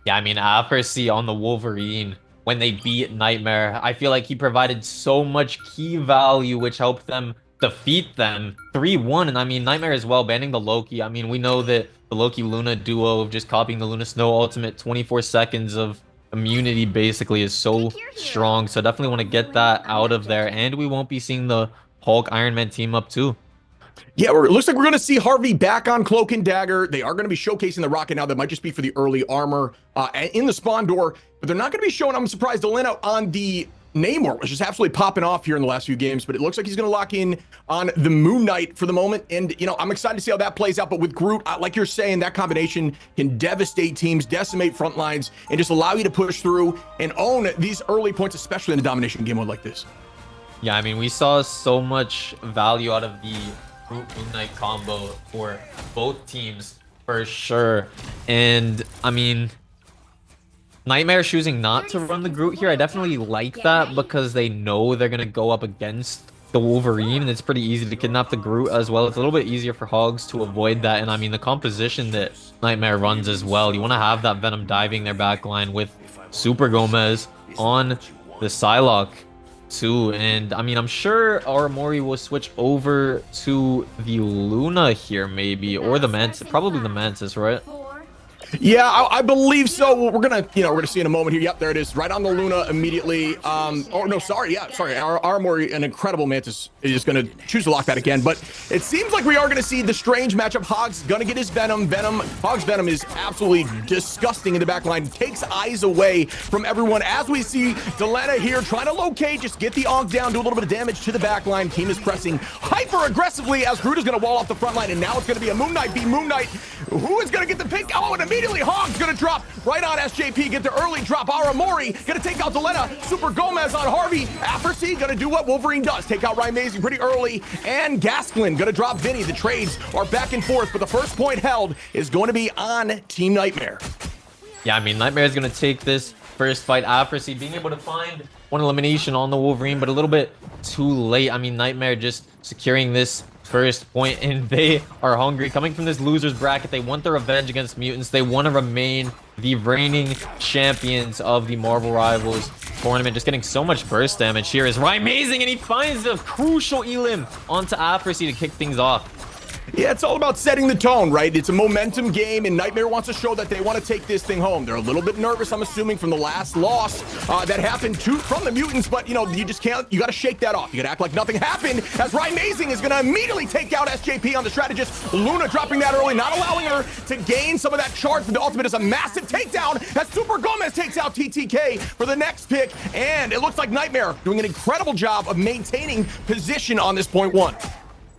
Yeah, I mean, accuracy on the Wolverine when they beat Nightmare. I feel like he provided so much key value, which helped them defeat them 3-1. And I mean, Nightmare as well, banning the Loki. I mean, we know that the Loki-Luna duo of just copying the Luna Snow ultimate 24 seconds of immunity basically is so strong. So definitely want to get that out of there. And we won't be seeing the Hulk Iron Man team up too. Yeah, it looks like we're going to see Harvey back on Cloak and Dagger. They are going to be showcasing the rocket now. That might just be for the early armor in the spawn door, but they're not going to be showing, I'm surprised, Elena on the Namor, which is absolutely popping off here in the last few games, but it looks like he's going to lock in on the Moon Knight for the moment. And, I'm excited to see how that plays out. But with Groot, like you're saying, that combination can devastate teams, decimate front lines, and just allow you to push through and own these early points, especially in a domination game mode like this. Yeah, I mean, we saw so much value out of the Groot Moon Knight combo for both teams for sure. And, I mean, Nightmare choosing not to run the Groot here, I definitely like that because they know they're going to go up against the Wolverine, and it's pretty easy to kidnap the Groot as well. It's a little bit easier for Hogs to avoid that. And I mean, the composition that Nightmare runs as well, you want to have that Venom diving their backline with Super Gomez on the Psylocke too. And I mean, I'm sure Aramori will switch over to the Luna here maybe, or the Mantis, probably the Mantis, right? Yeah, I believe so. We're gonna see in a moment here. Yep, there it is, right on the Luna immediately. Oh no, sorry. Armory, an incredible Mantis, is gonna choose to lock that again. But it seems like we are gonna see the strange matchup. Hogs gonna get his Venom. Hogs Venom is absolutely disgusting in the back line. Takes eyes away from everyone. As we see Delena here trying to locate, just get the Onk down, do a little bit of damage to the back line. Team is pressing hyper aggressively as Groot is gonna wall off the front line, and now it's gonna be a Moon Knight v Moon Knight. Who is gonna get the pick? Oh, and immediately Hog's gonna drop right on SJP, get the early drop. Aramori gonna take out Delena. Super Gomez on Harvey. Affersy gonna do what Wolverine does, take out Ryan Mazing pretty early. And Gasklin gonna drop Vinny. The trades are back and forth, but the first point held is going to be on Team Nightmare. Yeah, I mean, Nightmare is gonna take this first fight. Affersy being able to find one elimination on the Wolverine, but a little bit too late. I mean, Nightmare just securing this first point, and they are hungry. Coming from this losers bracket, they want their revenge against Mutants. They want to remain the reigning champions of the Marvel Rivals tournament. Just getting so much burst damage here is Ryan Mazing, and he finds the crucial Elim onto Affersy to kick things off. Yeah, it's all about setting the tone, right? It's a momentum game, and Nightmare wants to show that they want to take this thing home. They're a little bit nervous, I'm assuming, from the last loss that happened from the Mutants, but, you just can't, you got to shake that off. You got to act like nothing happened, as Ryan Mazing is going to immediately take out SJP on the strategist. Luna dropping that early, not allowing her to gain some of that charge, but the ultimate is a massive takedown as Super Gomez takes out TTK for the next pick, and it looks like Nightmare doing an incredible job of maintaining position on this point one.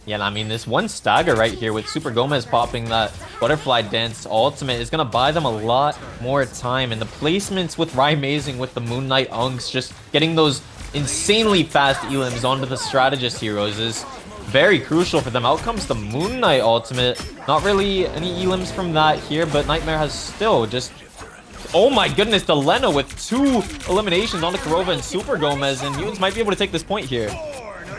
Yeah, I mean, this one stagger right here with Super Gomez popping that butterfly dance ultimate is going to buy them a lot more time. And the placements with Ryan Mazing with the Moon Knight Unks, just getting those insanely fast elims onto the strategist heroes is very crucial for them. Out comes the Moon Knight ultimate. Not really any elims from that here, but Nightmare has still just... Oh my goodness, Delena with 2 eliminations on the Kurova and Super Gomez, and Mutants might be able to take this point here.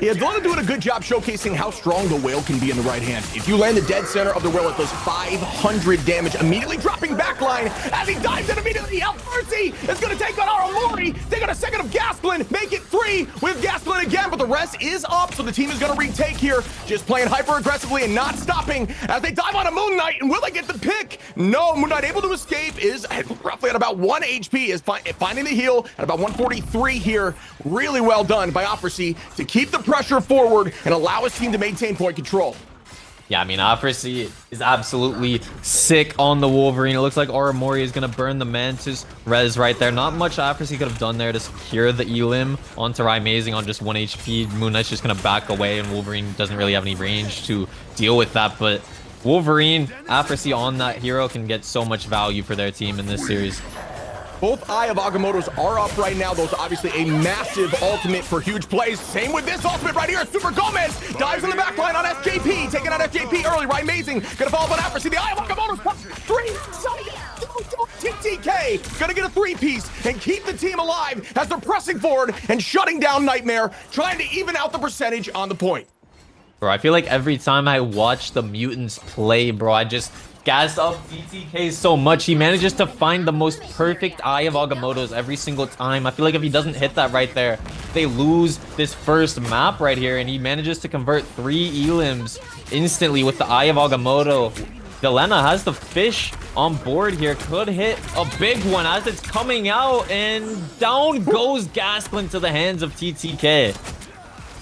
Yeah, Delena doing a good job showcasing how strong the whale can be in the right hand. If you land the dead center of the whale, it does 500 damage, immediately dropping backline as he dives in immediately. El Mercy is going to take on Aramori. They got a second of Gasklin, make it 3 with Gasklin again, but the rest is up, so the team is going to retake here. Just playing hyper aggressively and not stopping as they dive on a Moon Knight, and will they get the pick? No, Moon Knight able to escape, is roughly at about 1 HP, is finding the heal at about 143 here. Really well done by Offersea to keep the pressure forward and allow his team to maintain point control. Yeah, I mean, Offersea is absolutely sick on the Wolverine. It looks like Aramori is going to burn the Mantis res right there. Not much Offersea could have done there to secure the Elim onto Amazing on just 1 HP. Moon Knight's just going to back away, and Wolverine doesn't really have any range to deal with that. But Wolverine, Offersea on that hero can get so much value for their team in this series. Both Eye of Agamotto's are up right now. Those obviously a massive ultimate for huge plays. Same with this ultimate right here. Super Gomez dives in the back line on SJP. Taking out SJP early. Right, Amazing. Gonna follow up on Afro. See the Eye of Agamotto's 3. TTK gonna get a 3-piece and keep the team alive as they're pressing forward and shutting down Nightmare, trying to even out the percentage on the point. Bro, I feel like every time I watch the Mutants play, bro, I just gas up TTK so much. He manages to find the most perfect Eye of Agamotto's every single time. I feel like if he doesn't hit that right there, they lose this first map right here, and he manages to convert 3 elims instantly with the Eye of Agamotto. Delena has the fish on board here. Could hit a big one as it's coming out, and down goes Gasklin to the hands of TTK.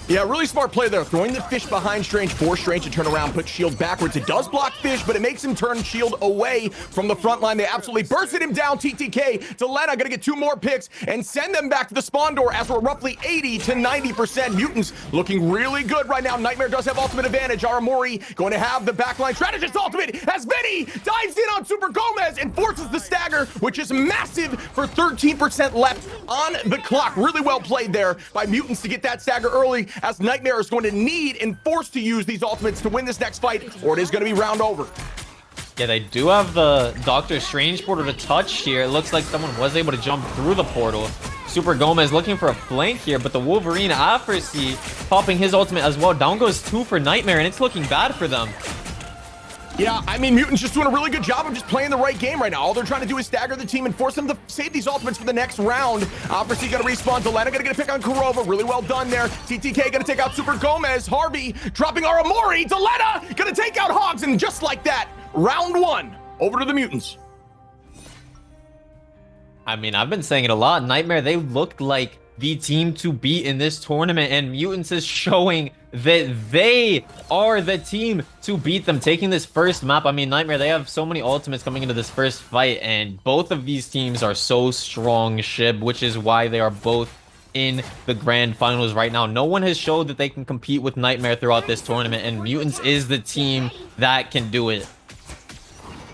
Yeah, really smart play there. Throwing the fish behind Strange, force Strange to turn around, put shield backwards. It does block fish, but it makes him turn shield away from the front line. They absolutely bursted him down. TTK, Delena gonna get 2 more picks and send them back to the spawn door as we're roughly 80 to 90%. Mutants looking really good right now. Nightmare does have ultimate advantage. Aramori going to have the backline strategist ultimate as Vinny dives in on Super Gomez and forces the stagger, which is massive for 13% left on the clock. Really well played there by Mutants to get that stagger early, as Nightmare is going to need and forced to use these ultimates to win this next fight, or it is going to be round over. Yeah, they do have the Doctor Strange portal to touch here. It looks like someone was able to jump through the portal. Super Gomez looking for a flank here, but the Wolverine Offersea popping his ultimate as well. Down goes 2 for Nightmare, and it's looking bad for them. Yeah, I mean, Mutants just doing a really good job of just playing the right game right now. All they're trying to do is stagger the team and force them to save these ultimates for the next round. Offersea gonna respawn. Delena gonna get a pick on Kurova. Really well done there. TTK gonna take out Super Gomez. Harvey dropping Aramori. Delena gonna take out Hogs, and just like that, round 1 over to the Mutants. I mean, I've been saying it a lot. Nightmare, they looked like the team to beat in this tournament, and Mutants is showing that they are the team to beat them. Taking this first map, I mean, Nightmare, they have so many ultimates coming into this first fight, and both of these teams are so strong, Shib, which is why they are both in the grand finals right now. No one has showed that they can compete with Nightmare throughout this tournament, and Mutants is the team that can do it.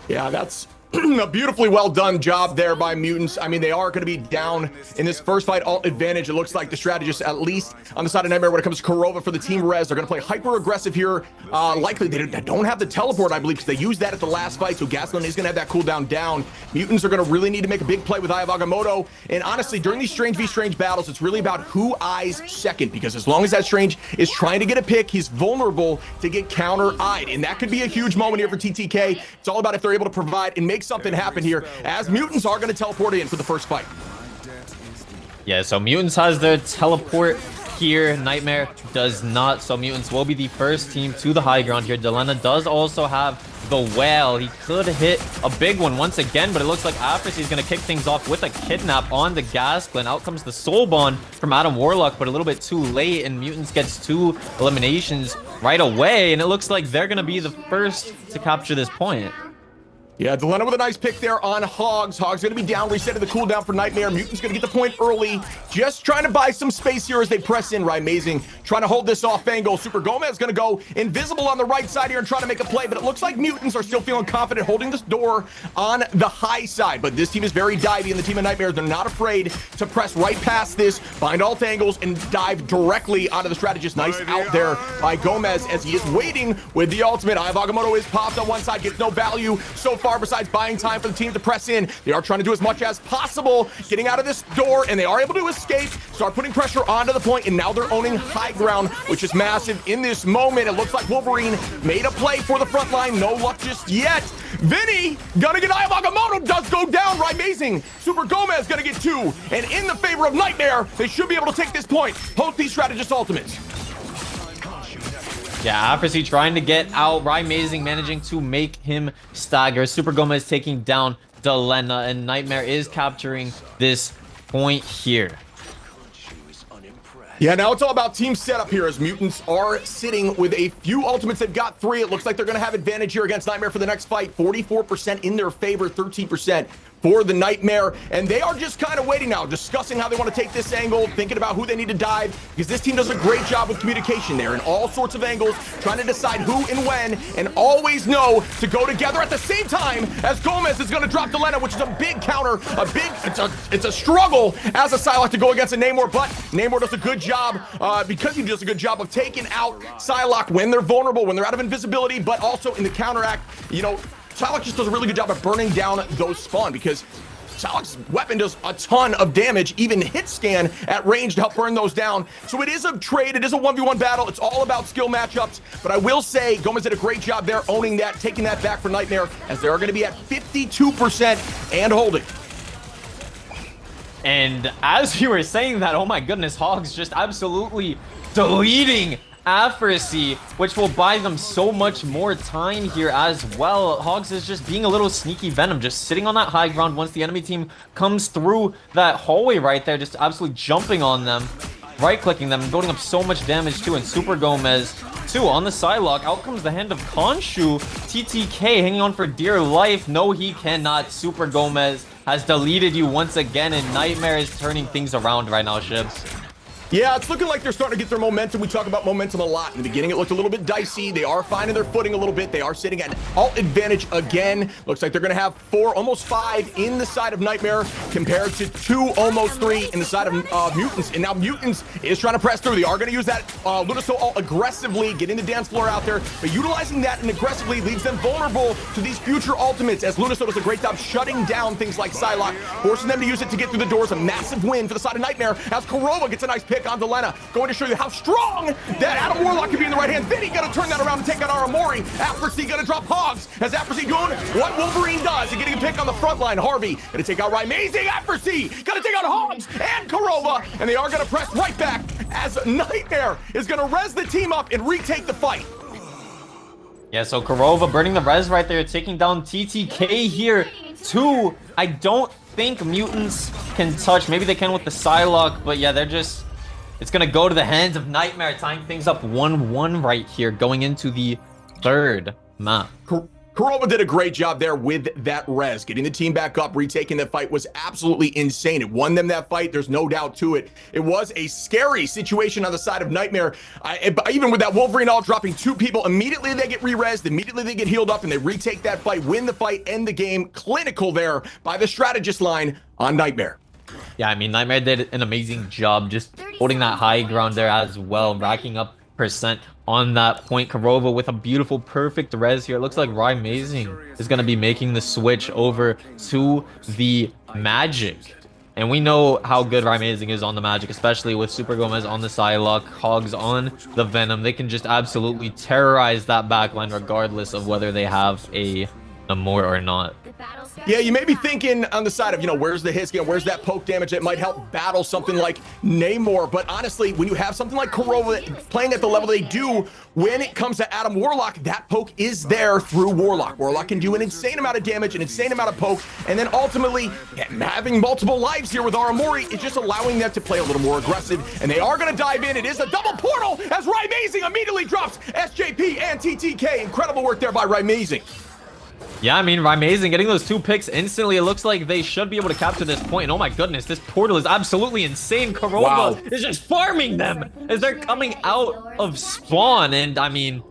Yeah, that's a beautifully well done job there by Mutants. I mean, they are going to be down in this first fight. Alt advantage. It looks like the strategists, at least on the side of Nightmare, when it comes to Kurova for the team res, they're going to play hyper aggressive here. Likely they don't have the teleport, I believe, because they used that at the last fight. So Gasklin is going to have that cooldown down. Mutants are going to really need to make a big play with Eye of Agamotto. And honestly, during these Strange v Strange battles, it's really about who eyes second, because as long as that Strange is trying to get a pick, he's vulnerable to get counter-eyed. And that could be a huge moment here for TTK. It's all about if they're able to provide and make something happen here, as Mutants are going to teleport in for the first fight. Yeah, so Mutants has their teleport here. Nightmare does not, so Mutants will be the first team to the high ground here. Delena does also have the whale. He could hit a big one once again, but it looks like Offersea is going to kick things off with a kidnap on the Gasklin. Out comes the Soul Bond from Adam Warlock, but a little bit too late, and Mutants gets 2 eliminations right away, and it looks like they're going to be the first to capture this point. Yeah, Delena with a nice pick there on Hogs. Hogs going to be down, resetting the cooldown for Nightmare. Mutant's going to get the point early. Just trying to buy some space here as they press in. Amazing. Trying to hold this off angle. Super Gomez going to go invisible on the right side here and try to make a play, but it looks like Mutants are still feeling confident holding this door on the high side. But this team is very divey, and the team of Nightmare, they're not afraid to press right past this, find alt angles, and dive directly onto the strategist. Nice out there by Gomez as he is waiting with the ultimate. Eye of Agamotto is popped on one side, gets no value so far besides buying time for the team to press in. They are trying to do as much as possible, getting out of this door, and they are able to escape, start putting pressure onto the point, and now they're owning high ground, which is massive in this moment. It looks like Wolverine made a play for the front line. No luck just yet. Vinny gonna get Eye of Agamotto, does go down. Amazing. Super Gomez gonna get 2, and in the favor of Nightmare, they should be able to take this point. Post these strategist ultimates. Yeah, Afrasy trying to get out. Amazing managing to make him stagger. Super Gomez taking down Delena, and Nightmare is capturing this point here. Yeah, now it's all about team setup here as Mutants are sitting with a few ultimates. They've got 3. It looks like they're going to have advantage here against Nightmare for the next fight. 44% in their favor, 13% for the Nightmare. And they are just kind of waiting now, discussing how they want to take this angle, thinking about who they need to dive, because this team does a great job with communication there in all sorts of angles, trying to decide who and when, and always know to go together at the same time as Gomez is going to drop Delena, which is a big counter, it's a struggle as a Psylocke to go against a Namor, but Namor does a good job because he does a good job of taking out Psylocke when they're vulnerable, when they're out of invisibility, but also in the counteract, you know, Psylocke just does a really good job of burning down those spawn because Psylocke's weapon does a ton of damage, even hit scan at range to help burn those down. So it is a trade, it is a 1v1 battle, it's all about skill matchups, but I will say Gomez did a great job there owning that, taking that back for Nightmare, as they are going to be at 52% and holding. And as you were saying that, oh my goodness, Hogs just absolutely deleting Afrasy, which will buy them so much more time here as well. Hogs is just being a little sneaky Venom, just sitting on that high ground once the enemy team comes through that hallway right there, just absolutely jumping on them, right-clicking them, and building up so much damage too. And Super Gomez too on the Psylocke. Out comes the hand of Khonshu. TTK hanging on for dear life. No, he cannot. Super Gomez has deleted you once again, and Nightmare is turning things around right now, Shibs. Yeah, it's looking like they're starting to get their momentum. We talk about momentum a lot. In the beginning, it looked a little bit dicey. They are finding their footing a little bit. They are sitting at alt advantage again. Looks like they're going to have 4, almost 5 in the side of Nightmare compared to 2, almost 3 in the side of Mutants. And now Mutants is trying to press through. They are going to use that Lunaso ult aggressively, getting the dance floor out there. But utilizing that and aggressively leaves them vulnerable to these future ultimates, as Lunaso does a great job shutting down things like Psylocke, forcing them to use it to get through the doors. A massive win for the side of Nightmare as Kurova gets a nice pick on Delena, going to show you how strong that Adam Warlock can be in the right hand. Vinny gonna turn that around and take out Aramori. Afrasy gonna drop Hogs as Afrasy doing what Wolverine does and getting a pick on the front line. Harvey gonna take out Amazing. Afrasy gonna take out Hogs and Kurova, and they are gonna press right back as Nightmare is gonna res the team up and retake the fight. Yeah, so Kurova burning the res right there, taking down TTK here too. I don't think Mutants can touch. Maybe they can with the Psylocke, but yeah, they're just... It's going to go to the hands of Nightmare, tying things up 1-1 right here, going into the third map. Kurova did a great job there with that res. Getting the team back up, retaking that fight was absolutely insane. It won them that fight. There's no doubt to it. It was a scary situation on the side of Nightmare. Even with that Wolverine ult dropping 2 people, immediately they get re-resed, immediately they get healed up, and they retake that fight, win the fight, end the game. Clinical there by the strategist line on Nightmare. Yeah, I mean, Nightmare did an amazing job just holding that high ground there as well, racking up percent on that point. Kurova with a beautiful, perfect res here. It looks like Amazing is going to be making the switch over to the Magic. And we know how good Amazing is on the Magic, especially with Super Gomez on the Psylocke, Hogs on the Venom. They can just absolutely terrorize that backline regardless of whether they have a more or not. Yeah, you may be thinking on the side of, you know, where's the hits, where's that poke damage that might help battle something like Namor. But honestly, when you have something like Kurova playing at the level they do, when it comes to Adam Warlock, that poke is there through Warlock. Warlock can do an insane amount of damage, an insane amount of poke, and then ultimately having multiple lives here with Aramori is just allowing them to play a little more aggressive, and they are going to dive in. It is a double portal as Amazing immediately drops SJP and TTK. Incredible work there by Amazing. Yeah, I mean, Amazing getting those 2 picks instantly. It looks like they should be able to capture this point. And oh my goodness, this portal is absolutely insane. Kurova is just farming them as they're coming out of spawn. And I mean,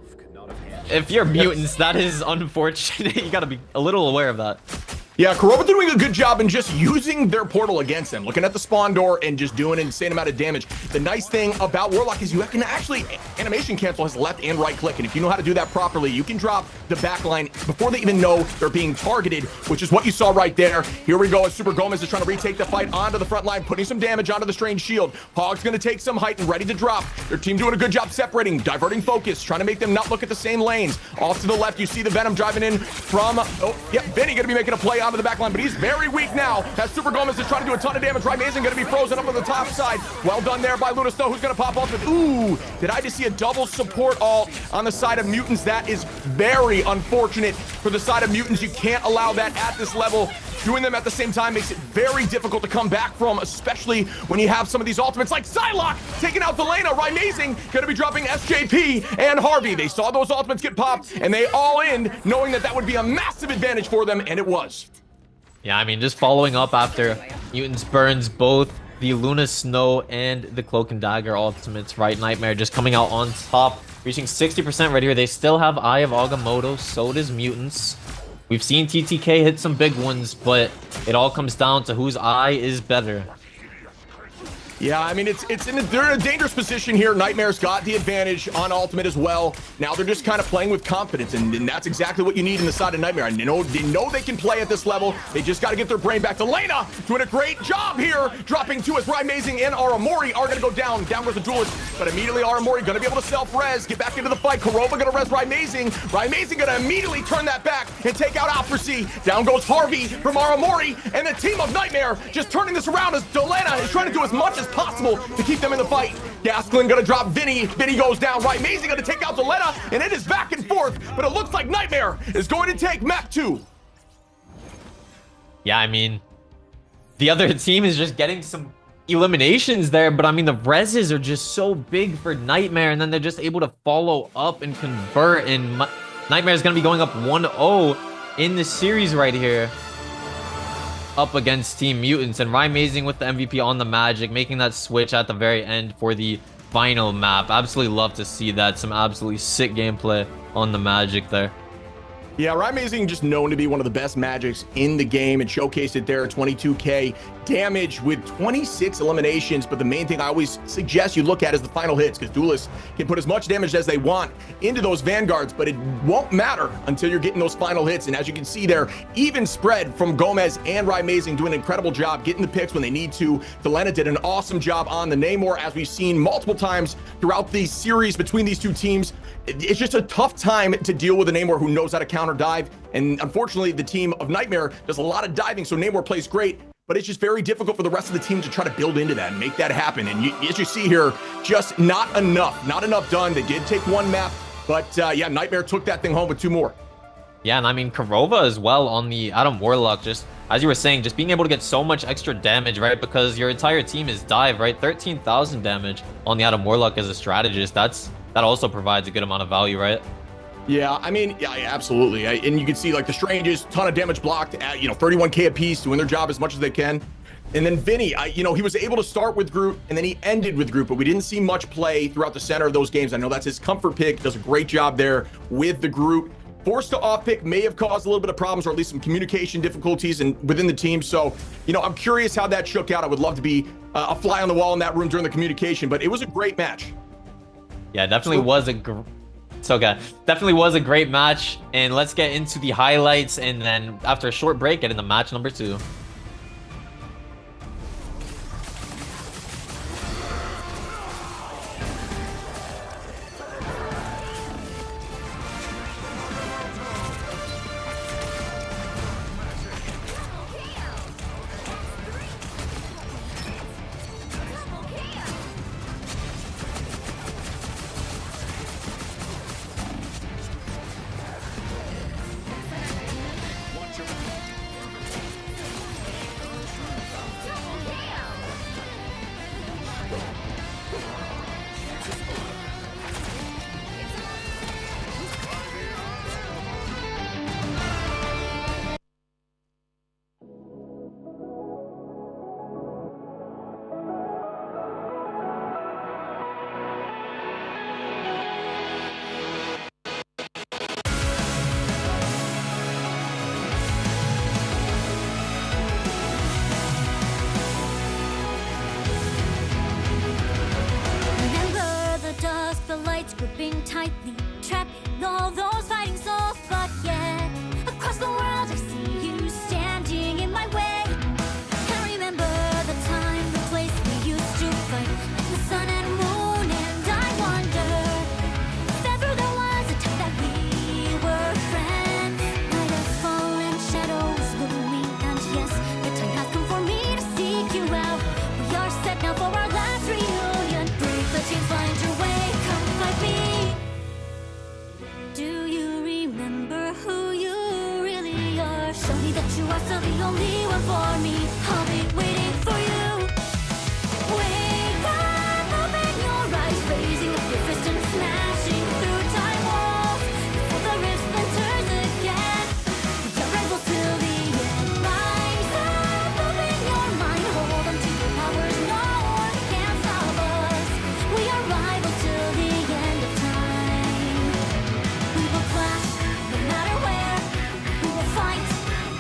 if you're mutants, that is unfortunate. You gotta be a little aware of that. Yeah, Kurova doing a good job in just using their portal against them, looking at the spawn door and just doing an insane amount of damage. The nice thing about Warlock is you can actually animation cancel his left and right click, and if you know how to do that properly, you can drop the backline before they even know they're being targeted, which is what you saw right there. Here we go as Super Gomez is trying to retake the fight onto the front line, putting some damage onto the strange shield. Hog's going to take some height and ready to drop. Their team doing a good job separating, diverting focus, trying to make them not look at the same lanes. Off to the left, you see the Venom driving in from, Vinny going to be making a play onto the back line, but he's very weak now as Super Gomez is trying to do a ton of damage. Amazing going to be frozen up on the top side. Well done there by Luna Snow, who's going to pop ultimate. Ooh, did I just see a double support ult on the side of Mutants? That is very unfortunate for the side of Mutants. You can't allow that at this level. Doing them at the same time makes it very difficult to come back from, especially when you have some of these ultimates like Psylocke taking out Delana. Amazing going to be dropping SJP and Harvey. They saw those ultimates get popped and they all in knowing that that would be a massive advantage for them, and it was. Yeah, I mean, just following up after Mutants burns both the Luna Snow and the Cloak and Dagger ultimates, right? Nightmare just coming out on top, reaching 60% right here. They still have Eye of Agamotto, so does Mutants. We've seen TTK hit some big ones, but it all comes down to whose eye is better. Yeah, I mean, they're in a dangerous position here. Nightmare's got the advantage on ultimate as well. Now they're just kind of playing with confidence, and that's exactly what you need in the side of Nightmare. And they know they can play at this level. They just got to get their brain back. Delana doing a great job here, dropping 2 as Amazing and Aramori are going to go down. Down goes the duelist, but immediately Aramori going to be able to self-res, get back into the fight. Kurova going to res Amazing. Amazing going to immediately turn that back and take out Alfresi. Down goes Harvey from Aramori, and the team of Nightmare just turning this around as Delana is trying to do as much as possible to keep them in the fight. Gasklin gonna drop Vinny. Vinny goes down. Amazing gonna take out Delena, and it is back and forth, but it looks like Nightmare is going to take map 2. Yeah, I mean, the other team is just getting some eliminations there, but I mean, the reses are just so big for Nightmare, and then they're just able to follow up and convert, and Nightmare is gonna be going up 1-0 in the series right here, up against Team Mutants, and Amazing with the MVP on the Magic, making that switch at the very end for the final map. Absolutely love to see that. Some absolutely sick gameplay on the Magic there. Yeah, Amazing just known to be one of the best Magics in the game and showcased it there. 22k damage with 26 eliminations, but the main thing I always suggest you look at is the final hits, because duelists can put as much damage as they want into those vanguards, but it won't matter until you're getting those final hits. And as you can see there, even spread from Gomez and Amazing doing an incredible job getting the picks when they need to. Delena did an awesome job on the Namor, as we've seen multiple times throughout the series between these two teams. It's just a tough time to deal with a Namor who knows how to counter dive, and unfortunately the team of Nightmare does a lot of diving, so Namor plays great, but it's just very difficult for the rest of the team to try to build into that and make that happen. And as you see here, just not enough done. They did take 1 map, but yeah, Nightmare took that thing home with 2 more. Yeah, and I mean, Kurova as well on the Adam Warlock, just as you were saying, just being able to get so much extra damage, right? Because your entire team is dive, right? 13,000 damage on the Adam Warlock as a strategist. That also provides a good amount of value, right? Yeah, I mean, yeah, absolutely. And you can see like the Stranges, ton of damage blocked at, 31k apiece, doing their job as much as they can. And then Vinny, he was able to start with Groot and then he ended with Groot, but we didn't see much play throughout the center of those games. I know that's his comfort pick, does a great job there with the Groot. Forced to off pick may have caused a little bit of problems, or at least some communication difficulties within the team. So, I'm curious how that shook out. I would love to be a fly on the wall in that room during the communication, but it was a great match. Yeah, definitely was a great match. And let's get into the highlights, and then after a short break, get into match number 2. all those fighting souls, but yet across the world I see you standing in my way. I remember the time, the place we used to fight, like the sun and moon, and I wonder if ever there was a time that we were friends. Night has fallen, shadows looming, and yes, the time has come for me to seek you out. We are set now for our last reunion. Break the chains, find your way, come find me. Do you remember who you really are? Show me that you are still the only one for me. I'll be waiting for you. Wake up, open your eyes, raising up your fist and smashing through time walls before the rift splinters again. We are rivals till the end. Rise up, open your mind, hold on to your powers. No one can stop us. We are rivals till the end of time. We will clash, no matter where. We will fight,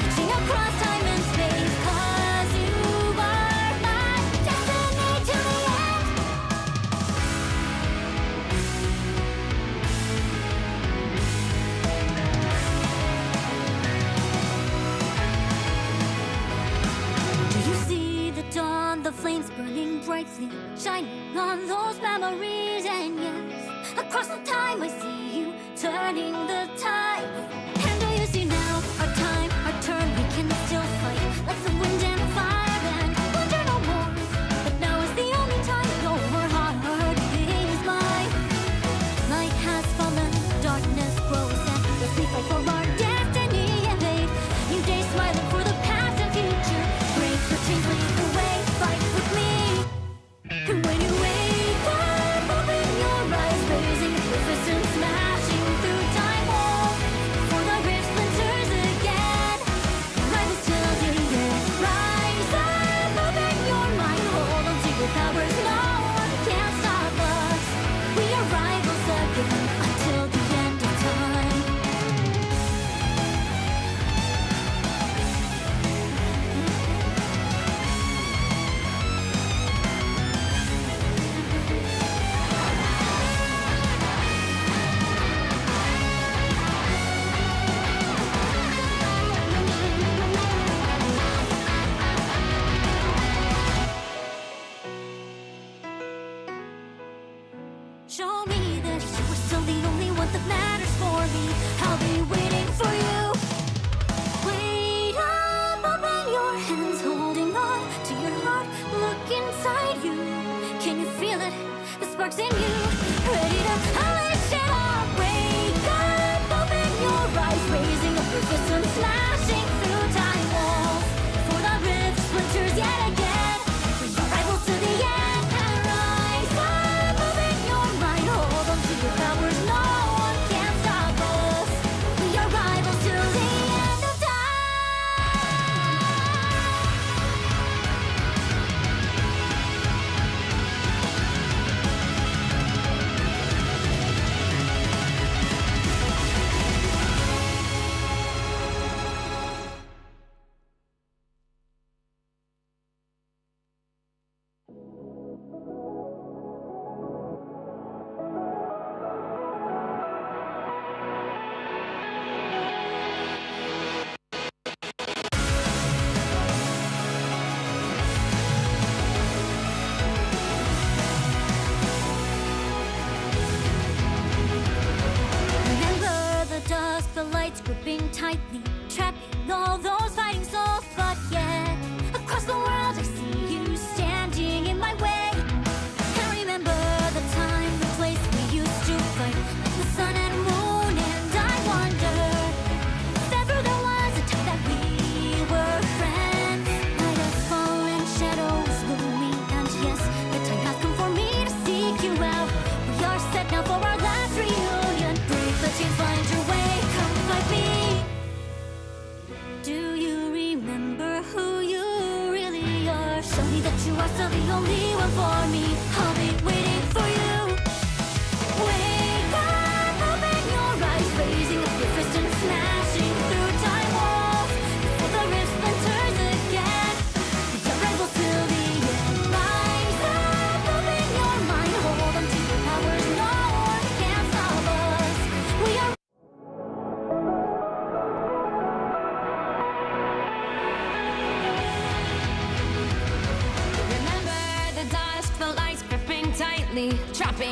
reaching across time and space. 'Cause you are my destiny till the end. Do you see the dawn, the flames burning brightly, shining on those memories? And yes, across the time I see you turning the tide. And do you see now, our time, our turn, we can still fight like the wind and fire and wonder no more. But now is the only time your heart is mine. Light has fallen, darkness grows, and as we fight for our destiny and fate, new days smiling for the past and future. Break the chains, lead the way, fight with me. And when you wake up, open your eyes, raising your fist and smashing through time walls before the rift splinters again. Rivals till the end. Rise up, open your mind, hold on to your powers. No one can stop us. We are rivals again until the end of time.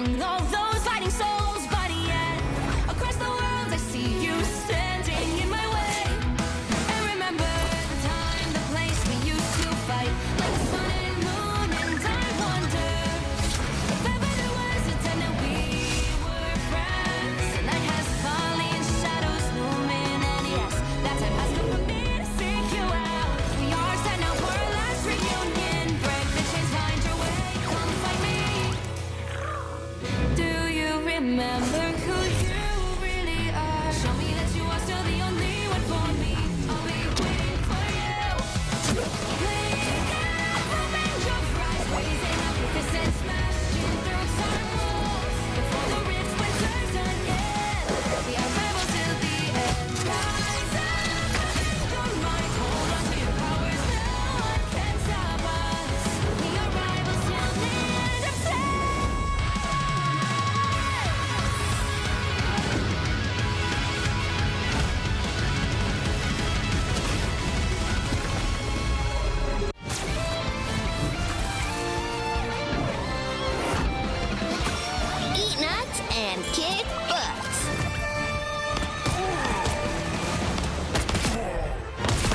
trapping all those fighting souls. But yet, across the world, I see you standing in my way. And remember the time, the place we used to fight, like the sun and moon, and I wonder if ever there was a time that we were friends. The night has fallen, shadows looming, and yes, that time has come for me to seek you out. We are set now for our last reunion. Break the chains, find your way, come find me. Do you remember who you really are? Show me that you are still the only one for me. I'll be waiting for you. Blink out, open your eyes, raising up with this and smashing through time walls. Before the rich winters again, we are rebels till the end. Rise up, your mind, hold on to your powers. No one can stop us. We are rivals till the end of time. Eat nuts and kick butts.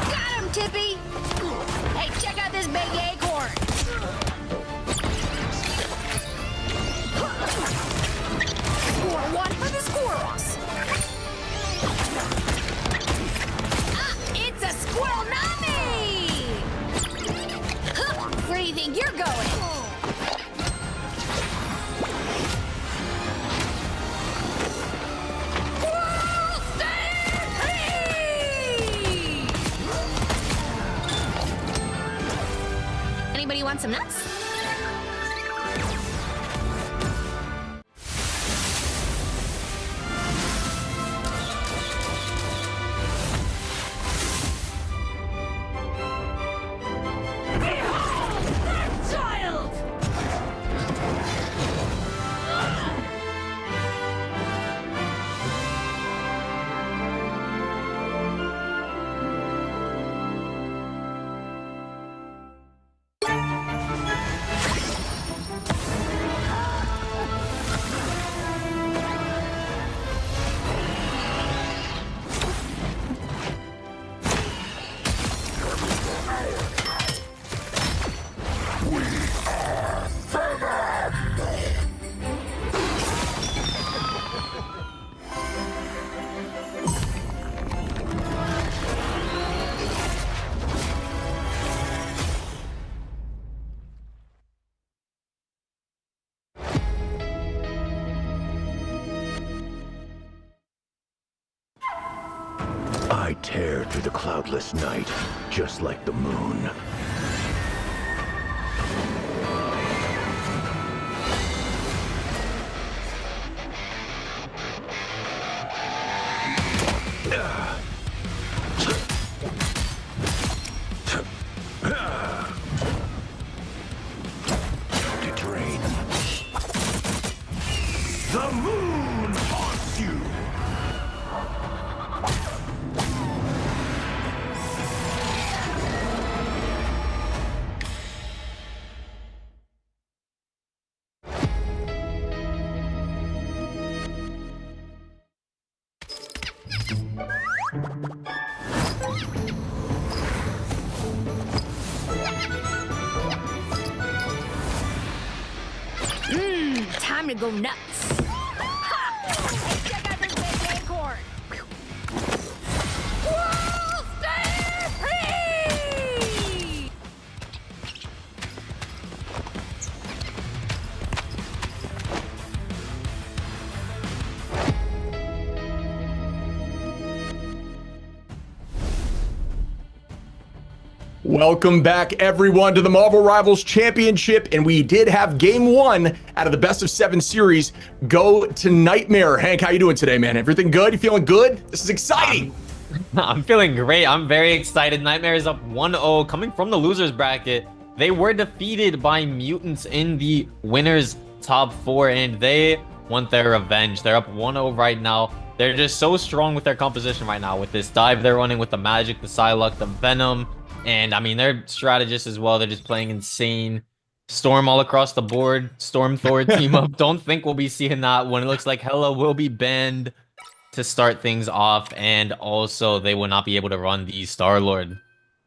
Got him, Tippy! Hey, check out this big acorn! Score one for the squirrels! Ah, it's a squirrel nami! Where do you think you're going? Anybody want some nuts? Child! I tear through the cloudless night, just like the moon. To drain. The moon haunts you! Time to go nuts. Ha! Hey, check out this big acorn. Whoa, stay free! Welcome back, everyone, to the Marvel Rivals Championship. And we did have game one out of the best of 7 series go to Nightmare. Hank, how you doing today, man? Everything good? You feeling good? This is exciting. I'm feeling great. I'm very excited. Nightmare is up 1-0 coming from the losers bracket. They were defeated by mutants in the winners top 4 and they want their revenge. They're up 1-0 right now. They're just so strong with their composition right now with this dive they're running with the magic, the Psylocke, the Venom. And I mean, they're strategists as well. They're just playing insane. Storm all across the board. Storm Thor team up. Don't think we'll be seeing that when it looks like Hela will be banned to start things off, and also they will not be able to run the Star-Lord.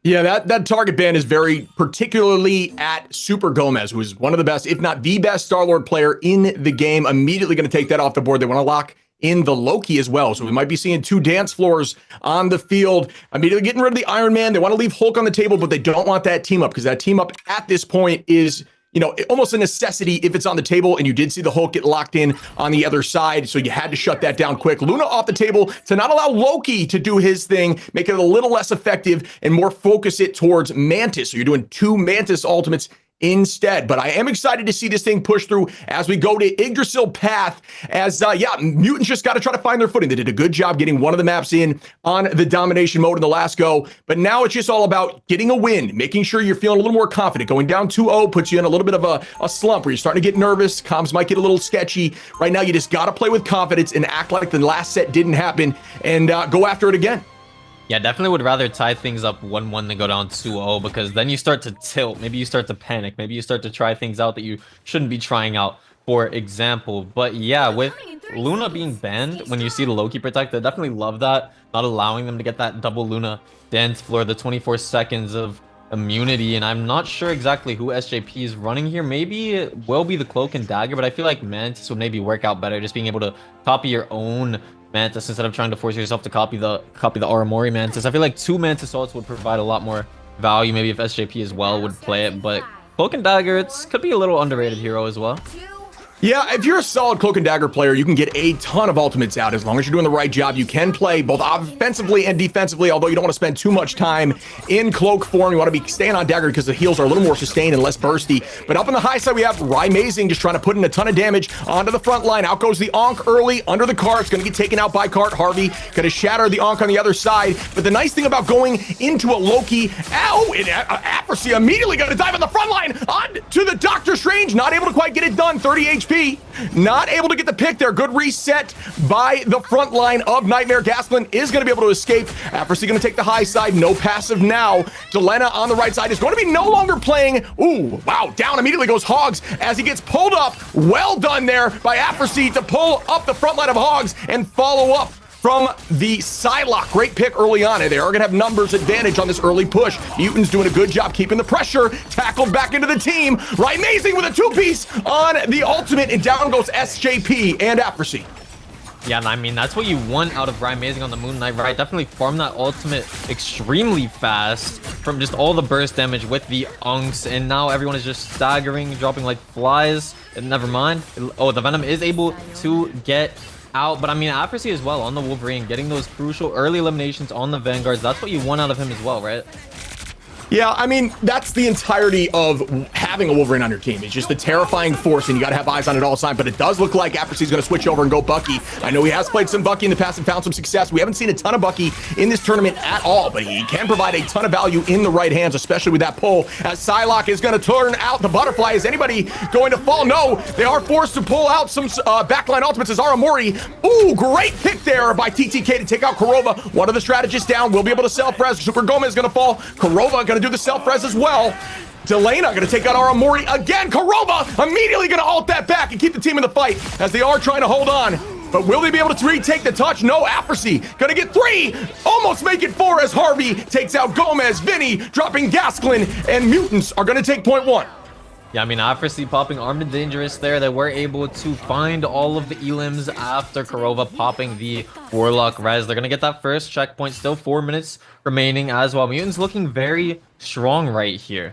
Yeah, that target ban is very particularly at Super Gomez, who is one of the best, if not the best Star-Lord player in the game. Immediately going to take that off the board. They want to lock in the Loki as well. So we might be seeing 2 dance floors on the field. Immediately getting rid of the Iron Man. They want to leave Hulk on the table, but they don't want that team up, because that team up at this point is, you know, almost a necessity if it's on the table. And you did see the Hulk get locked in on the other side, so you had to shut that down quick. Luna off the table to not allow Loki to do his thing, make it a little less effective and more focus it towards Mantis. So you're doing 2 Mantis ultimates instead. But I am excited to see this thing push through as we go to Yggdrasil Path, as mutants just got to try to find their footing. They did a good job getting one of the maps in on the domination mode in the last go, but now it's just all about getting a win, making sure you're feeling a little more confident. Going down 2-0 puts you in a little bit of a slump where you're starting to get nervous. Comms might get a little sketchy. Right now you just got to play with confidence and act like the last set didn't happen, and go after it again. Yeah, definitely would rather tie things up 1-1 than go down 2-0, because then you start to tilt. Maybe you start to panic. Maybe you start to try things out that you shouldn't be trying out, for example. But yeah, with Luna being banned, when you see the Loki protect, I definitely love that. Not allowing them to get that double Luna dance floor, the 24 seconds of immunity. And I'm not sure exactly who SJP is running here. Maybe it will be the Cloak and Dagger, but I feel like Mantis would maybe work out better, just being able to copy your own Mantis instead of trying to force yourself to copy the Aramori Mantis. I feel like 2 Mantis ults would provide a lot more value. Maybe if SJP as well would play it, but Cloak and Dagger, could be a little underrated hero as well. Yeah, if you're a solid Cloak and Dagger player, you can get a ton of ultimates out. As long as you're doing the right job, you can play both offensively and defensively, although you don't want to spend too much time in Cloak form. You want to be staying on Dagger because the heals are a little more sustained and less bursty. But up on the high side, we have Amazing just trying to put in a ton of damage onto the front line. Out goes the Ankh early under the cart. It's going to get taken out by cart. Harvey going to shatter the Ankh on the other side. But the nice thing about going into a Loki, Accuracy immediately going to dive on the front line onto the Doctor Strange. Not able to quite get it done. 30 HP. Not able to get the pick there. Good reset by the front line of Nightmare. Gasplin is going to be able to escape. Accuracy going to take the high side. No passive now. Delena on the right side is going to be no longer playing. Ooh, wow. Down immediately goes Hogs as he gets pulled up. Well done there by Accuracy to pull up the front line of Hogs and follow up from the Psylocke. Great pick early on. They are going to have numbers advantage on this early push. Mutants doing a good job keeping the pressure. Tackled back into the team. Amazing with a 2-piece on the ultimate, and down goes SJP and Accuracy. Yeah, and I mean, that's what you want out of Amazing on the Moon Knight, right? Definitely farm that ultimate extremely fast from just all the burst damage with the Unks, and now everyone is just staggering, dropping like flies. And never mind. Oh, the Venom is able to get out, but I mean, Accuracy as well on the Wolverine, getting those crucial early eliminations on the Vanguards. That's what you want out of him as well, right? Yeah, I mean, that's the entirety of having a Wolverine on your team. It's just the terrifying force, and you got to have eyes on it all the time. But it does look like Accuracy's going to switch over and go Bucky. I know he has played some Bucky in the past and found some success. We haven't seen a ton of Bucky in this tournament at all, but he can provide a ton of value in the right hands, especially with that pull. As Psylocke is going to turn out the butterfly. Is anybody going to fall? No, they are forced to pull out some backline ultimates as Aramori. Ooh, great pick there by TTK to take out Kurova. One of the strategists down. Will be able to self-res. Super Gomez is going to fall. Kurova going to do the self-res as well. Delena going to take out Aramori again. Kurova immediately going to ult that back and keep the team in the fight as they are trying to hold on. But will they be able to retake the touch? No, Accuracy going to get 3. Almost make it 4 as Harvey takes out Gomez. Vinny dropping Gasklin, and Mutants are going to take point 1. Yeah, I mean, Accuracy popping Armed and Dangerous there. They were able to find all of the elims after Kurova popping the Warlock res. They're going to get that first checkpoint. Still 4 minutes remaining as well. Mutants looking very strong right here.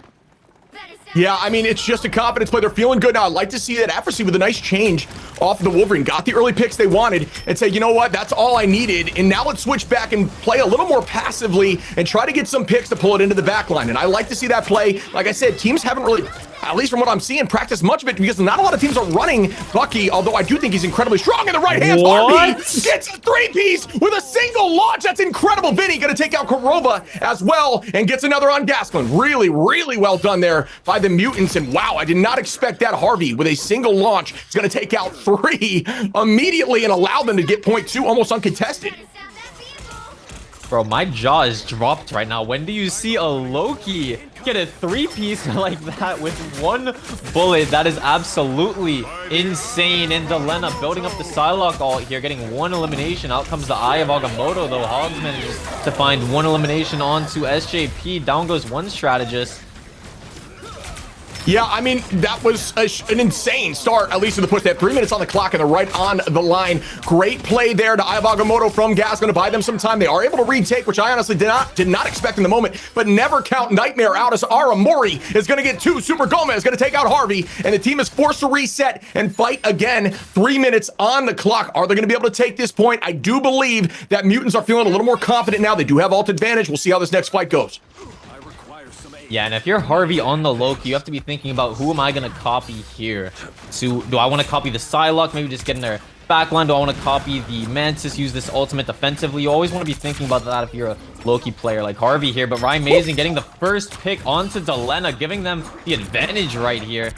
Yeah, I mean, it's just a confidence play. They're feeling good now. I'd like to see that Accuracy with a nice change off the Wolverine. Got the early picks they wanted and say, you know what, that's all I needed. And now let's switch back and play a little more passively and try to get some picks to pull it into the back line. And I like to see that play. Like I said, teams haven't really, at least from what I'm seeing, practiced much of it because not a lot of teams are running Bucky, although I do think he's incredibly strong in the right hands. Harvey gets a 3-piece with a single launch. That's incredible. Vinny going to take out Kurova as well and gets another on Gasklin. Really, really well done there by the Mutants. And wow, I did not expect that. Harvey with a single launch is going to take out 3 immediately and allow them to get point 2 almost uncontested. Bro, my jaw is dropped right now. When do you see a Loki get a 3-piece like that with 1 bullet? That is absolutely insane. And Delena building up the Psylocke ult here, getting 1 elimination. Out comes the Eye of Agamotto, though. Hogs manages to find 1 elimination onto SJP. Down goes 1 strategist. Yeah, I mean, that was an insane start, at least in the push. They have 3 minutes on the clock, and they're right on the line. Great play there to Eye of Agamotto from Gas, going to buy them some time. They are able to retake, which I honestly did not expect in the moment, but never count Nightmare out as Aramori is going to get 2. Super Gomez going to take out Harvey, and the team is forced to reset and fight again. 3 minutes on the clock. Are they going to be able to take this point? I do believe that Mutants are feeling a little more confident now. They do have ult advantage. We'll see how this next fight goes. Yeah, and if you're Harvey on the Loki, you have to be thinking about who am I going to copy here. So, do I want to copy the Psylocke? Maybe just get in their backline. Do I want to copy the Mantis, use this ultimate defensively? You always want to be thinking about that if you're a Loki player like Harvey here. But Ryan Mazing getting the first pick onto Delena, giving them the advantage right here.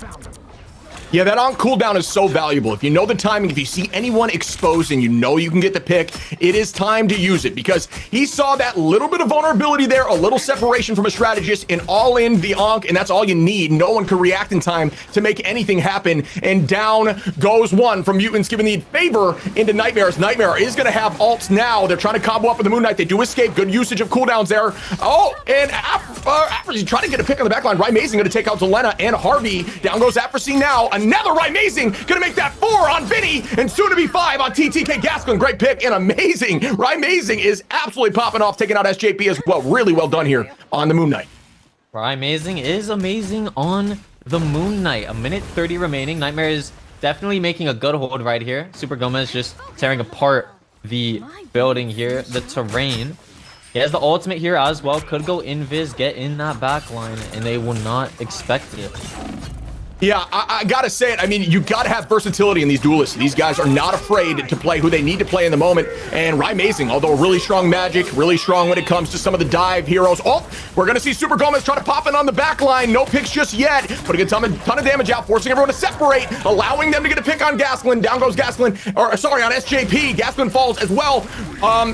Yeah, that on cooldown is so valuable. If you know the timing, if you see anyone exposed and you know you can get the pick, it is time to use it, because he saw that little bit of vulnerability there, a little separation from a strategist, and all in the Ankh, and that's all you need. No one can react in time to make anything happen, and down goes 1 from Mutants, giving the favor into Nightmares. Nightmare is going to have ults now. They're trying to combo up with the Moon Knight. They do escape. Good usage of cooldowns there. Oh, and after he's trying to get a pick on the backline, Ryan Mazing going to take out Delena and Harvey. Down goes Afrasy now. Another Ryan Mazing gonna make that 4 on Vinny, and soon to be 5 on TTK Gaskin. Great pick and amazing. Ryan Mazing is absolutely popping off, taking out SJP as well. Really well done here on the Moon Knight. Ryan Mazing is amazing on the Moon Knight. 1:30 remaining. Nightmare is definitely making a good hold right here. Super Gomez just tearing apart the building here, the terrain. He has the ultimate here as well. Could go invis, get in that back line, and they will not expect it. Yeah, I gotta say it. I mean, you gotta have versatility in these duelists. These guys are not afraid to play who they need to play in the moment. And Ryan Mazing, although really strong magic, really strong when it comes to some of the dive heroes. Oh, we're gonna see Super Gomez try to pop in on the back line. No picks just yet. Putting a ton of damage out, forcing everyone to separate, allowing them to get a pick on Gaskin. Down goes Gaskin, or sorry, on SJP. Gaskin falls as well.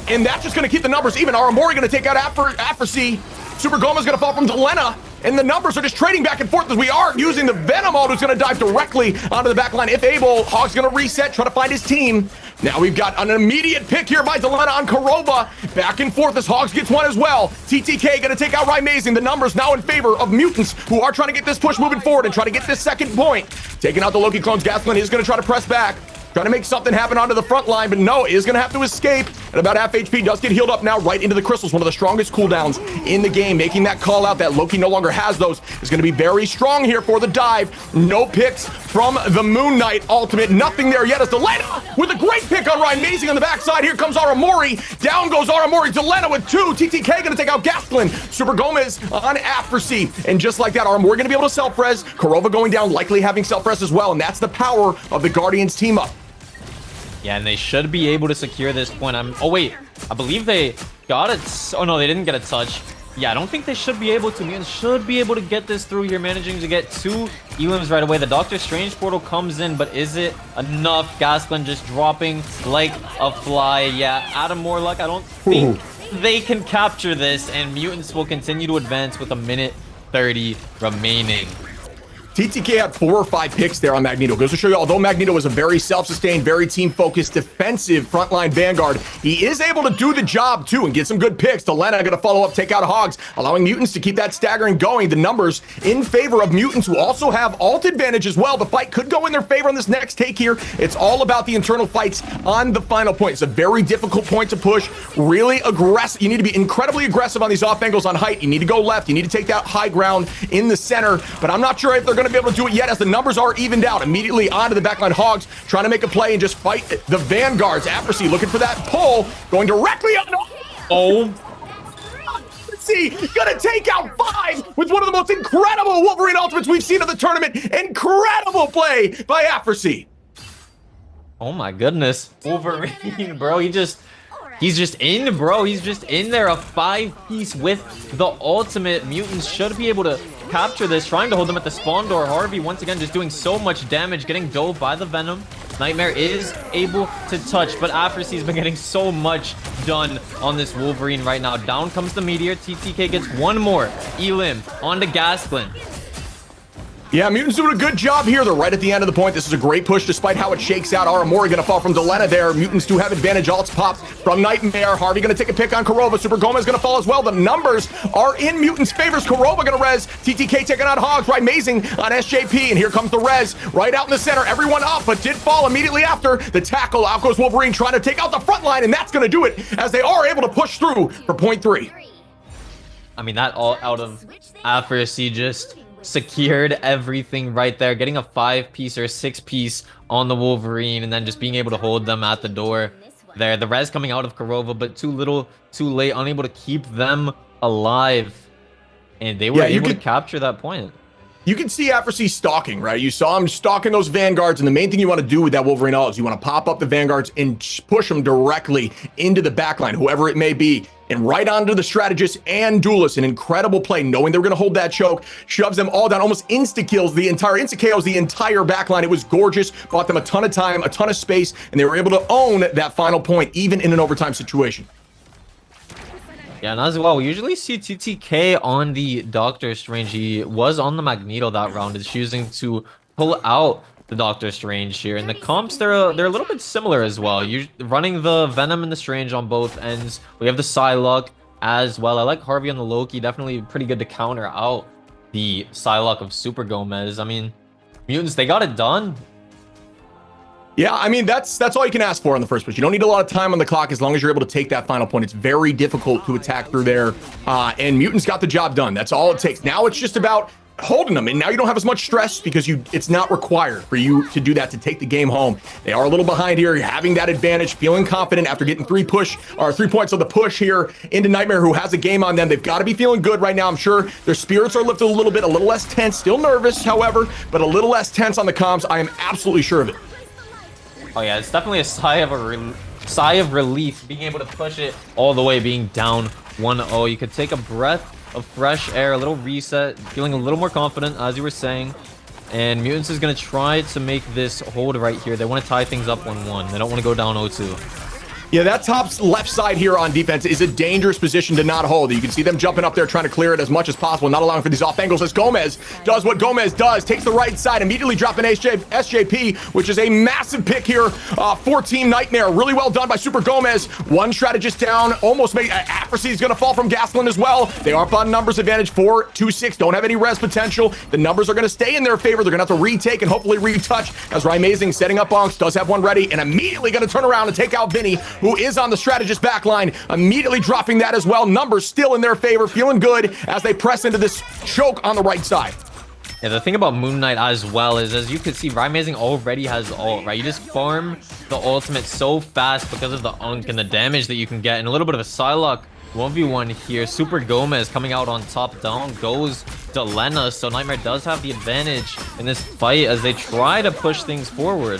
And that's just gonna keep the numbers even. Aramori gonna take out Afrasy. Super Gomez gonna fall from Delena. And the numbers are just trading back and forth as we are using the Venom ult, who's going to dive directly onto the backline if able. Hog's going to reset, try to find his team. Now we've got an immediate pick here by Delena on Kurova. Back and forth as Hogs gets 1 as well. TTK going to take out Ryan Mazing. The numbers now in favor of Mutants, who are trying to get this push moving forward and try to get this second point. Taking out the Loki clones. Gaskin is going to try to press back. Trying to make something happen onto the front line, but no, is going to have to escape. And about half HP, does get healed up now right into the crystals. One of the strongest cooldowns in the game. Making that call out that Loki no longer has those is going to be very strong here for the dive. No picks from the Moon Knight ultimate. Nothing there yet as Delena with a great pick on Ryan Mazing on the backside. Here comes Aramori. Down goes Aramori. Delena with 2. TTK going to take out Gaskin. Super Gomez on Afrasy. And just like that, Aramori going to be able to self-res. Kurova going down, likely having self-res as well. And that's the power of the Guardians team up. Yeah, and they should be able to secure this point. Oh, wait. I believe they got it. Oh, no, they didn't get a touch. Yeah, I don't think they should be able to. Mutants should be able to get this through here, managing to get 2 elims right away. The Doctor Strange portal comes in, but is it enough? Gaskin just dropping like a fly. Yeah, out of more luck, I don't think they can capture this, and Mutants will continue to advance with 1:30 remaining. TTK had 4 or 5 picks there on Magneto. Goes to show you, although Magneto is a very self-sustained, very team-focused, defensive frontline Vanguard, he is able to do the job too and get some good picks. Delena going to follow up, take out Hogs, allowing Mutants to keep that staggering going. The numbers in favor of Mutants, who also have ult advantage as well. The fight could go in their favor on this next take here. It's all about the internal fights on the final point. It's a very difficult point to push. Really aggressive. You need to be incredibly aggressive on these off angles on height. You need to go left. You need to take that high ground in the center. But I'm not sure if they're going to be able to do it yet, as the numbers are evened out. Immediately onto the backline. Hogs trying to make a play and just fight the Vanguards. Afrasy looking for that pull, going directly on. Oh, let's see, gonna take out 5 with one of the most incredible Wolverine ultimates we've seen in the tournament. Incredible play by Afrasy. oh my goodness. Wolverine, bro. He's just in, bro. He's just in there. A 5-piece with the ultimate. Mutants should be able to capture this, trying to hold them at the spawn door. Harvey once again just doing so much damage, getting dove by the Venom. Nightmare is able to touch, but Afrasi's been getting so much done on this Wolverine right now. Down comes the Meteor. TTK gets one more. Elim onto Gasklin. Yeah, Mutants doing a good job here. They're right at the end of the point. This is a great push despite how it shakes out. Aramori gonna fall from Delena there. Mutants do have advantage. Alts popped from Nightmare. Harvey gonna take a pick on Kurova. Super Gomez gonna fall as well. The numbers are in Mutants' favors. Kurova gonna res. TTK taking out Hogs. Right, amazing on SJP. And here comes the res. Right out in the center. Everyone up, but did fall immediately after the tackle. Out goes Wolverine trying to take out the front line, and that's gonna do it as they are able to push through for point 3. I mean, that all out of Afrasi just secured everything right there, getting a 5-piece or 6-piece on the Wolverine, and then just being able to hold them at the door there. The res coming out of Kurova, but too little, too late, unable to keep them alive, and they were able to capture that point. You can see Afrasi stalking, right? You saw him stalking those Vanguards, and the main thing you want to do with that Wolverine ult is you want to pop up the Vanguards and push them directly into the backline, whoever it may be, and right onto the Strategist and Duelist. An incredible play, knowing they were going to hold that choke, shoves them all down, almost insta-KOs the entire backline. It was gorgeous, bought them a ton of time, a ton of space, and they were able to own that final point, even in an overtime situation. Yeah, and as well, we usually see TTK on the Doctor Strange. He was on the Magneto that round, is choosing to pull out the Doctor Strange here. And the comps, they're a little bit similar as well. You're running the Venom and the Strange on both ends. We have the Psylocke as well. I like Harvey on the Loki. Definitely pretty good to counter out the Psylocke of Super Gomez. I mean, Mutants, they got it done. Yeah, I mean, that's all you can ask for on the first push. You don't need a lot of time on the clock as long as you're able to take that final point. It's very difficult to attack through there, and Mutants got the job done. That's all it takes. Now it's just about holding them, and now you don't have as much stress because it's not required for you to do that to take the game home. They are a little behind here, having that advantage, feeling confident after getting 3 points on the push here into Nightmare, who has a game on them. They've got to be feeling good right now. I'm sure their spirits are lifted a little bit, a little less tense, still nervous, however, but a little less tense on the comms. I am absolutely sure of it. Oh yeah, it's definitely a sigh of relief being able to push it all the way, being down 1-0. You could take a breath of fresh air, a little reset, feeling a little more confident, as you were saying. And Mutants is going to try to make this hold right here. They want to tie things up 1-1. They don't want to go down 0-2. Yeah, that top left side here on defense is a dangerous position to not hold. You can see them jumping up there trying to clear it as much as possible, not allowing for these off angles as Gomez does what Gomez does, takes the right side, immediately dropping SJP, which is a massive pick here for Team Nightmare. Really well done by Super Gomez. One strategist down, almost made Afrasi is going to fall from Gasklin as well. They are up on numbers advantage, 4-2-6, don't have any res potential. The numbers are going to stay in their favor. They're going to have to retake and hopefully retouch as Amazing setting up Bonks, does have one ready, and immediately going to turn around and take out Vinny, who is on the strategist backline, immediately dropping that as well. Numbers still in their favor, feeling good as they press into this choke on the right side. Yeah, the thing about Moon Knight as well is, as you can see, Amazing already has ult, right? You just farm the ultimate so fast because of the unk and the damage that you can get, and a little bit of a Psylocke 1v1 here. Super Gomez coming out on top. Down goes Delena, so Nightmare does have the advantage in this fight as they try to push things forward.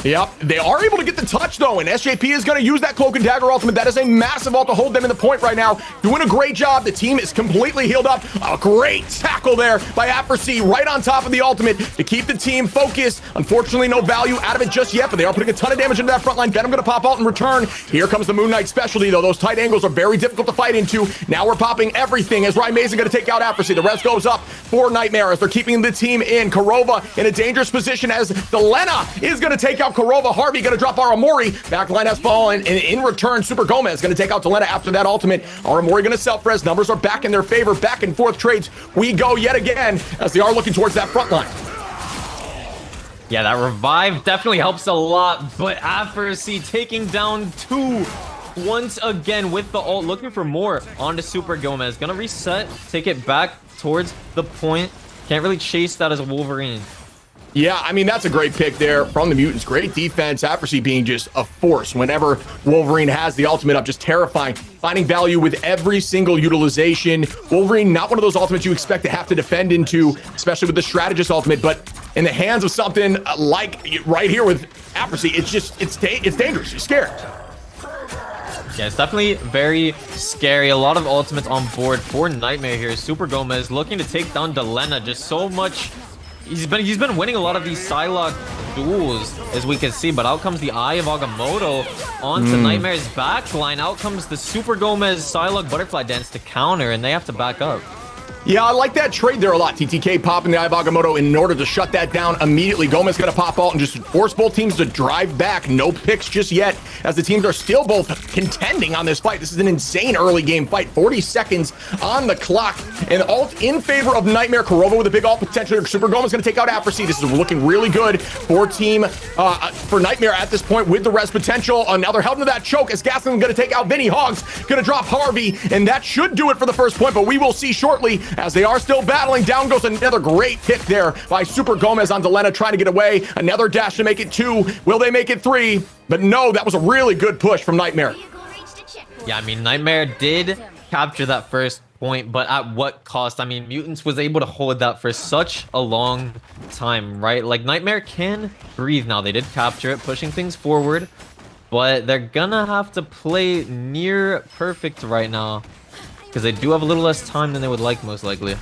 Yep, they are able to get the touch though, and SJP is going to use that Cloak and Dagger ultimate. That is a massive ult to hold them in the point right now. Doing a great job. The team is completely healed up. A great tackle there by Afrasi right on top of the ultimate to keep the team focused. Unfortunately, no value out of it just yet, but they are putting a ton of damage into that front line. Venom going to pop out in return. Here comes the Moon Knight specialty though. Those tight angles are very difficult to fight into. Now we're popping everything as Amazing going to take out Afrasi. The rest goes up for Nightmare as they're keeping the team in. Kurova in a dangerous position as Delena is going to take out Kurova. Harvey going to drop Aramori. Backline has fallen, and in return, Super Gomez is going to take out Delena after that ultimate. Aramori going to self-res. Numbers are back in their favor. Back and forth trades. We go yet again as they are looking towards that front line. Yeah, that revive definitely helps a lot, but Afrasi taking down 2 once again with the ult, looking for more onto Super Gomez. Gonna reset, take it back towards the point. Can't really chase that as a Wolverine. Yeah, I mean, that's a great pick there from the Mutants. Great defense. Afrasi being just a force whenever Wolverine has the ultimate up, just terrifying. Finding value with every single utilization. Wolverine, not one of those ultimates you expect to have to defend into, especially with the strategist ultimate, but in the hands of something like right here with Afrasi, it's dangerous. You're scared. Yeah, it's definitely very scary. A lot of ultimates on board for Nightmare here. Super Gomez looking to take down Delena. Just so much. He's been winning a lot of these Psylocke duels, as we can see, but out comes the Eye of Agamotto onto Nightmare's backline. Out comes the Super Gomez Psylocke Butterfly Dance to counter, and they have to back up. Yeah, I like that trade there a lot. TTK popping the Eye of Agamotto in order to shut that down immediately. Gomez going to pop ult and just force both teams to drive back. No picks just yet, as the teams are still both contending on this fight. This is an insane early game fight. 40 seconds on the clock. And ult in favor of Nightmare. Kurova with a big ult potential. Super Gomez going to take out Afrasy. This is looking really good for for Nightmare at this point with the res potential. Now they're held into that choke as Gaskin going to take out Vinny. Hogs going to drop Harvey, and that should do it for the first point, but we will see shortly as they are still battling. Down goes another great pick there by Super Gomez on Delena, trying to get away. Another dash to make it 2. Will they make it 3? But no, that was a really good push from Nightmare. Yeah, I mean, Nightmare did capture that first point, but at what cost? I mean, Mutants was able to hold that for such a long time, right? Like, Nightmare can breathe now. They did capture it, pushing things forward, but they're gonna have to play near perfect right now, because they do have a little less time than they would like, most likely.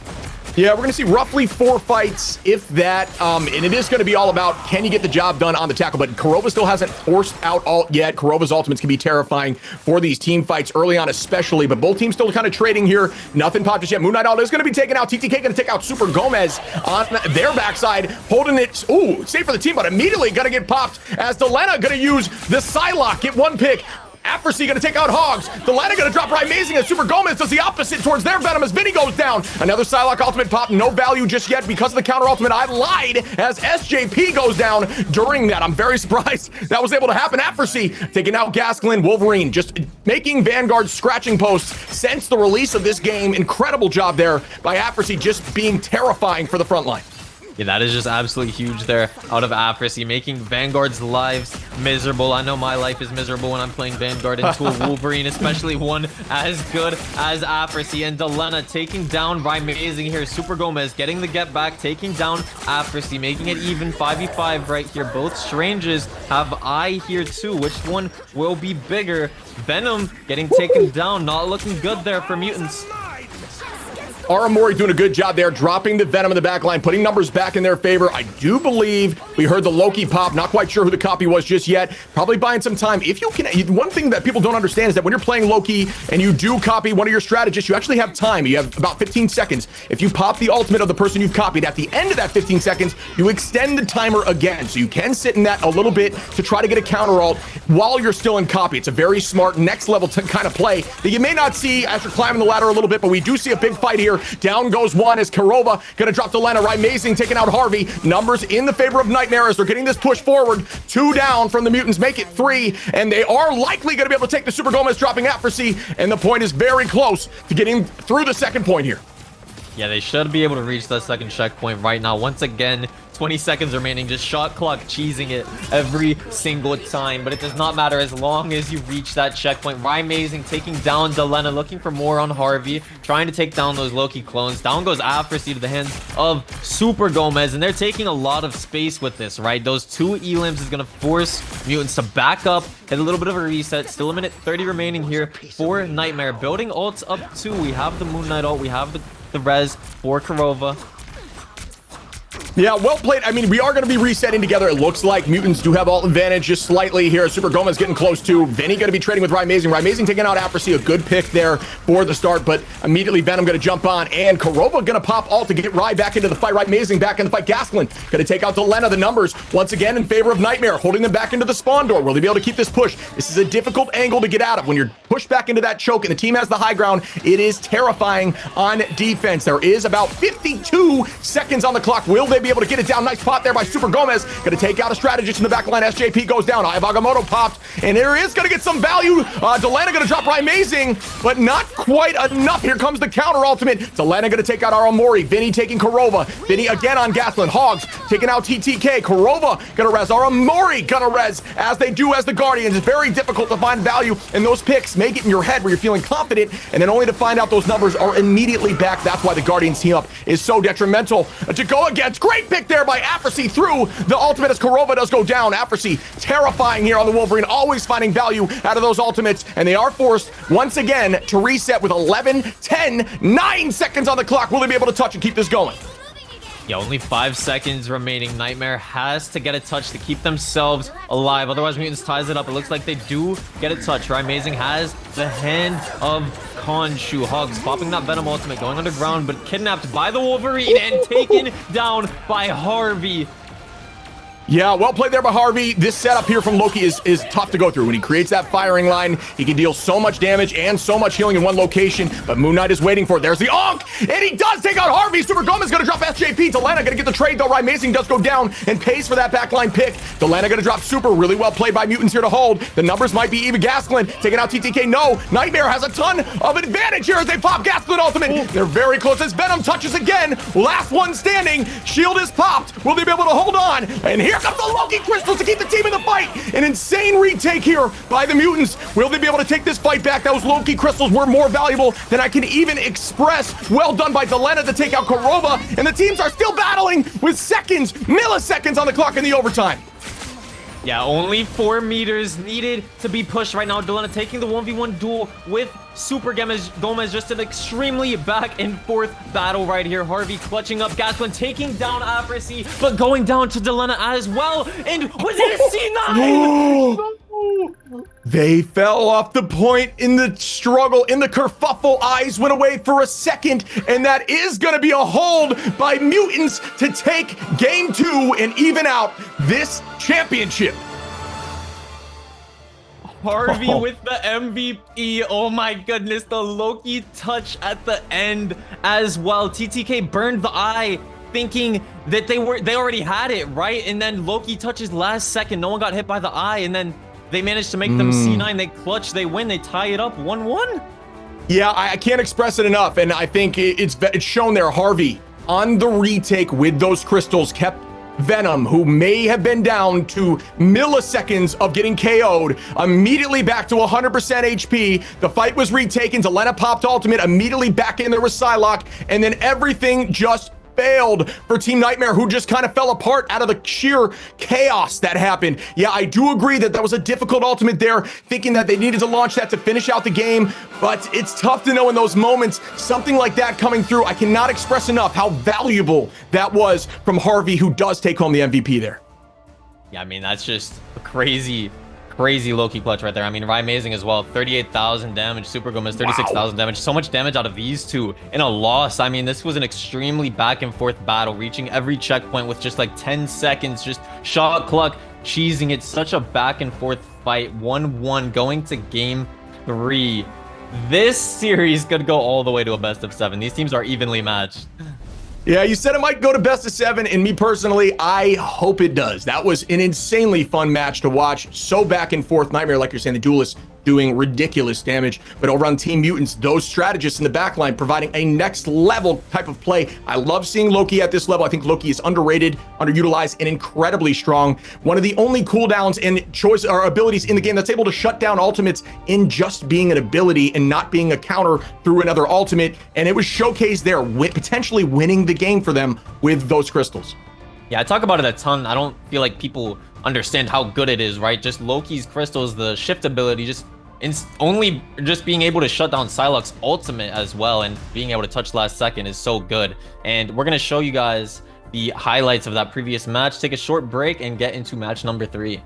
Yeah, we're going to see roughly 4 fights, if that, and it is going to be all about, can you get the job done on the tackle? But Kurova still hasn't forced out ult yet. Kurova's ultimates can be terrifying for these team fights early on especially, but both teams still kind of trading here. Nothing popped just yet. Moon Knight ult is going to be taken out. TTK going to take out Super Gomez on their backside, holding it. Ooh, safe for the team, but immediately going to get popped as Delena going to use the Psylocke, get 1 pick. Afrasy gonna take out Hogs. Delena gonna drop right amazing as Super Gomez does the opposite towards their Venom as Vinny goes down. Another Psylocke ultimate pop, no value just yet because of the counter ultimate. I lied as SJP goes down during that. I'm very surprised that was able to happen. Afrasy taking out Gasklin. Wolverine just making Vanguard scratching posts since the release of this game. Incredible job there by Afrasy, just being terrifying for the front line. Yeah, that is just absolutely huge there out of Afrasy, making Vanguard's lives miserable. I know my life is miserable when I'm playing Vanguard into a Wolverine, especially one as good as Afrasy. And Delena taking down by amazing here. Super Gomez getting the get back, taking down Afrasy, making it even 5v5 right here. Both Stranges have eye here too. Which one will be bigger? Venom getting taken down, not looking good there for Mutants. Aramori doing a good job there, dropping the Venom in the back line, putting numbers back in their favor. I do believe we heard the Loki pop. Not quite sure who the copy was just yet. Probably buying some time. If you can, one thing that people don't understand is that when you're playing Loki and you do copy one of your strategists, you actually have time. You have about 15 seconds. If you pop the ultimate of the person you've copied, at the end of that 15 seconds, you extend the timer again. So you can sit in that a little bit to try to get a counter ult while you're still in copy. It's a very smart next level kind of play that you may not see after climbing the ladder a little bit, but we do see a big fight here. Down goes one as Kurova gonna drop Delena. Right, amazing, taking out Harvey. Numbers in the favor of Nightmare as they're getting this push forward. 2 down from the Mutants, make it 3, and they are likely gonna be able to take the Super Gomez, dropping Afrasy, and the point is very close to getting through the second point here. Yeah, they should be able to reach that second checkpoint right now. Once again, 20 seconds remaining, just shot clock cheesing it every single time, but it does not matter as long as you reach that checkpoint. Right, amazing, taking down Delena, looking for more on Harvey, trying to take down those Loki clones. Down goes Afrasy to the hands of Super Gomez, and they're taking a lot of space with this, right? Those 2 elims is going to force Mutants to back up, hit a little bit of a reset. Still a minute 30 remaining here for Nightmare. Building ults up 2. We have the Moon Knight ult, we have the res for Kurova. Yeah, well played. I mean, we are going to be resetting together. It looks like Mutants do have ult advantage just slightly here. Super Gomez getting close to. Vinny going to be trading with Rymazing. Rymazing taking out Afrasy. A good pick there for the start, but immediately Venom going to jump on, and Kurova going to pop ult to get Ry back into the fight. Rymazing back in the fight. Gasklin going to take out Delena. The numbers once again in favor of Nightmare, holding them back into the spawn door. Will they be able to keep this push? This is a difficult angle to get out of. When you're pushed back into that choke and the team has the high ground, it is terrifying on defense. There is about 52 seconds on the clock. Will they be able to get it down? Nice pop there by Super Gomez. Gonna take out a strategist in the back line. SJP goes down. Eye of Agamotto popped, and there is gonna get some value. Delena gonna drop Rymazing, but not quite enough. Here comes the counter ultimate. Delena gonna take out Aramori. Vinny taking Kurova. Vinny again on Gasklin. Hogs taking out TTK. Kurova gonna res. Aramori gonna res, as they do as the Guardians. It's very difficult to find value in those picks. Make it in your head where you're feeling confident, and then only to find out those numbers are immediately back. That's why the Guardians team up is so detrimental to go against. Great pick there by Afrasy through the ultimate as Kurova does go down. Afrasy terrifying here on the Wolverine, always finding value out of those ultimates, and they are forced once again to reset with 11, 10, 9 seconds on the clock. Will they be able to touch and keep this going? Yeah, only 5 seconds remaining. Nightmare has to get a touch to keep themselves alive. Otherwise, Mutants ties it up. It looks like they do get a touch. Amazing has the hand of Khonshu. Hugs popping that Venom ultimate, going underground, but kidnapped by the Wolverine and taken down by Harvey. Yeah, well played there by Harvey. This setup here from Loki is tough to go through. When he creates that firing line, he can deal so much damage and so much healing in one location, but Moon Knight is waiting for it. There's the Onk, and he does take out Harvey. Super Gomez gonna drop SJP. Delana gonna get the trade, though. Amazing does go down and pays for that backline pick. Delana gonna drop Super. Really well played by Mutants here to hold. The numbers might be even. Gasklin taking out TTK. No, Nightmare has a ton of advantage here as they pop Gasklin ultimate. They're very close as Venom touches again. Last one standing. Shield is popped. Will they be able to hold on? And here comes the Loki crystals to keep the team in the fight. An insane retake here by the Mutants. Will they be able to take this fight back? Those Loki crystals were more valuable than I can even express. Well done by Delena to take out Korova. And the teams are still battling with seconds, milliseconds on the clock in the overtime. Yeah, only 4 meters needed to be pushed right now. Delena taking the 1v1 duel with Super Gomez. Just an extremely back and forth battle right here. Harvey clutching up Gasplin, taking down Afrasy, but going down to Delena as well. And was it a C9? They fell off the point in the struggle, in the kerfuffle. Eyes went away for a second, and that is going to be a hold by Mutants to take game 2 and even out this championship. Harvey with the MVP. Oh my goodness, the Loki touch at the end as well. TTK burned the eye, thinking that they already had it, right? And then Loki touches last second. No one got hit by the eye, and then they managed to make them C9. They clutch, they win, they tie it up 1-1. Yeah, I can't express it enough, and I think it's shown there. Harvey on the retake with those crystals kept Venom, who may have been down to milliseconds of getting KO'd, immediately back to 100% HP. The fight was retaken. Delena popped ultimate, immediately back in there with Psylocke, and then everything just failed for Team Nightmare, who just kind of fell apart out of the sheer chaos that happened. Yeah, I do agree that was a difficult ultimate there, thinking that they needed to launch that to finish out the game, but it's tough to know in those moments, something like that coming through. I cannot express enough how valuable that was from Harvey, who does take home the MVP there. Yeah, I mean, that's just a crazy Loki clutch right there. I mean, Amazing as well. 38,000 damage. Super Gomez, 36,000 damage. So much damage out of these two in a loss. I mean, this was an extremely back and forth battle, reaching every checkpoint with just like 10 seconds, just shot clock, cheesing it. Such a back and forth fight. 1-1 going to game 3. This series could go all the way to a best of 7. These teams are evenly matched. Yeah, you said it might go to best of 7, and me personally, I hope it does. That was an insanely fun match to watch. So back and forth. Nightmare, like you're saying, the duelists doing ridiculous damage. But over on Team Mutants, those strategists in the backline providing a next level type of play. I love seeing Loki at this level. I think Loki is underrated, underutilized, and incredibly strong. One of the only cooldowns and choice or abilities in the game that's able to shut down ultimates in just being an ability and not being a counter through another ultimate. And it was showcased there, potentially winning the game for them with those crystals. Yeah, I talk about it a ton. I don't feel like people understand how good it is, right? Just Loki's crystals, the shift ability, just only just being able to shut down Psylocke's ultimate as well, and being able to touch last second is so good. And we're going to show you guys the highlights of that previous match, take a short break, and get into match number 3.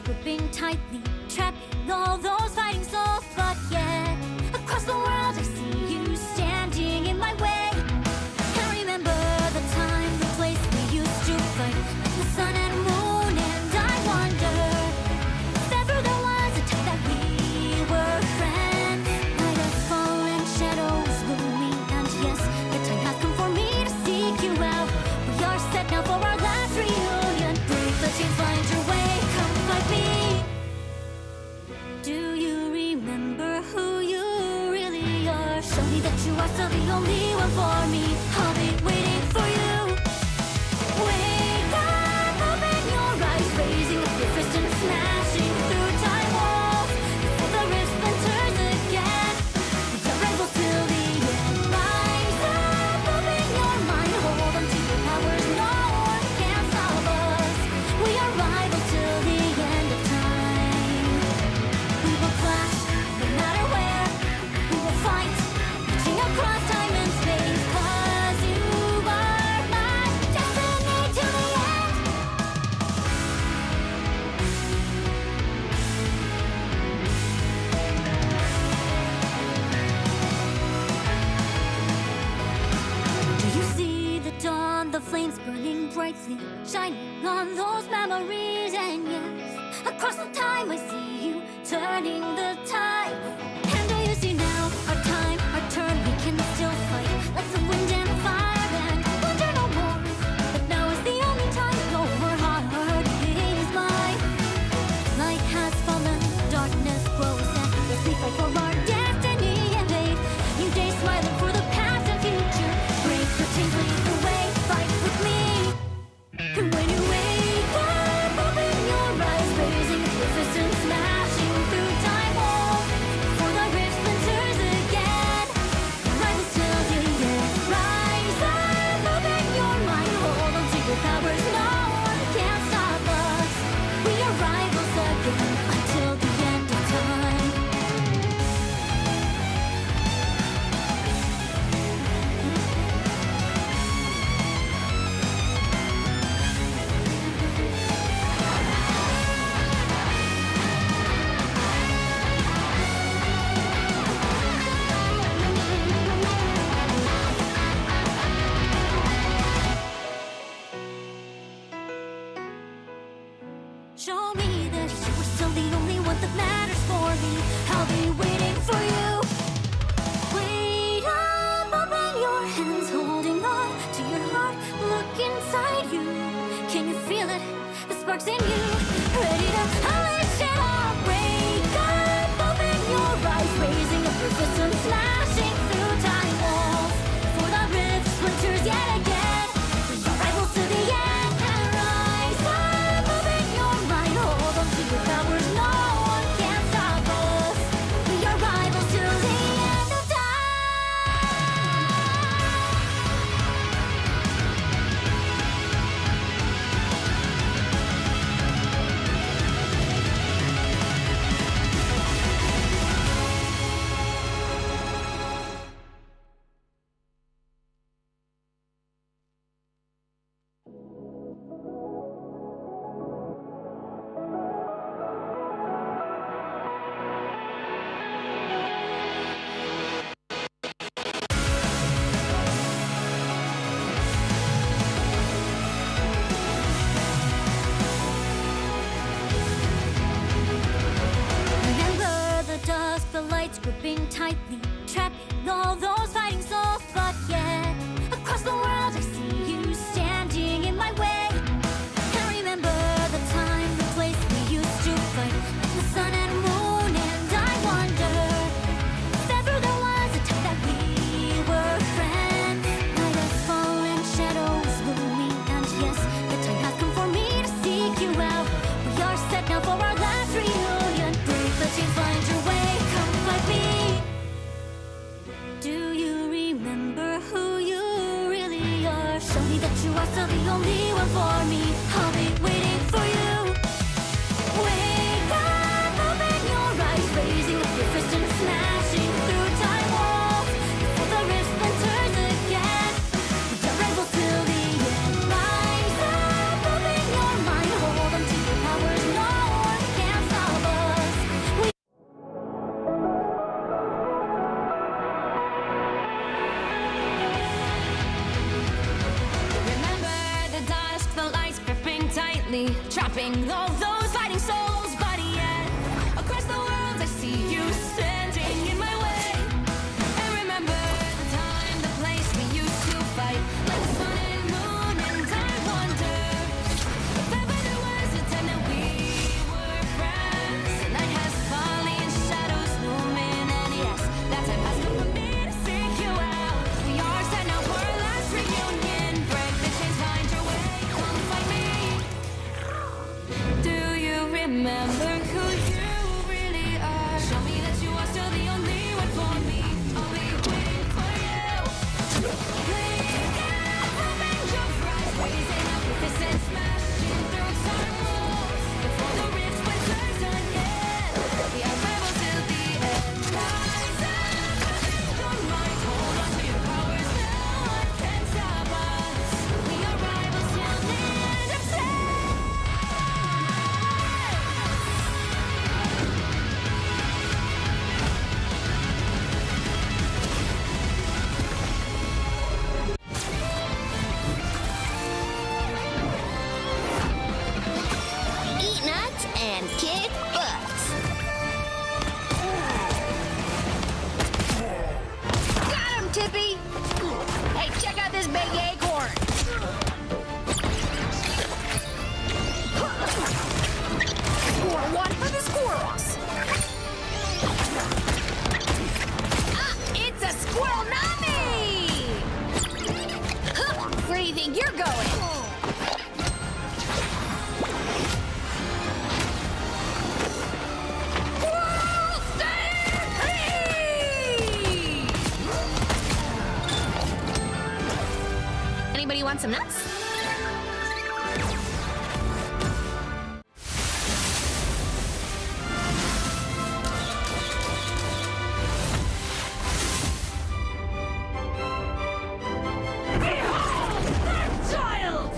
gripping tightly, trapping all those fighting souls. But yet, across the world I see you standing in my way. And remember the time, the place we used to fight, like the sun and moon. And I wonder if ever there was a time that we were friends. Night has fallen, shadows looming, and yes, the time has come for me to seek you out. We are set now for our last reunion. Break the chains, find your way, come find me. Do you remember who you really are? Show me that you are still the only one for me. I'll be waiting for you. Wake up, open your eyes, raising up your fist and smashing through time walls. Before the rift splinters again, we are rivals till the end. Rise up, open your mind, hold on to your powers. No one can stop us. We are rivals till the end of time. We will clash, no matter where. We will fight, reaching across time and space. 'Cause you are my destiny to the end. Do you see the dawn, the flames burning brightly, shining on those memories? And yes, across the time I see you turning the tide. And do you see now, our time, our turn, we can still fight like the wind and fire and wonder no more. But now is the only time your heart is mine. Light has fallen, darkness grows, and as we fight for our destiny and fate, new days smiling for the past and future. Break the chains, lead the way, fight with me. And when you wake up, open your eyes, raising up your fist and smashing through time walls. For the rift splinters again, rivals till the end. Rise up, open your mind, hold on to your powers. No one can stop us. We are rivals again until the end of time. Show me that you are still the only one that matters for me. I'll be waiting for you. Wait up, open your hands, holding on to your heart. Look inside you. Can you feel it? The sparks in you. Ready to unleash it all. Wake up, open your eyes, raising up your fist and smashing through time walls. For the rift splinters yet again. We are rivals to the end. And rise up, open your mind, hold on to your powers. No one can stop us. We are rivals till the end of time. Remember the dusk, the lights gripping tightly, trapping all those fighting souls. But yet, across the world I see you standing in my way. And remember the time, the place we used to fight, like the sun and moon. And I wonder if ever there was a time that we were friends. Night has fallen, shadows looming, and yes, the time has come for me to seek you out. We are set now for our last reunion. Break the chains, find your way, come find me. Do you remember who you really are? Show me that you are still the only one for me. I'll be waiting for you. Wake up, open your eyes, raising up your fist and smashing through time walls. Before the rift splinters again, we are rivals till the end. Rise up, open your mind, hold on to your powers. No one can trapping all those fighting souls. But yet, across the world, I see you standing in my way. And remember the time, the place we used to fight, like the sun and moon, and I wonder if ever there was a time that we were friends. The night has fallen, shadows looming, and yes, that time has come for me to seek you out. We are set now for our last reunion. Break the chains, find your way, come find me. Do you remember who you really are? Show me that you are still the only one for me. I'll be waiting for you. Bleeding out from angel cries, raising up with this and smashing through time walls. Before the rifts with lies again, we are rebels till the end. Rise up, your mind, hold on to your powers. No one can stop us. We are rivals till the end of time. Eat nuts and kick butts. Got him, Tippy! Hey, check out this big acorn. Score one for the squirrels. Ah, it's a squirrel nami! Huh, where do you think you're going? Squirrel stampede! Anybody want some nuts? Child!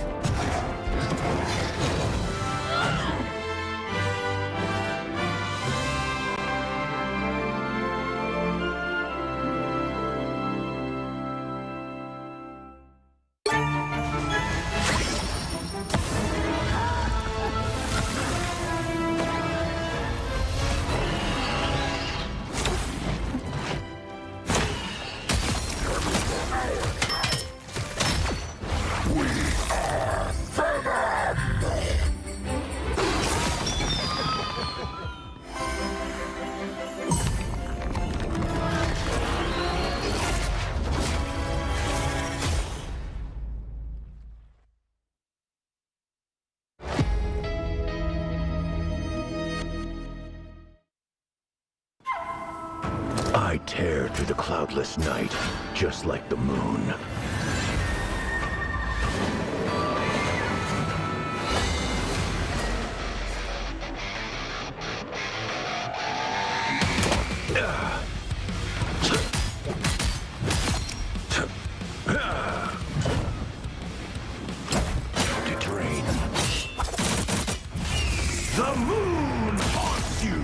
I tear through the cloudless night, just like the moon. To drain. The moon haunts you!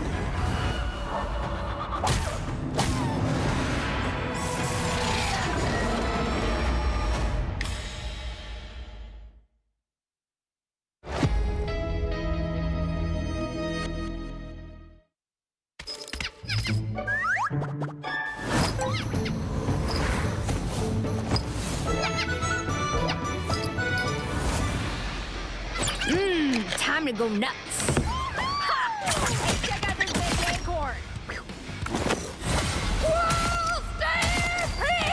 Time to go nuts. Ha! Hey, check out this big acorn. Squirrel stampede!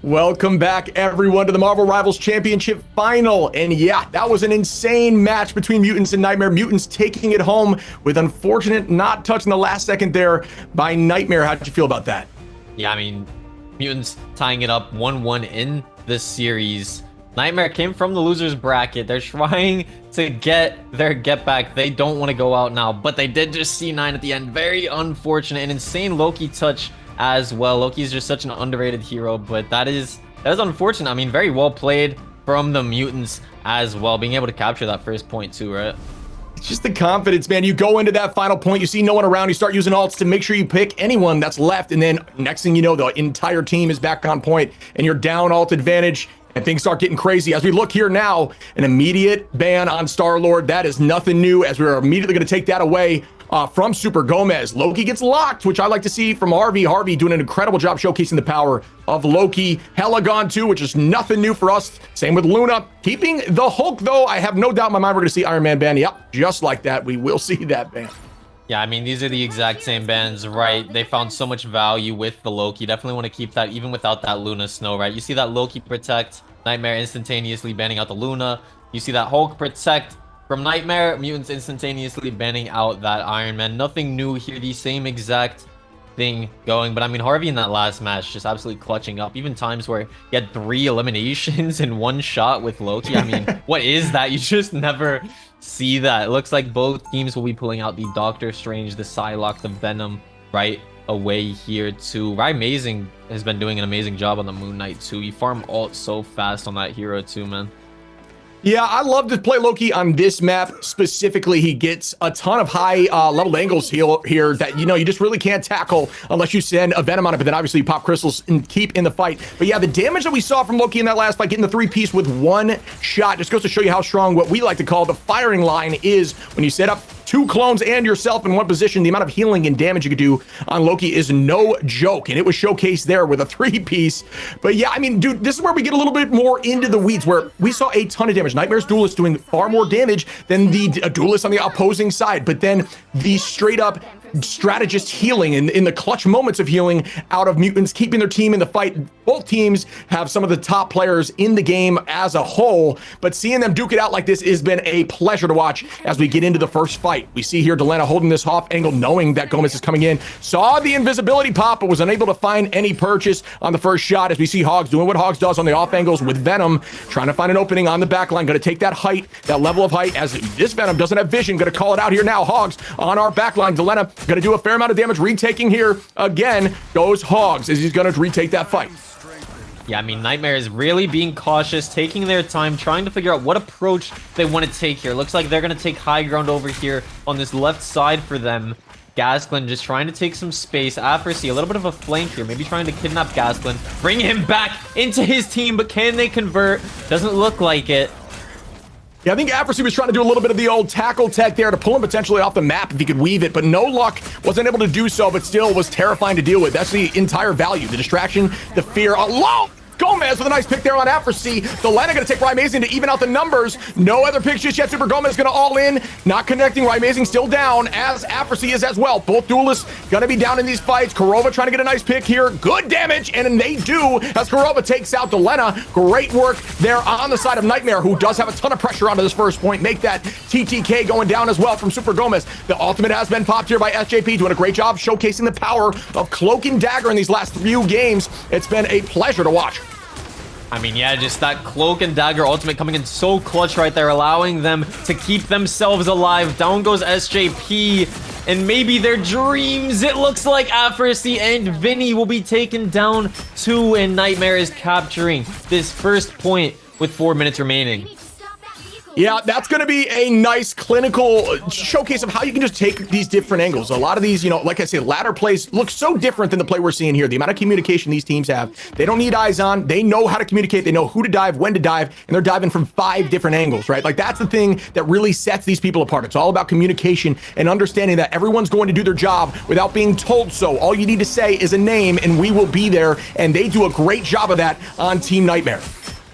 Welcome back, everyone, to the Marvel Rivals Championship Final. And yeah, that was an insane match between Mutants and Nightmare. Mutants taking it home with unfortunate not touching the last second there by Nightmare. How'd you feel about that? Yeah, I mean, Mutants tying it up 1-1 in this series. Nightmare came from the losers bracket. They're trying to get their get back. They don't want to go out now, but they did just C9 at the end. Very unfortunate. An insane Loki touch as well. Loki is just such an underrated hero, but that is unfortunate. I mean, very well played from the Mutants as well, being able to capture that first point too, right? It's just the confidence, man. You go into that final point, you see no one around, you start using ults to make sure you pick anyone that's left, and then next thing you know, the entire team is back on point, and you're down ult advantage, and things start getting crazy. As we look here now, an immediate ban on Star-Lord. That is nothing new, as we're immediately going to take that away from Super Gomez. Loki gets locked, which I like to see from Harvey. Harvey doing an incredible job showcasing the power of Loki. Hela gone too, which is nothing new for us. Same with Luna. Keeping the Hulk, though, I have no doubt in my mind we're going to see Iron Man ban. Yep, just like that, we will see that ban. Yeah, I mean, these are the exact same bans, right? They found so much value with the Loki. Definitely want to keep that even without that Luna Snow, right? You see that Loki protect, Nightmare instantaneously banning out the Luna. You see that Hulk protect from Nightmare, Mutants instantaneously banning out that Iron Man. Nothing new here, the same exact thing going. But I mean, Harvey in that last match just absolutely clutching up. Even times where he had 3 eliminations in one shot with Loki. I mean, what is that? You just never see that. It looks like both teams will be pulling out the Doctor Strange, the Psylocke, the Venom right away here too. Amazing has been doing an amazing job on the Moon Knight too. You farm ult so fast on that hero too, man. Yeah, I love to play Loki on this map specifically. He gets a ton of high leveled angles here that, you know, you just really can't tackle unless you send a Venom on it, but then obviously you pop crystals and keep in the fight. But yeah, the damage that we saw from Loki in that last fight, getting the 3-piece with 1 shot, just goes to show you how strong what we like to call the firing line is when you set up 2 clones and yourself in one position. The amount of healing and damage you could do on Loki is no joke, and it was showcased there with a 3-piece. But yeah, I mean, dude, this is where we get a little bit more into the weeds, where we saw a ton of damage. Nightmare's Duelist doing far more damage than the Duelist on the opposing side, but then the straight up strategist healing and in the clutch moments of healing out of Mutants, keeping their team in the fight. Both teams have some of the top players in the game as a whole, but seeing them duke it out like this has been a pleasure to watch as we get into the first fight. We see here Delena holding this off angle, knowing that Gomez is coming in, saw the invisibility pop, but was unable to find any purchase on the first shot, as we see Hogs doing what Hogs does on the off angles with Venom, trying to find an opening on the back line. Going to take that height, that level of height, as this Venom doesn't have vision. Going to call it out here now. Hogs on our back line. Delena going to do a fair amount of damage. Retaking here again goes Hogs, as he's going to retake that fight. Yeah, I mean, Nightmare is really being cautious, taking their time, trying to figure out what approach they want to take here. Looks like they're going to take high ground over here on this left side for them. Gasklin just trying to take some space. Afrasy, a little bit of a flank here, maybe trying to kidnap Gasklin, bring him back into his team, but can they convert? Doesn't look like it. Yeah, I think Afrasy was trying to do a little bit of the old tackle tech there to pull him potentially off the map if he could weave it, but no luck. Wasn't able to do so, but still was terrifying to deal with. That's the entire value. The distraction, the fear alone. Gomez with a nice pick there on Afrasy. Delena going to take Amazing to even out the numbers. No other picks just yet. Super Gomez going to all in. Not connecting. Amazing still down, as Afrasy is as well. Both duelists going to be down in these fights. Kurova trying to get a nice pick here. Good damage, and they do, as Kurova takes out Delena. Great work there on the side of Nightmare, who does have a ton of pressure onto this first point. Make that TTK going down as well from Super Gomez. The ultimate has been popped here by SJP, doing a great job showcasing the power of Cloak and Dagger in these last few games. It's been a pleasure to watch. I mean, yeah, just that Cloak and Dagger ultimate coming in so clutch right there, allowing them to keep themselves alive. Down goes SJP, and maybe their dreams. It looks like Afrasy and Vinny will be taken down too, and Nightmare is capturing this first point with 4 minutes remaining. Yeah, that's going to be a nice clinical showcase of how you can just take these different angles. A lot of these, you know, like I said, ladder plays look so different than the play we're seeing here. The amount of communication these teams have. They don't need eyes on. They know how to communicate. They know who to dive, when to dive, and they're diving from 5 different angles, right? Like, that's the thing that really sets these people apart. It's all about communication and understanding that everyone's going to do their job without being told so. All you need to say is a name, and we will be there, and they do a great job of that on Team Nightmare.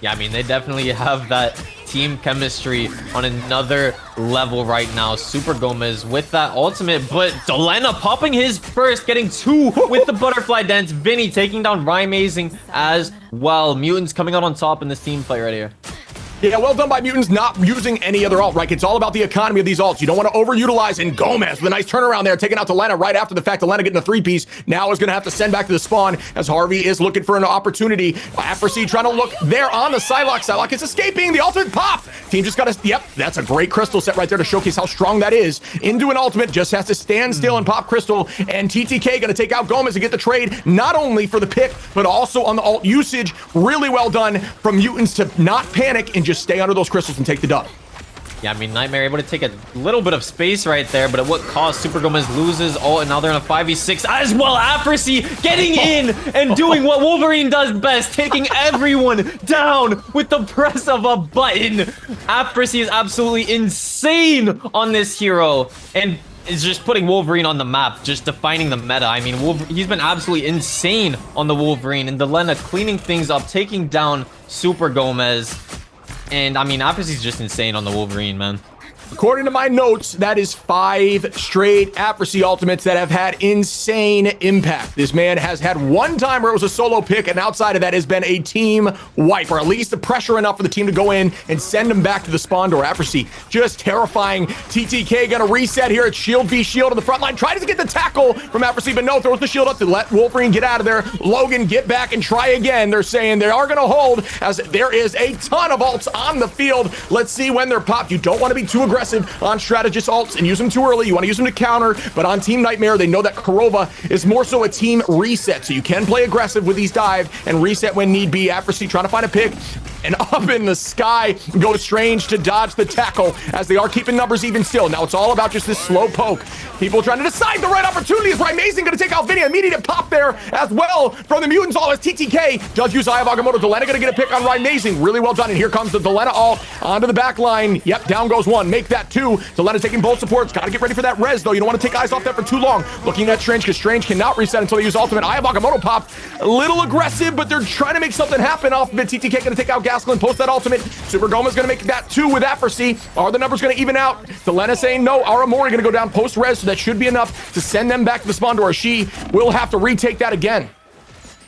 Yeah, I mean, they definitely have that team chemistry on another level right now. Super Gomez with that ultimate, but Delena popping his first, getting 2 with the butterfly dance. Vinny taking down Amazing as well. Mutants coming out on top in this team fight right here. Yeah, well done by Mutants not using any other ult, right? It's all about the economy of these ults. You don't want to overutilize, and Gomez with a nice turnaround there, taking out Delena right after the fact. Delena getting a 3-piece. Now is going to have to send back to the spawn as Harvey is looking for an opportunity. Afrasy trying to look there on the Psylocke. Psylocke is escaping. The ultimate pop. Team just got to, yep, that's a great crystal set right there to showcase how strong that is. Into an ultimate, just has to stand still and pop crystal. And TTK going to take out Gomez and get the trade, not only for the pick, but also on the ult usage. Really well done from Mutants to not panic and just stay under those crystals and take the dub. Yeah, I mean, Nightmare able to take a little bit of space right there, but at what cost? Super Gomez loses ult, and now they're in a 5v6 as well. Afrasy getting in and doing what Wolverine does best, taking everyone down with the press of a button. Afrasy is absolutely insane on this hero, and is just putting Wolverine on the map, just defining the meta. I mean, he's been absolutely insane on the Wolverine, and Delena cleaning things up, taking down Super Gomez. And I mean, Afrasy's just insane on the Wolverine, man. According to my notes, that is 5 straight Afrasy ultimates that have had insane impact. This man has had one time where it was a solo pick, and outside of that has been a team wipe, or at least the pressure enough for the team to go in and send him back to the spawn door. Afrasy just terrifying. TTK gonna reset here. It's shield v shield on the front line. Tries to get the tackle from Afrasy, but no, throws the shield up to let Wolverine get out of there. Logan, get back and try again. They're saying they are gonna hold as there is a ton of ults on the field. Let's see when they're popped. You don't want to be too aggressive on strategist ults and use them too early. You want to use them to counter, but on Team Nightmare, they know that Kurova is more so a team reset, so you can play aggressive with these dive and reset when need be. Afrasy trying to find a pick, and up in the sky goes Strange to dodge the tackle as they are keeping numbers even still. Now it's all about just this slow poke. People trying to decide the right opportunity. Is Amazing going to take out Vinny? Immediate pop there as well from the Mutants. All as TTK does use Eye of Agamotto. Delena going to get a pick on Amazing. Really well done. And here comes the Delena ult onto the back line. Yep, down goes one. Make that two. Delena taking both supports. Got to get ready for that res, though. You don't want to take eyes off that for too long. Looking at Strange, because Strange cannot reset until they use ultimate. Eye of Agamotto pop. A little aggressive, but they're trying to make something happen off of it. TTK going to take out Gasklin, post that ultimate. Super Gomez going to make that two with Afrasy. Are the numbers going to even out? Delena saying no. Aramori going to go down post res, so that should be enough to send them back to the spawn door. She will have to retake that again.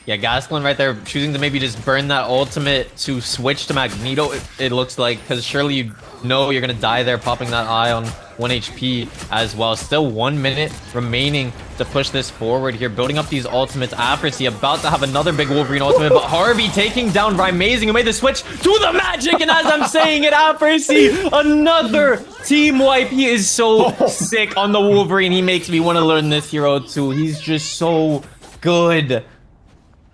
Yeah, Gasklin right there choosing to maybe just burn that ultimate to switch to Magneto, it looks like, because surely you know you're going to die there, popping that eye on 1 HP as well. Still 1 minute remaining to push this forward here, building up these ultimates. Afrasy about to have another big Wolverine ultimate, but Harvey taking down Amazing, who made the switch to the magic, and as I'm saying it, Afrasy, another team wipe. He is so sick on the Wolverine. He makes me want to learn this hero too. He's just so good.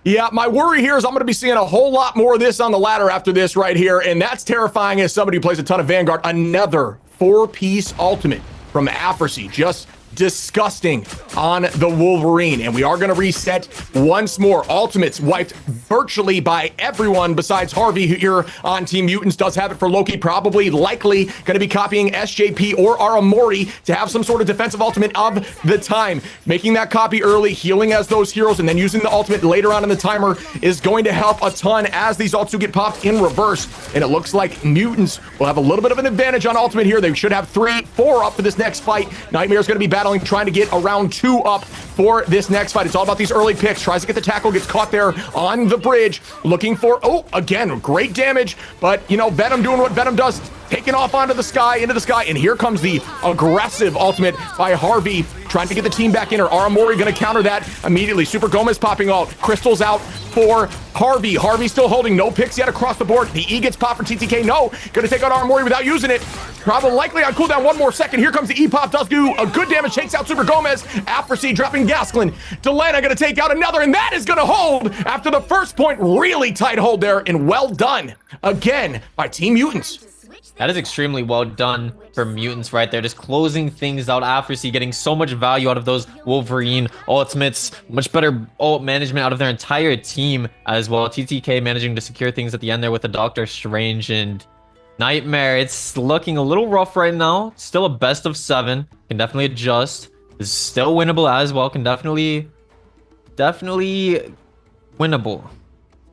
Yeah, my worry here is I'm going to be seeing a whole lot more of this on the ladder after this right here, and that's terrifying as somebody who plays a ton of Vanguard. Another 4-piece ultimate from Afrasy, just disgusting on the Wolverine. And we are going to reset once more. Ultimates wiped virtually by everyone besides Harvey, who here on Team Mutants does have it for Loki. Probably, likely going to be copying SJP or Aramori to have some sort of defensive ultimate of the time. Making that copy early, healing as those heroes, and then using the ultimate later on in the timer is going to help a ton as these ults do get popped in reverse. And it looks like Mutants will have a little bit of an advantage on ultimate here. They should have 3, 4 up for this next fight. Nightmare's going to be battling, trying to get around 2 up for this next fight. It's all about these early picks. Tries to get the tackle, gets caught there on the bridge, looking for, oh, again, great damage, but, you know, Venom doing what Venom does, taking off onto the sky, into the sky, and here comes the aggressive ultimate by Harvey, trying to get the team back in, or Aramori going to counter that immediately. Super Gomez popping out, Crystal's out for Harvey. Harvey still holding, no picks yet across the board. The E gets popped for TTK, no, going to take out Aramori without using it. Probably likely on cooldown 1 more second. Here comes the E-pop, does do a good damage, takes out Super Gomez. Afrasy dropping Gasklin. Delena going to take out another, and that is going to hold after the first point. Really tight hold there, and well done again by Team Mutants. That is extremely well done for Mutants right there. Just closing things out. Afrasy getting so much value out of those Wolverine ultimates. Much better ult management out of their entire team as well. TTK managing to secure things at the end there with the Doctor Strange and Nightmare. It's looking a little rough right now. Still a best of 7. Can definitely adjust. Is still winnable as well. Can definitely winnable.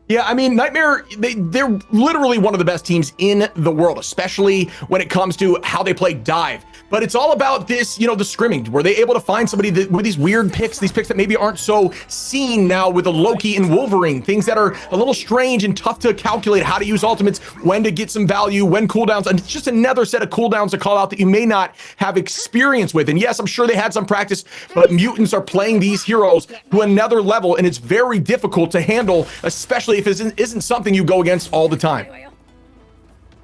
Yeah, I mean, Nightmare, they're literally one of the best teams in the world, especially when it comes to how they play dive. But it's all about this, you know, the scrimming. Were they able to find somebody with these weird picks, these picks that maybe aren't so seen now with a Loki and Wolverine, things that are a little strange and tough to calculate how to use ultimates, when to get some value, when cooldowns, and it's just another set of cooldowns to call out that you may not have experience with. And yes, I'm sure they had some practice, but mutants are playing these heroes to another level, and it's very difficult to handle, especially if it isn't something you go against all the time.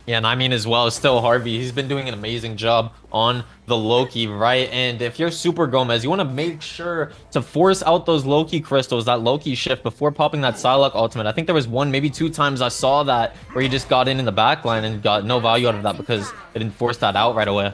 Yeah, and I mean as well, still Harvey, he's been doing an amazing job on the Loki, right? And if you're Super Gomez, you want to make sure to force out those Loki crystals, that Loki shift before popping that Psylocke ultimate. I think there was one, maybe two times I saw that where he just got in the back line and got no value out of that because it didn't force that out right away.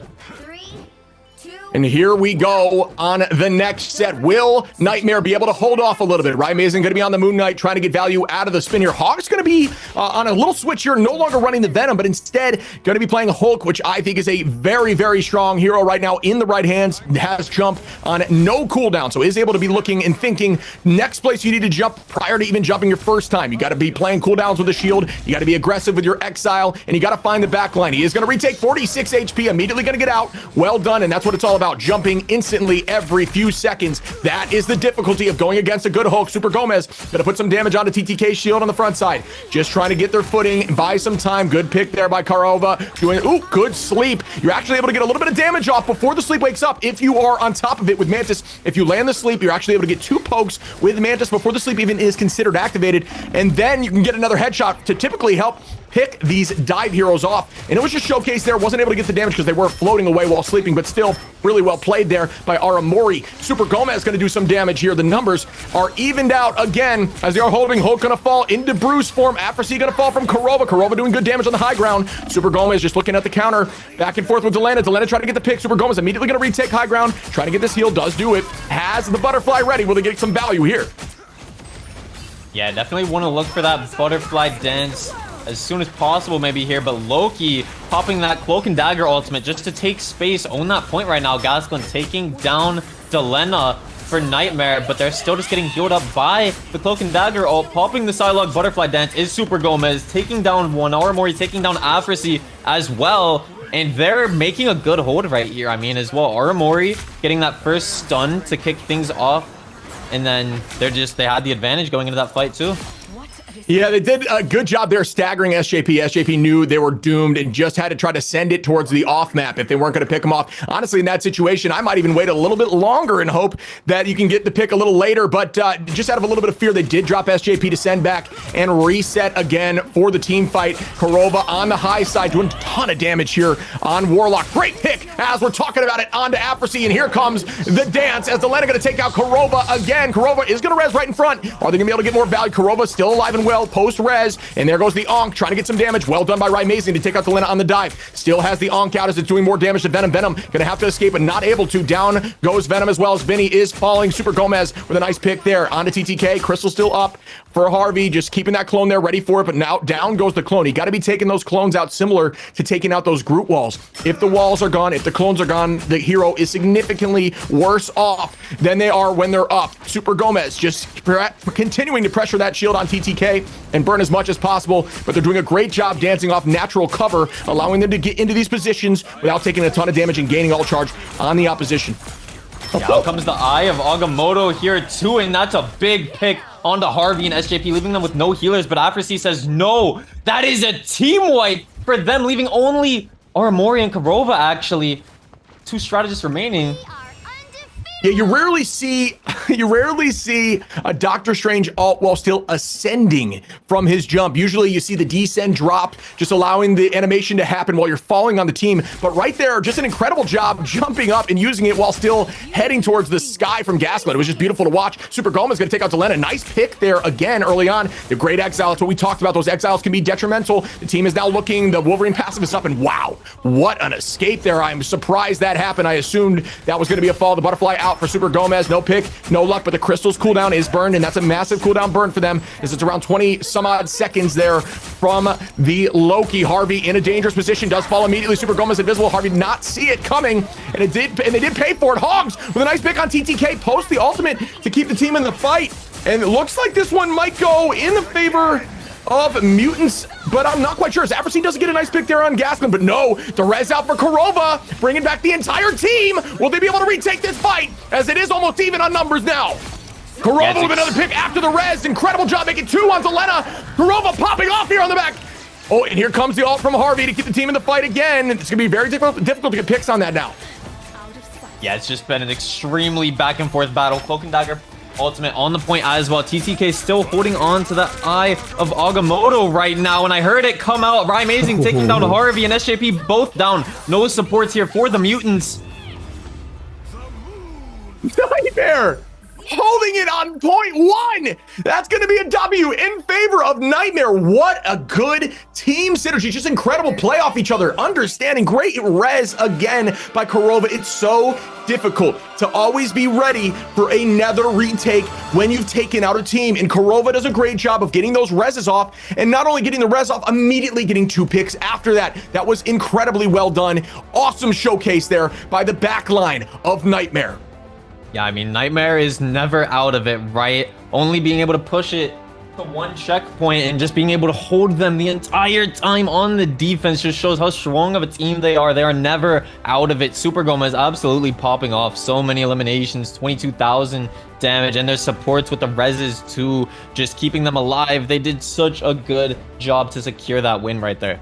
And here we go on the next set. Will Nightmare be able to hold off a little bit? Right, Amazing going to be on the Moon Knight, trying to get value out of the spin here. Hog's going to be on a little switch here, no longer running the Venom, but instead going to be playing Hulk, which I think is a very, very strong hero right now in the right hands. Has jump on no cooldown, so is able to be looking and thinking next place you need to jump prior to even jumping your first time. You got to be playing cooldowns with a shield. You got to be aggressive with your Exile, and you got to find the back line. He is going to retake 46 HP, immediately going to get out. Well done, and that's what it's all about. Jumping instantly every few seconds. That is the difficulty of going against a good Hulk. Super Gomez gonna put some damage onto TTK's shield on the front side. Just trying to get their footing and buy some time. Good pick there by Karova. Doing, ooh, good sleep. You're actually able to get a little bit of damage off before the sleep wakes up if you are on top of it with Mantis. If you land the sleep, you're actually able to get 2 pokes with Mantis before the sleep even is considered activated. And then you can get another headshot to typically help pick these dive heroes off. And it was just showcased there. Wasn't able to get the damage because they were floating away while sleeping, but still really well played there by Aramori. Super Gomez going to do some damage here. The numbers are evened out again as they are holding. Hulk going to fall into Bruce form. Afrasy going to fall from Karova. Karova doing good damage on the high ground. Super Gomez just looking at the counter. Back and forth with Delena. Delena trying to get the pick. Super Gomez immediately going to retake high ground. Trying to get this heal. Does do it. Has the butterfly ready. Will they get some value here? Yeah, definitely want to look for that butterfly dance as soon as possible maybe here, but Loki popping that Cloak and Dagger ultimate just to take space, own that point right now. Gasklin taking down Delena for Nightmare, but they're still just getting healed up by the Cloak and Dagger ult. Popping the Psylocke butterfly dance is Super Gomez, taking down one. Aramori taking down Afrasy as well, and they're making a good hold right here. I mean, as well, Aramori getting that first stun to kick things off, and then they had the advantage going into that fight too. Yeah, they did a good job there staggering SJP. SJP knew they were doomed and just had to try to send it towards the off map if they weren't going to pick them off. Honestly, in that situation, I might even wait a little bit longer and hope that you can get the pick a little later. But just out of a little bit of fear, they did drop SJP to send back and reset again for the team fight. Karova on the high side doing a ton of damage here on Warlock. Great pick as we're talking about it onto Afrasy. And here comes the dance as Delena going to take out Karova again. Karova is going to res right in front. Are they going to be able to get more value? Karova still alive and well. Post-res, and there goes the Onk trying to get some damage. Well done by Rymazing to take out Delena on the dive. Still has the Onk out as it's doing more damage to Venom. Venom gonna have to escape, but not able to. Down goes Venom as well as Vinny is falling. Super Gomez with a nice pick there onto TTK. Crystal still up for Harvey, just keeping that clone there ready for it, but now down goes the clone. You got to be taking those clones out similar to taking out those group walls. If the walls are gone, if the clones are gone, the hero is significantly worse off than they are when they're up. Super Gomez just continuing to pressure that shield on TTK and burn as much as possible, but they're doing a great job dancing off natural cover, allowing them to get into these positions without taking a ton of damage and gaining all charge on the opposition. Yeah, out comes the Eye of Agamotto here too, and that's a big pick onto Harvey and SJP, leaving them with no healers, but Afrasy says no. That is a team wipe for them, leaving only Aramori and Karova actually. 2 strategists remaining. Yeah, you rarely see a Doctor Strange ult while still ascending from his jump. Usually you see the descend drop, just allowing the animation to happen while you're falling on the team. But right there, just an incredible job jumping up and using it while still heading towards the sky from Gaslit. It was just beautiful to watch. Super Gomez going to take out Delena. Nice pick there again early on. The great exile. That's what we talked about. Those exiles can be detrimental. The team is now looking. The Wolverine passive is up, and wow, what an escape there. I'm surprised that happened. I assumed that was going to be a fall. The butterfly out for Super Gomez. No pick, no luck, but the crystal's cooldown is burned, and that's a massive cooldown burn for them, as it's around 20 some odd seconds there from the Loki. Harvey in a dangerous position, does fall immediately. Super Gomez invisible. Harvey did not see it coming, and they did pay for it. Hogs with a nice pick on TTK, post the ultimate to keep the team in the fight, and it looks like this one might go in the favor of mutants, but I'm not quite sure. Afrosine doesn't get a nice pick there on Gaskin, but no, the res out for Kurova, bringing back the entire team. Will they be able to retake this fight, as it is almost even on numbers now? Kurova with another pick after the res. Incredible job making 2 on Zelena. Kurova popping off here on the back. Oh, and here comes the ult from Harvey to keep the team in the fight again. It's going to be very difficult to get picks on that now. Yeah, it's just been an extremely back and forth battle. Cloak and Dagger ultimate on the point as well. TTK still holding on to the eye of Agamotto right now. And I heard it come out. Amazing taking down Harvey and SJP both down. No supports here for the mutants. Nightmare holding it on point 1. That's going to be a W in favor of Nightmare. What a good team synergy. Just incredible play off each other. Understanding. Great res again by Kurova. It's so difficult to always be ready for another retake when you've taken out a team. And Kurova does a great job of getting those reses off, and not only getting the res off, immediately getting 2 picks after that. That was incredibly well done. Awesome showcase there by the back line of Nightmare. Yeah, I mean, Nightmare is never out of it, right? Only being able to push it to 1 checkpoint and just being able to hold them the entire time on the defense just shows how strong of a team they are. They are never out of it. Super Gomez absolutely popping off so many eliminations, 22,000 damage, and their supports with the reses too, just keeping them alive. They did such a good job to secure that win right there.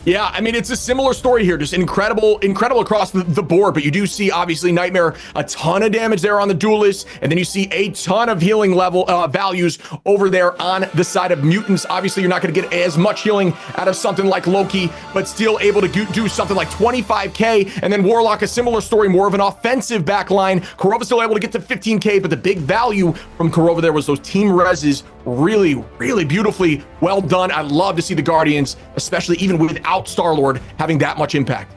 Yeah, I mean, it's a similar story here, just incredible across the board, but you do see, obviously, Nightmare, a ton of damage there on the Duelist, and then you see a ton of healing level values over there on the side of Mutants. Obviously, you're not going to get as much healing out of something like Loki, but still able to do something like 25k, and then Warlock, a similar story, more of an offensive backline. Kurova still able to get to 15k, but the big value from Kurova there was those team reses. Really, really beautifully well done. I love to see the Guardians, especially even without Star-Lord, having that much impact.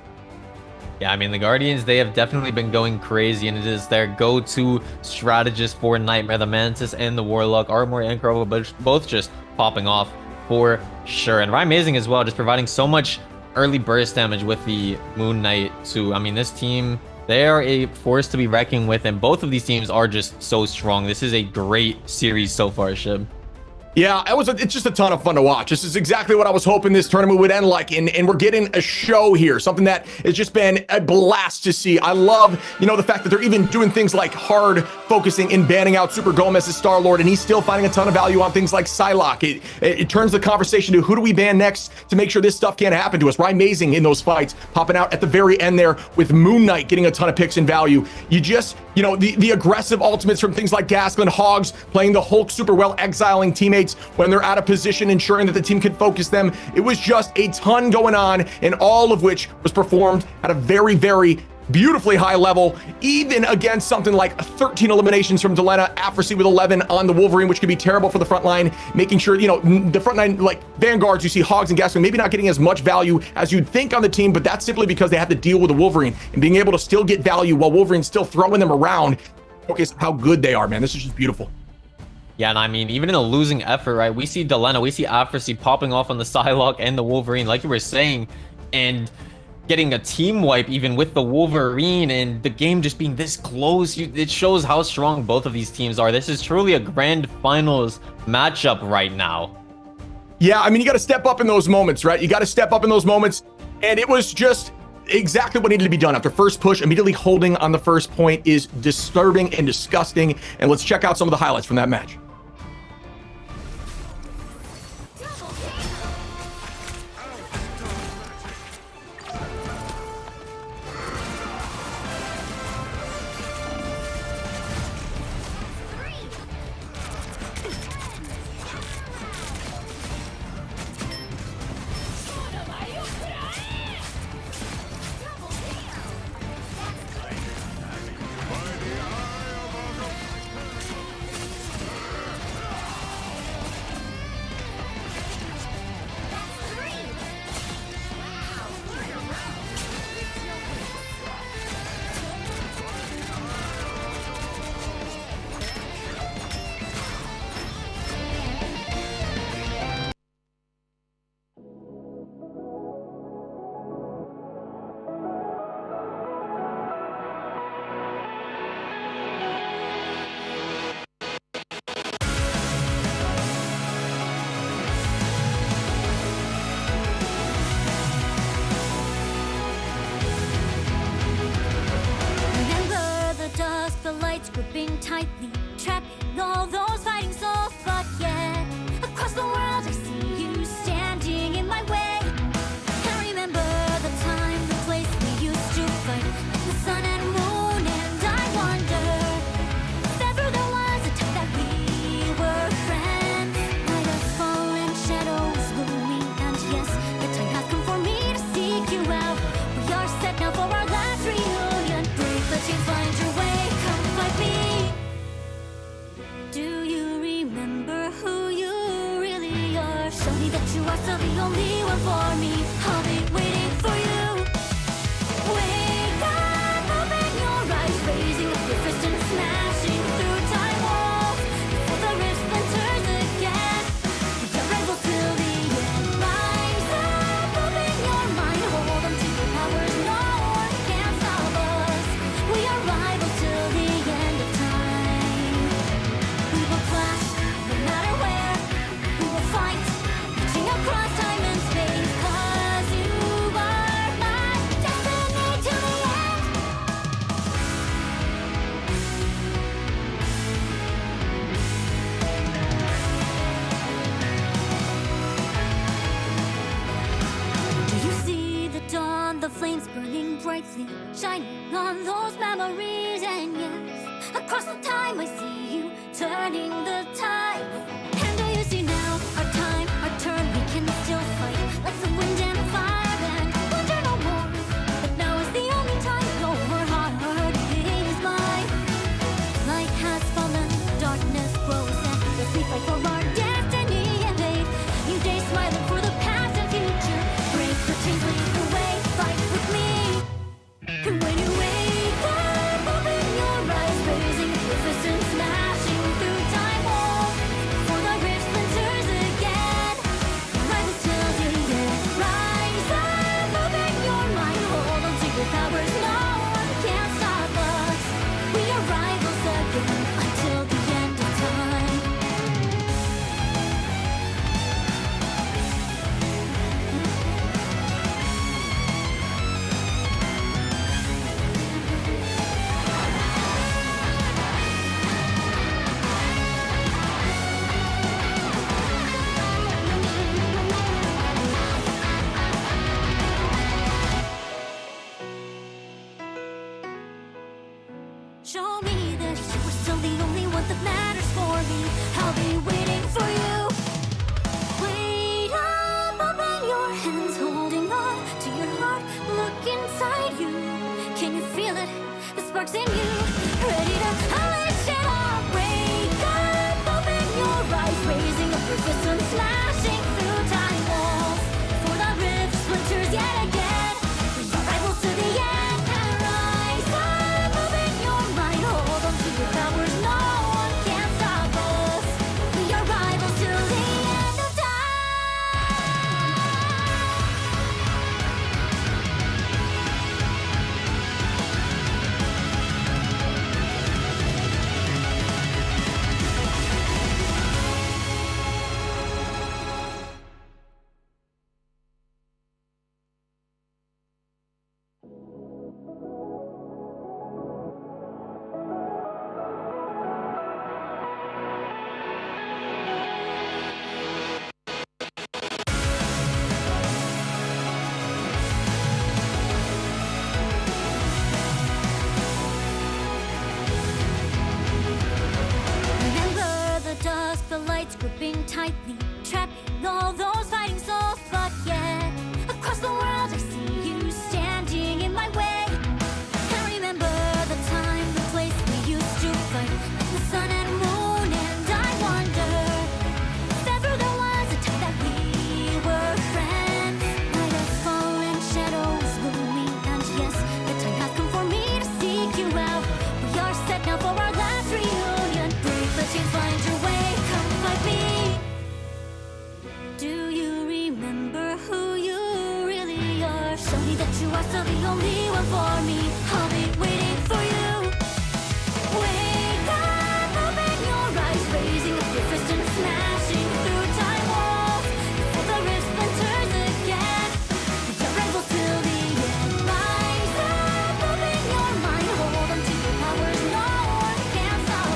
Yeah, I mean, the Guardians, they have definitely been going crazy, and it is their go-to strategist for Nightmare. The Mantis and the Warlock, Armor and Kurova, but both just popping off for sure. And Amazing as well, just providing so much early burst damage with the Moon Knight too. I mean, this team, they are a force to be reckoned with, and both of these teams are just so strong. This is a great series so far, Shib. Yeah, it's just a ton of fun to watch. This is exactly what I was hoping this tournament would end like, and we're getting a show here, something that has just been a blast to see. I love, the fact that they're even doing things like hard focusing and banning out Super Gomez as Star-Lord, and he's still finding a ton of value on things like Psylocke. It turns the conversation to who do we ban next to make sure this stuff can't happen to us. Amazing in those fights, popping out at the very end there with Moon Knight getting a ton of picks and value. You just, the aggressive ultimates from things like Gaskin, Hogs playing the Hulk super well, exiling teammates when they're out of position, ensuring that the team could focus them. It was just a ton going on, and all of which was performed at a very, very beautifully high level, even against something like 13 eliminations from Delena, Afrosine with 11 on the Wolverine, which could be terrible for the front line, making sure, the front line, like Vanguards, you see Hogs and Gaskin maybe not getting as much value as you'd think on the team, but that's simply because they had to deal with the Wolverine, and being able to still get value while Wolverine's still throwing them around. Focus how good they are, man. This is just beautiful. Yeah, and I mean, even in a losing effort, right? We see Delena, we see Afrosine popping off on the Psylocke and the Wolverine, like you were saying, and getting a team wipe even with the Wolverine, and the game just being this close. It shows how strong both of these teams are. This is truly a grand finals matchup right now. Yeah, I mean, you got to step up in those moments, right? You got to step up in those moments, and it was just exactly what needed to be done. After first push, immediately holding on the first point is disturbing and disgusting, and let's check out some of the highlights from that match. gripping tightly, trapping all those fighting souls. But yet, across the world I see you standing in my way. I remember the time, the place we used to fight, like the sun and moon, and I wonder if ever there was a time that we were friends. Night of fallen shadows looming, and yes, the time has come for me to seek you out. We are set now for our last reunion. Break the chains, find your way, come fight me. Do you remember who you really are? Show me that you are still the only one for me. I'll be waiting for you. Wake up, open your eyes, raising up your fist and smashing through time walls before the rift splinters again. We are rebels till the end. Rise up, open your mind, hold on to your powers. No one can stop us. We are rivals till the end of time. We will clash no matter where. We will fight, reaching across time and space. 'Cause you are my destiny to the end. Do you see the dawn, the flames burning brightly, shining on those memories? And yes, across the time I see you turning the tide. And do you see now, our time, our turn, we can still fight like the wind and fire and wonder no more. But now is the only time your heart is mine. Light has fallen, darkness grows, and as we fight for our destiny and fate, new days smiling for the past and future. Break the chains, lead the way, fight with me. And when you wake up, open your eyes, raising up your fist and smashing through time walls before the rift splinters again. Rivals till the end. Rise up, open your mind, hold on to your powers. No one can stop us. We are rivals again until the end of time. Show me that you are still the only one that matters for me. I'll be waiting for you. Wait up, open your hands, holding on to your heart. Look inside you. Can you feel it? The sparks in you. Ready to unleash it all. Wake up, open your eyes, raising up your fists and smashing through time walls before the rift splinters yet again. We are rivals to the end. And rise up, open your mind, hold on to your powers. No one can stop us. We are rivals till the end of time. Remember the dusk, the lights gripping tightly, trapping all those fighting souls. But yet, across the world I see you standing in my way. I remember the time, the place we used to fight, like the sun and moon, and I wonder if ever there was a time that we were friends. Night of fallen shadows looming, and yes, the time has come for me to seek you out. We are set now for our last reunion. Break the chains, find your way, come fight me. Do you remember who you really are? Show me that you are still the only one for me. I'll be waiting for you. Wake up, open your eyes, raising up your fist and smashing through time walls before the rift splinters again. We are rivals till the end. Rise up, open your mind, hold on to your powers. No one can stop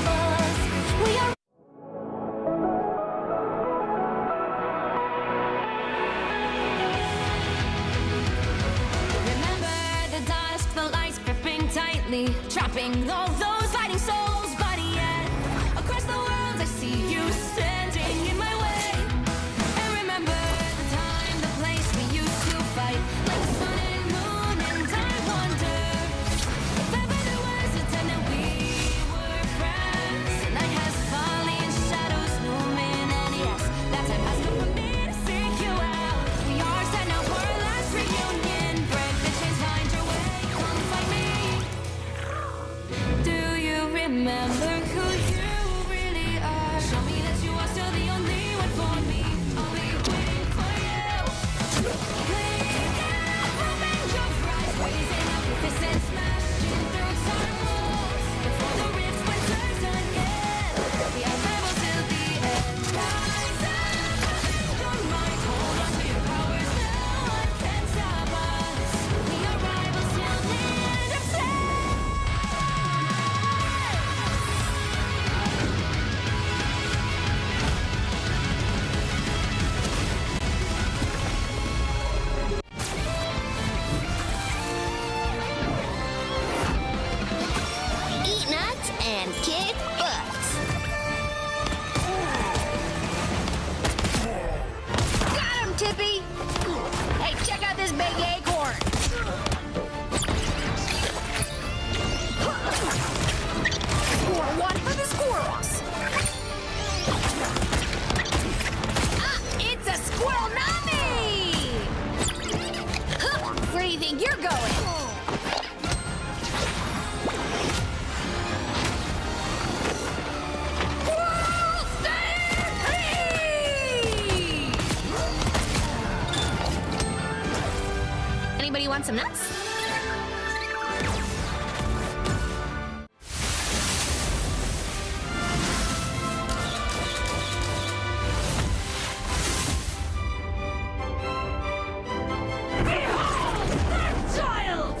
trapping all those fighting souls. But yet, across the world, I see you standing in my way. And remember the time, the place we used to fight, like the sun and moon. And I wonder if ever there was a time that we were friends. The night has fallen, shadows looming, and yes, that time has come for me to seek you out. We are set now for our last reunion. Break the chains, find your way, come find me. Do you remember who you really are? Show me that you are still the only one for me. I'll be waiting for you. Please, open your eyes, raising up your fists and smashing through time walls. Before the rift splinters again, we are rebels till the end. Rise up, your mind, hold on to your powers. No one can stop us. We are rivals till the end of time. Eat nuts and kick butts. Got him, Tippy! Hey, check out this big acorn! Score one for the squirrels! Ah, it's a squirrel nami! Huh, where do you think you're going? Squirrel stampede! Anybody want some nuts? Child!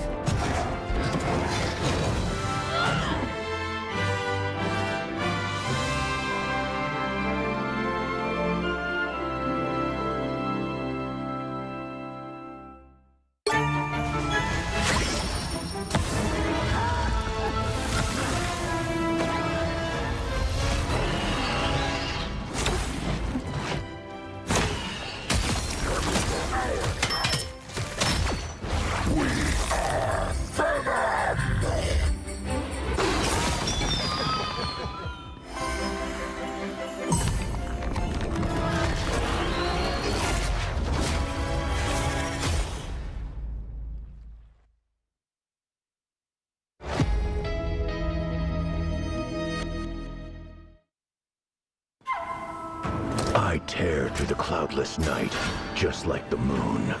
I tear through the cloudless night, just like the moon.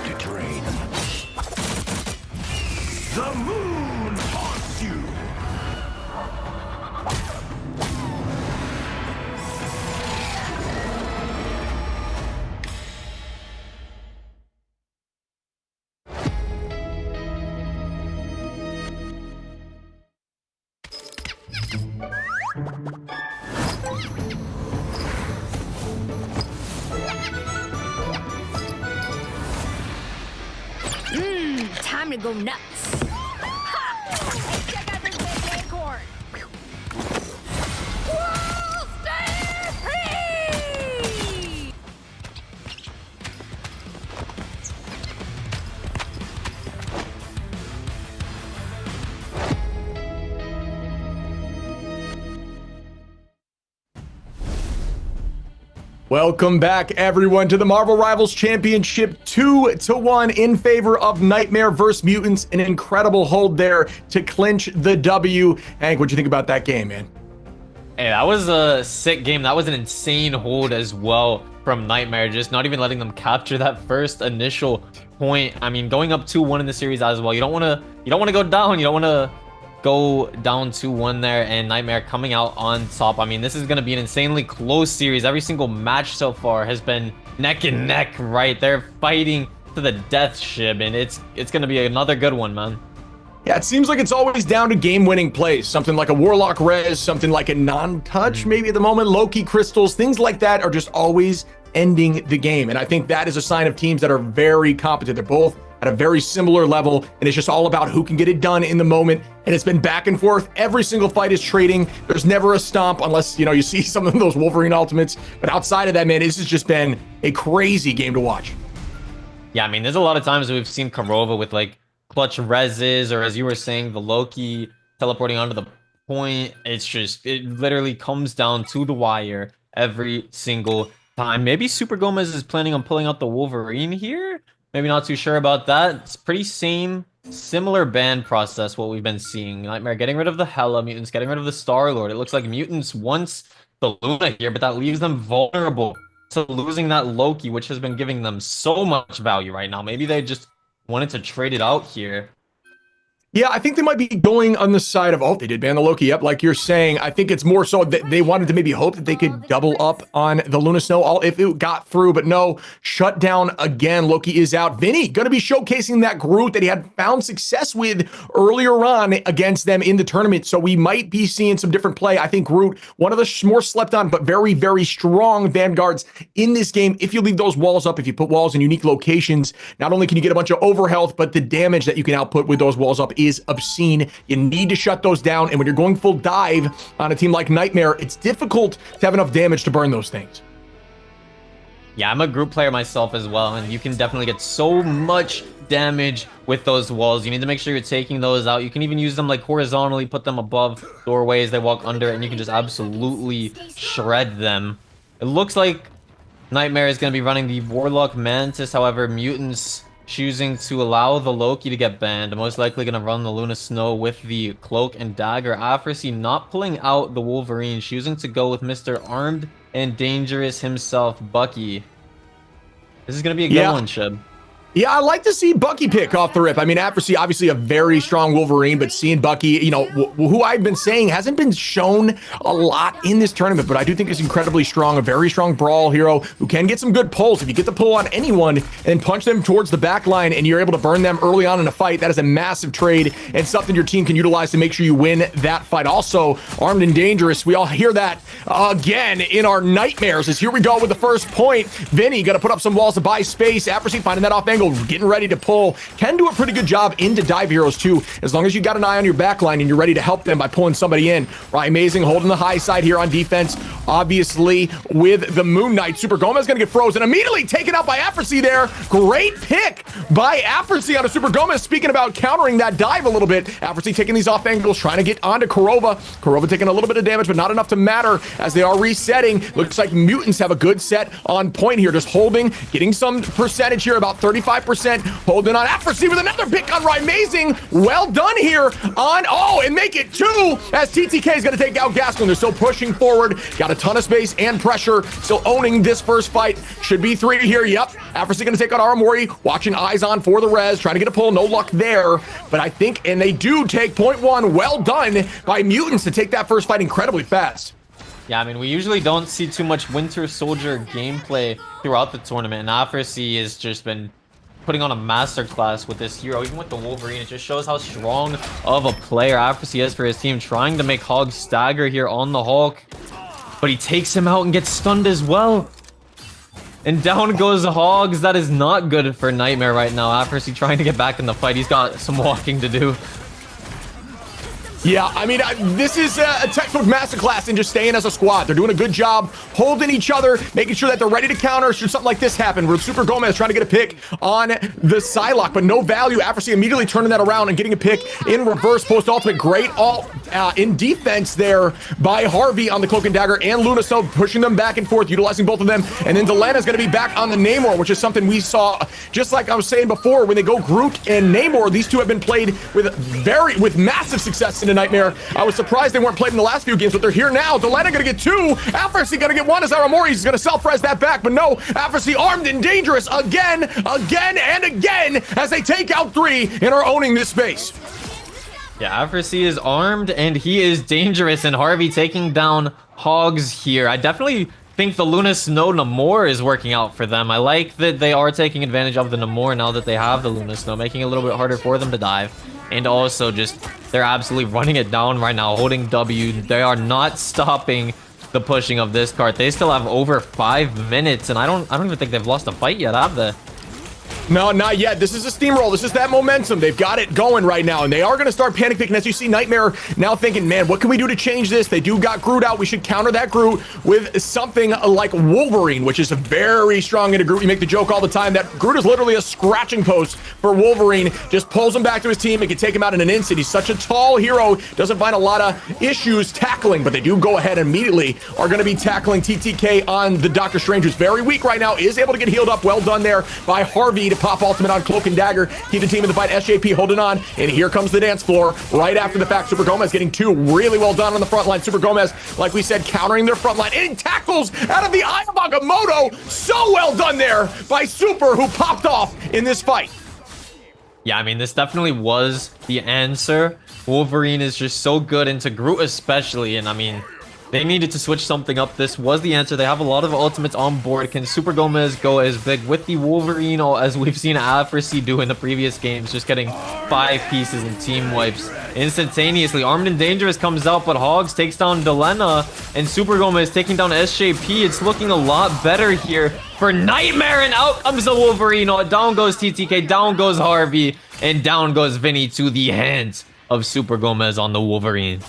To drain. The moon haunts you! Time to go nuts. Ha! Hey, check out this big acorn. Squirrel stampede! Welcome back, everyone, to the Marvel Rivals Championship 2-1 in favor of Nightmare vs. Mutants. An incredible hold there to clinch the W. Hank, what'd you think about that game, man? Hey, that was a sick game. That was an insane hold as well from Nightmare, just not even letting them capture that first initial point. I mean, going up 2-1 in the series as well. You don't want to go down. You don't want to go down 2-1 there, and Nightmare coming out on top. I mean, this is going to be an insanely close series. Every single match so far has been neck and neck, right? They're fighting to the death, Shib, and it's gonna be another good one, man. Yeah, it seems like it's always down to game-winning plays. Something like a Warlock Res, something like a non-touch maybe at the moment, Loki Crystals, things like that are just always ending the game. And I think that is a sign of teams that are very competent. They're both at a very similar level, and it's just all about who can get it done in the moment. And it's been back and forth. Every single fight is trading. There's never a stomp unless, you see some of those Wolverine ultimates. But outside of that, man, this has just been a crazy game to watch. Yeah, I mean, there's a lot of times we've seen Karova with like clutch reses, or as you were saying, the Loki teleporting onto the point. It literally comes down to the wire every single time. Maybe Super Gomez is planning on pulling out the Wolverine here. Maybe not too sure about that. It's pretty similar ban process what we've been seeing. Nightmare getting rid of the Hela, Mutants getting rid of the Star-Lord. It looks like Mutants wants the Luna here, but that leaves them vulnerable to losing that Loki, which has been giving them so much value right now. Maybe they just wanted to trade it out here. Yeah, I think they might be going on the side of, they did ban the Loki. Yep, like you're saying. I think it's more so that they wanted to maybe hope that they could double up on the Luna Snow if it got through, but no, shut down again. Loki is out. Vinny going to be showcasing that Groot that he had found success with earlier on against them in the tournament, so we might be seeing some different play. I think Groot, one of the more slept on but very, very strong vanguards in this game. If you leave those walls up, if you put walls in unique locations, not only can you get a bunch of overhealth, but the damage that you can output with those walls up is obscene. You need to shut those down, and when you're going full dive on a team like Nightmare, it's difficult to have enough damage to burn those things. Yeah, I'm a group player myself as well, and you can definitely get so much damage with those walls. You need to make sure you're taking those out. You can even use them like horizontally, put them above doorways, they walk under it, and you can just absolutely shred them. It looks like Nightmare is going to be running the Warlock Mantis, however, Mutants choosing to allow the Loki to get banned. Most likely going to run the Luna Snow with the Cloak and Dagger. Afrasy not pulling out the Wolverine, choosing to go with Mr. Armed and Dangerous himself, Bucky. This is going to be a good one, Shib. Yeah, I like to see Bucky pick off the rip. I mean, Afrasy, obviously a very strong Wolverine, but seeing Bucky, who I've been saying hasn't been shown a lot in this tournament, but I do think is incredibly strong, a very strong brawl hero who can get some good pulls. If you get the pull on anyone and punch them towards the back line and you're able to burn them early on in a fight, that is a massive trade and something your team can utilize to make sure you win that fight. Also, Armed and Dangerous, we all hear that again in our nightmares as here we go with the first point. Vinny got to put up some walls to buy space. Afrasy finding that off angle, getting ready to pull. Can do a pretty good job into dive heroes too, as long as you got an eye on your back line and you're ready to help them by pulling somebody in. Right, amazing, holding the high side here on defense. Obviously, with the Moon Knight, Super Gomez gonna get frozen, immediately taken out by Afrasy there. Great pick by Afrasy on a Super Gomez. Speaking about countering that dive a little bit, Afrasy taking these off angles, trying to get onto Karova. Karova taking a little bit of damage, but not enough to matter as they are resetting. Looks like Mutants have a good set on point here, just holding, getting some percentage here, about 35%, holding on. Afrasy with another pick on Right. Amazing. Well done here on, and make it 2 as TTK is going to take out Gaskin. They're still pushing forward. Got a ton of space and pressure. Still owning this first fight. Should be 3 here. Yep. Afrasy going to take out Aramori. Watching eyes on for the res. Trying to get a pull. No luck there. But I think, and they do take point 1. Well done by Mutants to take that first fight incredibly fast. Yeah, I mean, we usually don't see too much Winter Soldier gameplay throughout the tournament, and Afrasy has just been putting on a masterclass with this hero. Even with the Wolverine, it just shows how strong of a player Afrasy is for his team, trying to make Hog stagger here on the Hulk, but he takes him out and gets stunned as well. And down goes Hogs. That is not good for Nightmare right now. Afrasy trying to get back in the fight. He's got some walking to do. Yeah, I mean, this is a textbook masterclass in just staying as a squad. They're doing a good job holding each other, making sure that they're ready to counter should something like this happen. Where Super Gomez trying to get a pick on the Psylocke, but no value. Afrasy immediately turning that around and getting a pick in reverse post-ultimate. Great ult in defense there by Harvey on the Cloak and Dagger and Luna Snow, pushing them back and forth, utilizing both of them. And then Delana's going to be back on the Namor, which is something we saw, just like I was saying before, when they go Groot and Namor, these two have been played with massive success in a Nightmare. I was surprised they weren't played in the last few games, but they're here now. Delana gonna get 2. Afrasy gonna get 1 as Aramori's gonna self-res that back, but no, Afrasy Armed and Dangerous again and again as they take out 3 and are owning this space. Yeah, Afrasy is armed and he is dangerous, and Harvey taking down Hogs here. I definitely think the Luna Snow Namor is working out for them. I like that they are taking advantage of the Namor now that they have the Luna Snow, making it a little bit harder for them to dive. And also just, they're absolutely running it down right now, holding W. They are not stopping the pushing of this cart. They still have over 5 minutes, and I don't even think they've lost a fight yet, have they? No, not yet. This is a steamroll. This is that momentum. They've got it going right now, and they are going to start panic picking. As you see, Nightmare now thinking, man, what can we do to change this? They do got Groot out. We should counter that Groot with something like Wolverine, which is a very strong into Groot. You make the joke all the time that Groot is literally a scratching post for Wolverine. Just pulls him back to his team and can take him out in an instant. He's such a tall hero. Doesn't find a lot of issues tackling, but they do go ahead and immediately are going to be tackling TTK on the Doctor Strange, who's very weak right now, is able to get healed up. Well done there by Harvey to pop ultimate on Cloak and Dagger. Keep the team in the fight. SJP holding on, and here comes the dance floor right after the fact. Super Gomez getting 2 really well done on the front line. Super Gomez, like we said, countering their front line, and tackles out of the eye of Agamotto. So well done there by Super, who popped off in this fight. Yeah, I mean, this definitely was the answer. Wolverine is just so good, into Groot especially, and I mean, they needed to switch something up. This was the answer. They have a lot of ultimates on board. Can Super Gomez go as big with the Wolverine, or as we've seen Afrasi do in the previous games, just getting 5 pieces and team wipes instantaneously? Armed and Dangerous comes out, but Hogs takes down Delena, and Super Gomez taking down SJP. It's looking a lot better here for Nightmare, and out comes the Wolverine. Oh, down goes TTK, down goes Harvey, and down goes Vinny to the hands of Super Gomez on the Wolverine.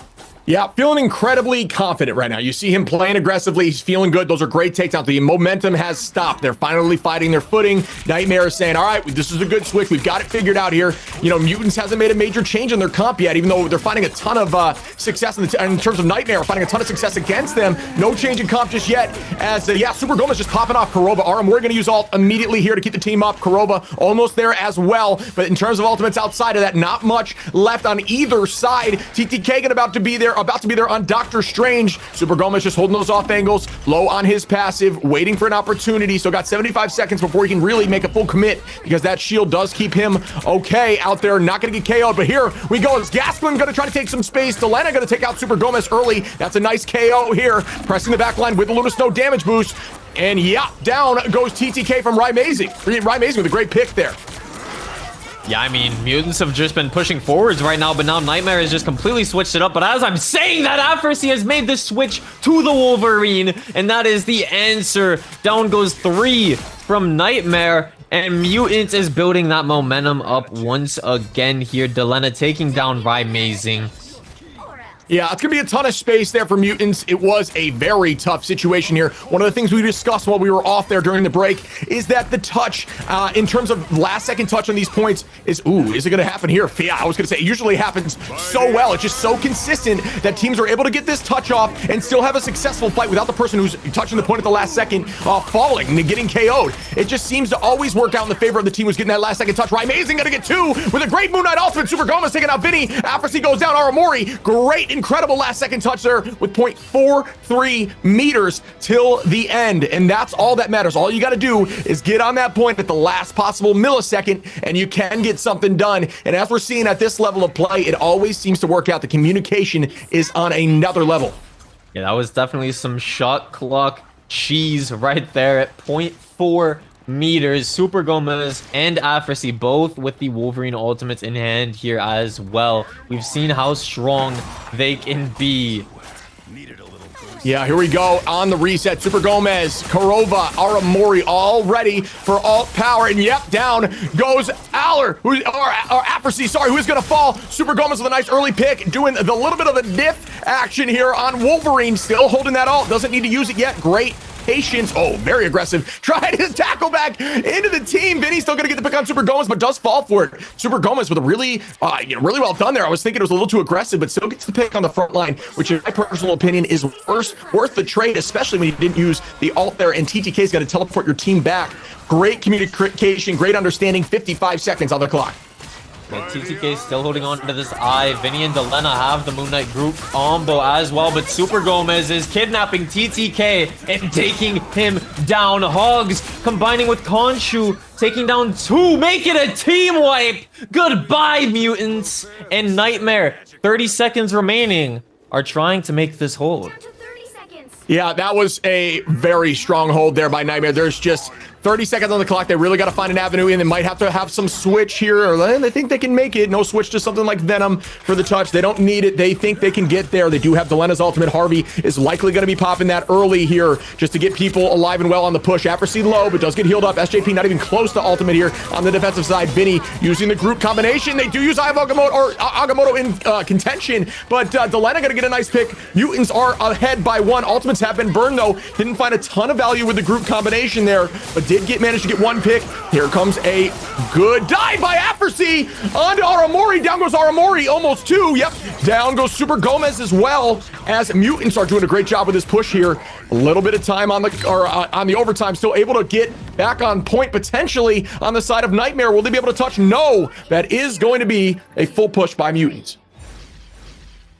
Yeah, feeling incredibly confident right now. You see him playing aggressively. He's feeling good. Those are great takedowns. The momentum has stopped. They're finally fighting their footing. Nightmare is saying, all right, this is a good switch. We've got it figured out here. You know, Mutants hasn't made a major change in their comp yet, even though they're finding a ton of success in terms of Nightmare, finding a ton of success against them. No change in comp just yet. As, yeah, Super Gomez just popping off Kuroba. We're going to use ult immediately here to keep the team up. Kuroba almost there as well. But in terms of ultimates outside of that, not much left on either side. TTK about to be there on Doctor Strange. Super Gomez just holding those off angles, low on his passive, waiting for an opportunity. So got 75 seconds before he can really make a full commit, because that shield does keep him okay out there. Not going to get KO'd, but here we go. Is Gaskin going to try to take some space? Delena going to take out Super Gomez early. That's a nice KO here. Pressing the back line with the Luna Snow damage boost. And yeah, down goes TTK from Rymazing. Rymazing with a great pick there. Yeah, I mean, Mutants have just been pushing forwards right now, but now Nightmare has just completely switched it up. But as I'm saying that, Afrasi has made the switch to the Wolverine, and that is the answer. Down goes 3 from Nightmare, and Mutants is building that momentum up once again here. Delena taking down Rymazing. Yeah, it's going to be a ton of space there for Mutants. It was a very tough situation here. One of the things we discussed while we were off there during the break is that the touch, in terms of last second touch on these points, is it going to happen here? Yeah, I was going to say, it usually happens so well. It's just so consistent that teams are able to get this touch off and still have a successful fight without the person who's touching the point at the last second falling and getting KO'd. It just seems to always work out in the favor of the team who's getting that last second touch. Rymazing going to get 2 with a great Moon Knight ultimate. Super Gomez taking out Vinny. Afrasi goes down. Aramori, great, incredible last second touch there with 0.43 meters till the end. And that's all that matters. All you got to do is get on that point at the last possible millisecond, and you can get something done. And as we're seeing at this level of play, it always seems to work out. The communication is on another level. Yeah, that was definitely some shot clock cheese right there at 0.4 meters. Super Gomez and Afrasi both with the Wolverine ultimates in hand here as well. We've seen how strong they can be. Yeah, here we go on the reset. Super Gomez, Kurova, Aramori all ready for alt power. And yep, down goes Aller, or Afrasi, sorry, who's going to fall. Super Gomez with a nice early pick, doing the little bit of a diff action here on Wolverine. Still holding that alt, doesn't need to use it yet. Great patience. Oh, very aggressive. Trying to tackle back into the team. Vinny's still going to get the pick on Super Gomez, but does fall for it. Super Gomez with a really, really well done there. I was thinking it was a little too aggressive, but still gets the pick on the front line, which in my personal opinion is worth the trade, especially when you didn't use the ult there, and TTK is going to teleport your team back. Great communication, great understanding. 55 seconds on the clock. Yeah, TTK still holding on to this eye. Vinny and Delena have the Moon Knight group combo as well, but Super Gomez is kidnapping TTK and taking him down. Hogs combining with Khonshu, taking down 2, make it a team wipe. Goodbye, Mutants. And Nightmare, 30 seconds remaining, are trying to make this hold. Yeah, that was a very strong hold there by Nightmare. There's just 30 seconds on the clock. They really got to find an avenue in. They might have to have some switch here, or they think they can make it. No switch to something like Venom for the touch. They don't need it. They think they can get there. They do have Delena's ultimate. Harvey is likely going to be popping that early here just to get people alive and well on the push. Accuracy low, but does get healed up. SJP not even close to ultimate here on the defensive side. Vinny using the group combination. They do use Agamotto in contention, but Delena going to get a nice pick. Mutants are ahead by one. Ultimates have been burned though. Didn't find a ton of value with the group combination there, but did manage to get one pick. Here comes a good dive by Accuracy onto Aramori. Down goes Aramori, almost two. Yep, down goes Super Gomez as well, as Mutants are doing a great job with this push here. A little bit of time on the overtime, still able to get back on point potentially on the side of Nightmare. Will they be able to touch? No, that is going to be a full push by Mutants.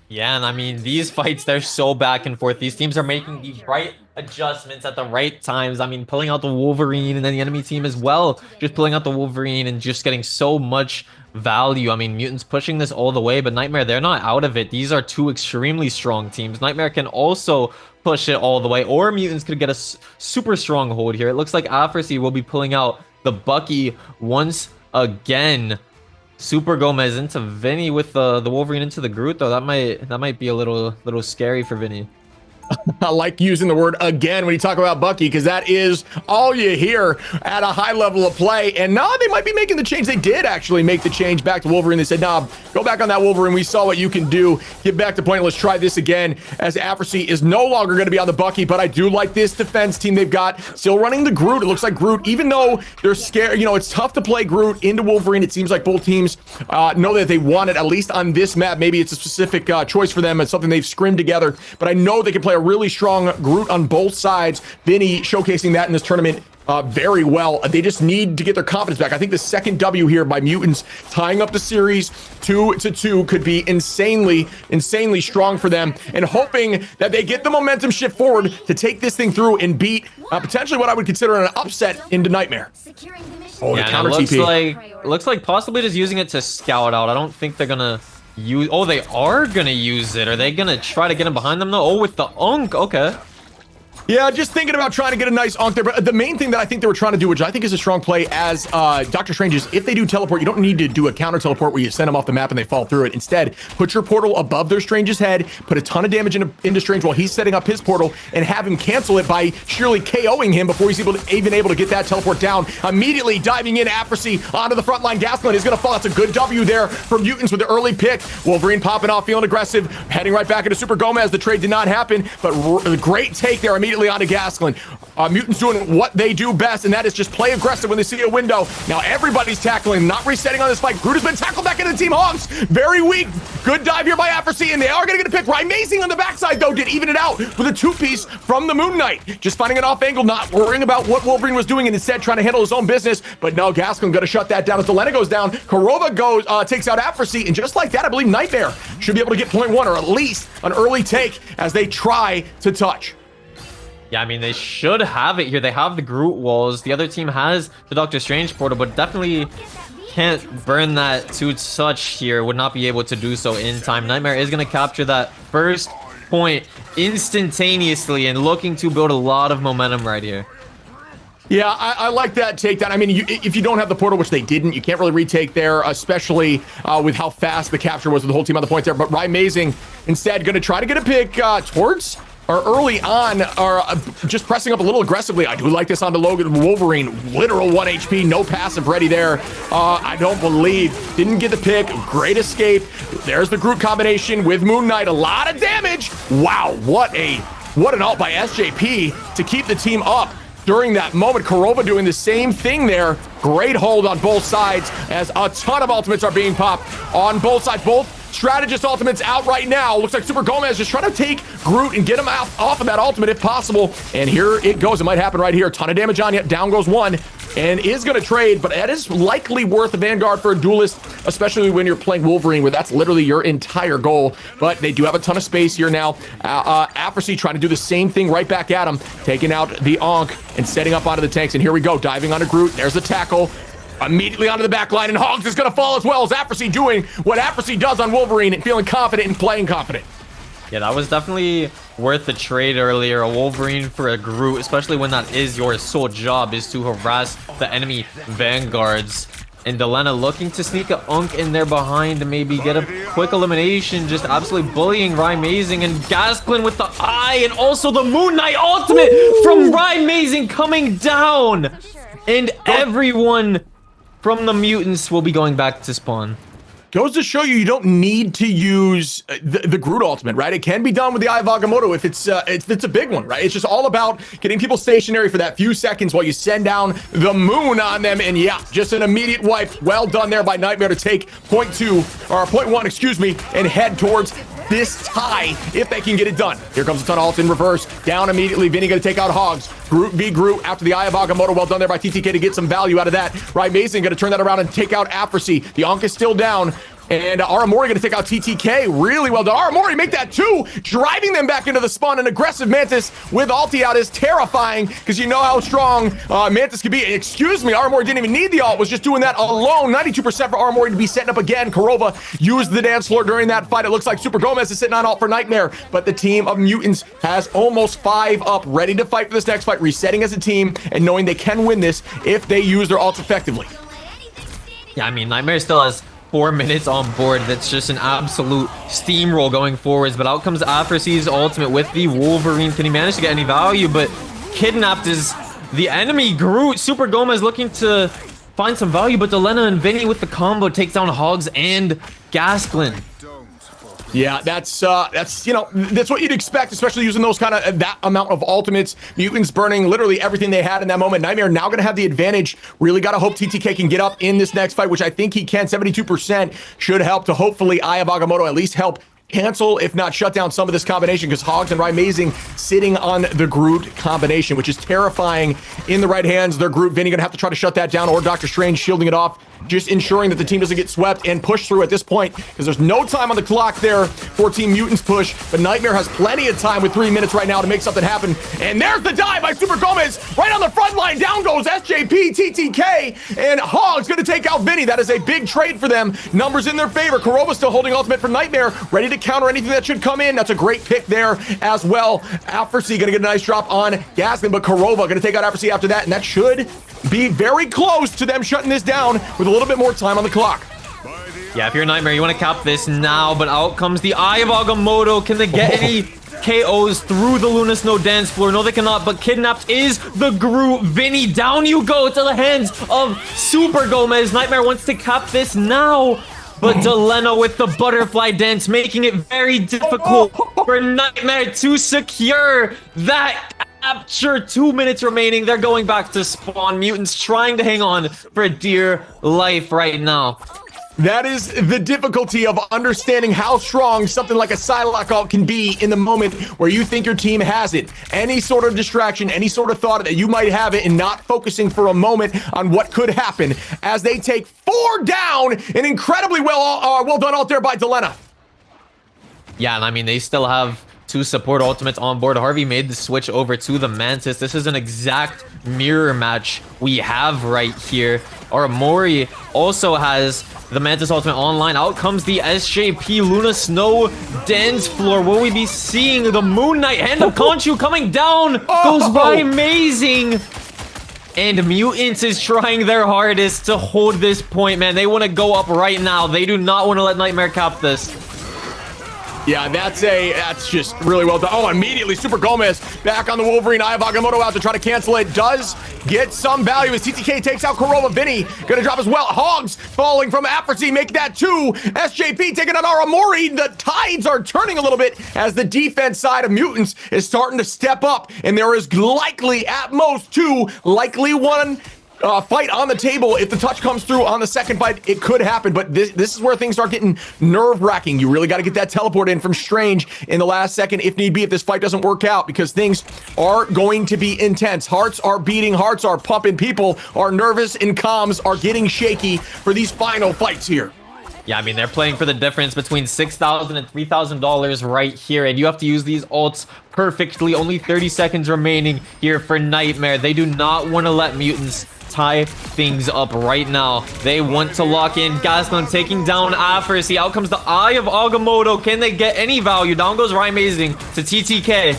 Yeah, and I mean, these fights, they're so back and forth. These teams are making the right adjustments at the right times. I mean, pulling out the Wolverine, and then the enemy team as well, just pulling out the Wolverine and just getting so much value. I mean, Mutants pushing this all the way, but Nightmare, they're not out of it. These are two extremely strong teams. Nightmare can also push it all the way, or Mutants could get a super strong hold here. It looks like Accuracy will be pulling out the Bucky once again. Super Gomez into Vinny with the Wolverine into the Groot, though. That might be a little scary for Vinny. I like using the word again when you talk about Bucky, because that is all you hear at a high level of play. And now they might be making the change. They did actually make the change back to Wolverine. They said, nah, go back on that Wolverine. We saw what you can do. Get back to point. Let's try this again, as Accuracy is no longer going to be on the Bucky. But I do like this defense team they've got. Still running the Groot. It looks like Groot, even though they're scared, it's tough to play Groot into Wolverine. It seems like both teams know that they want it, at least on this map. Maybe it's a specific choice for them. It's something they've scrimmed together. But I know they can play a really strong Groot on both sides. Vinny showcasing that in this tournament very well. They just need to get their confidence back. I think the second W here by Mutants, tying up the series 2-2, could be insanely strong for them, and hoping that they get the momentum shift forward to take this thing through and beat potentially what I would consider an upset into Nightmare. Oh, yeah, the counter TP. Looks like possibly just using it to scout out. I don't think they're gonna use. Oh, they are gonna use it. Are they gonna try to get him behind them though? Oh, with the Unk. Okay. Yeah, just thinking about trying to get a nice Unk there. But the main thing that I think they were trying to do, which I think is a strong play as Doctor Strange, is if they do teleport, you don't need to do a counter teleport where you send them off the map and they fall through it. Instead, put your portal above their Strange's head, put a ton of damage into Strange while he's setting up his portal, and have him cancel it by surely KOing him before he's even able to get that teleport down. Immediately diving in, Accuracy onto the front line. Gasklin is going to fall. That's a good W there for Mutants with the early pick. Wolverine popping off, feeling aggressive, heading right back into Super Gomez. The trade did not happen, but great take there immediately onto Gasklin. Mutants doing what they do best, and that is just play aggressive when they see a window. Now everybody's tackling, not resetting on this fight. Groot has been tackled back into Team Hogs. Very weak. Good dive here by Accuracy, and they are going to get a pick. Amazing on the backside, though, did even it out with a two-piece from the Moon Knight. Just finding an off angle, not worrying about what Wolverine was doing, and instead trying to handle his own business. But no, Gasklin going to shut that down as Delena goes down. Korova takes out Accuracy, and just like that, I believe Nightmare should be able to get point one, or at least an early take as they try to touch. Yeah, I mean, they should have it here. They have the Groot walls. The other team has the Doctor Strange portal, but definitely can't burn that to touch here. Would not be able to do so in time. Nightmare is going to capture that first point instantaneously and looking to build a lot of momentum right here. Yeah, I like that takedown. I mean, if you don't have the portal, which they didn't, you can't really retake there, especially with how fast the capture was with the whole team on the point there. But Amazing instead going to try to get a pick towards or early on, or just pressing up a little aggressively. I do like this onto Logan Wolverine. Literal 1 HP, no passive ready there. I don't believe. Didn't get the pick. Great escape. There's the Groot combination with Moon Knight. A lot of damage. Wow, what an ult by SJP to keep the team up during that moment. Korova doing the same thing there. Great hold on both sides as a ton of ultimates are being popped on both sides. Both strategist ultimates out right now. Looks like Super Gomez just trying to take Groot and get him off of that ultimate if possible. And here it goes. It might happen right here. A ton of damage on you. Down goes one. And is going to trade, but that is likely worth a Vanguard for a duelist, especially when you're playing Wolverine, where that's literally your entire goal. But they do have a ton of space here now. Accuracy trying to do the same thing right back at him, taking out the Ankh and setting up onto the tanks. And here we go, diving onto Groot. There's the tackle. Immediately onto the back line, and Hogs is going to fall as well as Accuracy doing what Accuracy does on Wolverine and feeling confident and playing confident. Yeah, that was definitely worth the trade earlier. A Wolverine for a Groot, especially when that is your sole job, is to harass the enemy vanguards. And Delena looking to sneak a Unk in there behind to maybe get a quick elimination. Just absolutely bullying Rymazing, and Gasklin with the eye, and also the Moon Knight ultimate from Rymazing coming down. And everyone from the mutants will be going back to spawn. Goes to show you, you don't need to use the Groot ultimate, right? It can be done with the Eye of Agamotto if it's a big one, right? It's just all about getting people stationary for that few seconds while you send down the moon on them. And yeah, just an immediate wipe. Well done there by Nightmare to take point 1, excuse me, and head towards this tie if they can get it done. Here comes the ton ult in reverse. Down immediately. Vinny gonna take out Hogs. Groot v Groot after the Eye of Agamotto. Well done there by TTK to get some value out of that. Right, Mason gonna turn that around and take out Afrasy. The Ankh is still down. And Aramori gonna take out TTK. Really well done. Aramori make that 2, driving them back into the spawn. An aggressive Mantis with ulti out is terrifying because you know how strong Mantis can be. Excuse me, Aramori didn't even need the ult, was just doing that alone. 92% for Aramori to be setting up again. Korova used the dance floor during that fight. It looks like Super Gomez is sitting on ult for Nightmare, but the team of mutants has almost 5 up, ready to fight for this next fight, resetting as a team and knowing they can win this if they use their ults effectively. Yeah, I mean, Nightmare still has 4 minutes on board. That's just an absolute steamroll going forwards. But out comes Afrasy's ultimate with the Wolverine. Can he manage to get any value? But kidnapped is the enemy. Groot. Super Gomez looking to find some value, but Delena and Vinny with the combo takes down Hogs and Gasklin. Yeah, that's you know, that's what you'd expect, especially using those kind of that amount of ultimates. Mutants burning literally everything they had in that moment. Nightmare now going to have the advantage. Really got to hope TTK can get up in this next fight, which I think he can. 72% should help to hopefully Eye of Agamotto at least help cancel, if not shut down some of this combination, because Hogs and Rymazing sitting on the Groot combination, which is terrifying in the right hands. Their Groot, Vinny gonna have to try to shut that down, or Doctor Strange shielding it off, just ensuring that the team doesn't get swept and push through at this point, because there's no time on the clock there for Team Mutants push, but Nightmare has plenty of time with 3 minutes right now to make something happen. And there's the dive by Super Gomez right on the front line. Down goes SJP, TTK, and Hogs gonna take out Vinny. That is a big trade for them. Numbers in their favor. Korova still holding ultimate for Nightmare, ready to counter anything that should come in. That's a great pick there as well. Afrasy gonna get a nice drop on Gaskin, but Korova gonna take out Afrasy after that, and that should be very close to them shutting this down with a little bit more time on the clock. Yeah, if you're a Nightmare, you want to cap this now, but out comes the Eye of Agamotto. Can they get any KOs through the Luna Snow dance floor? No, they cannot, but kidnapped is the Groot. Vinny, down you go to the hands of Super Gomez. Nightmare wants to cap this now, but Delena with the butterfly dance, making it very difficult for Nightmare to secure that capture. 2 minutes remaining. They're going back to spawn. Mutants trying to hang on for dear life right now. That is the difficulty of understanding how strong something like a Psylocke ult can be in the moment where you think your team has it. Any sort of distraction, any sort of thought that you might have it, and not focusing for a moment on what could happen as they take 4 down. An incredibly well done ult there by Delena. Yeah, and I mean, they still have 2 support ultimates on board. Harvey made the switch over to the Mantis. This is an exact mirror match we have right here. Aramori also has the Mantis ultimate online. Out comes the SJP Luna Snow dance floor. Will we be seeing the Moon Knight Hand of Khonshu coming down? Goes by amazing. And Mutants is trying their hardest to hold this point, man. They want to go up right now. They do not want to let Nightmare cap this. Yeah, that's just really well done. Oh, immediately Super Gomez back on the Wolverine. Eye of Agamotto out to try to cancel it. Does get some value as TTK takes out Korova. Vinny gonna drop as well. Hogs falling from Afrasy, make that 2. SJP taking out Aramori. The tides are turning a little bit as the defense side of Mutants is starting to step up, and there is likely at most 2, likely 1 fight on the table. If the touch comes through on the second fight, it could happen, but this is where things start getting nerve-wracking. You really got to get that teleport in from Strange in the last second if need be, if this fight doesn't work out, because things are going to be intense. Hearts are beating, hearts are pumping, people are nervous, and comms are getting shaky for these final fights here. Yeah, I mean, they're playing for the difference between $6,000 and $3,000 right here, and you have to use these ults perfectly. Only 30 seconds remaining here for Nightmare. They do not want to let Mutants tie things up right now. They want to lock in. Gasland taking down Affersy. Out comes the Eye of Agamotto. Can they get any value? Down goes Amazing to TTK.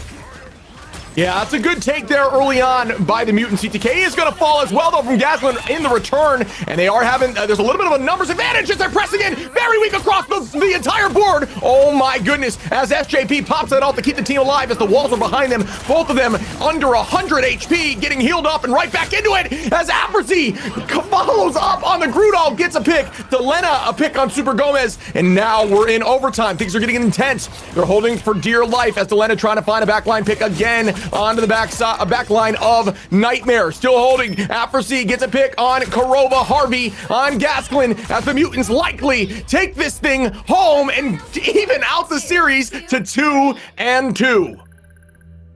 Yeah, that's a good take there early on by the Mutant. TTK is going to fall as well, though, from Gasland in the return. And they are having, there's a little bit of a numbers advantage as they're pressing in. Very weak across the entire board. Oh my goodness, as SJP pops that ult to keep the team alive as the walls are behind them. Both of them under 100 HP, getting healed up and right back into it as Affersy follows up on the Grudal, gets a pick. Delena a pick on Super Gomez. And now we're in overtime. Things are getting intense. They're holding for dear life as Delena trying to find a backline pick again. Onto the back line of Nightmare. Still holding. Affersy gets a pick on Karova. Harvey on Gasklin as the Mutants likely take this thing home and even out the series to 2-2.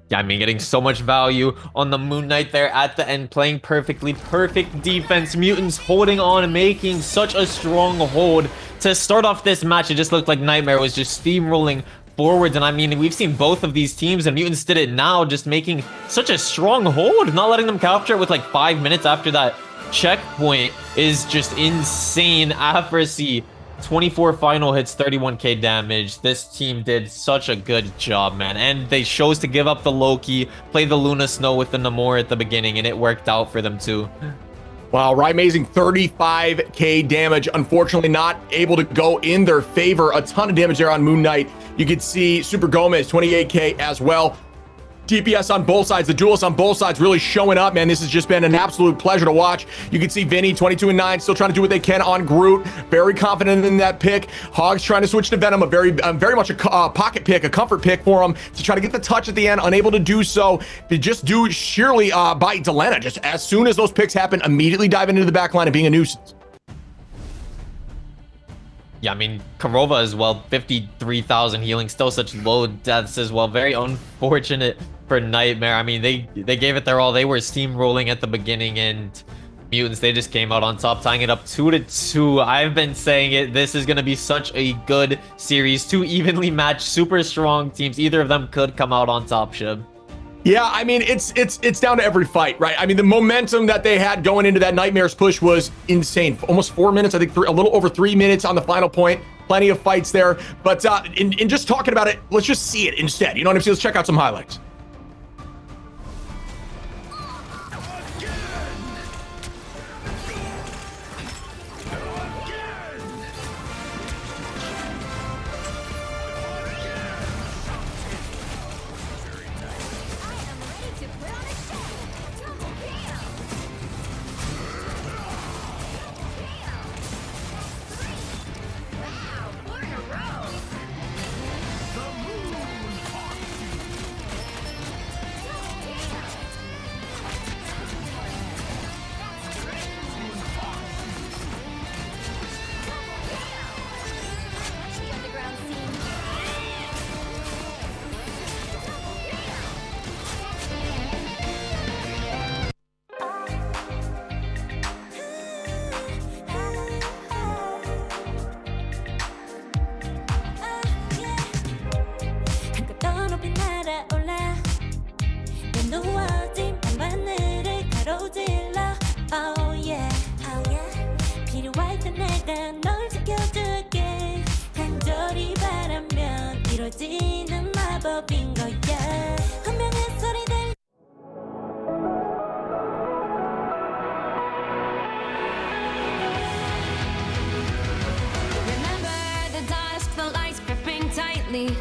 Yeah, I mean, getting so much value on the Moon Knight there at the end, playing perfectly. Perfect defense. Mutants holding on and making such a strong hold. To start off this match, it just looked like Nightmare was just steamrolling forwards, and I mean, we've seen both of these teams, and Mutants did it now, just making such a strong hold, not letting them capture it with like 5 minutes after that checkpoint is just insane. Affersy, 24 final hits, 31k damage. This team did such a good job, man, and they chose to give up the Loki, play the Luna Snow with the Namor at the beginning, and it worked out for them too. Wow, Amazing 35k damage. Unfortunately, not able to go in their favor. A ton of damage there on Moon Knight. You can see Super Gomez 28k as well. DPS on both sides, the duelists on both sides really showing up, man. This has just been an absolute pleasure to watch. You can see Vinny 22-9, still trying to do what they can on Groot. Very confident in that pick. Hogs trying to switch to Venom, a very much a pocket pick, a comfort pick for him to try to get the touch at the end. Unable to do so. They just do sheerly by Delena. Just as soon as those picks happen, immediately dive into the back line and being a nuisance. Yeah, I mean, Karova as well, 53,000 healing, still such low deaths as well. Very unfortunate for Nightmare. I mean, they gave it their all. They were steamrolling at the beginning, and Mutants, they just came out on top, tying it up 2-2. I've been saying it. This is going to be such a good series. Two evenly matched, super strong teams. Either of them could come out on top, Shib. Yeah, I mean, it's down to every fight, right? I mean, the momentum that they had going into that Nightmare's push was insane. Almost 4 minutes, I think a little over 3 minutes on the final point. Plenty of fights there. But in just talking about it, let's just see it instead. You know what I'm saying? Let's check out some highlights.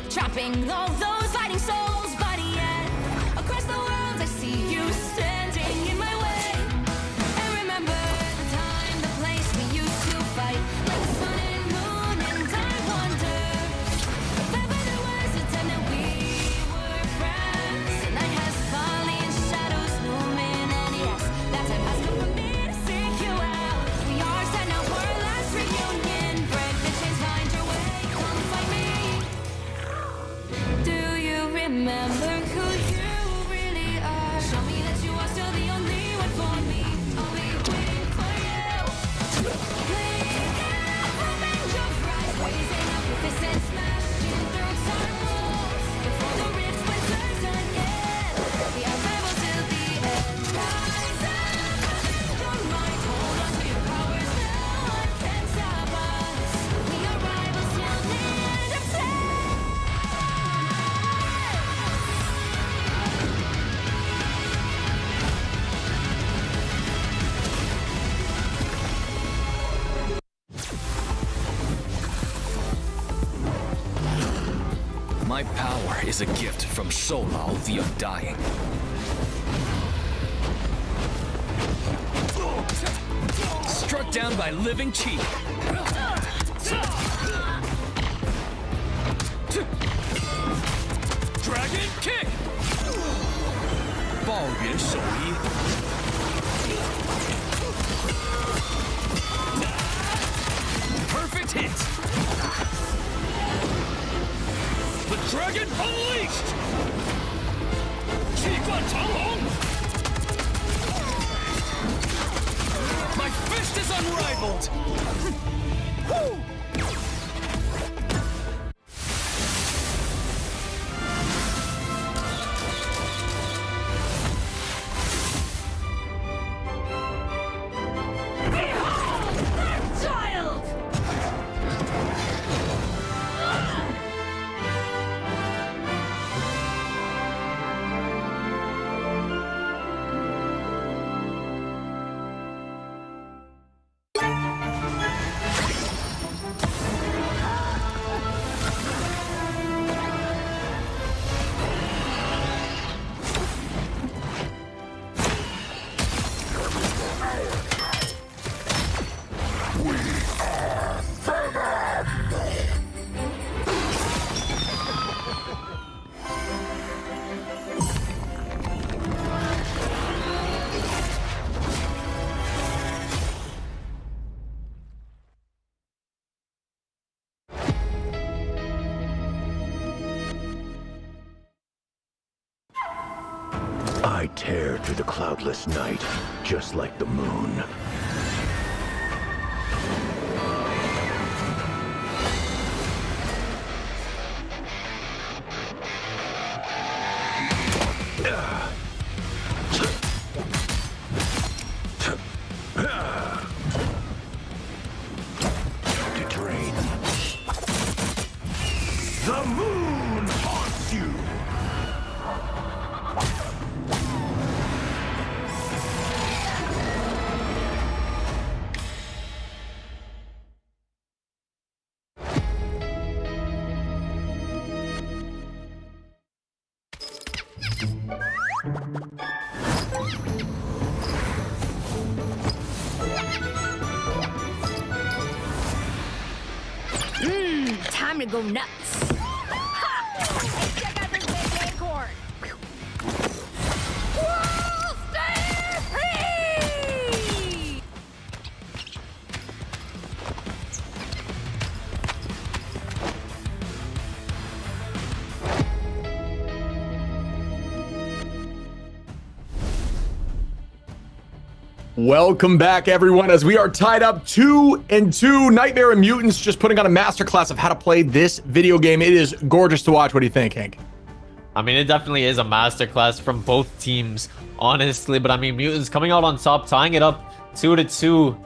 Trapping all those fighting souls, but yet across the world I see you standing in my way. And remember the time, the place we used to fight, like the sun and moon, and I wonder if ever there was a time that we were friends. The night has fallen, shadows looming, and yes, that time has come for me to seek you out. We are set now for our last reunion. Break the chains, find your way, come find me. My power is a gift from Solal the Undying. Struck down by living chi. Dragon kick. Ball Yuan Shouyi. Perfect hit. The dragon unleashed. Qiguan Changhong. My fist is unrivaled. Woo! I tear through the cloudless night, just like the moon. To drain. The moon haunts you! Time to go nuts. Ha! Check out this big acorn. Whoa, stay free! Welcome back, everyone, as we are tied up 2-2. Nightmare and Mutants just putting on a masterclass of how to play this video game. It is gorgeous to watch. What do you think, Hank? I mean, it definitely is a masterclass from both teams, honestly. But I mean, Mutants coming out on top, tying it up 2-2.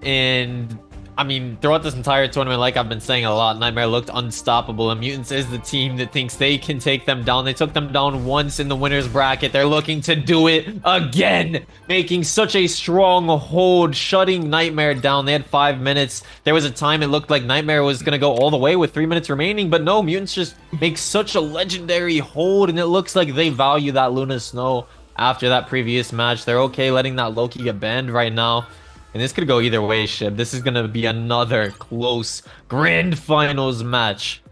And I mean, throughout this entire tournament, like I've been saying a lot, Nightmare looked unstoppable. And Mutants is the team that thinks they can take them down. They took them down once in the winner's bracket. They're looking to do it again, making such a strong hold, shutting Nightmare down. They had 5 minutes. There was a time it looked like Nightmare was going to go all the way with 3 minutes remaining. But no, Mutants just make such a legendary hold. And it looks like they value that Luna Snow after that previous match. They're okay letting that Loki get banned right now. And this could go either way, Shib. This is going to be another close grand finals match.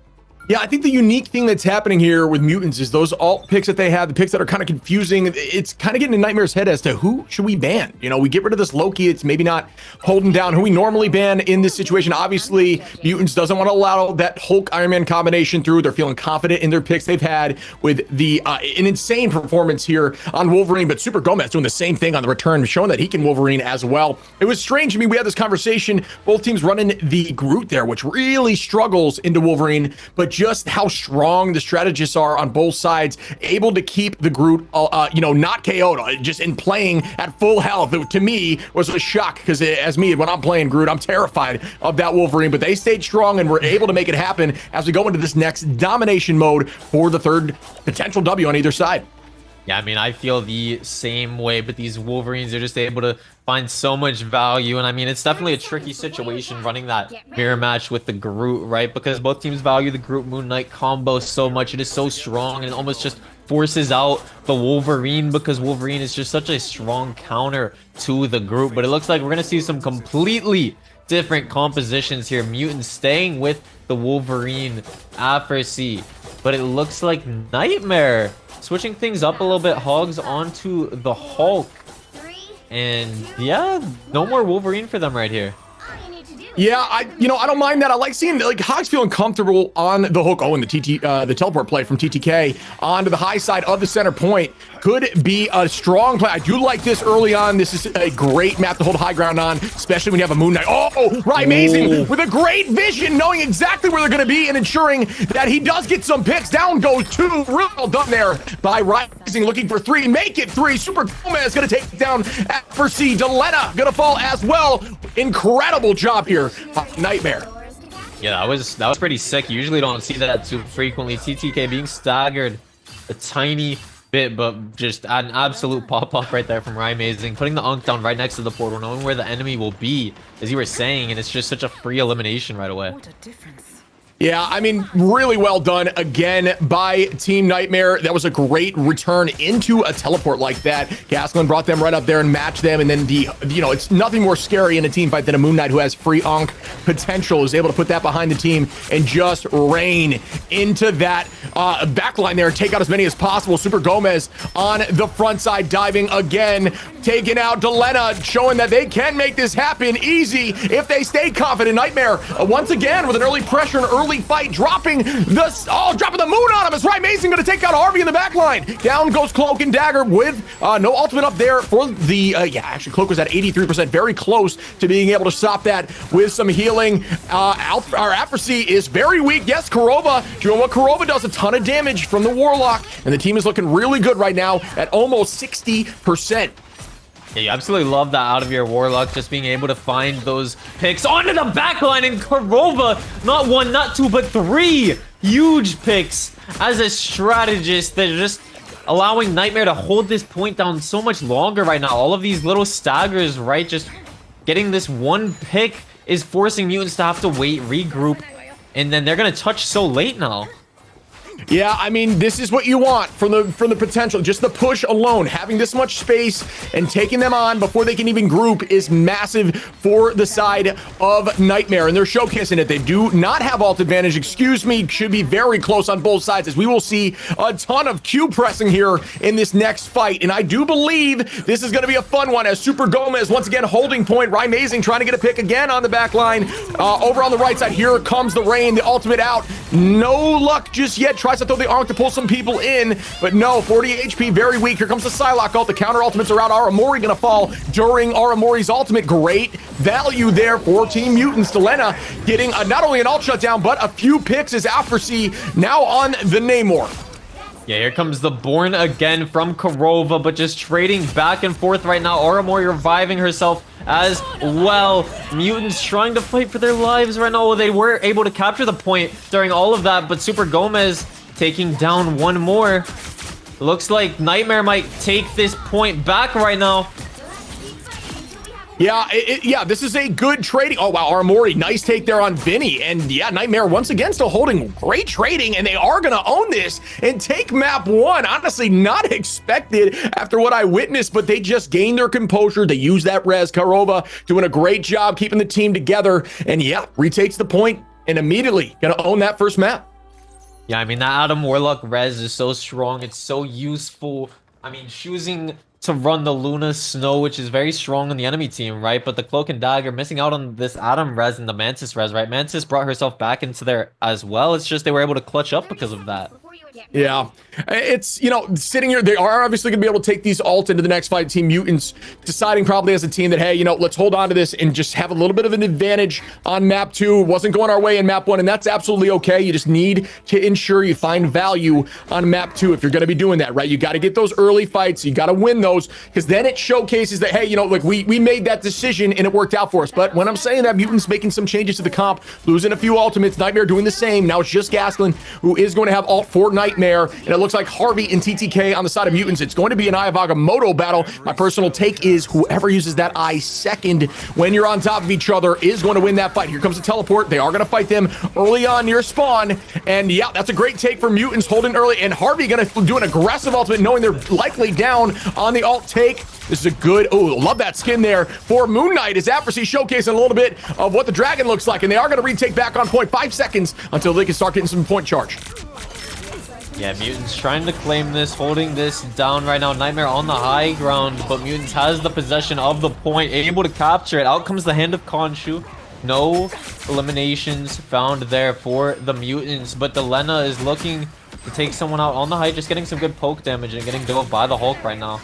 Yeah, I think the unique thing that's happening here with Mutants is those alt picks that they have, the picks that are kind of confusing. It's kind of getting in Nightmare's head as to who should we ban. You know, we get rid of this Loki. It's maybe not holding down who we normally ban in this situation. Obviously, Mutants doesn't want to allow that Hulk Iron Man combination through. They're feeling confident in their picks they've had with the an insane performance here on Wolverine, but Super Gomez doing the same thing on the return, showing that he can Wolverine as well. It was strange to me. We had this conversation, both teams running the Groot there, which really struggles into Wolverine, but just how strong the strategists are on both sides, able to keep the Groot, you know, not KO'd, just in playing at full health. It, to me, was a shock because as me, when I'm playing Groot, I'm terrified of that Wolverine, but they stayed strong and were able to make it happen as we go into this next domination mode for the third potential W on either side. Yeah, I mean, I feel the same way, but these Wolverines are just able to find so much value. And I mean, it's definitely a tricky situation running that mirror match with the Groot, right? Because both teams value the Groot Moon Knight combo so much. It is so strong and it almost just forces out the Wolverine because Wolverine is just such a strong counter to the Groot. But it looks like we're going to see some completely different compositions here. Mutants staying with the Wolverine accuracy. But it looks like Nightmare switching things up a little bit, Hogs onto the Hulk. And yeah, no more Wolverine for them right here. Yeah, I don't mind that. I like seeing like Hogs feeling comfortable on the hook. Oh, and the teleport play from TTK onto the high side of the center point could be a strong play. I do like this early on. This is a great map to hold high ground on, especially when you have a Moon Knight. Oh, right, amazing with a great vision, knowing exactly where they're going to be and ensuring that he does get some picks. Down goes 2. Real well done there by Rising, looking for 3. Make it 3. Super Gomez going to take down for C. Delena going to fall as well. Incredible job here. Nightmare. Yeah, that was pretty sick. You usually don't see that too frequently. TTK being staggered a tiny bit, but just an absolute pop-off right there from Amazing. Putting the Unk down right next to the portal, knowing where the enemy will be, as you were saying, and it's just such a free elimination right away. What a difference. Yeah, I mean, really well done again by Team Nightmare. That was a great return into a teleport like that. Gasklin brought them right up there and matched them. And then it's nothing more scary in a team fight than a Moon Knight who has free Ankh potential, is able to put that behind the team and just rain into that backline there and take out as many as possible. Super Gomez on the front side, diving again, taking out Delena, showing that they can make this happen easy if they stay confident. Nightmare once again with an early pressure and early fight, dropping the moon on him. Is right Mason going to take out Harvey in the back line. Down goes Cloak and Dagger with no ultimate up there for the actually Cloak was at 83%, very close to being able to stop that with some healing. Our accuracy is very weak. Yes, Kurova, you know what Kurova does? A ton of damage from the Warlock, and the team is looking really good right now at almost 60%. Yeah, you absolutely love that out of your Warlock, just being able to find those picks onto the backline, and Kurova, not 1, not 2, but 3 huge picks as a strategist. They're just allowing Nightmare to hold this point down so much longer right now. All of these little staggers, right? Just getting this one pick is forcing Mutants to have to wait, regroup, and then they're going to touch so late now. Yeah, I mean, this is what you want from the potential. Just the push alone, having this much space and taking them on before they can even group is massive for the side of Nightmare. And they're showcasing it. They do not have ult advantage. Excuse me, should be very close on both sides, as we will see a ton of Q pressing here in this next fight. And I do believe this is going to be a fun one, as Super Gomez once again holding point. Amazing trying to get a pick again on the back line. Over on the right side, here comes the rain, the ultimate out. No luck just yet. Tries to throw the Ankh to pull some people in, but no, 40 HP, very weak. Here comes the Psylocke ult. The counter ultimates are out. Aramori gonna fall during Aramori's ultimate. Great value there for Team Mutants. Delena getting not only an ult shutdown, but a few picks as Alpha now on the Namor. Yeah, here comes the Born again from Kurova, but just trading back and forth right now. Aramori reviving herself as well. Mutants trying to fight for their lives right now. They were able to capture the point during all of that, but Super Gomez taking down one more. Looks like Nightmare might take this point back right now. Yeah, yeah, this is a good trading. Oh, wow, Aramori, nice take there on Vinny. And yeah, Nightmare once again still holding great trading, and they are going to own this and take map 1. Honestly, not expected after what I witnessed, but they just gained their composure. They use that res. Kurova doing a great job keeping the team together. And yeah, retakes the point and immediately going to own that first map. Yeah, I mean, that Adam Warlock res is so strong. It's so useful. I mean, choosing to run the Luna Snow, which is very strong on the enemy team, right? But the Cloak and Dagger missing out on this Adam res and the Mantis res, right? Mantis brought herself back into there as well. It's just they were able to clutch up because of that. Yeah, it's, sitting here, they are obviously going to be able to take these ult into the next fight. Team Mutants deciding probably as a team that, hey, let's hold on to this and just have a little bit of an advantage on map 2. It wasn't going our way in map 1, and that's absolutely okay. You just need to ensure you find value on map 2 if you're going to be doing that, right? You got to get those early fights. You got to win those, because then it showcases that, hey, like we made that decision and it worked out for us. But when I'm saying that, Mutants making some changes to the comp, losing a few ultimates, Nightmare doing the same. Now it's just Gasklin who is going to have ult for Nightmare. Nightmare, and it looks like Harvey and TTK on the side of Mutants. It's going to be an Eye of Agamotto battle. My personal take is whoever uses that eye second when you're on top of each other is going to win that fight. Here comes the teleport. They are going to fight them early on near spawn, and yeah, that's a great take for Mutants holding early, and Harvey going to do an aggressive ultimate knowing they're likely down on the alt take. This is a good, oh, love that skin there for Moon Knight as Apathy showcasing a little bit of what the dragon looks like, and they are going to retake back on point. 5 seconds until they can start getting some point charge. Yeah, Mutants trying to claim this, holding this down right now. Nightmare on the high ground, but Mutants has the possession of the point, able to capture it. Out comes the hand of Khonshu. No eliminations found there for the Mutants, but Delena is looking to take someone out on the height, just getting some good poke damage and getting dove by the Hulk right now.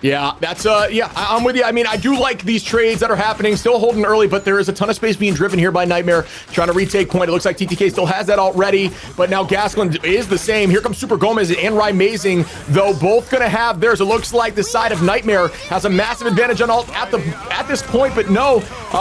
Yeah, that's, yeah, I'm with you. I mean, I do like these trades that are happening, still holding early, but there is a ton of space being driven here by Nightmare, trying to retake point. It looks like TTK still has that already, but now Gasklin is the same. Here comes Super Gomez and Amazing, though both gonna have theirs. It looks like the side of Nightmare has a massive advantage on ult at this point, but no,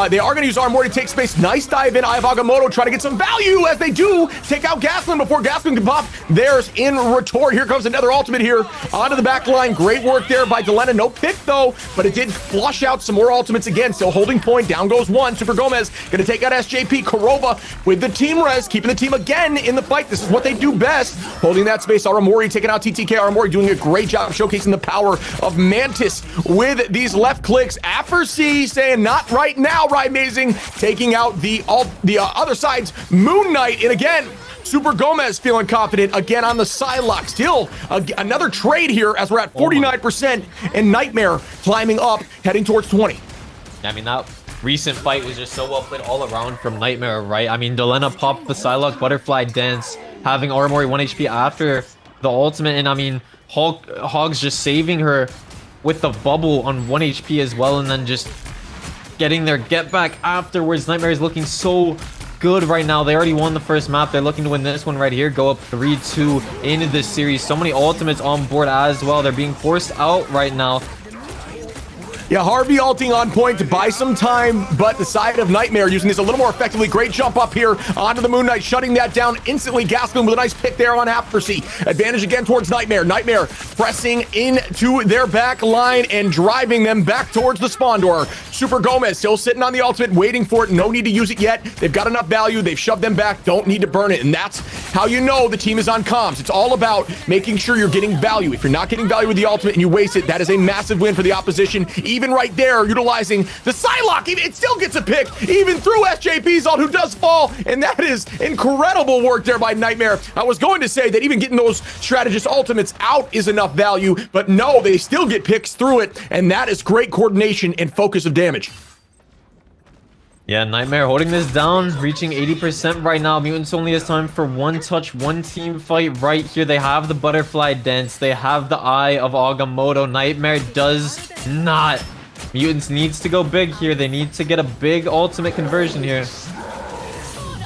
they are gonna use Armor to take space. Nice dive in, Eye of Agamotto, trying to get some value as they do take out Gasklin before Gasklin can pop theirs in retort. Here comes another ultimate here onto the back line. Great work there by Delena. No pick though, but it did flush out some more ultimates again. Still holding point. Down goes one. Super Gomez gonna take out SJP. Kurova with the team res, keeping the team again in the fight. This is what they do best. Holding that space. Aramori taking out TTK. Aramori doing a great job showcasing the power of Mantis with these left clicks. Apathy saying not right now, right? Amazing. Taking out the other side's Moon Knight. And again, Super Gomez feeling confident again on the Psylocke. Still another trade here as we're at 49% and Nightmare climbing up, heading towards 20. I mean, that recent fight was just so well played all around from Nightmare, right? I mean, Delena popped the Psylocke butterfly dance, having Armory 1 HP after the ultimate, and I mean, Hog's just saving her with the bubble on 1 HP as well, and then just getting their get back afterwards. Nightmare is looking so good right now. They already won the first map. They're looking to win this one right here, go up 3-2 into this series. So many ultimates on board as well. They're being forced out right now. Yeah, Harvey ulting on point to buy some time, but the side of Nightmare using this a little more effectively. Great jump up here onto the Moon Knight, shutting that down instantly. Gasklin with a nice pick there on Apathy. Advantage again towards Nightmare. Nightmare pressing into their back line and driving them back towards the spawn door. Super Gomez still sitting on the ultimate, waiting for it. No need to use it yet. They've got enough value. They've shoved them back. Don't need to burn it. And that's how you know the team is on comms. It's all about making sure you're getting value. If you're not getting value with the ultimate and you waste it, that is a massive win for the opposition. Even right there, utilizing the Psylocke, it still gets a pick, even through SJP's ult, who does fall, and that is incredible work there by Nightmare. I was going to say that even getting those strategist ultimates out is enough value, but no, they still get picks through it, and that is great coordination and focus of damage. Yeah, Nightmare holding this down, reaching 80% right now. Mutants only has time for one touch, one team fight right here. They have the butterfly dance. They have the Eye of Agamotto. Nightmare does not. Mutants needs to go big here. They need to get a big ultimate conversion here.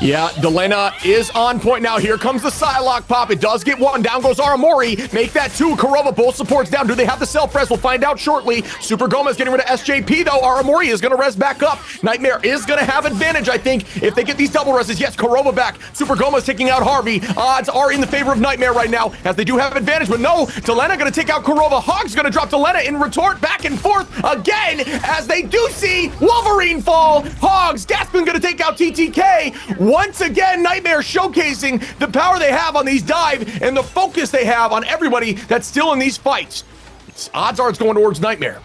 Yeah, Delena is on point now. Here comes the Psylocke pop. It does get one. Down goes Aramori. Make that two. Kurova, both supports down. Do they have the self-res? We'll find out shortly. Super Gomez getting rid of SJP, though. Aramori is going to res back up. Nightmare is going to have advantage, I think, if they get these double reses. Yes, Kurova back. Super Gomez taking out Harvey. Odds are in the favor of Nightmare right now, as they do have advantage. But no, Delena going to take out Kurova. Hog's going to drop Delena in retort. Back and forth again, as they do see Wolverine fall. Hogs, Gaspin going to take out TTK. Once again, Nightmare showcasing the power they have on these dive and the focus they have on everybody that's still in these fights. Odds are it's going towards Nightmare.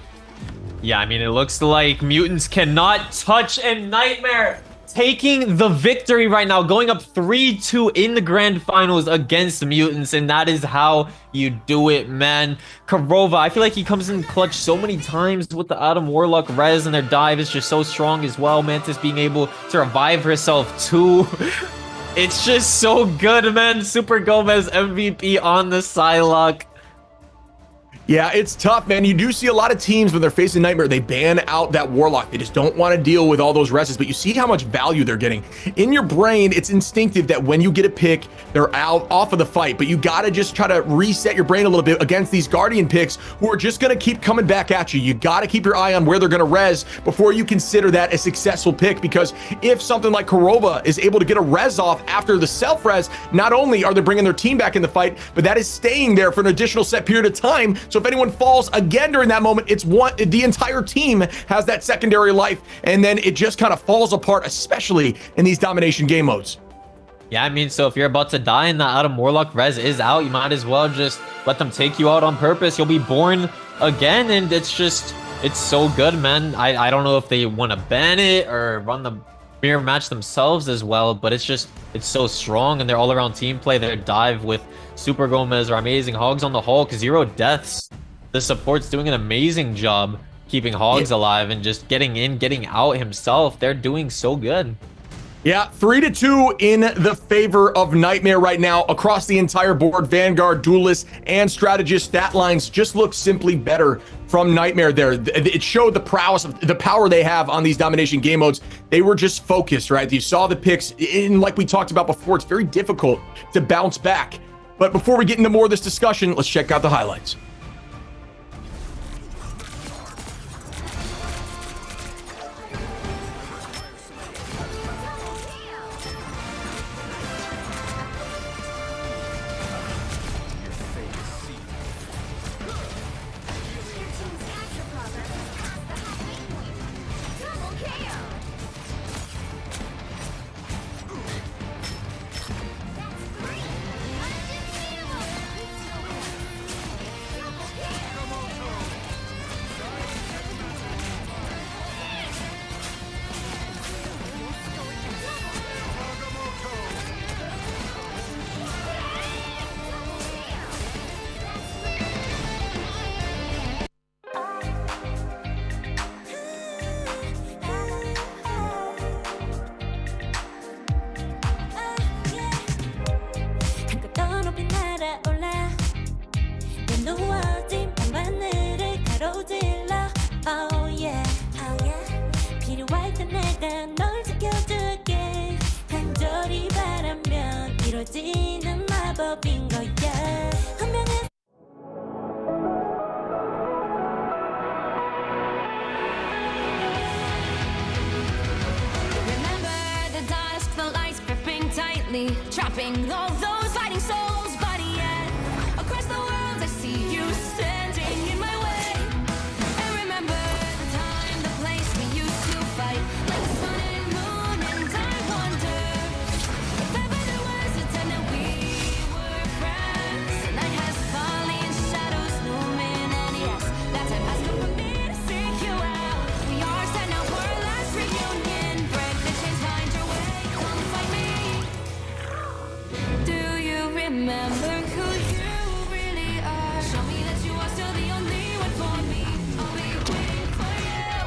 Yeah, I mean, it looks like Mutants cannot touch, and Nightmare taking the victory right now, going up 3-2 in the grand finals against Mutants, and that is how you do it, man. Kurova, I feel like he comes in clutch so many times with the Adam Warlock res, and their dive is just so strong as well. Mantis being able to revive herself too. It's just so good, man. Super Gomez MVP on the Psylocke. Yeah, it's tough, man. You do see a lot of teams when they're facing Nightmare, they ban out that Warlock. They just don't want to deal with all those reses, but you see how much value they're getting. In your brain, it's instinctive that when you get a pick, they're out off of the fight, but you got to just try to reset your brain a little bit against these Guardian picks who are just going to keep coming back at you. You got to keep your eye on where they're going to res before you consider that a successful pick, because if something like Korova is able to get a res off after the self-res, not only are they bringing their team back in the fight, but that is staying there for an additional set period of time. So if anyone falls again during that moment, the entire team has that secondary life, and then it just kind of falls apart, especially in these domination game modes. Yeah, I mean, so if you're about to die and the Adam Warlock res is out, you might as well just let them take you out on purpose. You'll be born again, and it's so good, man. I don't know if they want to ban it or run the mirror match themselves as well, but it's so strong, and their all-around team play, their dive with Super Gomez or Amazing Hogs on the Hulk, 0 deaths. The support's doing an amazing job keeping Hogs alive and just getting in, getting out himself. They're doing so good. Yeah, 3-2 in the favor of Nightmare right now across the entire board. Vanguard, Duelist, and Strategist stat lines just look simply better from Nightmare there. It showed the prowess of the power they have on these domination game modes. They were just focused, right? You saw the picks, and like we talked about before, it's very difficult to bounce back. But before we get into more of this discussion, let's check out the highlights. Trapping all those fighting souls, but yet across the world I see you standing in my way. And remember the time, the place we used to fight, like the sun and moon, and I wonder if ever there was a time that we were friends. The night has fallen, shadows looming, and yes, that time has come for me to seek you out. We are set now for our last reunion. Break the chains, find your way, come find me. Do you remember who you really are? Show me that you are still the only one for me. I'll be waiting for you.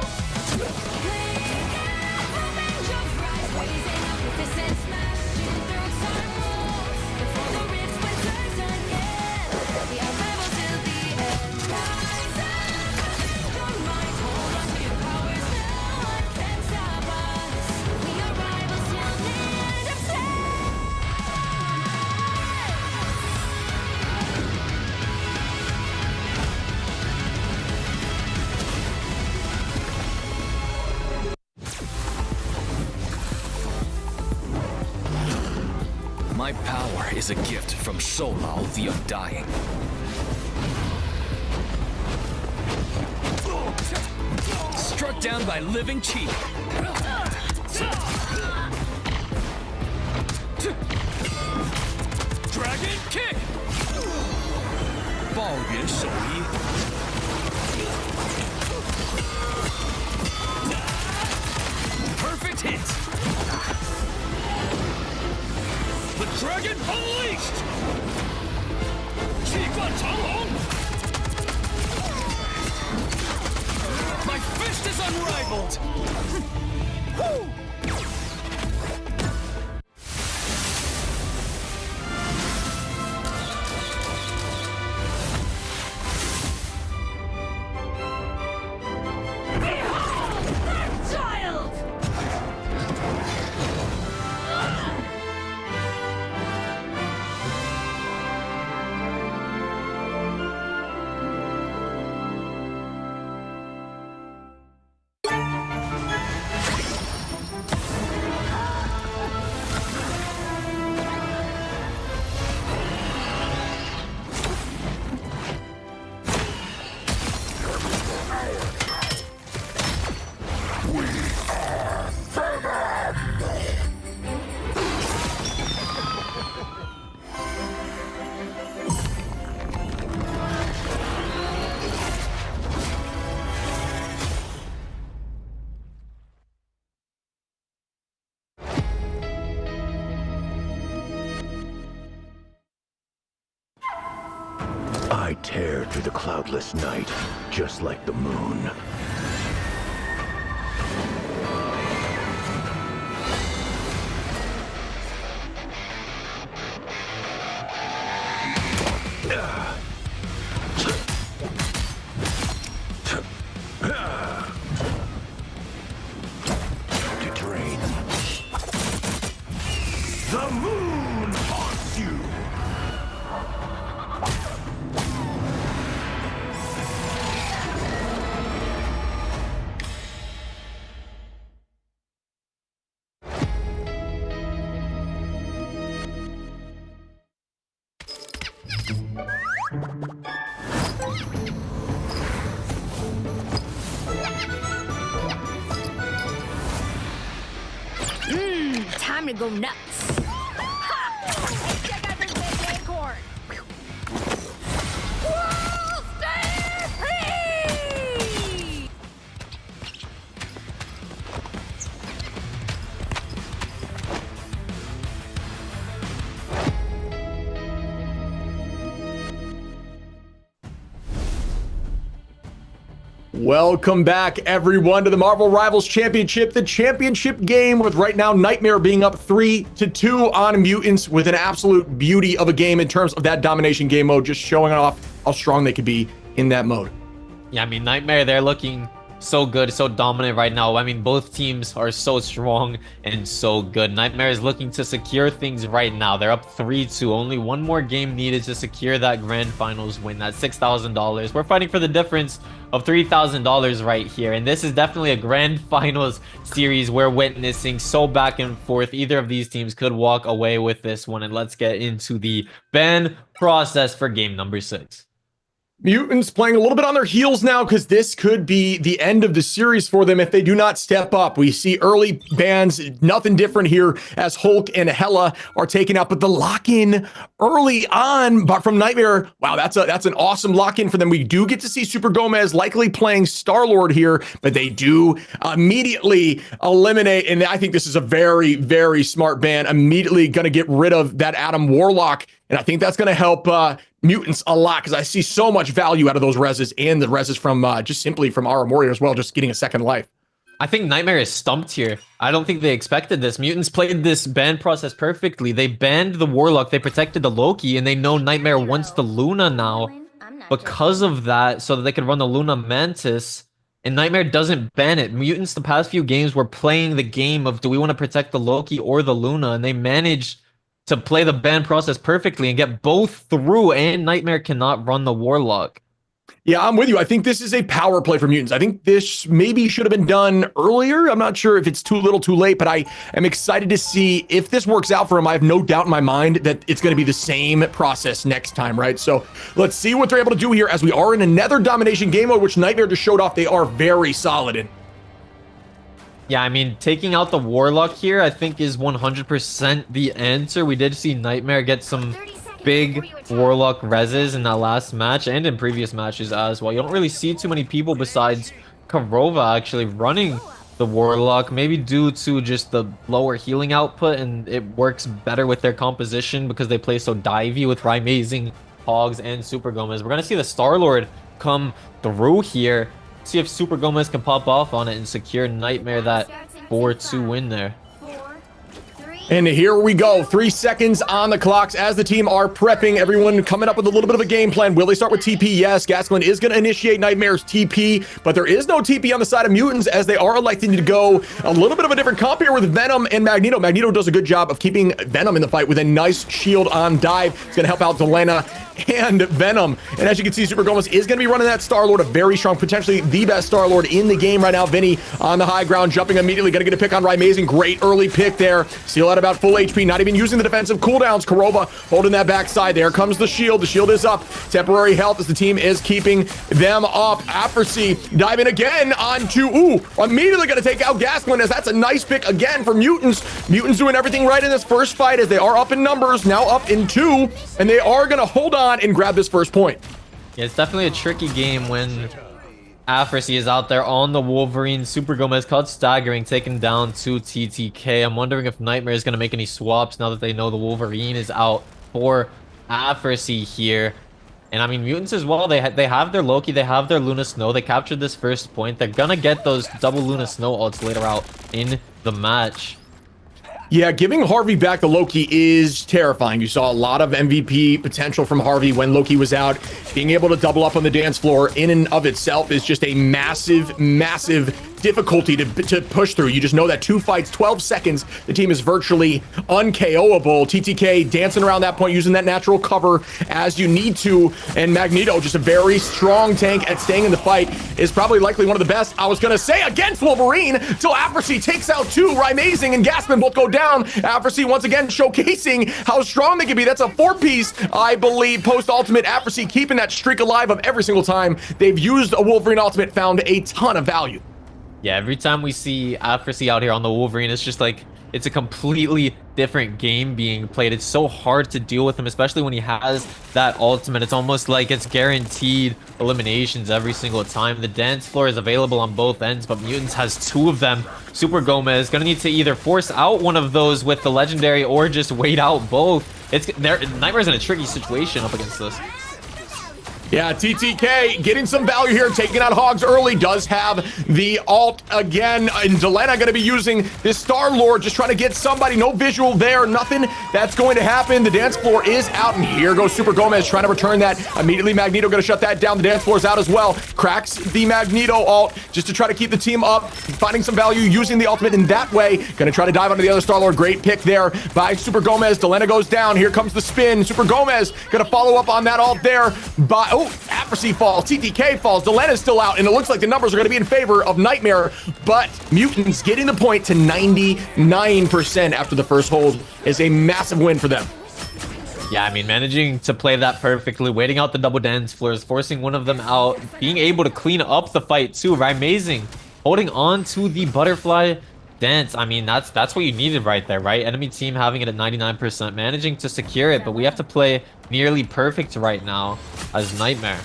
Blink out, open your eyes, raising up your fists and smashing through some walls. Before the rifts burst again, the arrival till the end. Rise up, your mind, hold on to your powers. No one can stop us. We are rivals till the end of time. My power is a gift from Solal the Undying. Struck down by living cheek. Dragon kick! Ball perfect hit! The dragon unleashed! My fist is unrivaled! Woo! tear through the cloudless night, just like the moon. To drain. The moon haunts you! Time to go nuts. Ha! Check out this big acorn. World Stampede! Welcome back, everyone, to the Marvel Rivals Championship, the championship game, with right now Nightmare being up 3-2 on Mutants, with an absolute beauty of a game in terms of that domination game mode, just showing off how strong they could be in that mode. Yeah, I mean, Nightmare, they're looking so good, so dominant right now. I mean, both teams are so strong and so good. Nightmare is looking to secure things right now. They're up 3-2. Only one more game needed to secure that grand finals win, that $6,000. We're fighting for the difference of $3,000 right here. And this is definitely a grand finals series we're witnessing, so back and forth. Either of these teams could walk away with this one. And let's get into the ban process for game number 6. Mutants playing a little bit on their heels now, because this could be the end of the series for them if they do not step up. We see early bans, nothing different here, as Hulk and Hela are taken out, but the lock-in early on but from Nightmare, wow, that's an awesome lock-in for them. We do get to see Super Gomez likely playing Star-Lord here, but they do immediately eliminate, and I think this is a very, very smart ban, immediately going to get rid of that Adam Warlock, and I think that's going to help Mutants a lot, because I see so much value out of those reses, and the reses from just simply from our Warrior as well, just getting a second life. I think Nightmare is stumped here. I don't think they expected this. Mutants played this ban process perfectly. They banned the Warlock, they protected the Loki, and they know Nightmare wants the Luna now because of that, so that they could run the Luna Mantis, and Nightmare doesn't ban it. Mutants the past few games were playing the game of, do we want to protect the Loki or the Luna, and they managed to play the ban process perfectly and get both through, and Nightmare cannot run the Warlock. Yeah, I'm with you. I think this is a power play for Mutants. I think this maybe should have been done earlier. I'm not sure if it's too little too late, but I am excited to see if this works out for him. I have no doubt in my mind that it's going to be the same process next time, right? So let's see what they're able to do here, as we are in another domination game mode, which Nightmare just showed off they are very solid in. Yeah, I mean, taking out the Warlock here, I think, is 100% the answer. We did see Nightmare get some big Warlock reses in that last match and in previous matches as well. You don't really see too many people besides Karova actually running the Warlock, maybe due to just the lower healing output, and it works better with their composition because they play so divey with Rymazing, Hogs, and Super Gomez. We're going to see the Star-Lord come through here. See if Super Gomez can pop off on it and secure Nightmare that 4-2 win there. And here we go. 3 seconds on the clocks as the team are prepping. Everyone coming up with a little bit of a game plan. Will they start with TP? Yes. Gasklin is going to initiate Nightmare's TP, but there is no TP on the side of Mutants, as they are electing to go a little bit of a different comp here with Venom and Magneto. Magneto does a good job of keeping Venom in the fight with a nice shield on dive. It's going to help out Delana and Venom. And as you can see, Super Gomez is going to be running that Star-Lord, a very strong, potentially the best Star-Lord in the game right now. Vinny on the high ground, jumping immediately, going to get a pick on Rymazing. Great early pick there. Seal at about full HP, not even using the defensive cooldowns. Karova holding that backside. There comes the shield. The shield is up. Temporary health as the team is keeping them up. Aphersy diving again onto, immediately going to take out Gasklin, as that's a nice pick again for Mutants. Mutants doing everything right in this first fight, as they are up in numbers, now up in 2, and they are going to hold on and grab this first point. Yeah, it's definitely a tricky game when Aphersy is out there on the Wolverine. Super Gomez caught staggering, taken down to TTK. I'm wondering if Nightmare is going to make any swaps now that they know the Wolverine is out for Aphersy here. And I mean, Mutants as well, they have their Loki, they have their Luna Snow. They captured this first point. They're gonna get those double Luna Snow ults later out in the match. Yeah, giving Harvey back the Loki is terrifying. You saw a lot of MVP potential from Harvey when Loki was out. Being able to double up on the dance floor in and of itself is just a massive, massive difficulty to push through. You just know that 2 fights, 12 seconds, the team is virtually un-KOable. TTK dancing around that point, using that natural cover as you need to. And Magneto, just a very strong tank at staying in the fight, is probably likely one of the best, I was going to say, against Wolverine, till Afrasy takes out 2. Rymazing and Gasman both go down. Afrasy once again showcasing how strong they can be. That's a 4-piece, I believe, post-ultimate. Afrasy keeping that streak alive of every single time they've used a Wolverine ultimate, found a ton of value. Yeah, every time we see Afrasy out here on the Wolverine, it's just like, it's a completely different game being played. It's so hard to deal with him, especially when he has that ultimate. It's almost like it's guaranteed eliminations every single time. The dance floor is available on both ends, but Mutants has 2 of them. Super Gomez gonna need to either force out one of those with the legendary or just wait out both. Nightmare's in a tricky situation up against this. Yeah, TTK getting some value here, taking out Hogs early, does have the ult again, and Delena going to be using this Star-Lord, just trying to get somebody, no visual there, nothing that's going to happen. The dance floor is out, and here goes Super Gomez trying to return that. Immediately Magneto going to shut that down. The dance floor is out as well. Cracks the Magneto ult just to try to keep the team up, finding some value, using the ultimate in that way. Going to try to dive onto the other Star-Lord. Great pick there by Super Gomez. Delena goes down. Here comes the spin. Super Gomez going to follow up on that ult there by... Oh, Afrasy falls, TTK falls, Delena's still out, and it looks like the numbers are going to be in favor of Nightmare, but Mutants getting the point to 99% after the first hold is a massive win for them. Yeah, I mean, managing to play that perfectly, waiting out the double dance floors, forcing one of them out, being able to clean up the fight too. Rymazing, holding on to the butterfly dance. I mean, that's what you needed right there, right? Enemy team having it at 99%, managing to secure it, but we have to play nearly perfect right now as Nightmare.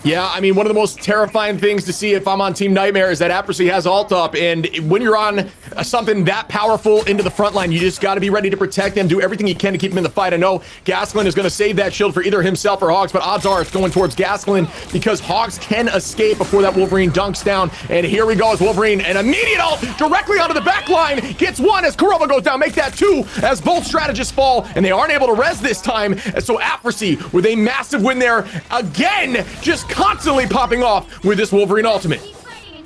Yeah, I mean, one of the most terrifying things to see if I'm on Team Nightmare is that Afrasy has ult up, and when you're on something that powerful into the front line, you just got to be ready to protect them, do everything you can to keep them in the fight. I know Gasklin is going to save that shield for either himself or Hogs, but odds are it's going towards Gasklin because Hogs can escape before that Wolverine dunks down. And here we go as Wolverine, an immediate ult directly onto the back line, gets 1 as Kurova goes down, make that 2 as both strategists fall, and they aren't able to res this time. So Afrasy with a massive win there again, just constantly popping off with this Wolverine ultimate.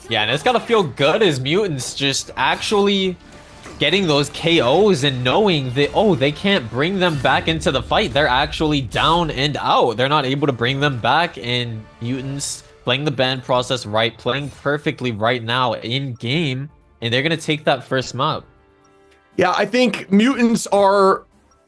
Yeah, and it's gotta feel good as Mutants just actually getting those KOs and knowing that, oh, they can't bring them back into the fight. They're actually down and out. They're not able to bring them back, and Mutants playing the ban process right, playing perfectly right now in game, and they're gonna take that first map. Yeah, I think Mutants are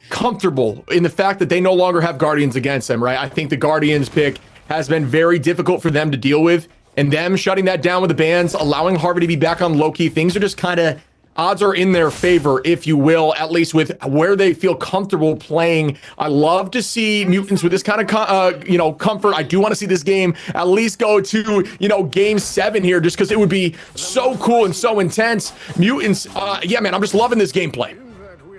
comfortable in the fact that they no longer have Guardians against them, right? I think the Guardians pick has been very difficult for them to deal with, and them shutting that down with the bans, allowing Harvey to be back on Loki, things are just kind of, odds are in their favor, if you will, at least with where they feel comfortable playing. I love to see Mutants with this kind of, comfort. I do want to see this game at least go to, game 7 here, just because it would be so cool and so intense. Mutants, yeah, man, I'm just loving this gameplay.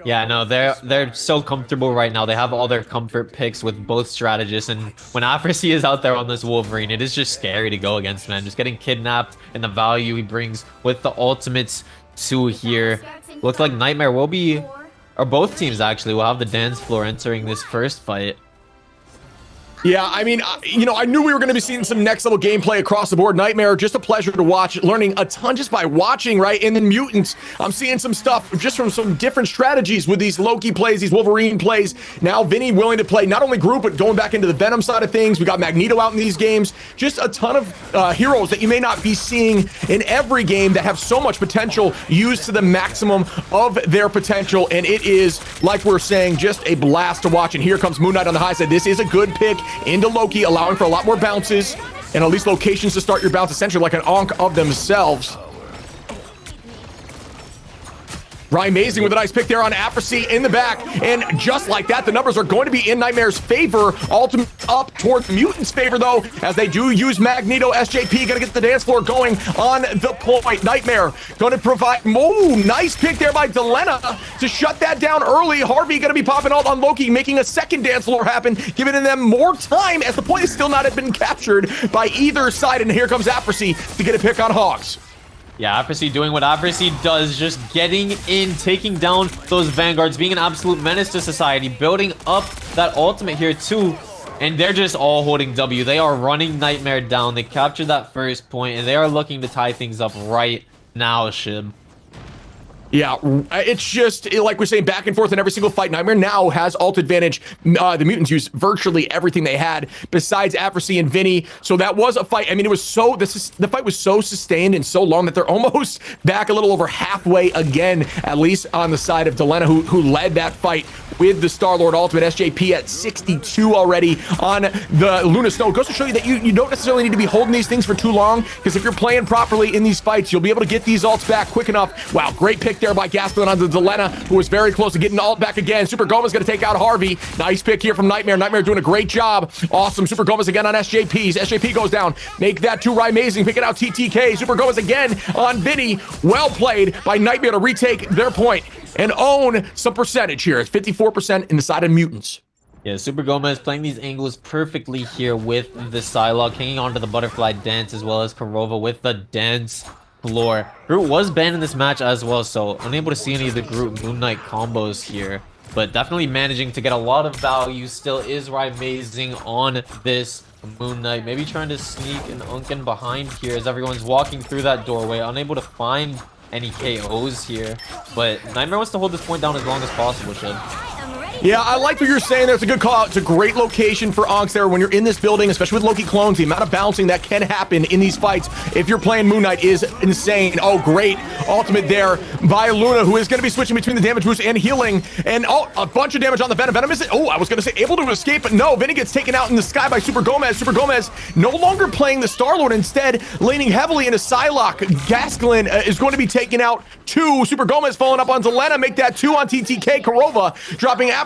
Yeah, no, they're so comfortable right now. They have all their comfort picks with both strategists, and when Afrasy is out there on this Wolverine, it is just scary to go against, man. Just getting kidnapped and the value he brings with the ultimates too here. Looks like Nightmare will be, or both teams actually, will have the dance floor entering this first fight. Yeah, I mean, I knew we were going to be seeing some next level gameplay across the board. Nightmare, just a pleasure to watch, learning a ton just by watching, right? And then Mutants, I'm seeing some stuff just from some different strategies with these Loki plays, these Wolverine plays. Now Vinny willing to play not only group, but going back into the Venom side of things. We got Magneto out in these games. Just a ton of heroes that you may not be seeing in every game that have so much potential, used to the maximum of their potential. And it is, like we're saying, just a blast to watch. And here comes Moon Knight on the high side. This is a good pick into Loki, allowing for a lot more bounces and at least locations to start your bounce, essentially like an Ankh of themselves. Amazing with a nice pick there on Apathy in the back. And just like that, the numbers are going to be in Nightmare's favor. Ultimate up towards Mutants' favor, though, as they do use Magneto. SJP going to get the dance floor going on the point. Nightmare going to provide... Oh, nice pick there by Delena to shut that down early. Harvey going to be popping out on Loki, making a second dance floor happen, giving them more time as the point is still not been captured by either side. And here comes Apathy to get a pick on Hogs. Yeah, Apathy doing what Apathy does, just getting in, taking down those Vanguards, being an absolute menace to society, building up that ultimate here too. And they're just all holding W. They are running Nightmare down. They captured that first point, and they are looking to tie things up right now, Shib. Yeah, it's just like we're saying, back and forth in every single fight. Nightmare now has ult advantage. The Mutants used virtually everything they had besides Apathy and Vinny. So that was a fight. I mean, it was so, the fight was so sustained and so long that they're almost back a little over halfway again, at least on the side of Delena, who led that fight with the Star-Lord ultimate. SJP at 62 already on the Luna Snow. It goes to show you that you don't necessarily need to be holding these things for too long, because if you're playing properly in these fights, you'll be able to get these ults back quick enough. Wow, great pick there by Gasplin onto Delena, who was very close to getting ult back again. Super Gomez going to take out Harvey. Nice pick here from Nightmare. Nightmare doing a great job. Awesome. Super Gomez again on SJPs. SJP goes down. Make that too amazing. Pick it out TTK. Super Gomez again on Vinny. Well played by Nightmare to retake their point and own some percentage here. It's 54% in the side of Mutants. Yeah, Super Gomez playing these angles perfectly here with the Psylocke, hanging on to the butterfly dance, as well as Karova with the dance floor. Groot was banned in this match as well, so unable to see any of the Groot Moon Knight combos here, but definitely managing to get a lot of value. Still is Amazing on this Moon Knight, maybe trying to sneak an Unkin behind here as everyone's walking through that doorway, unable to find any KOs here, but Nightmare wants to hold this point down as long as possible, Shed. Yeah, I like what you're saying. That's a good call out. It's a great location for Onks there when you're in this building, especially with Loki clones. The amount of bouncing that can happen in these fights if you're playing Moon Knight is insane. Oh, great ultimate there by Luna, who is going to be switching between the damage boost and healing. And oh, a bunch of damage on the Venom. Venom isn't, oh, I was going to say able to escape, but no, Vinny gets taken out in the sky by Super Gomez. Super Gomez no longer playing the Star-Lord, instead leaning heavily into Psylocke. Gasklin is going to be taken out too. Super Gomez falling up on Zelena, make that 2 on TTK. Karova dropping Apathy.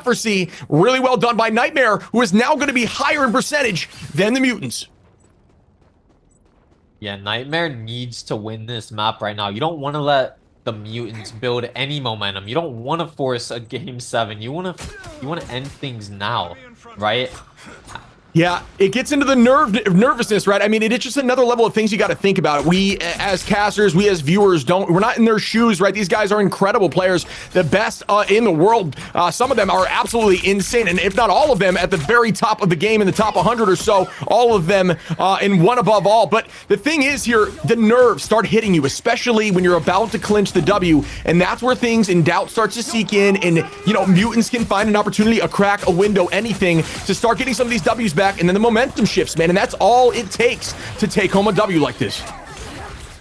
Really well done by Nightmare, who is now going to be higher in percentage than the Mutants. Yeah, Nightmare needs to win this map right now. You don't want to let the Mutants build any momentum. You don't want to force a game 7. You want to end things now, right? Yeah, it gets into the nervousness, right? I mean, it's just another level of things you got to think about. We as casters, we as viewers, we're not in their shoes, right? These guys are incredible players, the best in the world. Some of them are absolutely insane, and if not all of them, at the very top of the game, in the top 100 or so, all of them in one above all. But the thing is here, the nerves start hitting you, especially when you're about to clinch the W, and that's where things in doubt starts to seek in, and, you know, Mutants can find an opportunity, a crack, a window, anything to start getting some of these W's back. And then the momentum shifts, man, and that's all it takes to take home a W like this.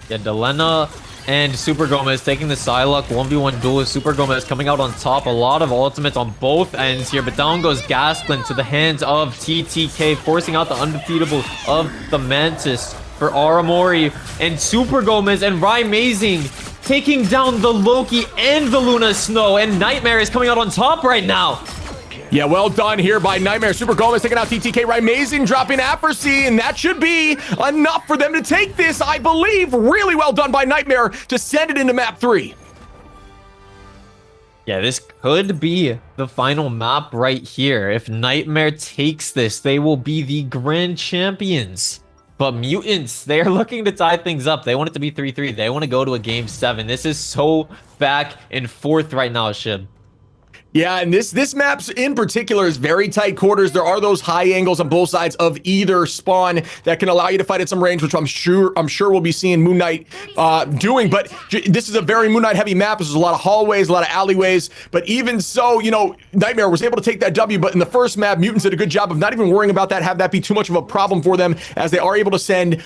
Yeah, Delena and Super Gomez taking the Psylocke 1v1 duel with Super Gomez coming out on top. A lot of ultimates on both ends here, but down goes Gasklin to the hands of TTK, forcing out the undefeatable of the Mantis for Aramori. And Super Gomez and Amazing taking down the Loki and the Luna Snow, and Nightmare is coming out on top right now. Yeah, well done here by Nightmare. Super Gomez taking out TTK. Amazing dropping Apathy, and that should be enough for them to take this, I believe. Really well done by Nightmare to send it into map 3. Yeah, this could be the final map right here. If Nightmare takes this, they will be the grand champions. But Mutants, they are looking to tie things up. They want it to be 3-3. They want to go to a game 7. This is so back and forth right now, Shib. Yeah, and this map's in particular is very tight quarters. There are those high angles on both sides of either spawn that can allow you to fight at some range, which I'm sure we'll be seeing Moon Knight doing. But this is a very Moon Knight heavy map. There's a lot of hallways, a lot of alleyways. But even so, you know, Nightmare was able to take that W. But in the first map, Mutants did a good job of not even worrying about that, have that be too much of a problem for them, as they are able to send,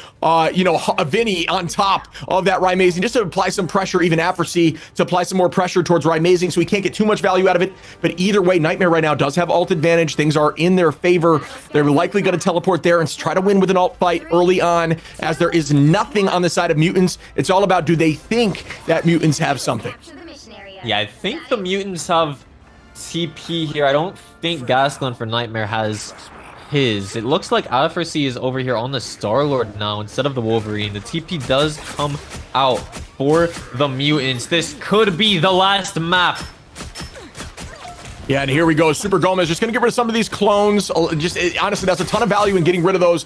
you know, a Vinny on top of that Amazing, just to apply some pressure, even Apathy, to apply some more pressure towards Amazing, so he can't get too much value out of it. But either way, Nightmare right now does have ult advantage. Things are in their favor. They're likely going to teleport there and try to win with an ult fight early on, as there is nothing on the side of Mutants. It's all about, do they think that Mutants have something? Yeah, I think the mutants have TP here. I don't think Gasklin for Nightmare has his. It looks like Alphacy is over here on the Star-Lord now instead of the Wolverine. The TP does come out for the mutants. This could be the last map. Yeah, and here we go. Super Gomez just going to get rid of some of these clones. Honestly, that's a ton of value in getting rid of those.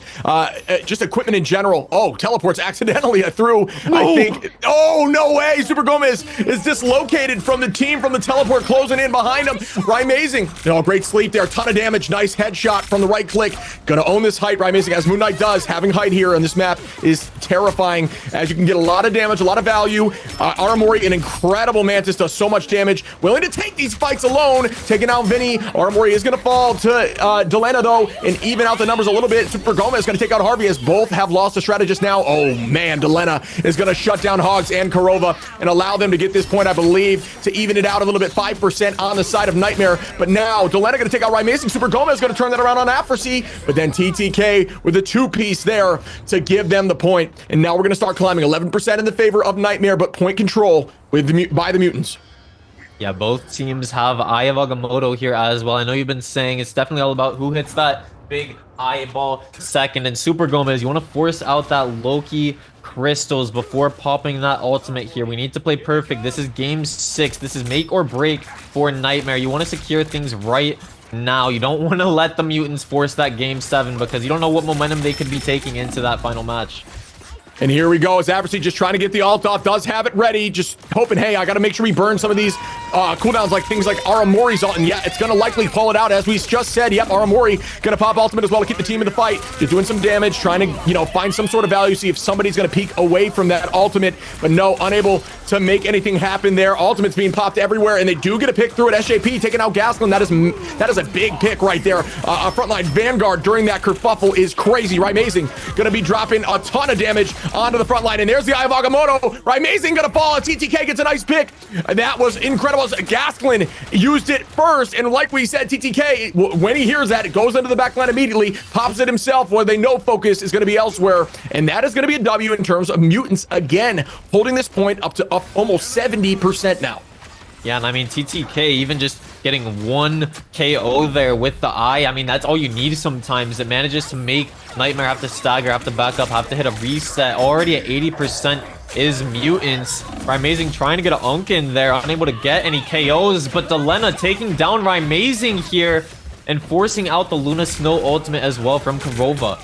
Just equipment in general. Oh, teleports accidentally through, I think. Oh, no way. Super Gomez is dislocated from the team, from the teleport closing in behind him. Amazing. Oh, great sleep there. Ton of damage. Nice headshot from the right click. Going to own this height. Amazing, as Moon Knight does. Having height here on this map is terrifying, as you can get a lot of damage, a lot of value. Armory, an incredible Mantis, does so much damage. Willing to take these fights alone. Taking out Vinny. Armory is going to fall to Delena, though, and even out the numbers a little bit. Super Gomez is going to take out Harvey, as both have lost a strategist now. Oh, man. Delena is going to shut down Hogs and Kurova and allow them to get this point, I believe, to even it out a little bit. 5% on the side of Nightmare. But now, Delena going to take out Rymacing. Super Gomez is going to turn that around on Afrasy. But then TTK with a 2-piece there to give them the point. And now we're going to start climbing. 11% in the favor of Nightmare, but point control with by the Mutants. Yeah, both teams have Eye of Agamotto here as well. I know you've been saying it's definitely all about who hits that big eyeball second. And Super Gomez, you want to force out that Loki crystals before popping that ultimate here. We need to play perfect. This is game 6. This is make or break for Nightmare. You want to secure things right now. You don't want to let the mutants force that game 7, because you don't know what momentum they could be taking into that final match. And here we go, as Aversi just trying to get the ult off, does have it ready, just hoping, hey, I got to make sure we burn some of these cooldowns, like things like Aramori's ult, and yeah, it's going to likely pull it out, as we just said. Yep, Aramori going to pop ultimate as well to keep the team in the fight. Just doing some damage, trying to, find some sort of value, see if somebody's going to peek away from that ultimate, but no, unable to make anything happen there. Ultimate's being popped everywhere, and they do get a pick through it. SJP taking out Gasklin. That is a big pick right there. Frontline Vanguard during that kerfuffle is crazy. Rymacing going to be dropping a ton of damage onto the front line, and there's the Eye of Agamotto. Rymacing gonna fall. TTK gets a nice pick. That was incredible. Gasklin used it first, and like we said, TTK, when he hears that, it goes into the back line immediately, pops it himself, where they know focus is gonna be elsewhere, and that is gonna be a W in terms of mutants, again, holding this point up almost 70% now. Yeah, and I mean, TTK even just getting 1 KO there with the eye. I mean, that's all you need sometimes. It manages to make Nightmare have to stagger, have to back up, have to hit a reset. Already at 80% is mutants. Rymacing trying to get an Unk in there, unable to get any KOs, but Delena taking down Rymacing here and forcing out the Luna Snow ultimate as well from Kurova.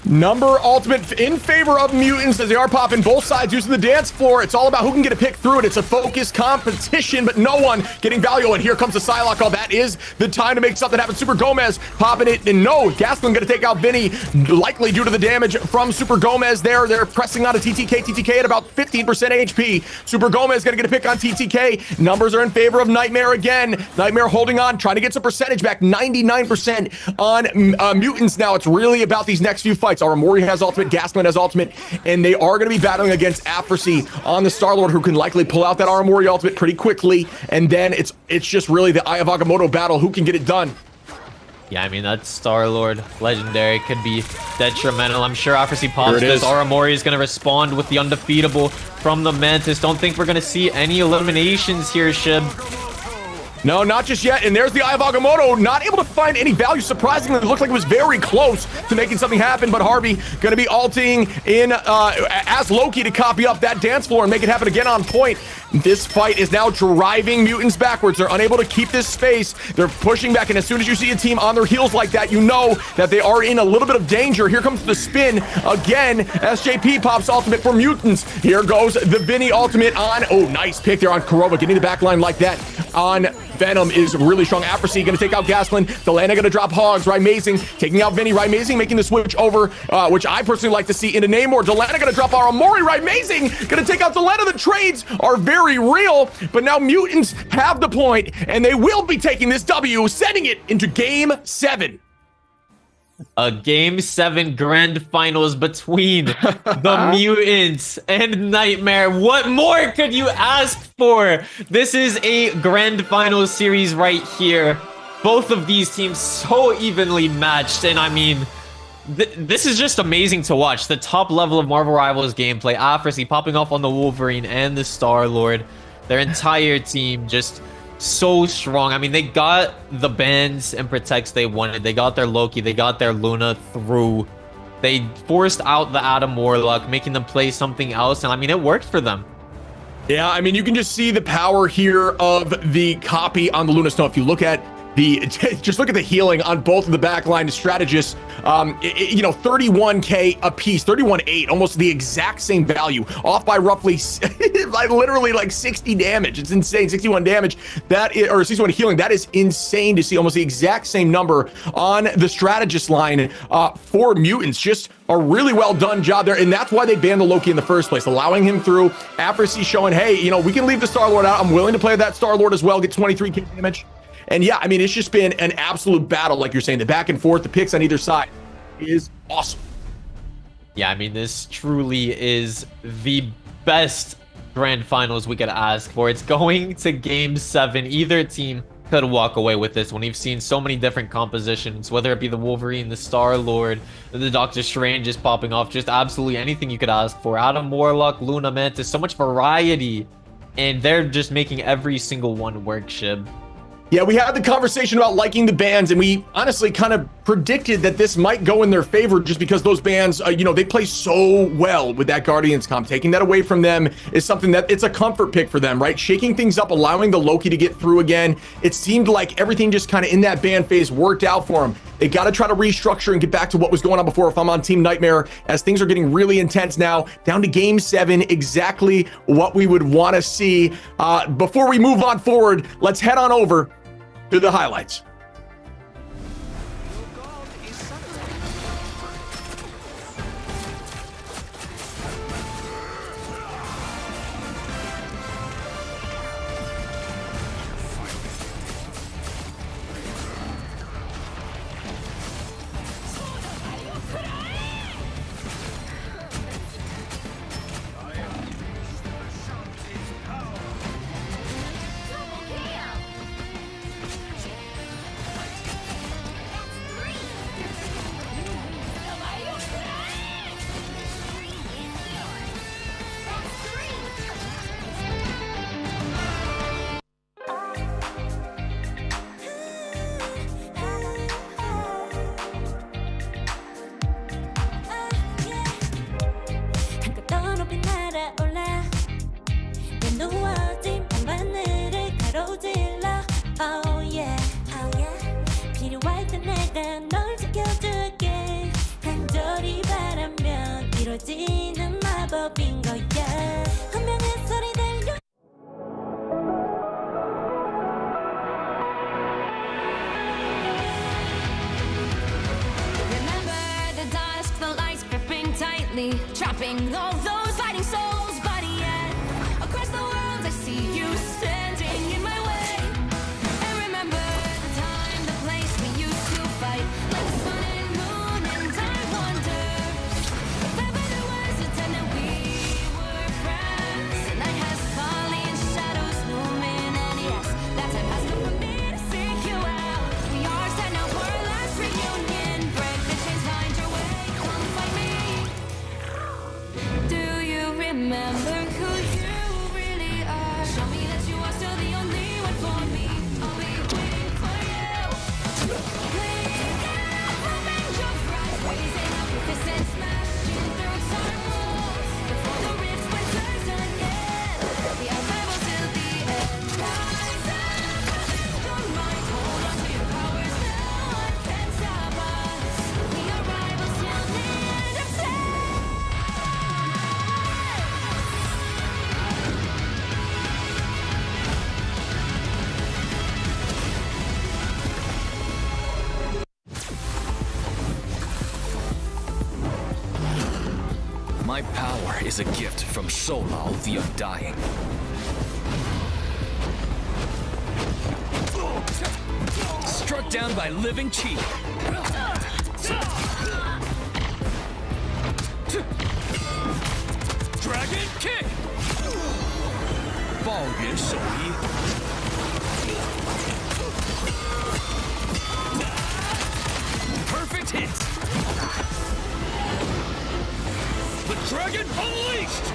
Number ultimate in favor of mutants, as they are popping both sides using the dance floor. It's all about who can get a pick through it. It's a focused competition, but no one getting value. And here comes the Psylocke. Oh, that is the time to make something happen. Super Gomez popping it, and no, Gasklin going to take out Vinny, likely due to the damage from Super Gomez there. They're pressing on a TTK. TTK at about 15% HP. Super Gomez going to get a pick on TTK. Numbers are in favor of Nightmare again. Nightmare holding on, trying to get some percentage back. 99% on mutants now. It's really about these next few fights. Aramori has ultimate, Gasklin has ultimate, and they are going to be battling against Afrasy on the Star-Lord, who can likely pull out that Aramori ultimate pretty quickly, and then it's just really the Eye of Agamotto battle. Who can get it done? Yeah, I mean, that Star-Lord legendary could be detrimental. I'm sure Afrasy pops this. Aramori is going to respond with the undefeatable from the Mantis. Don't think we're going to see any eliminations here, Shib. No, not just yet. And there's the Eye of Agamotto, not able to find any value. Surprisingly, it looked like it was very close to making something happen, but Harvey going to be ulting in as Loki to copy up that dance floor and make it happen again on point. This fight is now driving mutants backwards. They're unable to keep this space. They're pushing back, and as soon as you see a team on their heels like that, you know that they are in a little bit of danger. Here comes the spin again. SJP pops ultimate for mutants. Here goes the Vinny ultimate on, oh, nice pick there on Kurova, getting the back line like that on Venom is really strong. Afrasy going to take out Gasklin. Delena going to drop Hogs. Rymacing taking out Vinny. Rymacing making the switch over, which I personally like to see into Namor. Delena going to drop Aramori. Rymacing going to take out Delena. The trades are very real, but now mutants have the point, and they will be taking this W, sending it into Game 7. A Game 7 grand finals between the mutants and Nightmare. What more could you ask for? This is a grand finals series right here. Both of these teams so evenly matched, and I mean, this is just amazing to watch. The top level of Marvel Rivals gameplay, Afrasy popping off on the Wolverine and the Star-Lord. Their entire team just so strong. I mean, they got the bands and protects they wanted. They got their Loki, they got their Luna through. They forced out the Adam Warlock, making them play something else. And I mean, it worked for them. Yeah, I mean, you can just see the power here of the copy on the Luna Snow. If you look at just look at the healing on both of the backline strategists. 31k a piece, 31.8, almost the exact same value, off by roughly like literally like 60 damage. It's insane. 61 damage, that is, or 61 healing. That is insane to see. Almost the exact same number on the strategist line for mutants. Just a really well done job there, and that's why they banned the Loki in the first place, allowing him through. Afrasy showing, hey, we can leave the Star-Lord out. I'm willing to play that Star-Lord as well, get 23k damage. And yeah, I mean, it's just been an absolute battle, like you're saying. The back and forth, the picks on either side is awesome. Yeah, I mean, this truly is the best grand finals we could ask for. It's going to Game 7. Either team could walk away with this one. We've seen so many different compositions, whether it be the Wolverine, the Star-Lord, the Doctor Strange is popping off, just absolutely anything you could ask for. Adam Warlock, Luna Mantis, so much variety, and they're just making every single one work, Shib. Yeah, we had the conversation about liking the bands, and we honestly kind of predicted that this might go in their favor just because those bands, they play so well with that Guardians comp. Taking that away from them is something that it's a comfort pick for them, right? Shaking things up, allowing the Loki to get through again. It seemed like everything just kind of in that band phase worked out for them. They got to try to restructure and get back to what was going on before if I'm on Team Nightmare, as things are getting really intense now. Down to Game 7, exactly what we would want to see. Before we move on forward, let's head on over to the highlights. Trapping all those fighting souls, but yet across the world I see you standing in my way. And remember the time, the place we used to fight, like the sun and moon, and I wonder if ever there was a time that we were friends. The night has fallen, shadows looming, and yes, that time has come for me to seek you out. We are set now for our last reunion. Break the chains, find your way, come find me. Do you remember who you really are? Show me that you are still the only one for me. I'll be waiting for you. Please, open your eyes, raising up your fists and smashing through our walls. Before the rifts burst again, we are rebels till the end. Rise up, your mind, hold on to your powers. No one can stop us. We are rivals till the end of time. My power is a gift from Solal the Undying. Struck down by living chi. Dragon kick. Ball Yuan Shouyi. Perfect hit. The dragon unleashed!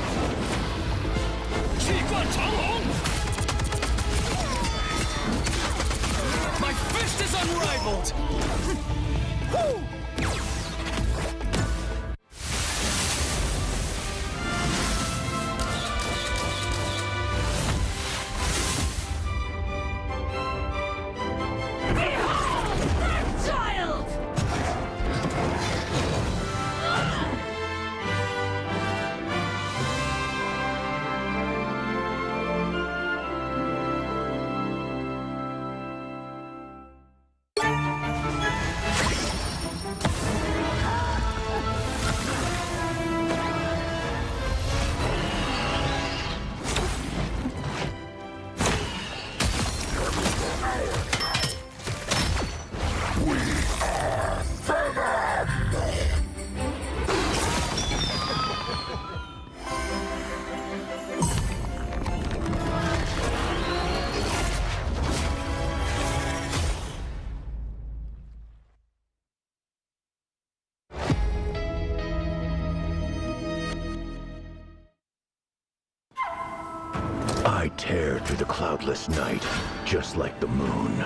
My fist is unrivaled! I tear through the cloudless night, just like the moon.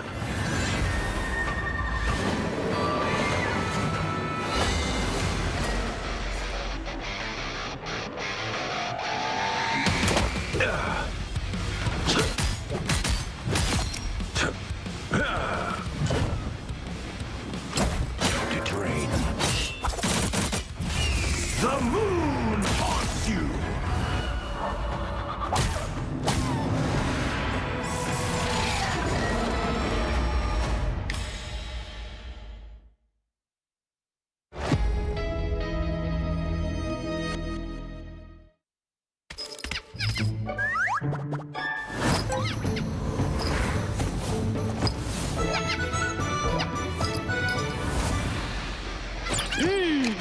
To drain. The moon haunts you!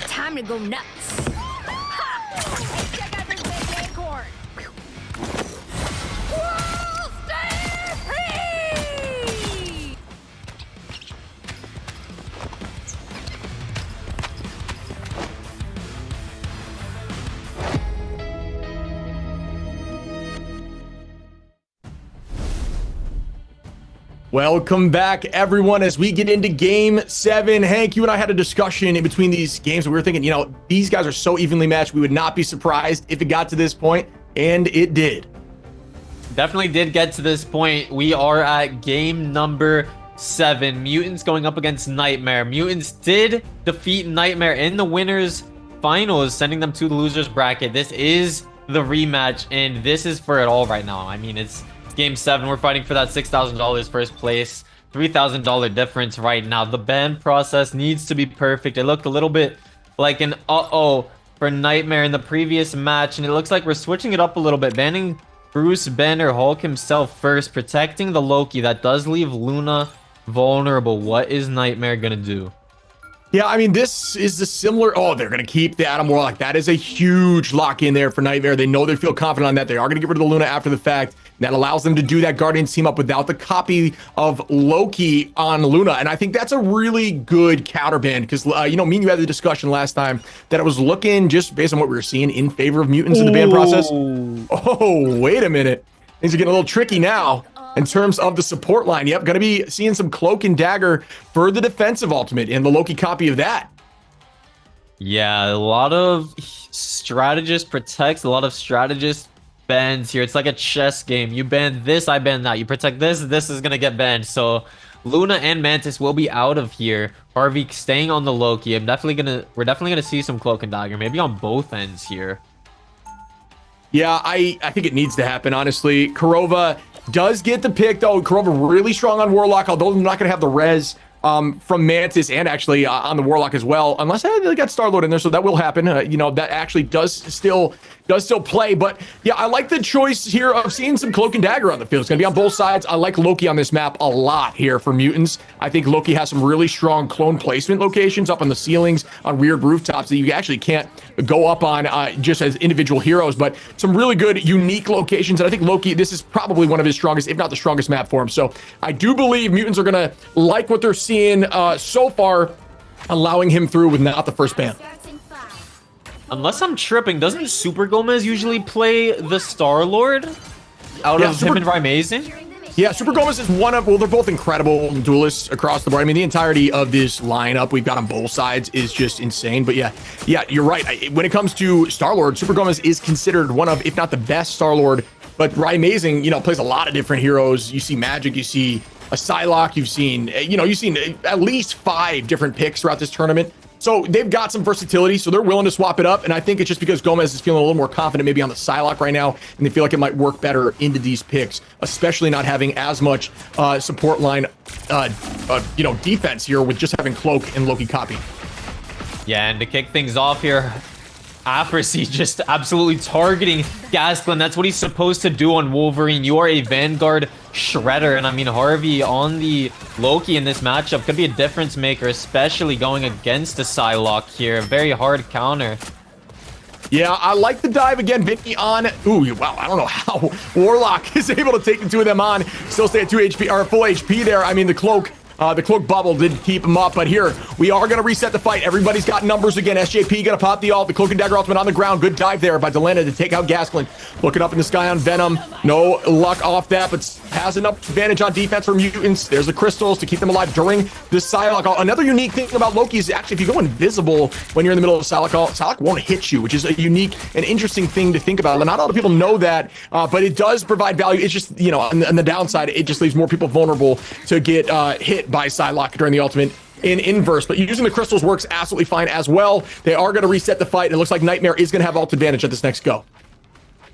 Time to go nuts. Ha! Check out this big acorn. World Stampede! Welcome back, everyone, as we get into Game 7. Hank, you and I had a discussion in between these games. We were thinking, you know, these guys are so evenly matched, we would not be surprised if it got to this point, and it did. Definitely did get to this point. We are at game number 7. Mutants going up against Nightmare. Mutants did defeat Nightmare in the winners finals, sending them to the losers bracket. This is the rematch, and this is for it all right now. I mean, it's Game 7. We're fighting for that $6,000 first place. $3,000 difference right now. The ban process needs to be perfect. It looked a little bit like an uh-oh for Nightmare in the previous match, and it looks like we're switching it up a little bit. Banning Bruce Banner Hulk himself first, protecting the Loki. That does leave Luna vulnerable. What is Nightmare gonna do? Yeah, I mean, this is the similar... Oh, they're going to keep the Adam Warlock. That is a huge lock in there for Nightmare. They know they feel confident on that. They are going to get rid of the Luna after the fact. That allows them to do that Guardians team up without the copy of Loki on Luna. And I think that's a really good counterban because, you know, me and you had the discussion last time that it was looking, just based on what we were seeing, in favor of Mutants in the ban process. Oh, wait a minute. Things are getting a little tricky now in terms of the support line. Yep, going to be seeing some Cloak and Dagger for the defensive ultimate and the Loki copy of that. Yeah, a lot of strategist protects, a lot of strategist bans here. It's like a chess game. You ban this, I ban that. You protect this, this is gonna get banned. So Luna and Mantis will be out of here. Harvey staying on the Loki. We're definitely gonna see some Cloak and Dagger, maybe on both ends here. Yeah, I think it needs to happen, honestly. Kurova does get the pick, though. Kurova really strong on Warlock, although they're not going to have the res from Mantis and actually on the Warlock as well, unless they got Star-Lord in there, so that will happen. You know, that actually does still play. But yeah, I like the choice here of seeing some Cloak and Dagger on the field. It's going to be on both sides. I like Loki on this map a lot here for Mutants. I think Loki has some really strong clone placement locations up on the ceilings, on weird rooftops that you actually can't go up on just as individual heroes, but some really good, unique locations. And I think Loki, this is probably one of his strongest, if not the strongest map for him. So I do believe Mutants are going to like what they're seeing so far allowing him through with not the first ban. Unless I'm tripping, doesn't Super Gomez usually play the Star-Lord out of him and Rymazing? Yeah, Super Gomez is one of, well, they're both incredible duelists across the board. I mean, the entirety of this lineup we've got on both sides is just insane. But yeah, you're right. When it comes to Star-Lord, Super Gomez is considered one of, if not the best Star-Lord. But Rymazing, you know, plays a lot of different heroes. You see Magic, you see a Psylocke, you've seen at least 5 different picks throughout this tournament. So they've got some versatility, so they're willing to swap it up. And I think it's just because Gomez is feeling a little more confident maybe on the Psylocke right now, and they feel like it might work better into these picks, especially not having as much support line, defense here with just having Cloak and Loki copy. Yeah, and to kick things off here, Afrasy just absolutely targeting Gasklin. That's what he's supposed to do on Wolverine. You are a Vanguard shredder, and I mean, Harvey on the Loki in this matchup could be a difference maker, especially going against a Psylocke here. A very hard counter. Yeah, I like the dive again. Vinny on. Ooh, wow, I don't know how Warlock is able to take the 2 of them on. Still stay at 2 HP, or full HP there. I mean, the cloak bubble did keep him up, but here we are going to reset the fight. Everybody's got numbers again. SJP going to pop the ult. The Cloak and Dagger ultimate on the ground. Good dive there by Delena to take out Gasklin. Looking up in the sky on Venom. No luck off that, but has enough advantage on defense for mutants. There's the crystals to keep them alive during this Psylocke. Another unique thing about Loki is actually if you go invisible when you're in the middle of Psylocke, Psylocke won't hit you, which is a unique and interesting thing to think about. Not a lot of people know that, but it does provide value. It's just, on the downside, it just leaves more people vulnerable to get hit by Psylocke during the ultimate in inverse. But using the crystals works absolutely fine as well. They are going to reset the fight, and it looks like Nightmare is going to have ult advantage at this next go.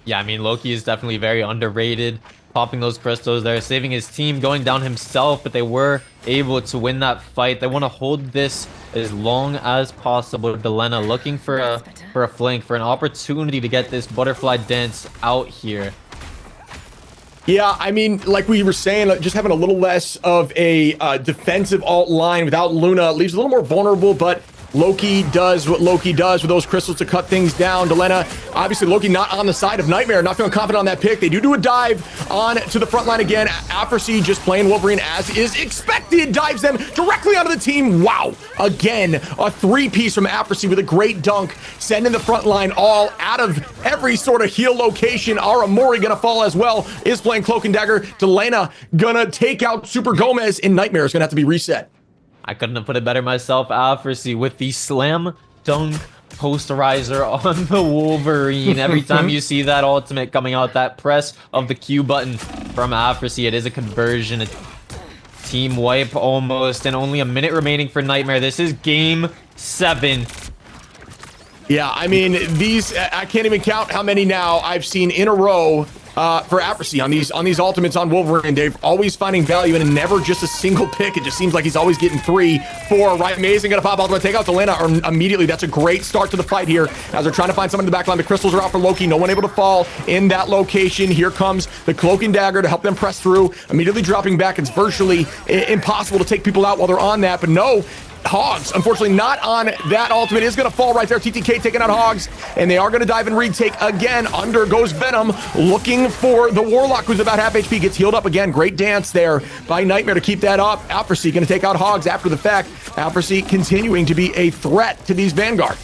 Yeah, I mean, Loki is definitely very underrated. Popping those crystals there, saving his team, going down himself, but they were able to win that fight. They want to hold this as long as possible. Delena looking for a flank, for an opportunity to get this butterfly dance out here. Yeah, I mean, like we were saying, just having a little less of a defensive alt line without Luna leaves a little more vulnerable, but Loki does what Loki does with those crystals to cut things down. Delena, obviously Loki not on the side of Nightmare, not feeling confident on that pick. They do a dive on to the front line again. Afrasy just playing Wolverine as is expected, dives them directly onto the team. Wow, again, a 3-piece from Afrasy with a great dunk, sending the front line all out of every sort of heal location. Aramori gonna fall as well, is playing Cloak and Dagger. Delena gonna take out Super Gomez, and Nightmare is gonna have to be reset. I couldn't have put it better myself. Afrasy with the slam dunk posterizer on the Wolverine. Every time you see that ultimate coming out, that press of the Q button from Afrasy, it is a conversion, a team wipe almost, and only a minute remaining for Nightmare. This is game 7. Yeah, I mean, these, I can't even count how many now I've seen in a row for Afrasy on these ultimates on Wolverine. They're always finding value and never just a single pick. It just seems like he's always getting 3, 4. Right, amazing. Gonna pop ultimate, take out Delena immediately. That's a great start to the fight here as they're trying to find someone in the back line. The crystals are out for Loki. No one able to fall in that location. Here comes the Cloak and Dagger to help them press through. Immediately dropping back. It's virtually impossible to take people out while they're on that, but no. Hogs, unfortunately, not on that ultimate. Is going to fall right there. TTK taking out Hogs, and they are going to dive and retake again. Under goes Venom, looking for the Warlock, who's about half HP. Gets healed up again. Great dance there by Nightmare to keep that up. Afrasy going to take out Hogs after the fact. Afrasy continuing to be a threat to these Vanguard.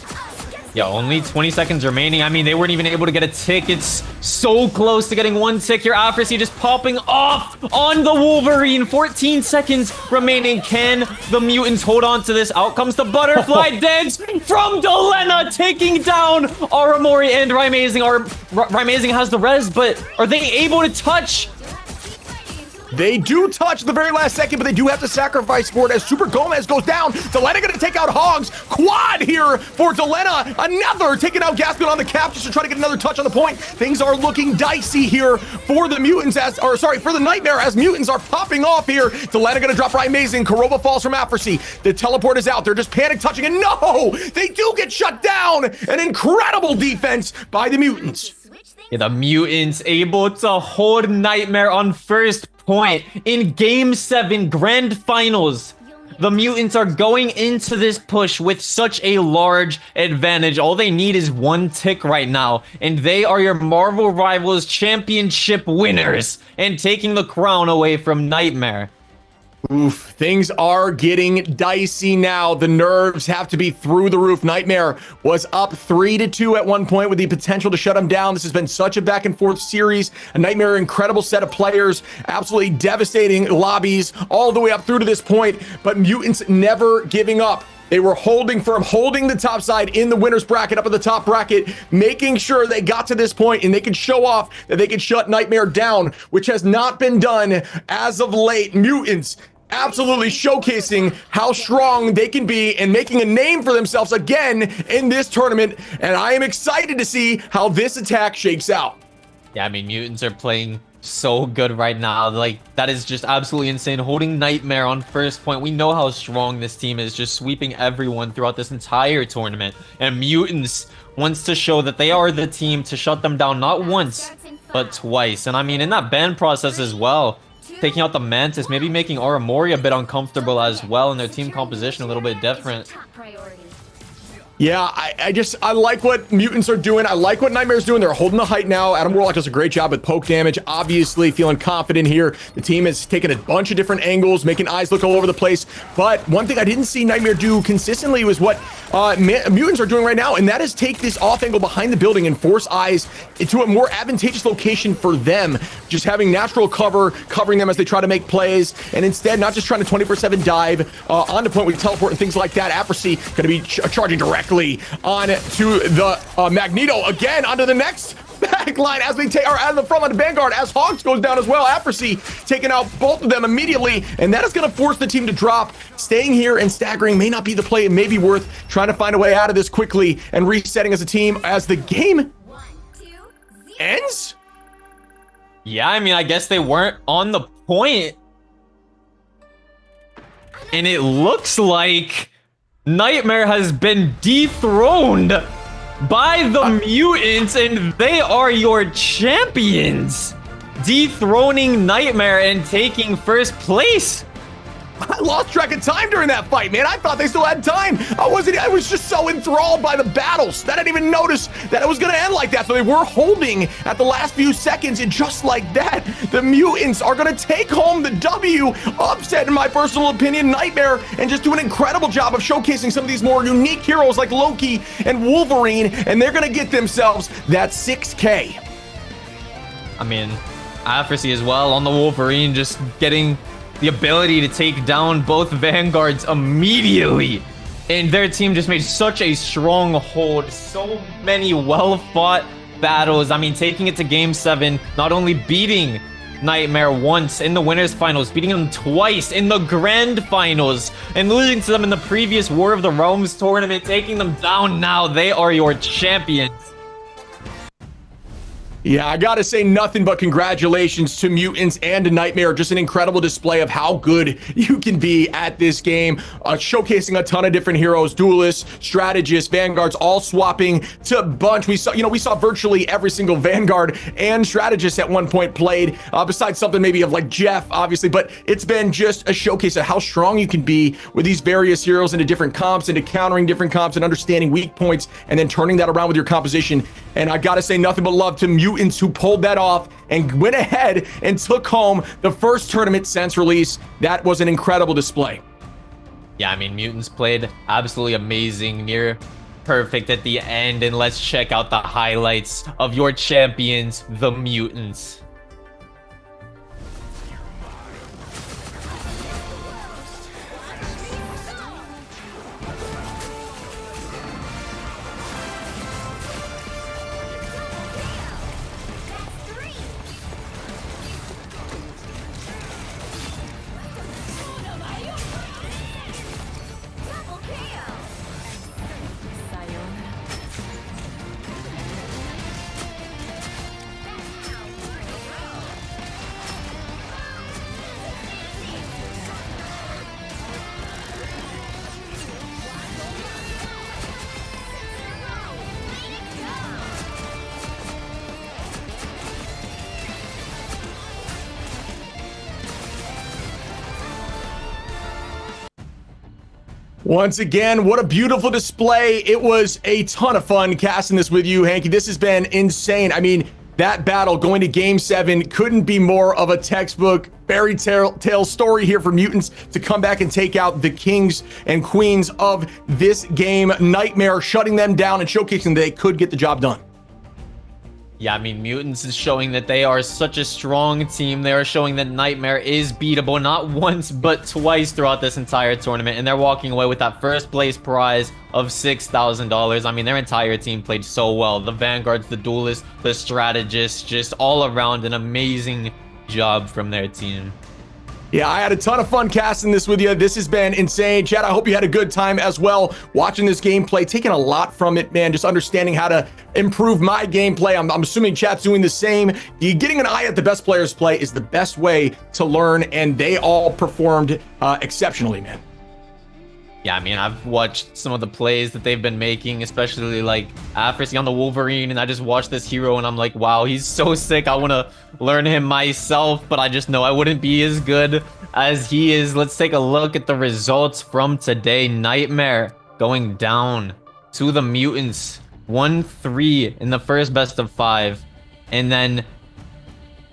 Yeah, only 20 seconds remaining. I mean, they weren't even able to get a tick. It's so close to getting 1 tick here. Afrasy just popping off on the Wolverine. 14 seconds remaining. Can the mutants hold on to this? Out comes the butterfly dance from Delena, taking down Aramori and Rymazing. Rymazing has the res, but are they able to touch? They do touch the very last second, but they do have to sacrifice for it as Super Gomez goes down. Delena going to take out Hogs. Quad here for Delena. Another taking out Gaskin on the cap just to try to get another touch on the point. Things are looking dicey here for the mutants for the Nightmare as mutants are popping off here. Delena going to drop Rymazing. Kuroba falls from Afrasy. The teleport is out. They're just panic touching, and no! They do get shut down. An incredible defense by the mutants. Yeah, the mutants able to hold Nightmare on first point in game 7 grand finals. The mutants are going into this push with such a large advantage. All they need is 1 tick right now, and they are your Marvel Rivals championship winners and taking the crown away from Nightmare. Oof, things are getting dicey now. The nerves have to be through the roof. Nightmare was up 3-2 at one point with the potential to shut him down. This has been such a back and forth series. A Nightmare, incredible set of players, absolutely devastating lobbies all the way up through to this point, but Mutants never giving up. They were holding firm, holding the top side in the winner's bracket, up at the top bracket, making sure they got to this point and they could show off that they could shut Nightmare down, which has not been done as of late. Mutants absolutely showcasing how strong they can be and making a name for themselves again in this tournament. And I am excited to see how this attack shakes out. Yeah, I mean, Mutants are playing so good right now. Like, that is just absolutely insane. Holding Nightmare on first point. We know how strong this team is, just sweeping everyone throughout this entire tournament. And Mutants wants to show that they are the team to shut them down, not once, but twice. And I mean, in that ban process as well, taking out the Mantis, maybe making Aramori a bit uncomfortable as well, and their team composition a little bit different. Yeah, I like what Mutants are doing. I like what Nightmare's doing. They're holding the height now. Adam Warlock does a great job with poke damage. Obviously feeling confident here. The team has taken a bunch of different angles, making eyes look all over the place. But one thing I didn't see Nightmare do consistently was what Mutants are doing right now, and that is take this off angle behind the building and force eyes into a more advantageous location for them. Just having natural cover, covering them as they try to make plays, and instead not just trying to 24/7 dive on the point with teleport and things like that. Accuracy going to be charging directly on to the Magneto again onto the next back line as we take our out of the front line of Vanguard as Hawks goes down as well. Accuracy taking out both of them immediately, and that is going to force the team to drop. Staying here and staggering may not be the play. It may be worth trying to find a way out of this quickly and resetting as a team as the game ends. Yeah, I mean, I guess they weren't on the point, and it looks like Nightmare has been dethroned by the Mutants, and they are your champions. Dethroning Nightmare and taking first place. I lost track of time during that fight, man. I thought they still had time. I was just so enthralled by the battles that I didn't even notice that it was going to end like that. So they were holding at the last few seconds, and just like that, the Mutants are going to take home the W. Upset, in my personal opinion, Nightmare, and just do an incredible job of showcasing some of these more unique heroes like Loki and Wolverine, and they're going to get themselves that 6K. I mean, Accuracy as well on the Wolverine, just getting the ability to take down both Vanguards immediately. And their team just made such a strong hold. So many well-fought battles. I mean, taking it to Game 7, not only beating Nightmare once in the winners finals, beating them twice in the grand finals, and losing to them in the previous War of the Realms tournament, taking them down now. They are your champions. Yeah, I gotta say nothing but congratulations to Mutants and to Nightmare. Just an incredible display of how good you can be at this game. Showcasing a ton of different heroes, duelists, strategists, vanguards, all swapping to bunch. We saw virtually every single vanguard and strategist at one point played, besides something maybe of like Jeff, obviously. But it's been just a showcase of how strong you can be with these various heroes into different comps, into countering different comps and understanding weak points, and then turning that around with your composition. And I gotta say nothing but love to Mutants who pulled that off and went ahead and took home the first tournament since release. That was an incredible display. Yeah, I mean, Mutants played absolutely amazing, near perfect at the end. And let's check out the highlights of your champions, the Mutants. Once again, what a beautiful display. It was a ton of fun casting this with you, Hanky. This has been insane. I mean, that battle going to game 7 couldn't be more of a textbook fairy tale story here for Mutants to come back and take out the kings and queens of this game. Nightmare shutting them down and showcasing that they could get the job done. Yeah, I mean, Mutants is showing that they are such a strong team. They are showing that Nightmare is beatable, not once, but twice throughout this entire tournament. And they're walking away with that first place prize of $6,000. I mean, their entire team played so well. The Vanguards, the Duelists, the Strategists, just all around an amazing job from their team. Yeah, I had a ton of fun casting this with you. This has been insane. Chad, I hope you had a good time as well watching this gameplay, taking a lot from it, man, just understanding how to improve my gameplay. I'm assuming chat's doing the same. Getting an eye at the best players play is the best way to learn, and they all performed exceptionally, man. Yeah, I mean, I've watched some of the plays that they've been making, especially like Afrasy on the Wolverine, and I just watched this hero and I'm like, wow, he's so sick. I want to learn him myself, but I just know I wouldn't be as good as he is. Let's take a look at the results from today. Nightmare going down to the Mutants, 1-3 in the first best of 5, and then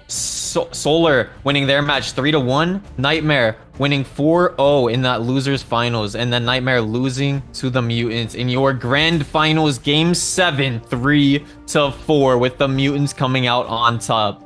Solar winning their match 3-1. Nightmare winning 4-0 in that losers finals, and then Nightmare losing to the Mutants in your grand finals game 7, 3-4, with the Mutants coming out on top.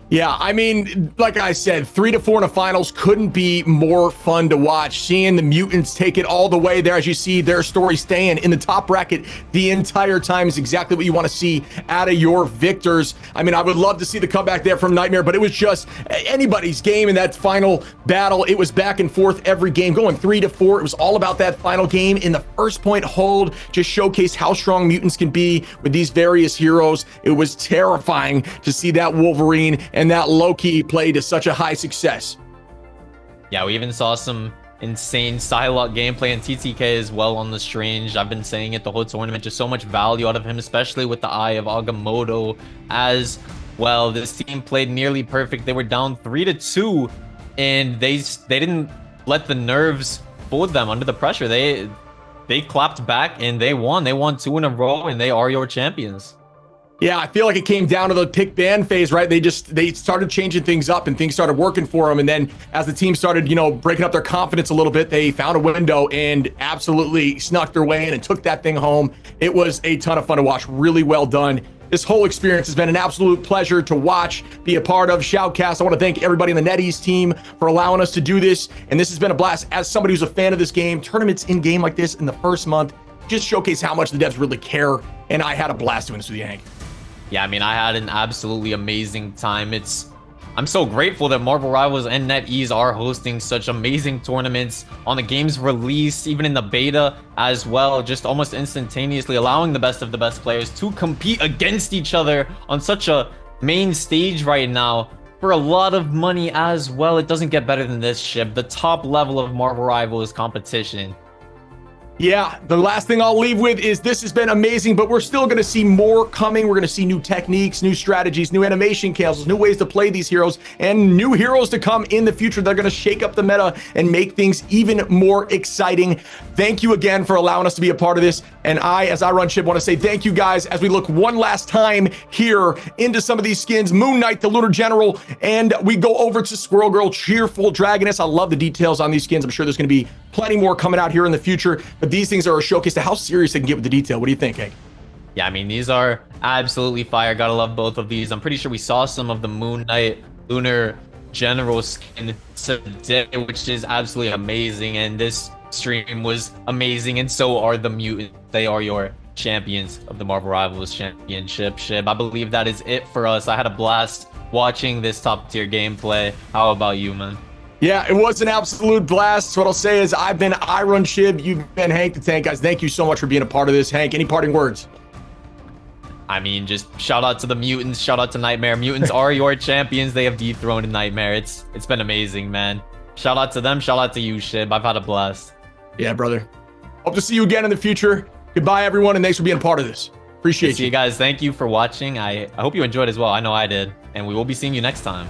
Yeah, I mean, like I said, 3-4 in the finals couldn't be more fun to watch. Seeing the Mutants take it all the way there, as you see their story staying in the top bracket the entire time, is exactly what you want to see out of your victors. I mean, I would love to see the comeback there from Nightmare, but it was just anybody's game in that final battle. It was back and forth every game, going 3-4. It was all about that final game. In the first point hold, just showcased how strong Mutants can be with these various heroes. It was terrifying to see that Wolverine and that Loki play to such a high success. Yeah, we even saw some insane Psylocke gameplay and TTK as well on the Strange. I've been saying it the whole tournament, just so much value out of him, especially with the eye of Agamotto as well. This team played nearly perfect. They were down 3-2, and they didn't let the nerves fool them under the pressure. They clapped back and they won. They won 2 in a row, and they are your champions. Yeah, I feel like it came down to the pick ban phase, right? They started changing things up and things started working for them. And then as the team started, breaking up their confidence a little bit, they found a window and absolutely snuck their way in and took that thing home. It was a ton of fun to watch. Really well done. This whole experience has been an absolute pleasure to watch, be a part of. Shoutcast, I want to thank everybody on the NetEase team for allowing us to do this. And this has been a blast. As somebody who's a fan of this game, tournaments in game like this in the first month just showcase how much the devs really care. And I had a blast doing this with you, Hank. Yeah, I mean, I had an absolutely amazing time. I'm so grateful that Marvel Rivals and NetEase are hosting such amazing tournaments on the game's release, even in the beta as well, just almost instantaneously allowing the best of the best players to compete against each other on such a main stage right now for a lot of money as well. It doesn't get better than this, Shib. The top level of Marvel Rivals competition. Yeah, the last thing I'll leave with is this has been amazing, but we're still going to see more coming. We're going to see new techniques, new strategies, new animation cancels, new ways to play these heroes, and new heroes to come in the future. They're going to shake up the meta and make things even more exciting. Thank you again for allowing us to be a part of this. And as I run Chip, want to say thank you guys as we look one last time here into some of these skins. Moon Knight, the Lunar General, and we go over to Squirrel Girl, Cheerful Dragoness. I love the details on these skins. I'm sure there's going to be plenty more coming out here in the future, but these things are a showcase to how serious they can get with the detail. What do you think, Hank? Yeah, I mean, these are absolutely fire. Gotta love both of these. I'm pretty sure we saw some of the Moon Knight Lunar General skin today, which is absolutely amazing. And this stream was amazing, and so are the Mutants. They are your champions of the Marvel Rivals Championship. Shib, I believe that is it for us. I had a blast watching this top tier gameplay. How about you, man? Yeah, it was an absolute blast. What I'll say is I've been Iron Shib. You've been Hank the Tank. Guys, thank you so much for being a part of this. Hank, any parting words? I mean, just shout out to the Mutants. Shout out to Nightmare. Mutants are your champions. They have dethroned Nightmare. It's been amazing, man. Shout out to them. Shout out to you, Shib. I've had a blast. Yeah, brother. Hope to see you again in the future. Goodbye, everyone, and thanks for being a part of this. Appreciate you. See you guys. Thank you for watching. I hope you enjoyed as well. I know I did. And we will be seeing you next time.